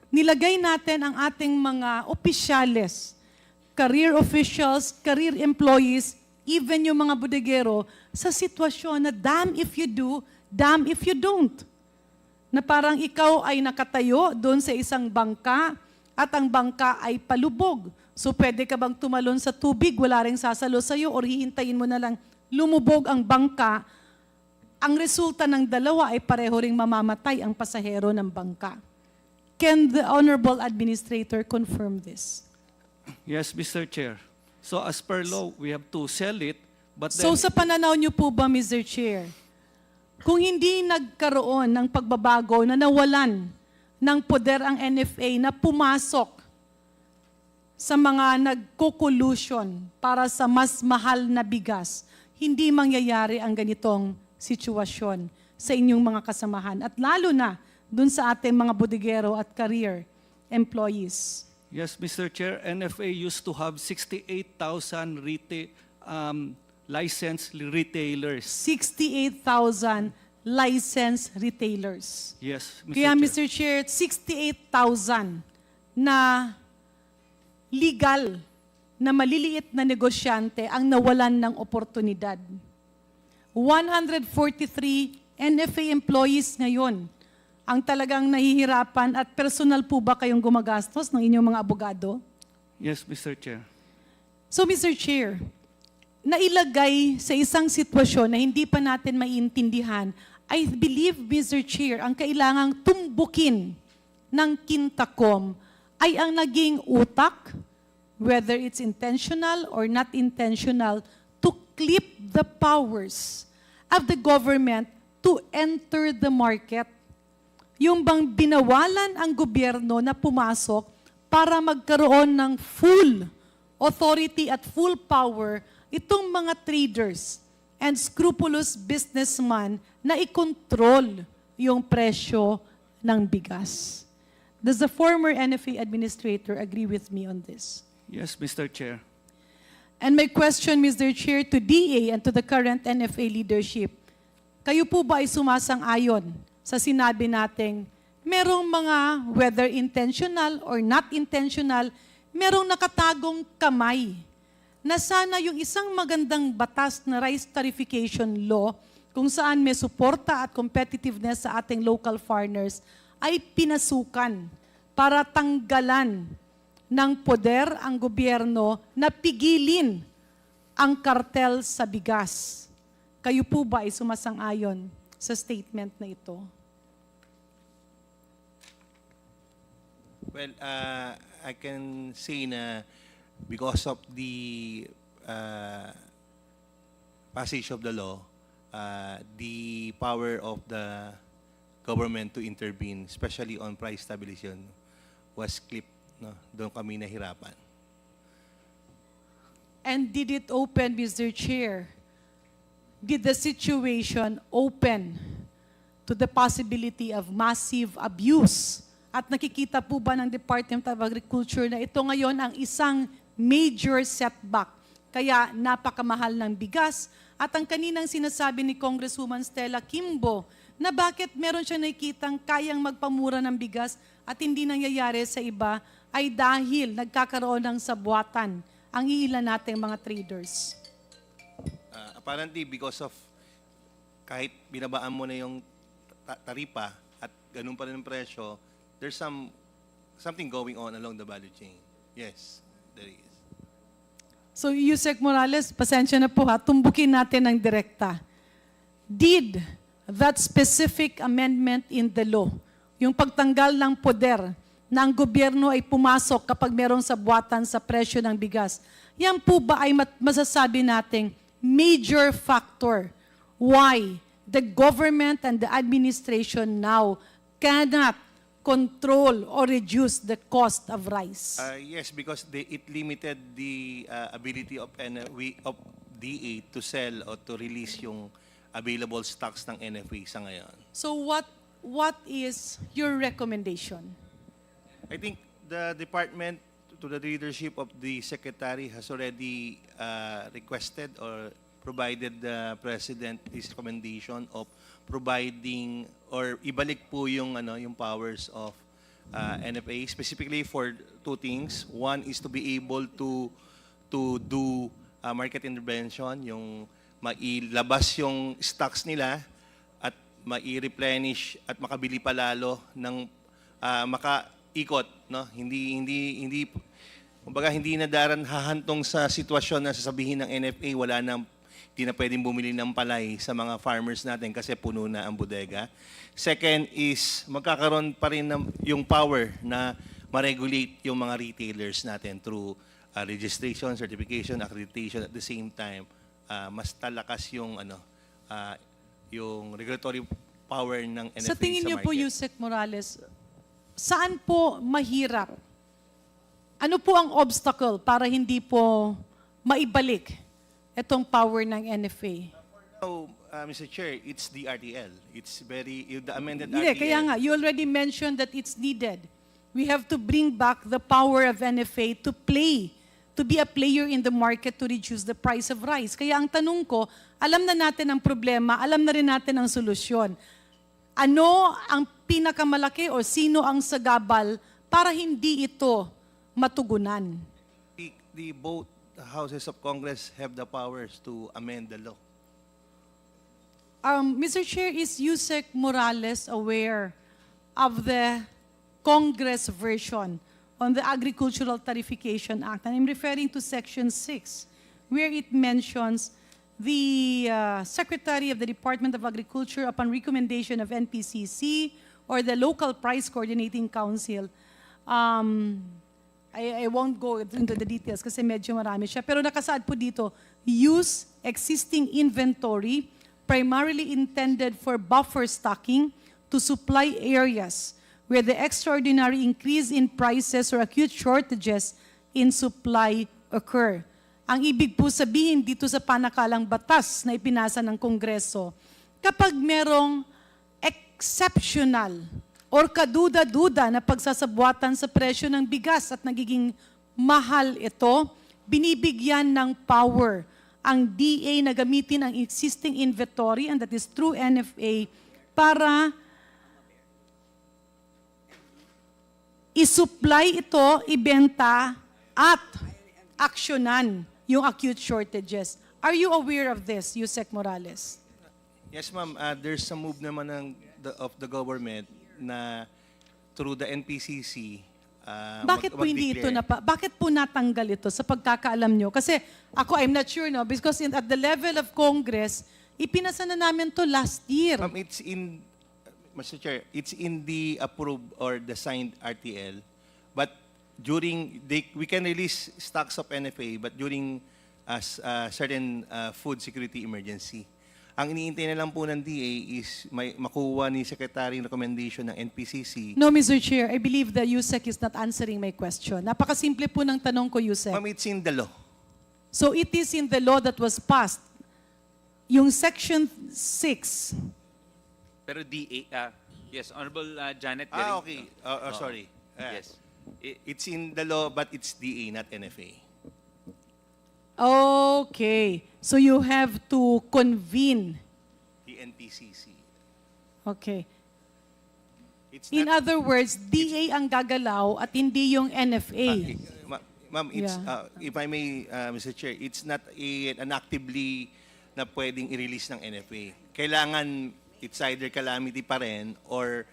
nilagay natin ang ating mga opisyales, career officials, career employees, even yung mga bodegero, sa sitwasyon na damn if you do, damn if you don't. Na parang ikaw ay nakatayo doon sa isang bangka at ang bangka ay palubog. So pwede ka bang tumalon sa tubig, wala ring sasalo sa'yo, or hihintayin mo na lang lumubog ang bangka. Ang resulta ng dalawa ay pareho ring mamamatay ang pasahero ng bangka. Can the Honorable Administrator confirm this? Yes, Mr. Chair. So as per law, we have to sell it, but then... So sa pananaw niyo po ba, Mr. Chair, kung hindi nagkaroon ng pagbabago na nawalan ng poder ang NFA na pumasok sa mga nagko-collusion para sa mas mahal na bigas, hindi mangyayari ang ganitong sitwasyon sa inyong mga kasamahan, at lalo na dun sa ating mga bodegero at career employees. Yes, Mr. Chair, NFA used to have 68,000 licensed retailers. 68,000 licensed retailers. Yes, Mr. Kaya, Chair. Mr. Chair, 68,000 na legal na maliliit na negosyante ang nawalan ng oportunidad. 143 NFA employees ngayon ang talagang nahihirapan, at personal po ba kayong gumagastos ng inyong mga abogado? Yes, Mr. Chair. So, Mr. Chair, nailagay sa isang sitwasyon na hindi pa natin maintindihan, I believe, Mr. Chair, ang kailangang tumbukin ng Kintakom ay ang naging utak, whether it's intentional or not intentional, to clip the powers of the government to enter the market. Yung bang binawalan ang gobyerno na pumasok para magkaroon ng full authority at full power itong mga traders and scrupulous businessmen na ikontrol yung presyo ng bigas. Does the former NFA administrator agree with me on this? Yes, Mr. Chair. And my question, Mr. Chair, to DA and to the current NFA leadership, kayo po ba ay sumasang-ayon sa sinabi nating merong mga, whether intentional or not intentional, merong nakatagong kamay na sana yung isang magandang batas na rice tariffication law kung saan may suporta at competitiveness sa ating local farmers ay pinasukan para tanggalan ng poder ang gobyerno na pigilin ang kartel sa bigas. Kayo po ba ay sumasang-ayon sa statement na ito? Well, I can say na because of the passage of the law, the power of the government to intervene, especially on price stabilization, was clipped. No? Doon kami nahirapan. And did it open, Mr. Chair? Did the situation open to the possibility of massive abuse? At nakikita po ba ng Department of Agriculture na ito ngayon ang isang major setback? Kaya napakamahal ng bigas. At ang kaninang sinasabi ni Congresswoman Stella Kimbo na bakit meron siya nakikitang kayang magpamura ng bigas at hindi nangyayari sa iba ay dahil nagkakaroon ng sabwatan ang iilan nating mga traders. Apparently, because of kahit binabaan mo na yung taripa at ganun pa rin ang presyo, there's something going on along the value chain. Yes, there is. So, Yusek Morales, pasensya na po ha, tumbukin natin ng direkta. Did that specific amendment in the law, yung pagtanggal ng poder na ang gobyerno ay pumasok kapag merong sabwatan sa presyo ng bigas, yan po ba ay masasabi nating major factor why the government and the administration now cannot control or reduce the cost of rice? Yes, because it limited the ability of DA to sell or to release yung available stocks ng NFA sa ngayon. So what is your recommendation? I think the department, to the leadership of the secretary, has already requested or provided the president his recommendation of providing or ibalik po yung yung powers of NFA specifically for two things. One is to be able to do market intervention, yung mailabas yung stocks nila at mai-replenish at makabili pa lalo ng makaikot, no? Hindi kumbaga hindi na hahantong sa sitwasyon na sasabihin ng NFA hindi na pwedeng bumili ng palay sa mga farmers natin kasi puno na ang bodega. Second is magkakaroon pa rin yung power na ma-regulate yung mga retailers natin through registration, certification, accreditation at the same time. Mas talakas yung yung regulatory power ng NFA Sa tingin niyo po, market. Yusek Morales, saan po mahirap? Ano po ang obstacle para hindi po maibalik itong power ng NFA? So, Mr. Chair, it's the RTL. It's the amended Hindi, RTL. kaya nga, you already mentioned that it's needed. We have to bring back the power of NFA to be a player in the market to reduce the price of rice. Kaya ang tanong ko, alam na natin ang problema, alam na rin natin ang solusyon. Ano ang pinakamalaki o sino ang sagabal para hindi ito matugunan? Both houses of Congress have the powers to amend the law. Mr. Chair, is Yusek Morales aware of the Congress version on the Agricultural Tariffication Act? And I'm referring to Section 6, where it mentions the Secretary of the Department of Agriculture, upon recommendation of NPCC or the Local Price Coordinating Council. I won't go into the details kasi medyo marami siya. Pero nakasaad po dito, use existing inventory primarily intended for buffer stocking to supply areas where the extraordinary increase in prices or acute shortages in supply occur. Ang ibig po sabihin dito sa panakalang batas na ipinasa ng Kongreso, kapag merong exceptional or kaduda-duda na pagsasabwatan sa presyo ng bigas at nagiging mahal ito, binibigyan ng power ang DA na gamitin ang existing inventory, and that is through NFA, para isupply ito, ibenta, at aksyonan yung acute shortages. Are you aware of this, Yusek Morales? Yes, ma'am. There's some move naman of the government na through the NPCC. Bakit po hindi ito bakit po natanggal ito sa pagkakaalam nyo? Kasi ako, I'm not sure, no? Because at the level of Congress, ipinasa na namin to last year. Mr. Chair, it's in the approved or the signed RTL. But we can release stocks of NFA, but during certain food security emergency. Ang iniintay na lang po ng DA is makuha ni Secretary ng recommendation ng NPCC. No, Mr. Chair, I believe the USEC is not answering my question. Napakasimple po ng tanong ko, USEC. Ma'am, it's in the law. So it is in the law that was passed. Yung Section 6. Pero DA, yes, Honorable Janet Garin. Okay. Sorry. Yes. It's in the law, but it's DA, not NFA. Okay. So you have to convene. The NPCC. Okay. It's In not, other words, DA ang gagalaw at hindi yung NFA. Ma'am, it's, Yeah. if I may, Mr. Chair, it's not an actively na pwedeng i-release ng NFA. Kailangan it's either calamity pa rin or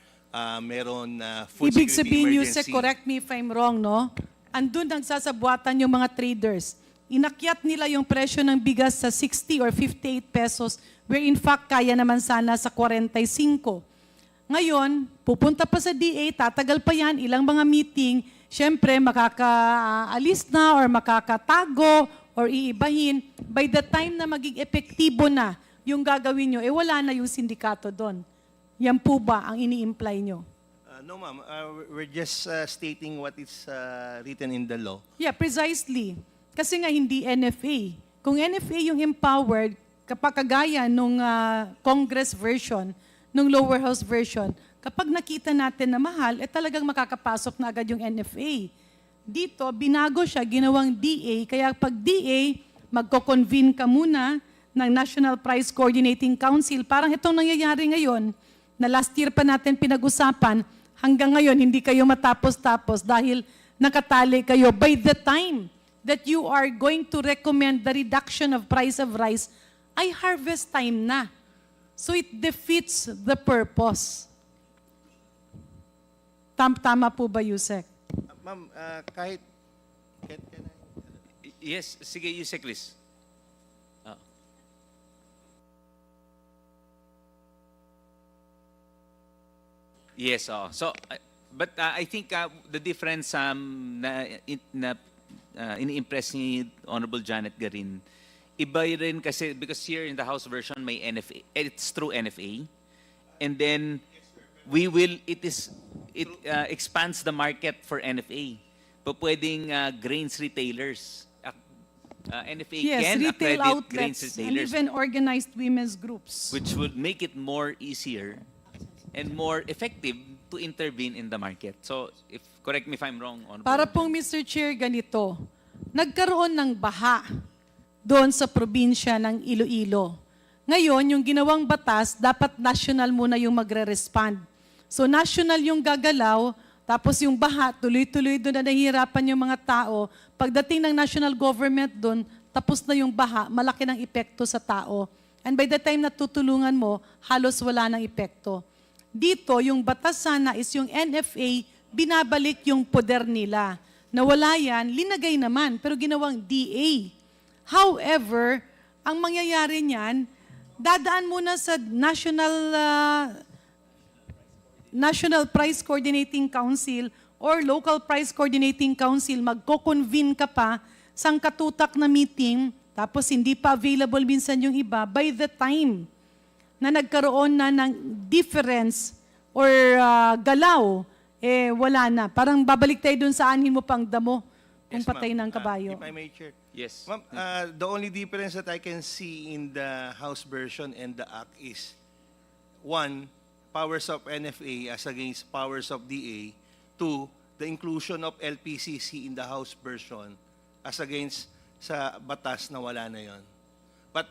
meron food Ibig security sabihin, emergency. Yusek, correct me if I'm wrong, no? Andun nagsasabuatan yung mga traders. Inakyat nila yung presyo ng bigas sa 60 or 58 pesos, where in fact, kaya naman sana sa 45. Ngayon, pupunta pa sa DA, tatagal pa yan, ilang mga meeting, syempre makakaalis na or makakatago or iibahin. By the time na maging epektibo na yung gagawin nyo, wala na yung sindikato doon. Yan po ba ang ini-imply nyo? No, ma'am. We're just stating what is written in the law. Yeah, precisely. Kasi nga hindi NFA. Kung NFA yung empowered, kapag kagaya nung Congress version, nung lower house version, kapag nakita natin na mahal, talagang makakapasok na agad yung NFA. Dito, binago siya, ginawang DA, kaya pag DA, magko-convene ka muna ng National Price Coordinating Council. Parang itong nangyayari ngayon, na last year pa natin pinag-usapan, hanggang ngayon hindi kayo matapos-tapos dahil nakatali kayo. By the time that you are going to recommend the reduction of price of rice, ay harvest time na. So it defeats the purpose. Tama po ba, Yusek? Ma'am, kahit... Yes, sige, Yusek, Chris. Yes, so but I think the difference na ini-impress ni Honorable Janet Garin, iba rin kasi because here in the House version may NFA, it's through NFA, and then it expands the market for NFA. Pwedeng grains retailers. NFA Yes, can retail accredit outlets grains and retailers, even organized women's groups. which would make it more easier and more effective to intervene in the market. So, correct me if I'm wrong. Para pong Mr. Chair, ganito, nagkaroon ng baha doon sa probinsya ng Iloilo. Ngayon, yung ginawang batas, dapat national muna yung magre-respond. So national yung gagalaw, tapos yung baha, tuloy-tuloy doon na nahihirapan yung mga tao. Pagdating ng national government doon, tapos na yung baha, malaki ng epekto sa tao. And by the time na tutulungan mo, halos wala ng epekto. Dito, yung batas sana is yung NFA, binabalik yung poder nila. Nawala yan, linagay naman, pero ginawang DA. However, ang mangyayari niyan, dadaan muna sa National Price Coordinating Council or Local Price Coordinating Council, magko-convene ka pa sa katutak na meeting, tapos hindi pa available minsan yung iba, by the time na nagkaroon na ng difference or galaw, wala na. Parang babalik tayo dun sa anin mo pang damo kung patay ng kabayo. If I may, Chair. Yes. Ma'am, the only difference that I can see in the House version and the Act is, one, powers of NFA as against powers of DA. Two, the inclusion of LPCC in the House version as against sa batas na wala na yon. But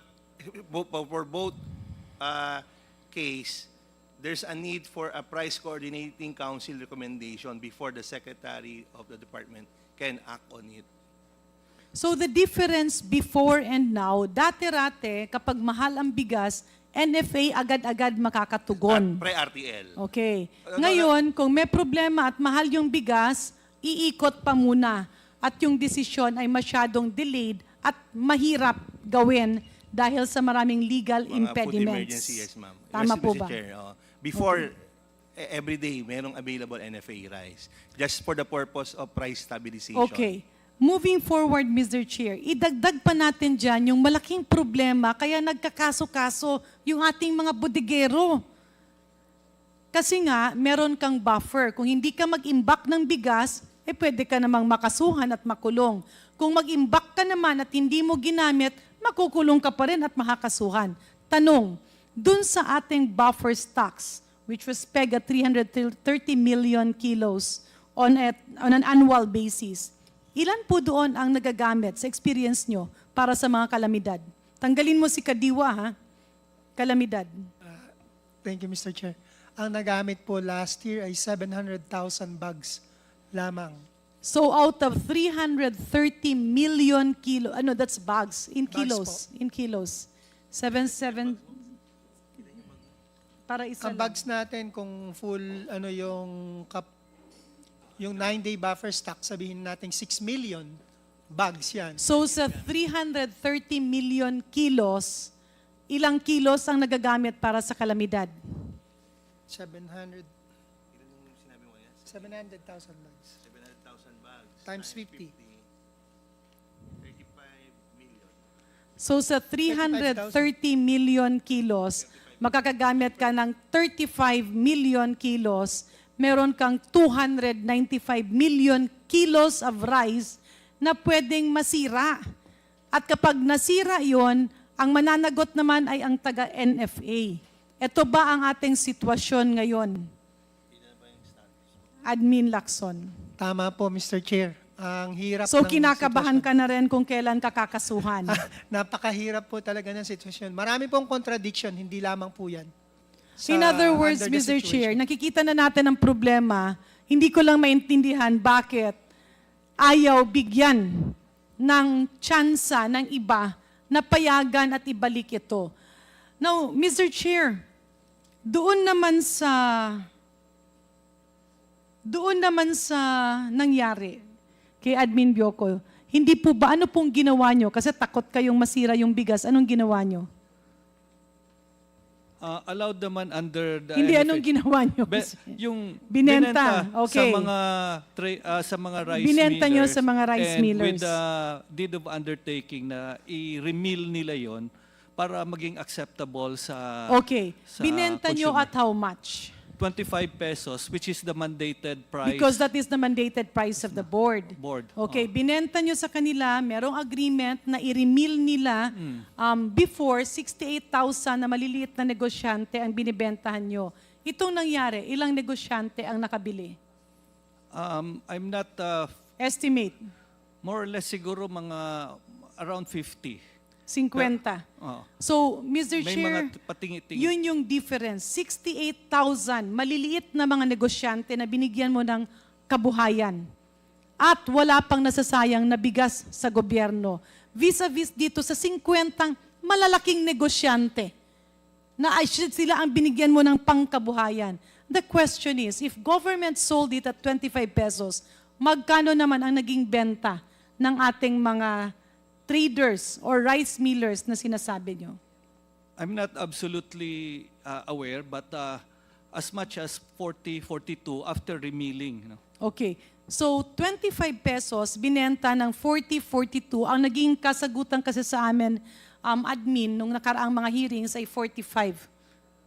for both case, there's a need for a price coordinating council recommendation before the Secretary of the Department can act on it. So the difference before and now, dati-rate, kapag mahal ang bigas, NFA agad-agad makakatugon. Pre-RTL. Okay. Ngayon, kung may problema at mahal yung bigas, iikot pa muna. At yung desisyon ay masyadong delayed at mahirap gawin dahil sa maraming legal Mga impediments. food emergency, yes, ma'am. Tama Yes, po Mr. ba? Chair, before every day merong available NFA rice. Just for the purpose of price stabilization. Okay. Moving forward, Mr. Chair, idagdag pa natin dyan yung malaking problema kaya nagkakaso-kaso yung ating mga bodegero. Kasi nga, meron kang buffer. Kung hindi ka mag-imbak ng bigas, pwede ka namang makasuhan at makulong. Kung mag-imbak ka naman at hindi mo ginamit, makukulong ka pa rin at makakasuhan. Tanong, dun sa ating buffer stocks, which was pegged at 330 million kilos on an annual basis, ilan po doon ang nagagamit sa experience nyo para sa mga kalamidad? Tanggalin mo si Kadiwa, ha? Kalamidad. Thank you, Mr. Chair. Ang nagamit po last year ay 700,000 bags lamang. So out of 330 million kilo, that's bags, in kilos. Bags In kilos. 7 para isa Ang lang. bags natin kung full yung 9-day buffer stock, sabihin natin 6 million bags yan. So sa 330 million kilos, ilang kilos ang nagagamit para sa kalamidad? 700,000 bags. 700,000 bags. Times 50. 35 million. So sa 330 million kilos, makakagamit ka ng 35 million kilos, meron kang 295 million kilos of rice na pwedeng masira. At kapag nasira yon, ang mananagot naman ay ang taga-NFA. Ito ba ang ating sitwasyon ngayon? Admin Lacson. Tama po, Mr. Chair. Ang hirap So ng kinakabahan sitwasyon. ka na rin kung kailan ka kakasuhan. Napakahirap po talaga ng sitwasyon. Marami pong contradiction, hindi lamang po yan. In other words, under the Mr. Chair, situation. nakikita na natin ang problema, hindi ko lang maintindihan bakit ayaw bigyan ng tsansa ng iba na payagan at ibalik ito. Now, Mr. Chair, doon naman sa nangyari kay Admin Bioco, hindi po ba, ano pong ginawa nyo? Kasi takot kayong masira yung bigas. Anong ginawa nyo? Allowed naman under the Hindi, NFA. anong ginawa nyo? Yung Binenta, okay. sa mga rice Binenta nyo millers sa mga rice and millers. with the deed of undertaking na i-remill nila yon para maging acceptable sa Okay. sa Binenta nyo consumer. at how much? 25 pesos, which is the mandated price. Because that is the mandated price of the board. Okay, Oh. binenta nyo sa kanila, merong agreement na i-remill nila before 68,000 na maliliit na negosyante ang binibentahan nyo. Itong nangyari, ilang negosyante ang nakabili? I'm not Estimate, more or less siguro mga around 50. 50. Oh. So, Mr. May Chair, mga patingi-tingi. yun yung difference. 68,000 maliliit na mga negosyante na binigyan mo ng kabuhayan. At wala pang nasasayang na bigas sa gobyerno. Vis-a-vis dito sa 50 malalaking negosyante na sila ang binigyan mo ng pangkabuhayan. The question is, if government sold it at 25 pesos, magkano naman ang naging benta ng ating mga traders or rice millers na sinasabi nyo? I'm not absolutely aware, but as much as 40, 42 after remilling. Okay. So, 25 pesos, binenta ng 40, 42. Ang naging kasagutan kasi sa amin, admin, nung nakaraang mga hearings ay 45.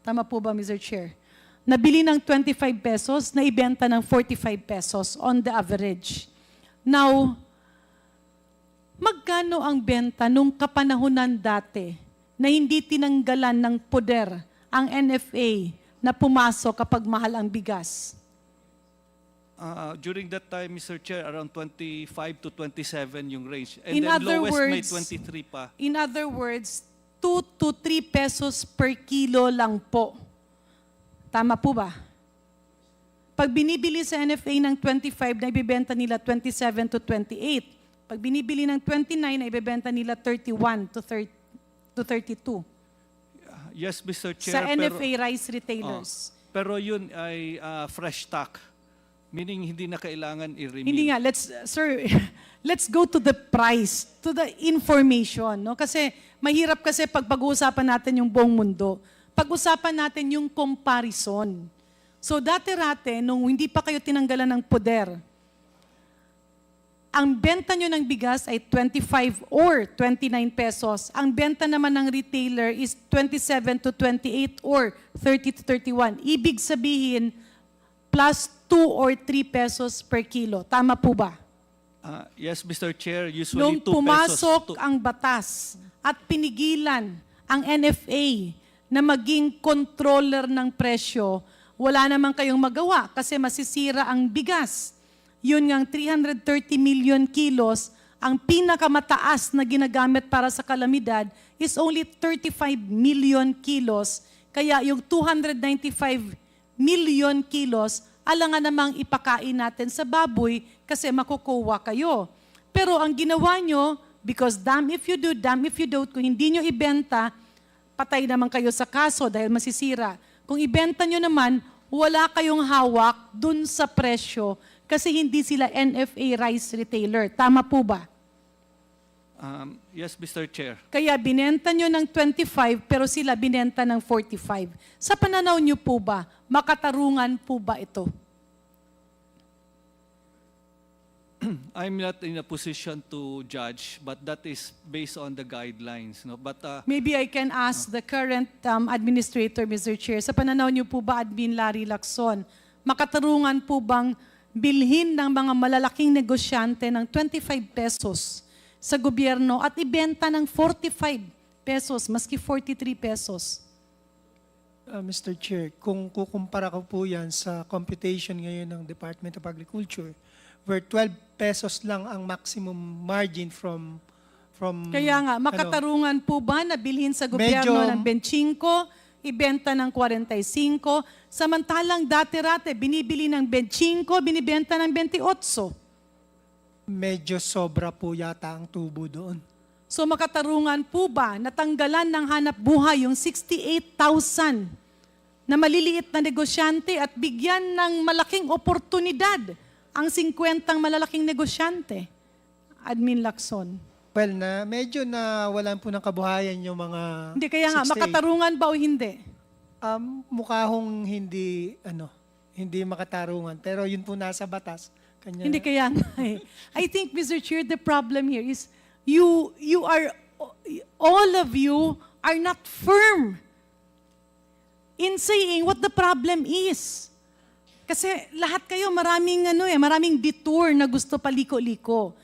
Tama po ba, Mr. Chair? Nabili ng 25 pesos, na ibenta ng 45 pesos on the average. Now, magkano ang benta nung kapanahunan dati na hindi tinanggalan ng poder ang NFA na pumasok kapag mahal ang bigas? During that time, Mr. Chair, around 25 to 27 yung range. And In then other lowest may words, 23 pa. In other words, 2 to 3 pesos per kilo lang po. Tama po ba? Pag binibili sa NFA ng 25, na ibibenta nila 27 to 28. Pag binibili ng 29, na ibibenta nila 31 to 32. Yes, Mr. Chair. Sa NFA rice retailers. Pero yun ay fresh stock. Meaning hindi na kailangan i-remit. Hindi nga, let's go to the price, to the information, no? Kasi mahirap kasi pag pag-uusapan natin yung buong mundo. Pag-usapan natin yung comparison. So dati-rate, nung hindi pa kayo tinanggalan ng poder, ang benta nyo ng bigas ay 25 or 29 pesos. Ang benta naman ng retailer is 27 to 28 or 30 to 31. Ibig sabihin, plus 2 or 3 pesos per kilo. Tama po ba? Yes, Mr. Chair, usually Nung 2 pesos. pumasok ang batas at pinigilan ang NFA na maging controller ng presyo, wala naman kayong magawa kasi masisira ang bigas. Yun ngang 330 million kilos, ang pinakamataas na ginagamit para sa kalamidad is only 35 million kilos. Kaya yung 295 million kilos, alangan namang ipakain natin sa baboy kasi makukuha kayo. Pero ang ginawa nyo, because damn if you do, damn if you don't, kung hindi nyo ibenta, patay naman kayo sa kaso dahil masisira. Kung ibenta nyo naman, wala kayong hawak dun sa presyo kasi hindi sila NFA rice retailer. Tama po ba? Yes, Mr. Chair. Kaya binenta nyo ng 25 pero sila binenta ng 45. Sa pananaw nyo po ba, makatarungan po ba ito? I'm not in a position to judge, but that is based on the guidelines. No? But Maybe I can ask the current administrator, Mr. Chair. Sa pananaw niyo po ba, Admin Larry Lacson, makatarungan po bang bilhin ng mga malalaking negosyante ng 25 pesos sa gobyerno at ibenta ng 45 pesos, maski 43 pesos? Mr. Chair, kung kukumpara ko po yan sa computation ngayon ng Department of Agriculture, where 12 pesos lang ang maximum margin from Kaya nga, makatarungan po ba na bilhin sa gobyerno ng 25, ibenta ng 45, samantalang dati-rate, binibili ng 25, binibenta ng 28. Medyo sobra po yata ang tubo doon. So makatarungan po ba natanggalan ng hanap buhay yung 68,000 na maliliit na negosyante at bigyan ng malaking oportunidad ang 50 malalaking negosyante? Admin Lacson. Well, medyo na walan po ng kabuhayan yung mga Hindi, kaya nga, 68. makatarungan ba o hindi? Mukha hong hindi makatarungan. Pero yun po nasa batas. Hindi, kaya nga eh. I think, Mr. Chair, the problem here is you are, all of you are not firm in saying what the problem is. Kasi lahat kayo maraming detour na gusto paliko-liko.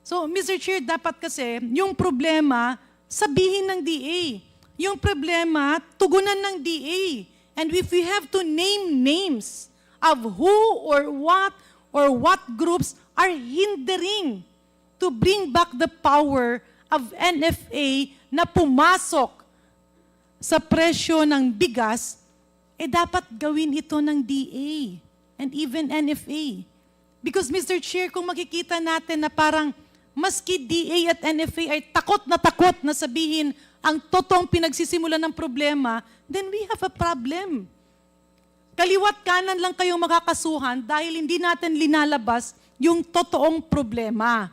So, Mr. Chair, dapat kasi yung problema sabihin ng DA. Yung problema tugunan ng DA. And if we have to name names of who or what groups are hindering to bring back the power of NFA na pumasok sa presyo ng bigas, dapat gawin ito ng DA and even NFA. Because Mr. Chair, kung makikita natin na parang maski DA at NFA ay takot na sabihin ang totoong pinagsisimulan ng problema, then we have a problem. Kaliwat kanan lang kayong makakasuhan dahil hindi natin linalabas yung totoong problema.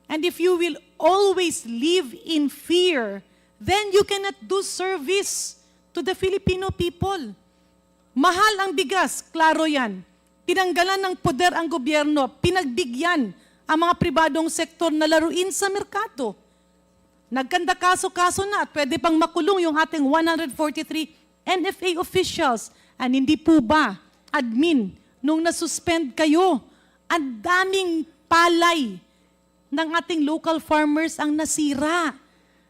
And if you will always live in fear, then you cannot do service to the Filipino people. Mahal ang bigas, klaro yan. Tinanggalan ng poder ang gobyerno, pinagbigyan ang mga pribadong sektor na laruin sa merkado. Nagkanda kaso-kaso na at pwede pang makulong yung ating 143 NFA officials. And hindi po ba, admin, nung nasuspend kayo, ang daming palay ng ating local farmers ang nasira.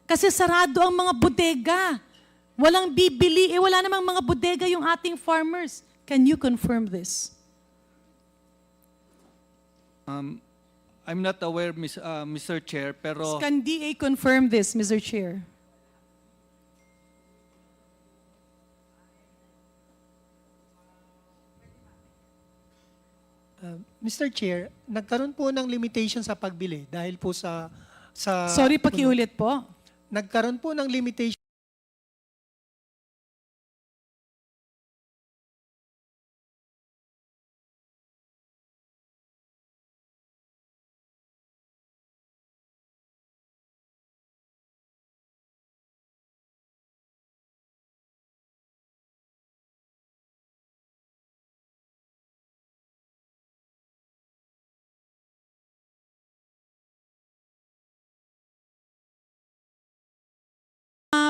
Kasi sarado ang mga bodega. Walang bibili, wala namang mga bodega yung ating farmers. Can you confirm this? I'm not aware, Mr. Chair, pero Can DA confirm this, Mr. Chair? Mr. Chair, nagkaroon po ng limitation sa pagbili dahil po sa Sorry, pakiulit po. Nagkaroon po ng limitation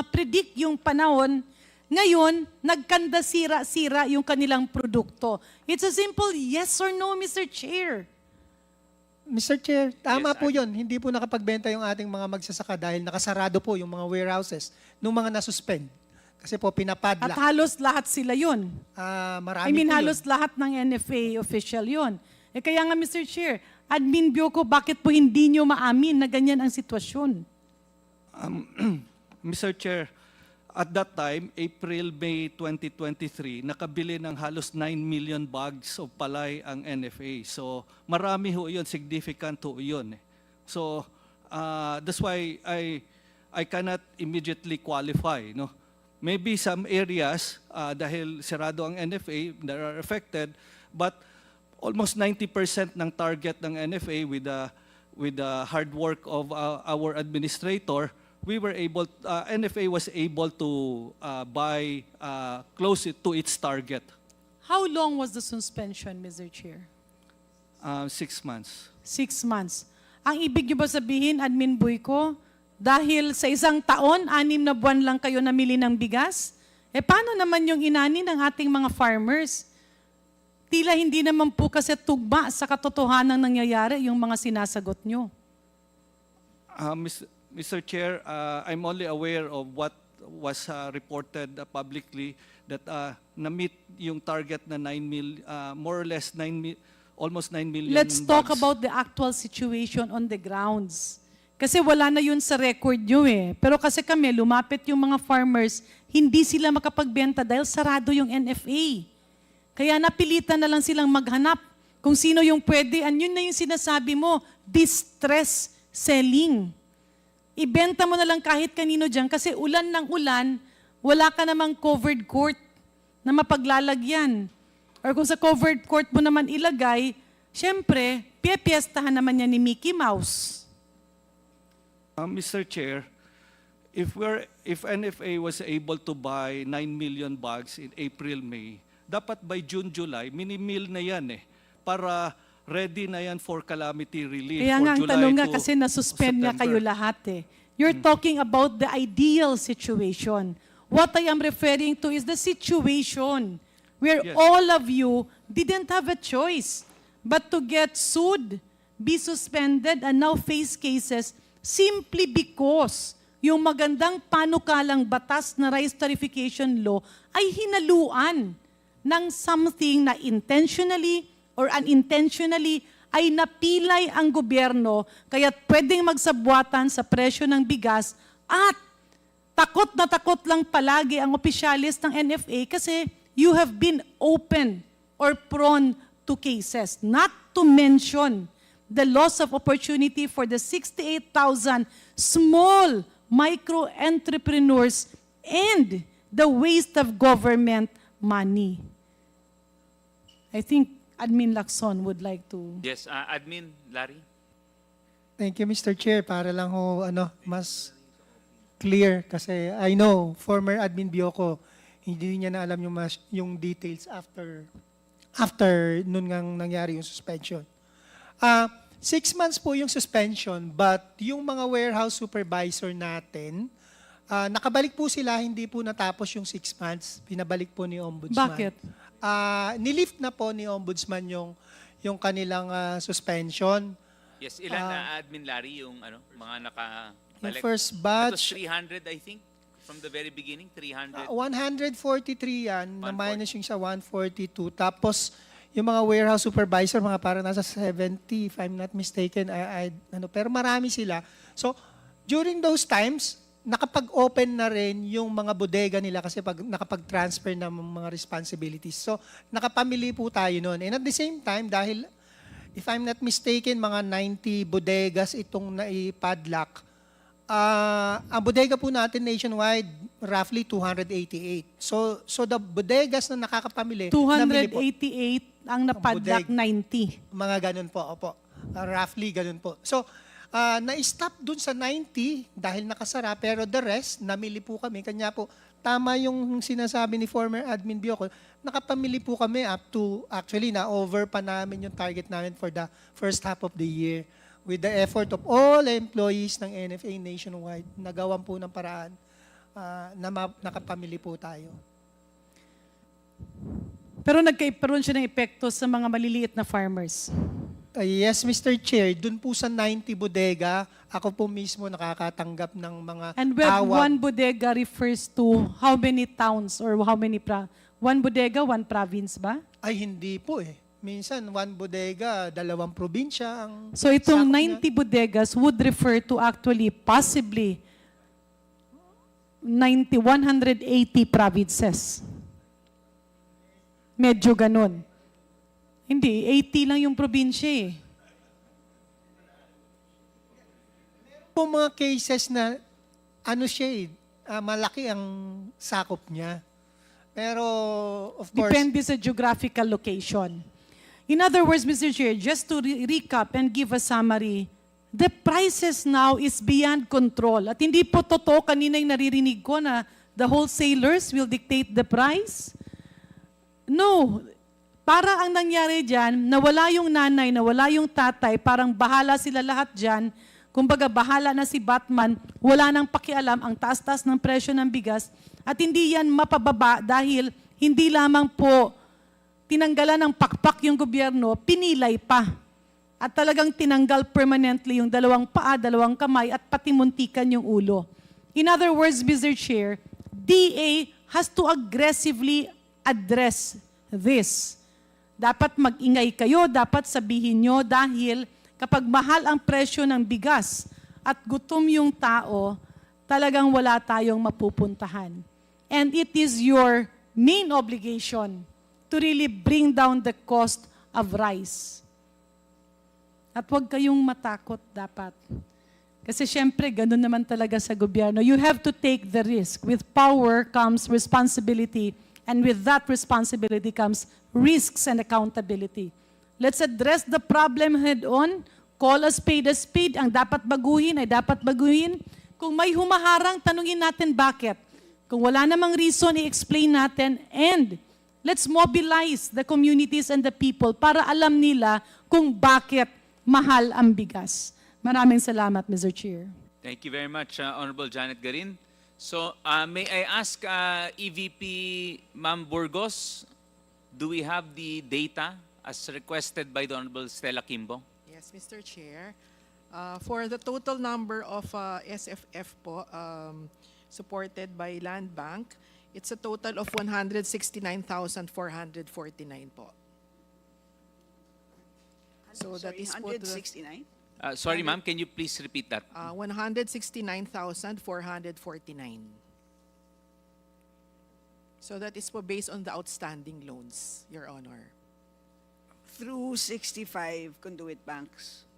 ma-predict yung panahon. Ngayon, nagkanda-sira-sira yung kanilang produkto. It's a simple yes or no, Mr. Chair. Mr. Chair, tama Yes, po yun. Hindi po nakapagbenta yung ating mga magsasaka dahil nakasarado po yung mga warehouses nung mga nasuspend. Kasi po At pinapadlock. halos lahat sila yun. Marami I mean, po yun. halos lahat ng NFA official yun. Kaya nga, Mr. Chair, Admin Bioco, bakit po hindi nyo maamin na ganyan ang sitwasyon? Mr. Chair, at that time, April-May 2023, nakabili ng halos 9 million bags of palay ang NFA. So marami ho yun, significant ho yun. So that's why I cannot immediately qualify. No? Maybe some areas, dahil sirado ang NFA, that are affected, but almost 90% ng target ng NFA with the hard work of our administrator, we were able, NFA was able to buy close to its target. How long was the suspension, Mr. Chair? 6 months. 6 months. Ang ibig nyo ba sabihin, Admin Boyko, dahil sa isang taon, 6 na buwan lang kayo namili ng bigas? Paano naman yung inani ng ating mga farmers? Tila hindi naman po kasi tugma sa katotohanan nangyayari yung mga sinasagot nyo. Mr. Chair, I'm only aware of what was reported publicly that na-meet yung target na 9 million, more or less almost 9 million Let's talk bags. about the actual situation on the grounds. Kasi wala na yun sa record nyo eh. Pero kasi kami, lumapit yung mga farmers, hindi sila makapagbenta dahil sarado yung NFA. Kaya napilitan na lang silang maghanap kung sino yung pwede. And yun na yung sinasabi mo, distress selling. Ibenta mo na lang kahit kanino dyan kasi ulan ng ulan, wala ka namang covered court na mapaglalagyan. Or kung sa covered court mo naman ilagay, syempre, piyepiestahan naman yan ni Mickey Mouse. Mr. Chair, if NFA was able to buy 9 million bags in April, May, dapat by June, July, minimil na yan para ready na yan for calamity relief. Kaya for nga ang July tanong nga to kasi nasuspend nga September. kayo lahat eh. You're talking about the ideal situation. What I am referring to is the situation where Yes. all of you didn't have a choice but to get sued, be suspended, and now face cases simply because yung magandang panukalang batas na rice tarification law ay hinaluan ng something na intentionally or unintentionally ay napilay ang gobyerno kaya pwedeng magsabwatan sa presyo ng bigas at takot na takot lang palagi ang opisyalis ng NFA kasi you have been open or prone to cases. Not to mention the loss of opportunity for the 68,000 small micro-entrepreneurs and the waste of government money. I think Admin Lacson would like to... Yes, Admin Larry. Thank you, Mr. Chair. Para lang ho, mas clear kasi I know, former Admin Bioco, hindi niya na alam yung details after nun ngang nangyari yung suspension. 6 months po yung suspension, but yung mga warehouse supervisor natin, nakabalik po sila, hindi po natapos yung 6 months. Pinabalik po ni Ombudsman. Bakit? Nilift na po ni Ombudsman yung kanilang suspension. Yes, ilan na Admin Larry yung mga nakabalik? Yung first batch, It was 300, I think, from the very beginning, 300. 143 yan, na-minus yung sa 142. Tapos, yung mga warehouse supervisor, mga parang nasa 70, if I'm not mistaken. Pero marami sila. So, during those times, nakapag-open na rin yung mga bodega nila kasi nakapag-transfer ng mga responsibilities. So, nakapamili po tayo noon. And at the same time, dahil, if I'm not mistaken, mga 90 bodegas itong naipadlock, ang bodega po natin nationwide, roughly 288. So the bodegas na nakakapamili, 288 ang napadlock, 90. mga ganun po, opo. Roughly ganun po. So, na-stop dun sa 90 dahil nakasara, pero the rest, namili po kami. Kanya po, tama yung sinasabi ni former Admin Bioco, nakapamili po kami up to, actually, na-over pa namin yung target namin for the first half of the year. With the effort of all employees ng NFA nationwide, nagawan po ng paraan nakapamili po tayo. Pero nagkaroon siya ng epekto sa mga maliliit na farmers. Yes, Mr. Chair, dun po sa 90 bodega, ako po mismo nakakatanggap ng mga And when one bodega refers to how many towns or how many one bodega, one province ba? Ay, hindi po eh. Minsan, one bodega, 2 probinsya ang So itong sakop 90 bodegas would refer to actually possibly 180 provinces. Medyo ganun. Hindi, 80 lang yung probinsya eh. po mga cases na ano siya eh, malaki ang sakop niya. Pero of course, Depende sa geographical location. In other words, Mr. Chair, just to recap and give a summary, the prices now is beyond control. At hindi po totoo, kanina yung naririnig ko na the wholesalers will dictate the price. No. Parang ang nangyari dyan, nawala yung nanay, nawala yung tatay, parang bahala sila lahat dyan. Kumbaga, bahala na si Batman, wala nang pakialam ang taas-taas ng presyo ng bigas at hindi yan mapababa dahil hindi lamang po tinanggalan ng pakpak yung gobyerno, pinilay pa. At talagang tinanggal permanently yung 2 paa, 2 kamay at pati muntikan yung ulo. In other words, Mr. Chair, DA has to aggressively address this. Dapat mag-ingay kayo, dapat sabihin nyo dahil kapag mahal ang presyo ng bigas at gutom yung tao, talagang wala tayong mapupuntahan. And it is your main obligation to really bring down the cost of rice. At huwag kayong matakot dapat. Kasi syempre, ganun naman talaga sa gobyerno. You have to take the risk. With power comes responsibility. And with that responsibility comes risks and accountability. Let's address the problem head-on. Call a spade a spade. Ang dapat baguhin ay dapat baguhin. Kung may humaharang, tanungin natin bakit. Kung wala namang reason, i-explain natin. And let's mobilize the communities and the people para alam nila kung bakit mahal ang bigas. Maraming salamat, Mr. Chair. Thank you very much, Honorable Janet Garin. So, may I ask EVP Ma'am Burgos, do we have the data as requested by the Honorable Stella Kimbo? Yes, Mr. Chair. For the total number of SFF po, supported by Land Bank, it's a total of 169,449 po. So that is po 169? Sorry, ma'am, can you please repeat that? 169,449. So that is po based on the outstanding loans, Your Honor. Through 65 conduit banks.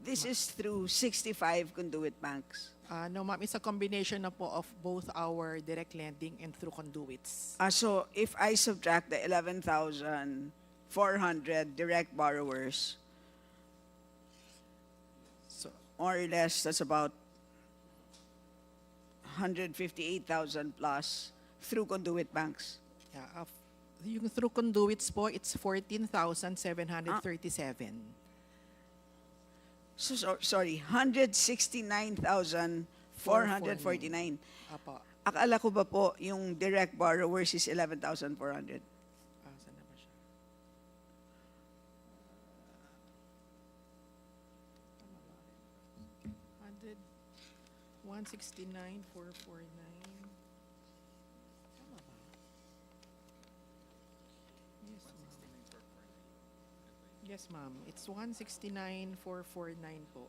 This is through 65 conduit banks. No, ma'am, it's a combination na po of both our direct lending and through conduits. So if I subtract the 11,400 direct borrowers, so more or less that's about 158,000 plus through conduit banks. Yeah, yung through conduits po, it's 14,737. Sorry, 169,449. Apo. Akala ko ba po yung direct borrowers is 11,400? Saan na ba siya? 169,449. Tama ba? Yes, ma'am. It's 169,449 po.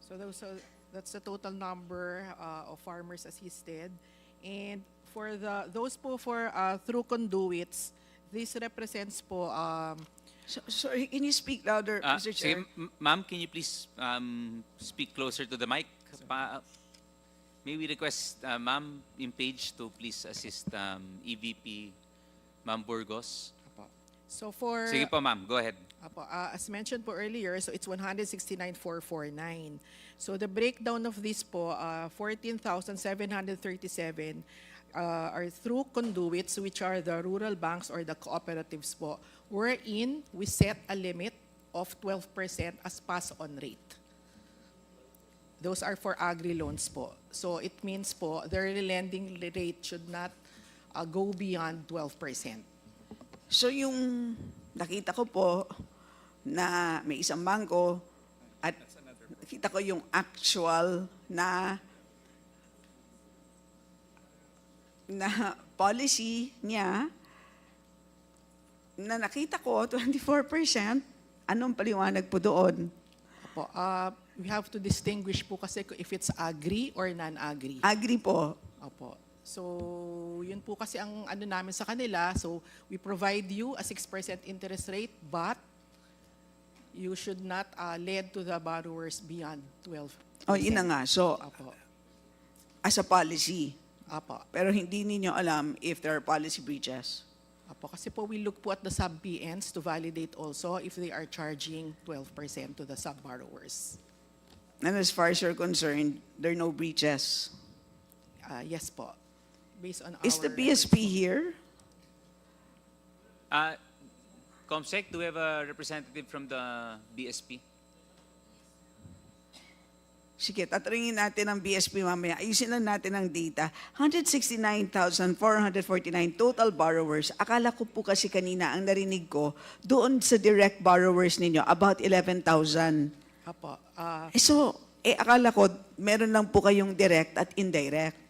So that's the total number of farmers assisted. And for those po for through conduits, this represents po Sorry, can you speak louder, Mr. Chair? Ma'am, can you please speak closer to the mic? May we request Ma'am in page to please assist EVP Ma'am Burgos? So for Sige po, ma'am. Go ahead. Apo, as mentioned po earlier, so it's 169,449. So the breakdown of this po, 14,737 are through conduits, which are the rural banks or the cooperatives po, wherein we set a limit of 12% as pass-on rate. Those are for agri-loans po. So it means po, their lending rate should not go beyond 12%. So yung nakita ko po na may isang bangko at nakita ko yung actual na policy niya na nakita ko 24%. Anong paliwanag po doon? Opo, we have to distinguish po kasi if it's agri or non-agri. Agri po. Opo. So, yun po kasi ang ano namin sa kanila. So, we provide you a 6% interest rate, but you should not lend to the borrowers beyond 12%. Oh, yun na nga. So, Opo. as a policy. Apo. Pero hindi ninyo alam if there are policy breaches. Apo, kasi po we look po at the sub-PNs to validate also if they are charging 12% to the sub-borrowers. And as far as you're concerned, there are no breaches. Yes po. Based on Is the our BSP here? Comsec, do we have a representative from the BSP? Sige, tatanungin natin ang BSP mamaya. Ayusin lang natin ang data. 169,449 total borrowers. Akala ko po kasi kanina, ang narinig ko, doon sa direct borrowers ninyo, about 11,000. Apo. Akala ko, meron lang po kayong direct at indirect.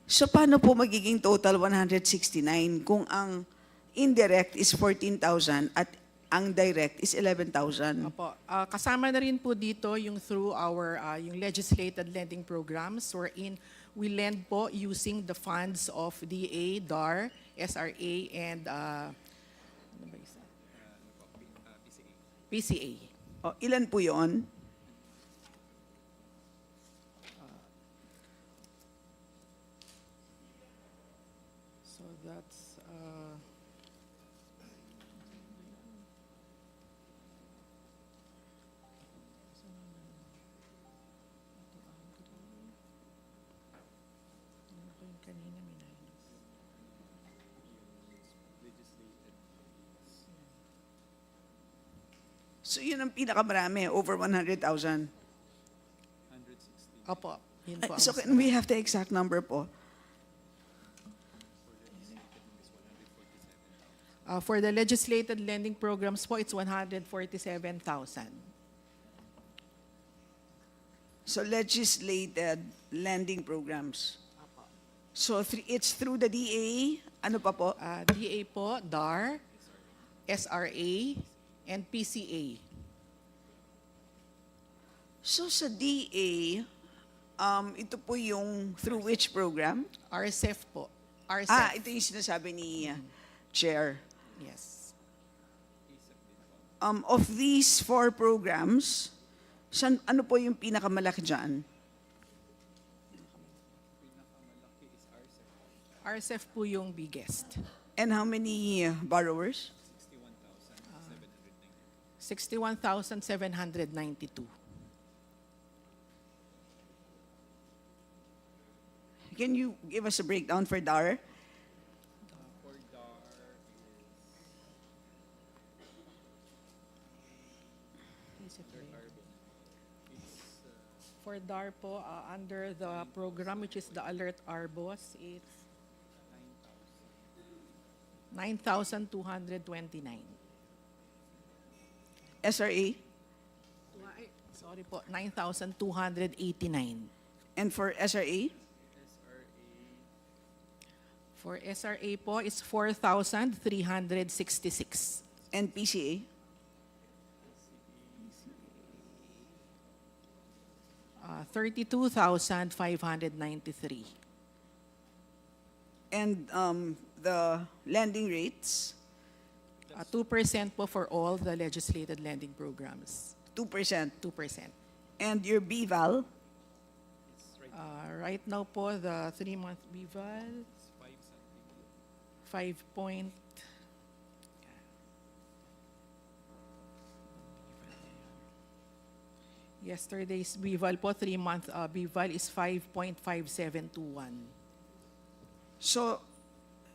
So, paano po magiging total 169 kung ang indirect is 14,000 at ang direct is 11,000? Opo. Kasama na rin po dito yung through our yung legislated lending programs wherein we lend po using the funds of DA, DAR, SRA, and ano ba isa? PCA. Oh, ilan po yun? So that's So, yun ang pinakamarami, over 100,000. Opo. Yun po So, ang- can we have the exact number po? For the legislated lending programs po, it's 147,000. So, legislated lending programs. So, it's through the DA, ano pa po? DA po, DAR, SRA, and PCA. So, sa DA, ito po yung through which program? RCEF po. RCEF. Ito yung sinasabi ni Chair. Yes. Of these 4 programs, ano po yung pinakamalaki dyan? RCEF po yung biggest. And how many borrowers? 61,792. Can you give us a breakdown for DAR? For DAR po, under the program, which is the Alert Arbos, it's 9,229. SRA? Sorry po, 9,289. And for SRA? For SRA po, it's 4,366. And PCA? 32,593. And the lending rates? 2% po for all the legislated lending programs. 2%. 2%. And your BVAL? Right now po, the 3-month BVAL, 5 point. Yesterday's BVAL po, 3-month BVAL is 5.5721. So,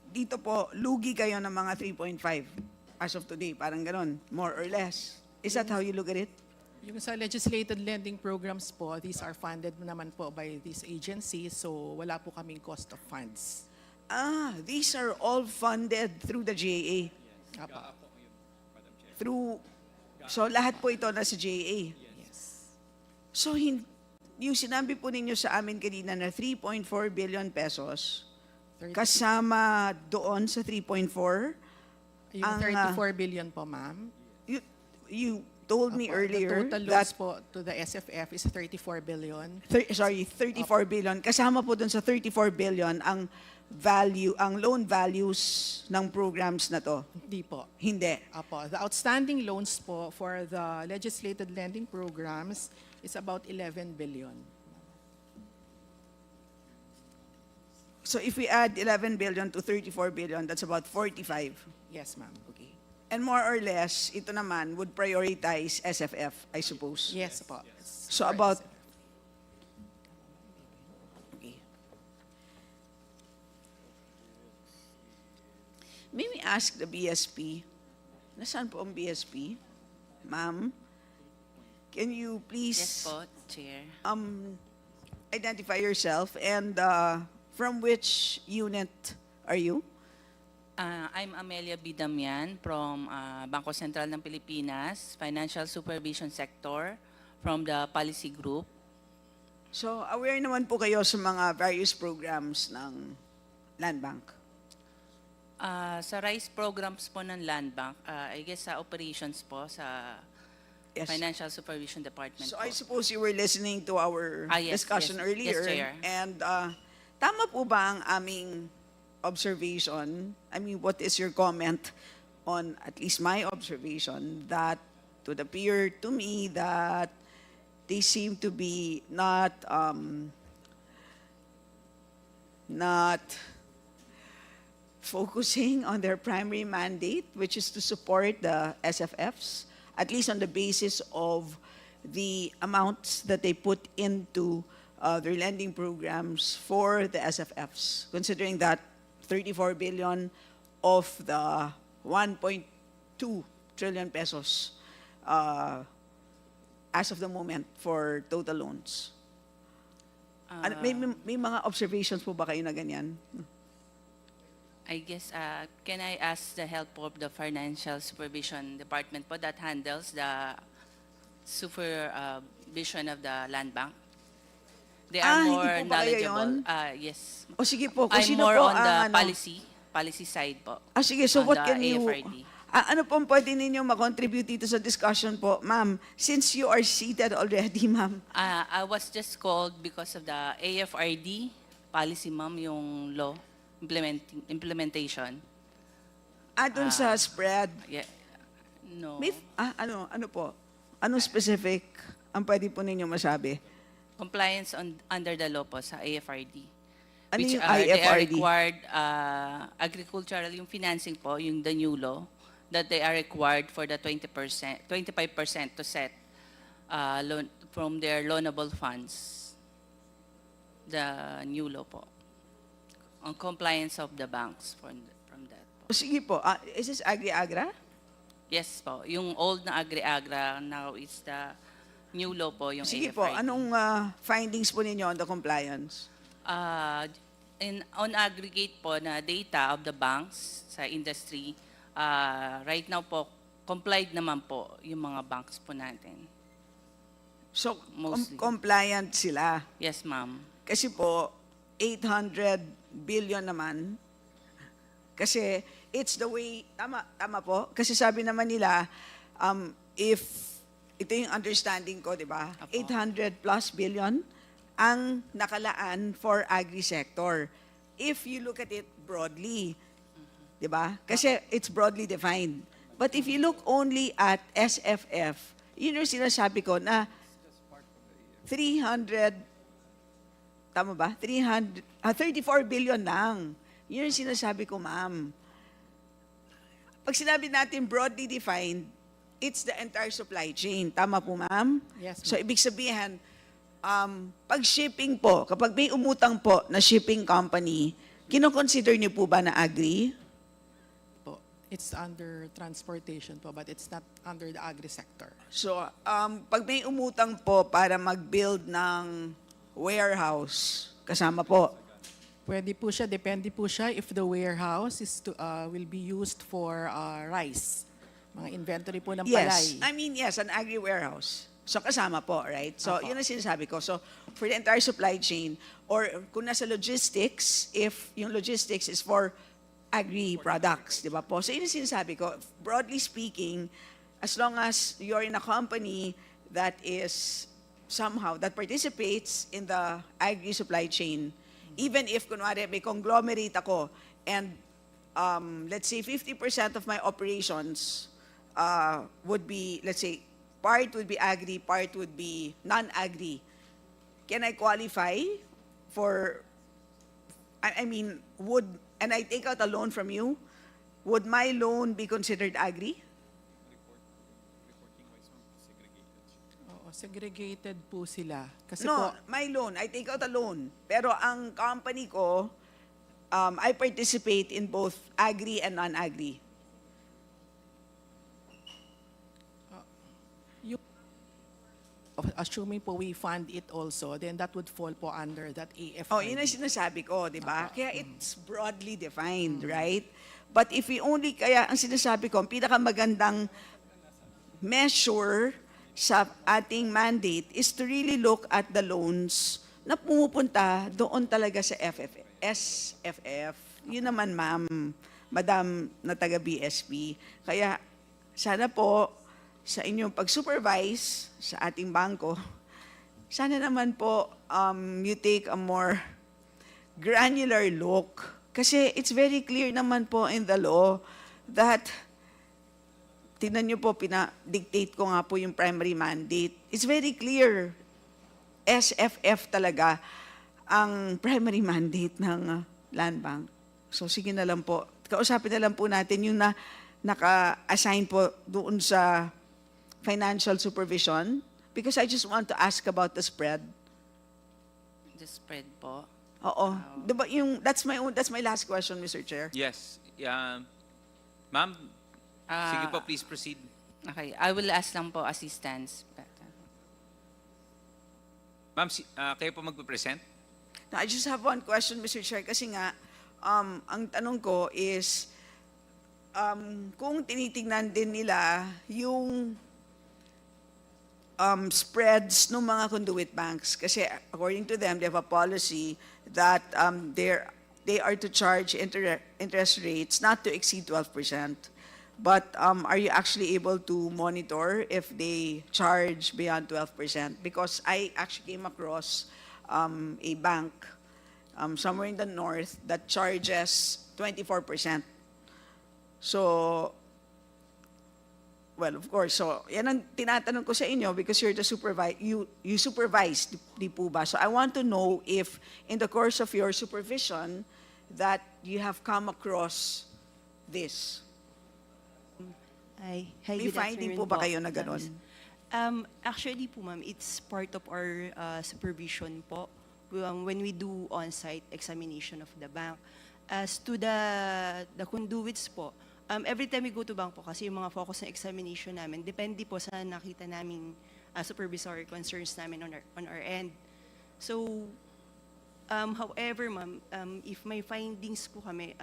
dito po, lugi kayo ng mga 3.5 as of today, parang ganon, more or less. Is that how you look at it? Yung sa legislated lending programs po, these are funded naman po by these agencies, so wala po kaming cost of funds. These are all funded through the GAA. Apa. So lahat po ito nasa GAA. Yes. So yung sinabi po ninyo sa amin kanina na 3.4 billion pesos, kasama doon sa 3.4, Yung 34 billion po, ma'am. you told me earlier The total that loans po to the SFF is 34 billion. 34 billion. Kasama po dun sa 34 billion ang loan values ng programs na to. Hindi po. Hindi. Apo. The outstanding loans po for the legislated lending programs is about 11 billion. So if we add 11 billion to 34 billion, that's about 45. Yes, ma'am. Okay. And more or less, ito naman would prioritize SFF, I suppose. Yes po. So about... Okay. May we ask the BSP? Nasaan po ang BSP? Ma'am, can you please... Yes po, Chair. Identify yourself and from which unit are you? I'm Amelia Bidamian from Bangko Sentral ng Pilipinas, Financial Supervision Sector, from the Policy Group. So, aware naman po kayo sa mga various programs ng Land Bank? Sa rice programs po ng Land Bank, I guess sa operations po, sa Yes. Financial Supervision Department So, po. I suppose you were listening to our Yes, discussion yes. earlier. Yes, Chair. And tama po ba ang aming observation? I mean, what is your comment on at least my observation that it would appear to me that they seem to be not focusing on their primary mandate, which is to support the SFFs, at least on the basis of the amounts that they put into their lending programs for the SFFs, considering that 34 billion of the 1.2 trillion pesos as of the moment for total loans. May mga observations po ba kayo na ganyan? I guess, can I ask the help of the Financial Supervision Department po that handles the supervision of the Land Bank? They are Hindi more po ba kayo knowledgeable. yun? Yes. O sige po, kung I'm sino more po on the ang policy side po. Sige, so on what the can you... AFRD. Ano pong pwede ninyo makontribute dito sa discussion po, ma'am? Since you are seated already, ma'am. I was just called because of the AFRD policy, ma'am, yung law implementation. Dun sa spread. Yeah. No. Ano po? Anong specific ang pwede po ninyo masabi? Compliance under the law po sa AFRD. Ano Which yung they are IFRD? required, agricultural, yung financing po, yung the new law, that they are required for the 25% to set loan from their loanable funds. The new law po. On compliance of the banks from that po. Sige po. Is this Agri-Agra? Yes po. Yung old na Agri-Agra, now it's the new law po, yung Sige AFRD. po. Anong findings po ninyo on the compliance? On aggregate po na data of the banks sa industry, right now po, complied naman po yung mga banks po natin. So, Mostly. compliant sila. Yes, ma'am. Kasi po, 800 billion naman. Kasi it's the way, tama po. Kasi sabi naman nila, if, ito yung understanding ko, di ba? 800 plus billion ang nakalaan for agri-sector. If you look at it broadly, di ba? Kasi it's broadly defined. But if you look only at SFF, yun yung sinasabi ko na 300, tama ba? 34 billion lang. Yun yung sinasabi ko, ma'am. Pag sinabi natin broadly defined, it's the entire supply chain. Tama po, ma'am? Yes, ma'am. So, ibig sabihin, pag shipping po, kapag may umutang po na shipping company, kinoconsider niyo po ba na agri? It's under transportation po, but it's not under the agri-sector. So, pag may umutang po para mag-build ng warehouse, kasama po. Pwede po siya, depende po siya if the warehouse will be used for rice. Mga inventory po ng palay. Yes, I mean, yes, an agri-warehouse. So, kasama po, right? So, yun ang sinasabi ko. So, for the entire supply chain, or kung nasa logistics, if yung logistics is for agri-products, di ba po? So, yun ang sinasabi ko. Broadly speaking, as long as you're in a company that is somehow, that participates in the agri-supply chain, even if, kunwari, may conglomerate ako, and let's say 50% of my operations would be, let's say, part would be agri, part would be non-agri. Can I qualify for, I mean, and I take out a loan from you, would my loan be considered agri? Oo, segregated po sila. Kasi No, po, my loan, I take out a loan. Pero ang company ko, I participate in both agri and non-agri. assuming po we fund it also, then that would fall po under that AFID. Oh, yun ang sinasabi ko, di ba? Kaya it's broadly defined, right? But if we only, kaya ang sinasabi ko, ang pinakamagandang measure sa ating mandate is to really look at the loans na pumupunta doon talaga sa SFF. Yun naman, Madam na taga BSP. Kaya sana po sa inyong pag-supervise sa ating bangko, sana naman po you take a more granular look. Kasi it's very clear naman po in the law that, tingnan nyo po, dictate ko nga po yung primary mandate. It's very clear, SFF talaga ang primary mandate ng Land Bank. So sige na lang po, kausapin na lang po natin yung naka-assign po doon sa financial supervision, because I just want to ask about the spread. The spread po. Oo. Diba that's my last question, Mr. Chair. Yes. Ma'am, sige po, please proceed. Okay, I will ask lang po assistance. Ma'am, kayo po magpe-present? Now, I just have one question, Mr. Chair, kasi nga, ang tanong ko is, kung tinitingnan din nila yung spreads ng mga conduit banks, kasi according to them, they have a policy that they are to charge interest rates not to exceed 12%. But are you actually able to monitor if they charge beyond 12%? Because I actually came across a bank somewhere in the north that charges 24%. So, well, of course, so yan ang tinatanong ko sa inyo because you're the you supervise, di po ba? So I want to know if in the course of your supervision that you have come across this. Hi, May good finding afternoon po ba kayo na ganon? Actually po, ma'am, it's part of our supervision po when we do on-site examination of the bank. As to the conduits po, every time we go to bank po, kasi yung mga focus na examination namin, depende po sa nakita naming supervisory concerns namin on our end. So, however, ma'am, if may findings po kami,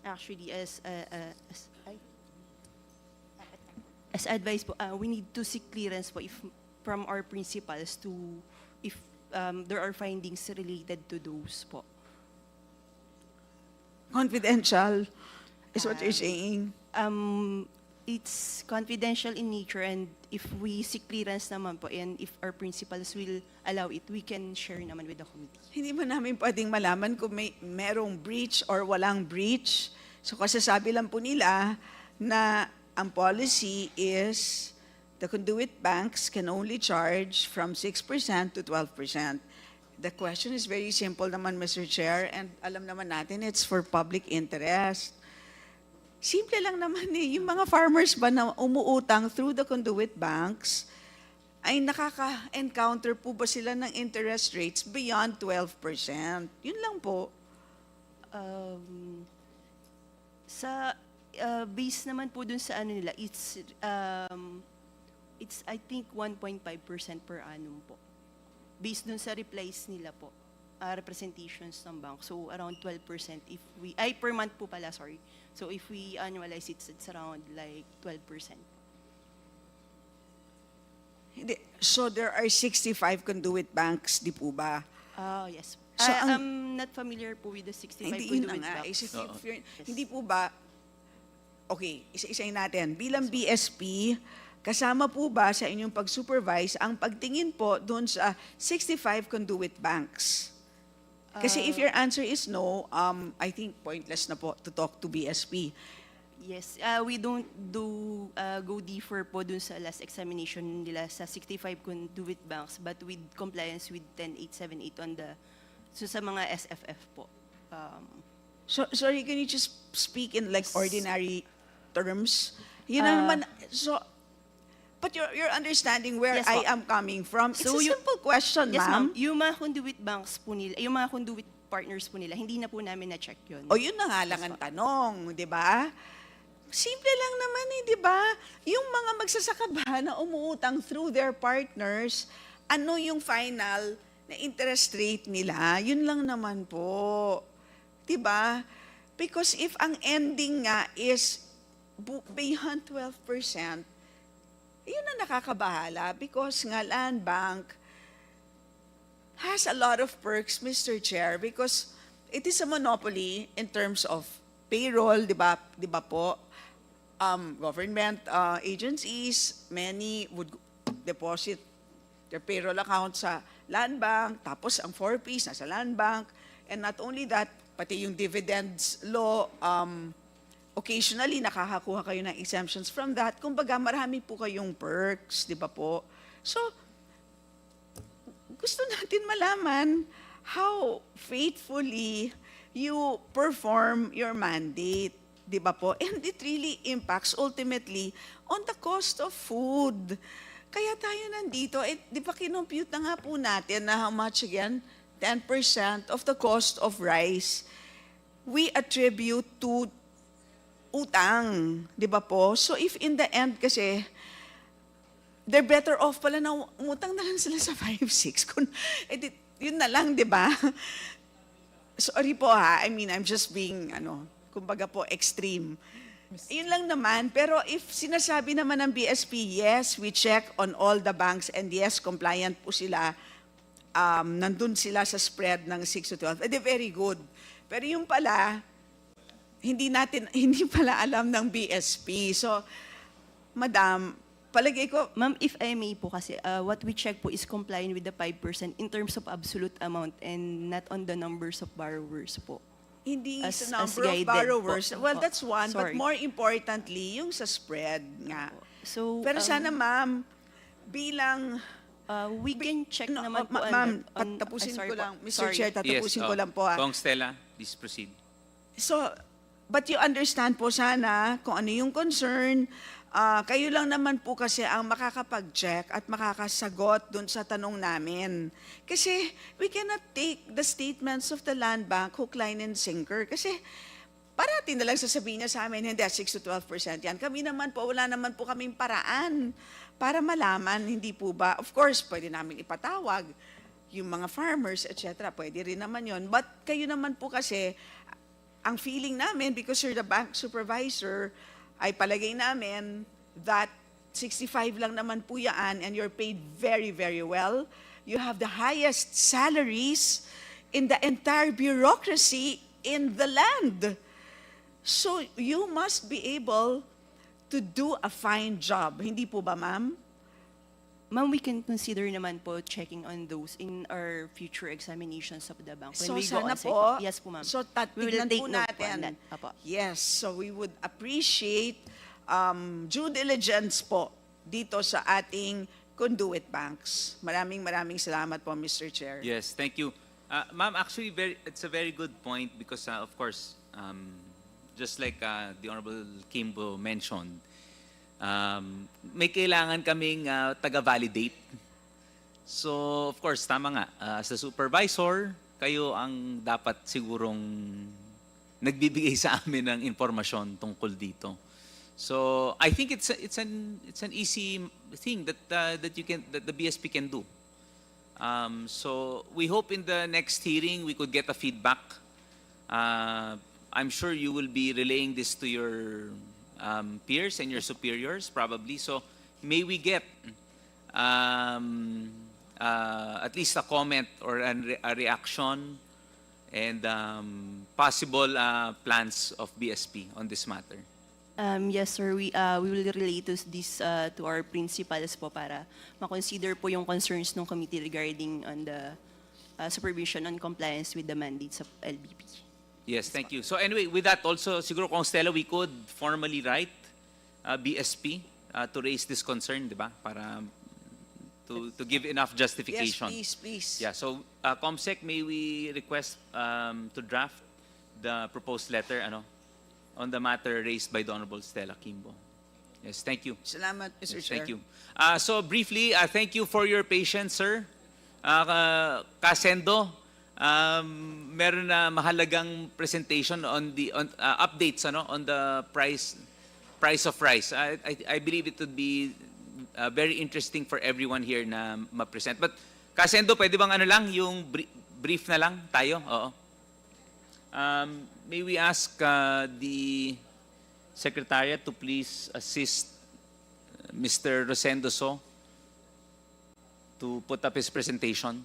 actually as advice po, we need to seek clearance po from our principals to if there are findings related to those po. Confidential is what you're saying? It's confidential in nature, and if we seek clearance naman po, and if our principals will allow it, we can share naman with the committee. Hindi mo namin pwedeng malaman kung merong breach or walang breach. So kasasabi lang po nila na ang policy is the conduit banks can only charge from 6% to 12%. The question is very simple naman, Mr. Chair, and alam naman natin it's for public interest. Simple lang naman yung mga farmers ba na umuutang through the conduit banks, ay nakaka-encounter po ba sila ng interest rates beyond 12%? Yun lang po. based naman po dun sa ano nila, it's I think 1.5% per annum po. Based dun sa replies nila po, representations ng bank. So around 12% if we, per month po pala, sorry. So if we annualize it, it's around like 12%. Hindi. So there are 65 conduit banks, di po ba? Yes. So, I'm not familiar po with the 65 Hindi, yun conduit na nga. banks. Hindi po ba, okay, isa-isayin natin. Bilang BSP, kasama po ba sa inyong pag-supervise ang pagtingin po doon sa 65 conduit banks? Kasi if your answer is no, I think pointless na po to talk to BSP. Yes, we don't do go deeper po dun sa last examination nila sa 65 conduit banks, but with compliance with 10878 on the, so sa mga SFF po. So, sorry, can you just speak in like ordinary terms? Yun na naman, so, but you're understanding where Yes, I po. am coming from. It's So a simple question, Yes, ma'am. Yung mga conduit banks po nila, yung mga conduit partners po nila, hindi na po namin na-check yun. O yun na nga lang ang tanong, di ba? Simple lang naman di ba? Yung mga magsasaka ba na umuutang through their partners, ano yung final na interest rate nila? Yun lang naman po. Di ba? Because if ang ending nga is beyond 12%, yun na nakakabahala because nga land bank has a lot of perks, Mr. Chair, because it is a monopoly in terms of payroll, di ba po? Government agencies, many would deposit their payroll account sa land bank, tapos ang 4Ps nasa land bank, and not only that, pati yung dividends law, occasionally nakakakuha kayo ng exemptions from that. Kumbaga, marami po kayong perks, di ba po? So, gusto natin malaman how faithfully you perform your mandate, di ba po? And it really impacts ultimately on the cost of food. Kaya tayo nandito, di ba kinompute na nga po natin na how much again? 10% of the cost of rice we attribute to utang, di ba po? So if in the end kasi, they're better off pala na umutang na lang sila sa 5-6. Yun na lang, di ba? Sorry po ha, I mean, I'm just being, kumbaga po, extreme. Yun lang naman, pero if sinasabi naman ng BSP, yes, we check on all the banks and yes, compliant po sila, nandun sila sa spread ng 6 to 12, very good. Pero yung pala, hindi pala alam ng BSP. So, Madam, palagay ko, Ma'am, if I may po kasi, what we check po is complying with the 5% in terms of absolute amount and not on the numbers of borrowers po. hindi As- sa number as of guided borrowers. po. Well, Opo. that's one, but Sorry. more importantly, yung sa spread nga. So, Pero sana, ma'am, bilang we can check naman po. ma'am, on- tapusin sorry ko po. lang. Mr. Sorry. Chair, tatapusin ko lang po. Kong Stella, please proceed. So, but you understand po sana kung ano yung concern. Kayo lang naman po kasi ang makakapag-check at makakasagot dun sa tanong namin. Kasi we cannot take the statements of the land bank hook, line, and sinker. Kasi parati na lang sasabihin niya sa amin, hindi, 6 to 12% yan. Kami naman po, wala naman po kaming paraan para malaman, hindi po ba? Of course, pwede namin ipatawag yung mga farmers, etc. Pwede rin naman yon. But kayo naman po kasi, ang feeling namin, because you're the bank supervisor, ay palagay namin that 65 lang naman po yan and you're paid very, very well. You have the highest salaries in the entire bureaucracy in the land. So you must be able to do a fine job. Hindi po ba, ma'am? Ma'am, we can consider naman po checking on those in our future examinations of the bank. When So we go sana on site po, Yes po, ma'am. so We will tatignan take po note on natin. that. Apo. Yes, so we would appreciate due diligence po dito sa ating conduit banks. Maraming salamat po, Mr. Chair. Yes, thank you. Ma'am, actually, it's a very good point because, of course, just like the Honorable Kimbo mentioned, may kailangan kaming taga-validate. So, of course, tama nga. As a supervisor, kayo ang dapat sigurong nagbibigay sa amin ng impormasyon tungkol dito. So I think it's an easy thing that that the BSP can do. So we hope in the next hearing we could get a feedback. I'm sure you will be relaying this to your peers and your superiors probably. So may we get at least a comment or a reaction and possible plans of BSP on this matter. Yes, sir. We will relate this to our principals po para ma-consider po yung concerns ng committee regarding on the supervision on compliance with the mandates of LBP. Yes, thank you. So anyway, with that also, siguro kung Stella, we could formally write BSP to raise this concern, di ba? Para to give enough justification. Yes, please. Yeah, so ComSec, may we request to draft the proposed letter on the matter raised by the Honorable Stella Kimbo. Yes, thank you. Salamat, Mr. Yes, Chair. thank you. So briefly, thank you for your patience, sir. Kasendo, meron na mahalagang presentation on the updates on the price of rice. I believe it would be very interesting for everyone here na ma-present. But Kasendo, pwede bang yung brief na lang tayo? Oo. May we ask the Secretariat to please assist Mr. Rosendo So to put up his presentation.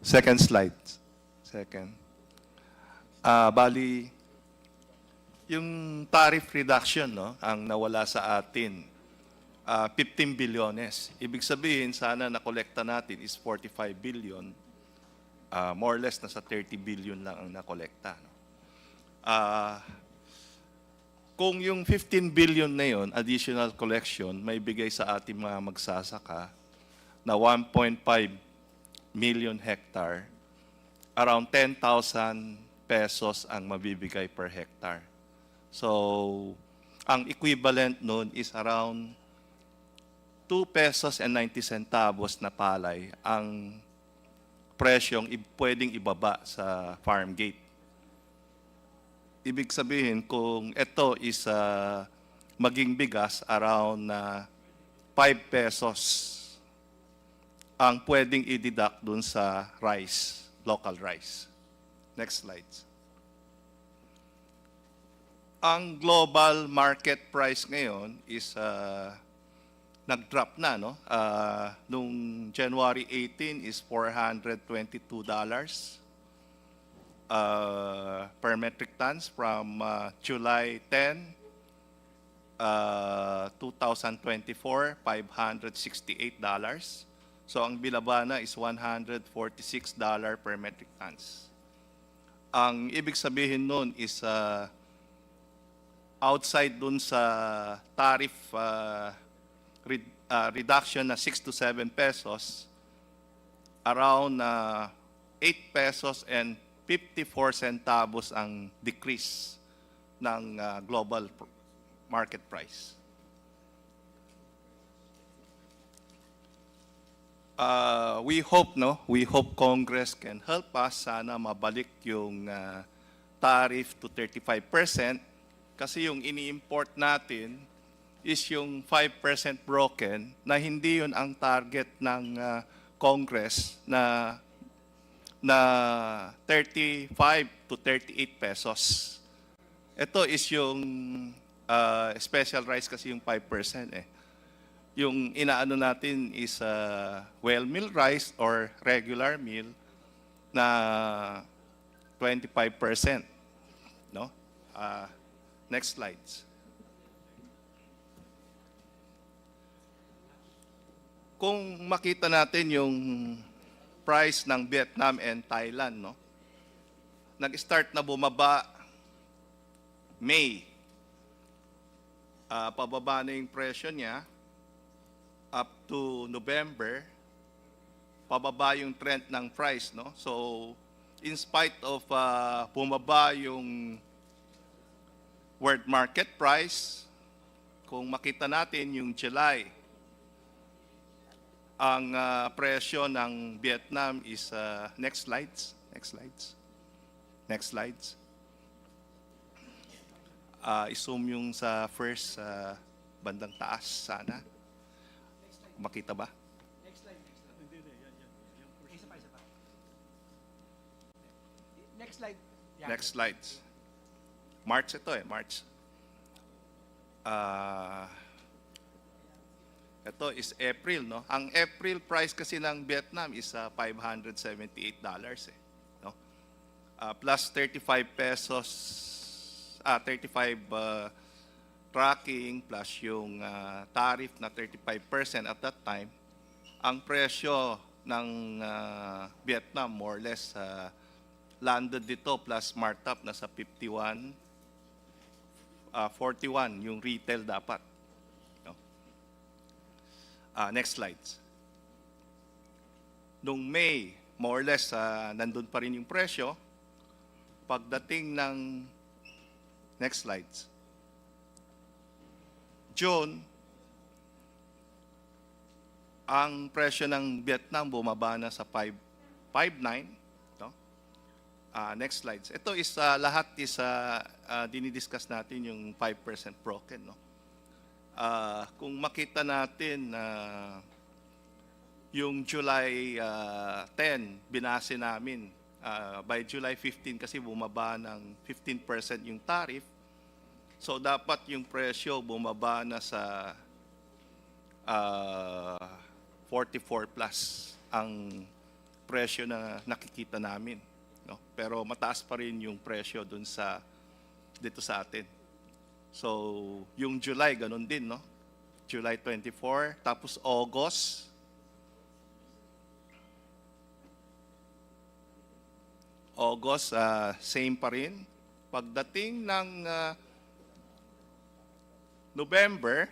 Second slide. Second. Bali, yung tariff reduction, no, ang nawala sa atin, 15 bilyones. Ibig sabihin, sana nakolekta natin is 45 billion. More or less, nasa 30 billion lang ang nakolekta. No? Kung yung 15 billion na yon, additional collection, may bigay sa ating mga magsasaka na 1.5 million hectare, around 10,000 pesos ang mabibigay per hectare. So, ang equivalent nun is around 2 pesos and 90 centavos na palay ang presyong pwedeng ibaba sa farm gate. Ibig sabihin, kung ito is maging bigas, around 5 pesos ang pwedeng i-deduct dun sa rice, local rice. Next slide. Ang global market price ngayon is nag-drop na, no? Nung January 18 is $422 per metric tons from July 10, 2024, $568. So ang bilaba na is $146 per metric tons. Ang ibig sabihin nun is outside dun sa tariff reduction na 6 to 7 pesos, around 8 pesos and 54 centavos ang decrease ng global market price. We hope Congress can help us sana mabalik yung tariff to 35% kasi yung ini-import natin is yung 5% broken na hindi yun ang target ng Congress na 35 to 38 pesos. Ito is yung special rice kasi yung 5% eh. Yung inaano natin is well meal rice or regular meal na 25%. No? Next slides. Kung makita natin yung price ng Vietnam and Thailand, no? Nag-start na bumaba May. Pababa na yung presyo niya up to November. Pababa yung trend ng price, no? So, in spite of bumaba yung world market price, kung makita natin yung July, ang presyo ng Vietnam is next slides. I-zoom yung sa first bandang taas sana. Makita ba? Next slides. March ito March. Ito is April, no? Ang April price kasi ng Vietnam is $578 no? Plus 35 pesos, 35 tracking plus yung tariff na 35% at that time. Ang presyo ng Vietnam more or less landed dito plus markup na sa 51, 41 yung retail dapat. Next slides. Nung May, more or less, nandun pa rin yung presyo. Pagdating ng next slides. June, ang presyo ng Vietnam bumaba na sa 5.9. No? Next slides. Ito is lahat is dinidiscuss natin yung 5% broken, no? Kung makita natin yung July 10, binase namin. By July 15 kasi bumaba ng 15% yung tariff. So dapat yung presyo bumaba na sa 44 plus ang presyo na nakikita namin. No? Pero mataas pa rin yung presyo dun sa dito sa atin. So, yung July, ganun din, no? July 24, tapos August. August, same pa rin. Pagdating ng November,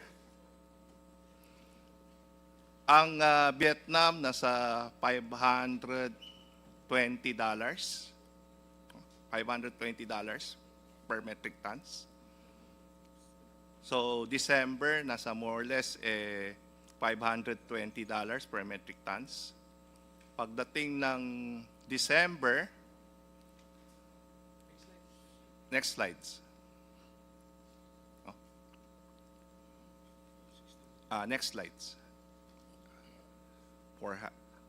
ang Vietnam nasa $520 per metric tons. So, December, nasa more or less $520 per metric tons. Pagdating ng December, next slides. Next slides.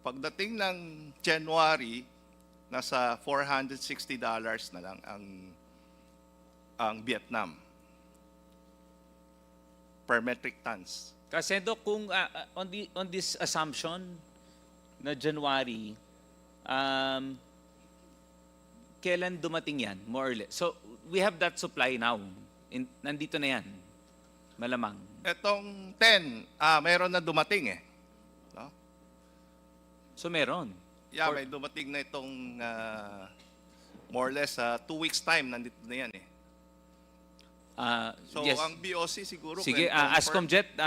Pagdating ng January, nasa $460 na lang ang Vietnam per metric tons. Kasi kung on this assumption na January, kailan dumating yan, more or less? So, we have that supply now. Nandito na yan. Malamang. Etong 10, mayroon na dumating No? So, meron? Yeah, may dumating na itong more or less 2 weeks time, nandito na yan So, yes. ang BOC siguro... Sige, Ascomjet,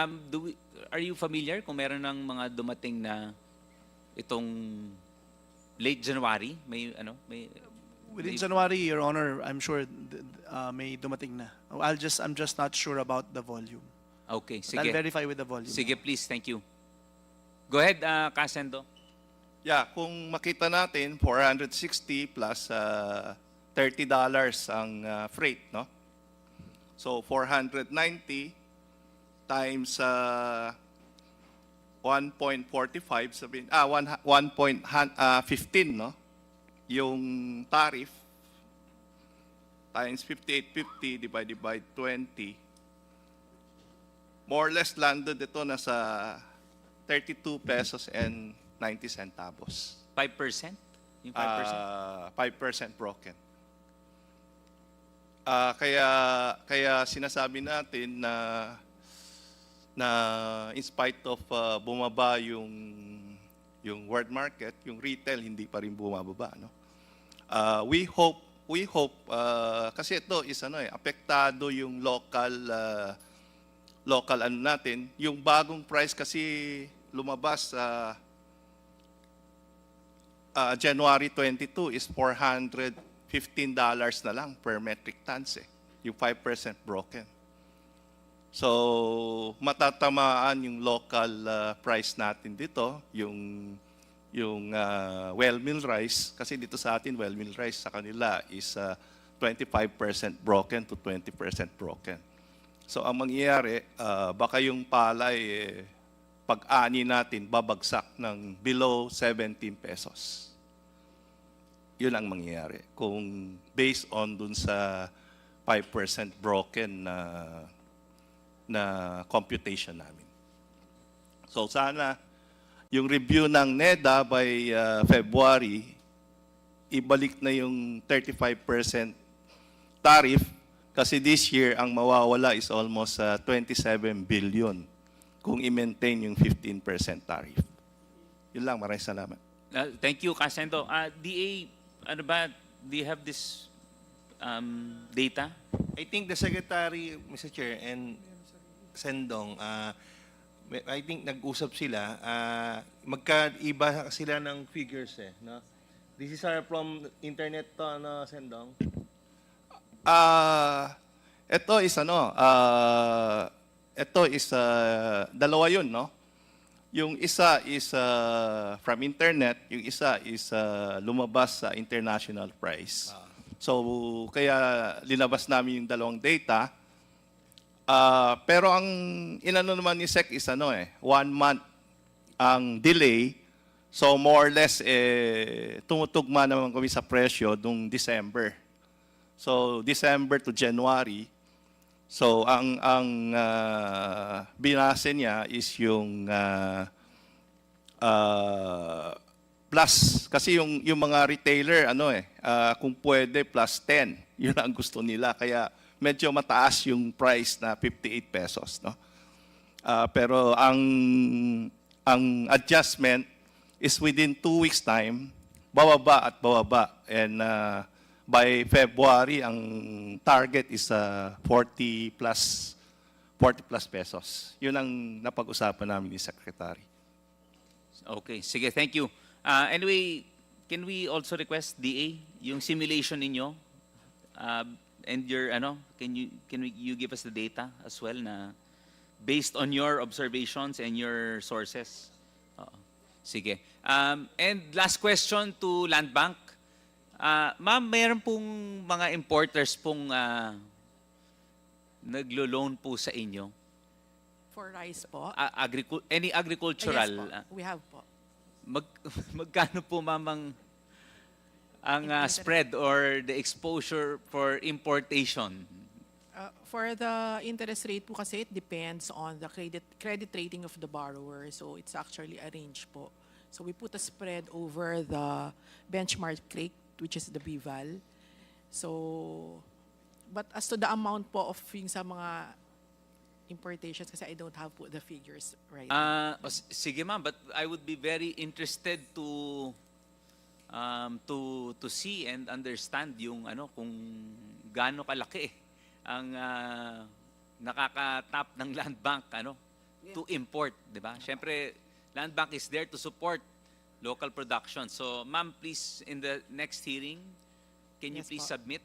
are you familiar kung meron ng mga dumating na itong late January? Within January, Your Honor, I'm sure may dumating na. I'm just not sure about the volume. Okay, But sige. I'll verify with the volume. Sige, please, thank you. Go ahead, Casendo. Yeah, kung makita natin, 460 plus $30 ang freight, no? So, 490 times 1.45, sabihin, 1.15, no? Yung tariff times 58.50 divided by 20, more or less landed ito na sa 32 pesos and 90 centavos. 5%? Yung 5%? 5% broken. Kaya sinasabi natin na in spite of bumaba yung world market, yung retail hindi pa rin bumababa, no? We hope kasi ito is apektado yung local ano natin, yung bagong price kasi lumabas January 22 is $415 na lang per metric tons yung 5% broken. So matatamaan yung local price natin dito, yung well mill rice, kasi dito sa atin well mill rice, sa kanila is 25% broken to 20% broken. So ang mangyayari, baka yung palay pag-ani natin babagsak ng below 17 pesos. Yun ang mangyayari kung based on dun sa 5% broken na computation namin. So sana yung review ng NEDA by February, ibalik na yung 35% tariff kasi this year ang mawawala is almost 27 billion kung i-maintain yung 15% tariff. Yun lang, maraming salamat. Thank you, Kasendo. DA, ano ba, do you have this data? I think the Secretary, Mr. Chair, and Sendong, I think nag-usap sila, magkaiba sila ng figures no? This is from internet to, Sendong? Ito is dalawa yun, no? Yung isa is from internet, yung isa is lumabas sa international price. So kaya linabas namin yung dalawang data. Pero ang inano naman ni SEC is 1 month ang delay. So more or less tumutugma naman kami sa presyo nung December. So December to January. So ang binase niya is yung plus kasi yung mga retailer kung pwede plus 10. Yun ang gusto nila kaya medyo mataas yung price na 58 pesos, no? Pero ang adjustment is within 2 weeks time bababa at bababa, and by February, ang target is 40 plus pesos. Yun ang napag-usapan namin ni Secretary. Okay, sige, thank you. Anyway, can we also request DA yung simulation ninyo and your can you give us the data as well na based on your observations and your sources? Sige. And last question to Land Bank. Ma'am, mayroon pong mga importers pong naglo-loan po sa inyo? For rice po? Any agricultural? Yes po, we have po. Magkano po, ma'am, ang spread or the exposure for importation? For the interest rate po kasi, it depends on the credit rating of the borrower. So it's actually arranged po. So we put a spread over the benchmark rate, which is the BVAL. So, but as to the amount po of yung sa mga importations, kasi I don't have po the figures right now. Sige ma'am, but I would be very interested to see and understand yung kung gaano kalaki ang nakaka-tap ng Land Bank to import, di ba? Siyempre, Land Bank is there to support local production. So, ma'am, please, in the next hearing, can you please submit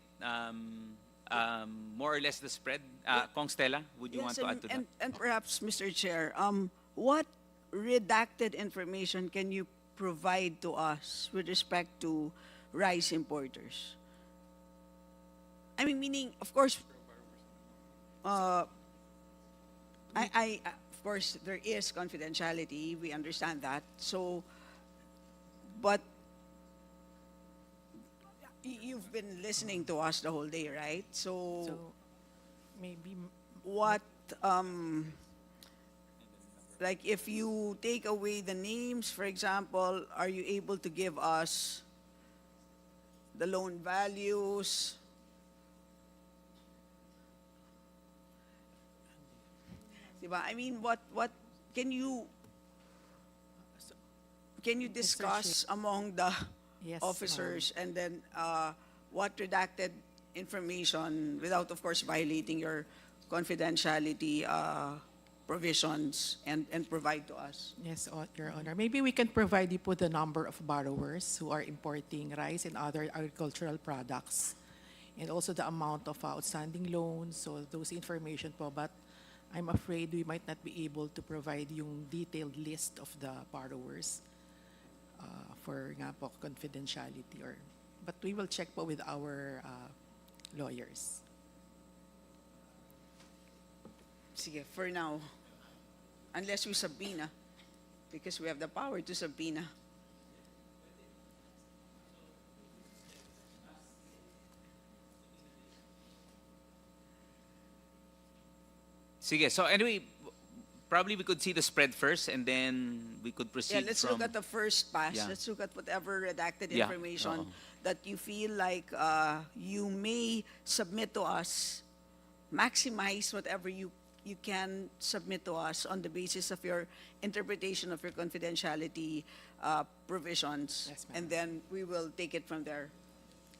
more or less the spread? Kong Stella, would you want to add to that? And perhaps, Mr. Chair, what redacted information can you provide to us with respect to rice importers? I mean, meaning, of course, of course, there is confidentiality. We understand that. So, but you've been listening to us the whole day, right? So maybe what, like if you take away the names, for example, are you able to give us the loan values? Diba? I mean, what can you discuss among the Yes, officers and then what redacted information without, of course, violating your confidentiality provisions and provide to us? Yes, Your Honor. Maybe we can provide you with the number of borrowers who are importing rice and other agricultural products, and also the amount of outstanding loans, so those information po. But I'm afraid we might not be able to provide yung detailed list of the borrowers for nga po confidentiality, but we will check po with our lawyers. Sige, for now, unless we subpoena, because we have the power to subpoena. Sige, so anyway, probably we could see the spread first and then we could proceed Yeah, let's from... look at the first pass. Yeah. Let's look at whatever redacted Yeah, information oo. that you feel like you may submit to us. Maximize whatever you can submit to us on the basis of your interpretation of your confidentiality provisions. Yes, ma'am. And then we will take it from there.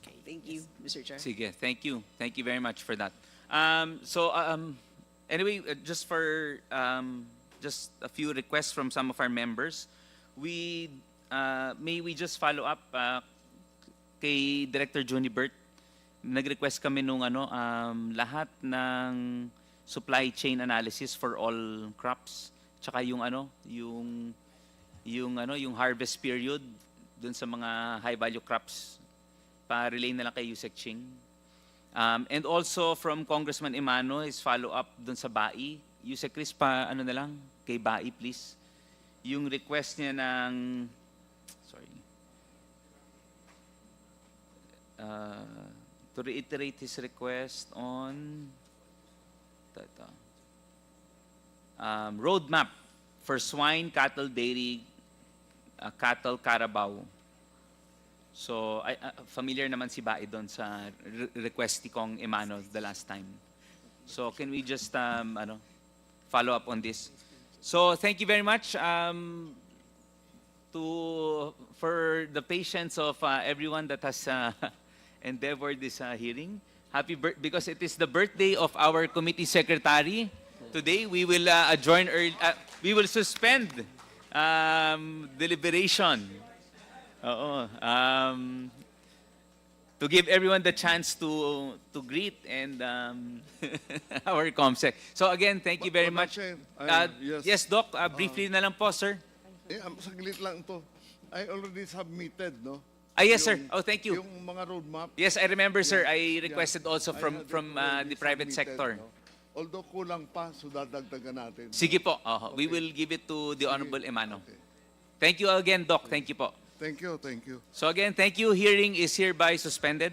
Okay, thank you, Mr. Chair. Sige, thank you. Thank you very much for that. Anyway, just for just a few requests from some of our members, may we just follow up kay Director Junibert. Nag-request kami nung lahat ng supply chain analysis for all crops, tsaka yung harvest period dun sa mga high value crops, pa-relay na lang kay Yusek Ching. And also from Congressman Emano, his follow-up dun sa BAI. Yusek Chris, na lang, kay BAI please. Yung request niya ng, to reiterate his request on roadmap for swine, cattle, dairy, cattle, carabao. So, familiar naman si Bae doon sa request ni Kong Emano the last time. So, can we just follow up on this? So, thank you very much for the patience of everyone that has endeavored this hearing. Happy birthday, because it is the birthday of our committee secretary. Today, we will adjourn early, we will suspend deliberation. To give everyone the chance to greet and our ComSec. So again, thank you very much. Yes, Doc, briefly na lang po, sir. Saglit lang to. I already submitted, no? Yes, sir. Oh, thank you. Yung mga roadmap. Yes, I remember, sir. I requested also from the private sector. No? Although kulang pa, so dadagdagan natin. Sige po. We will give it to the Honorable Emano. Thank you again, Doc. Thank you po. Thank you, thank you. So again, thank you. Hearing is hereby suspended.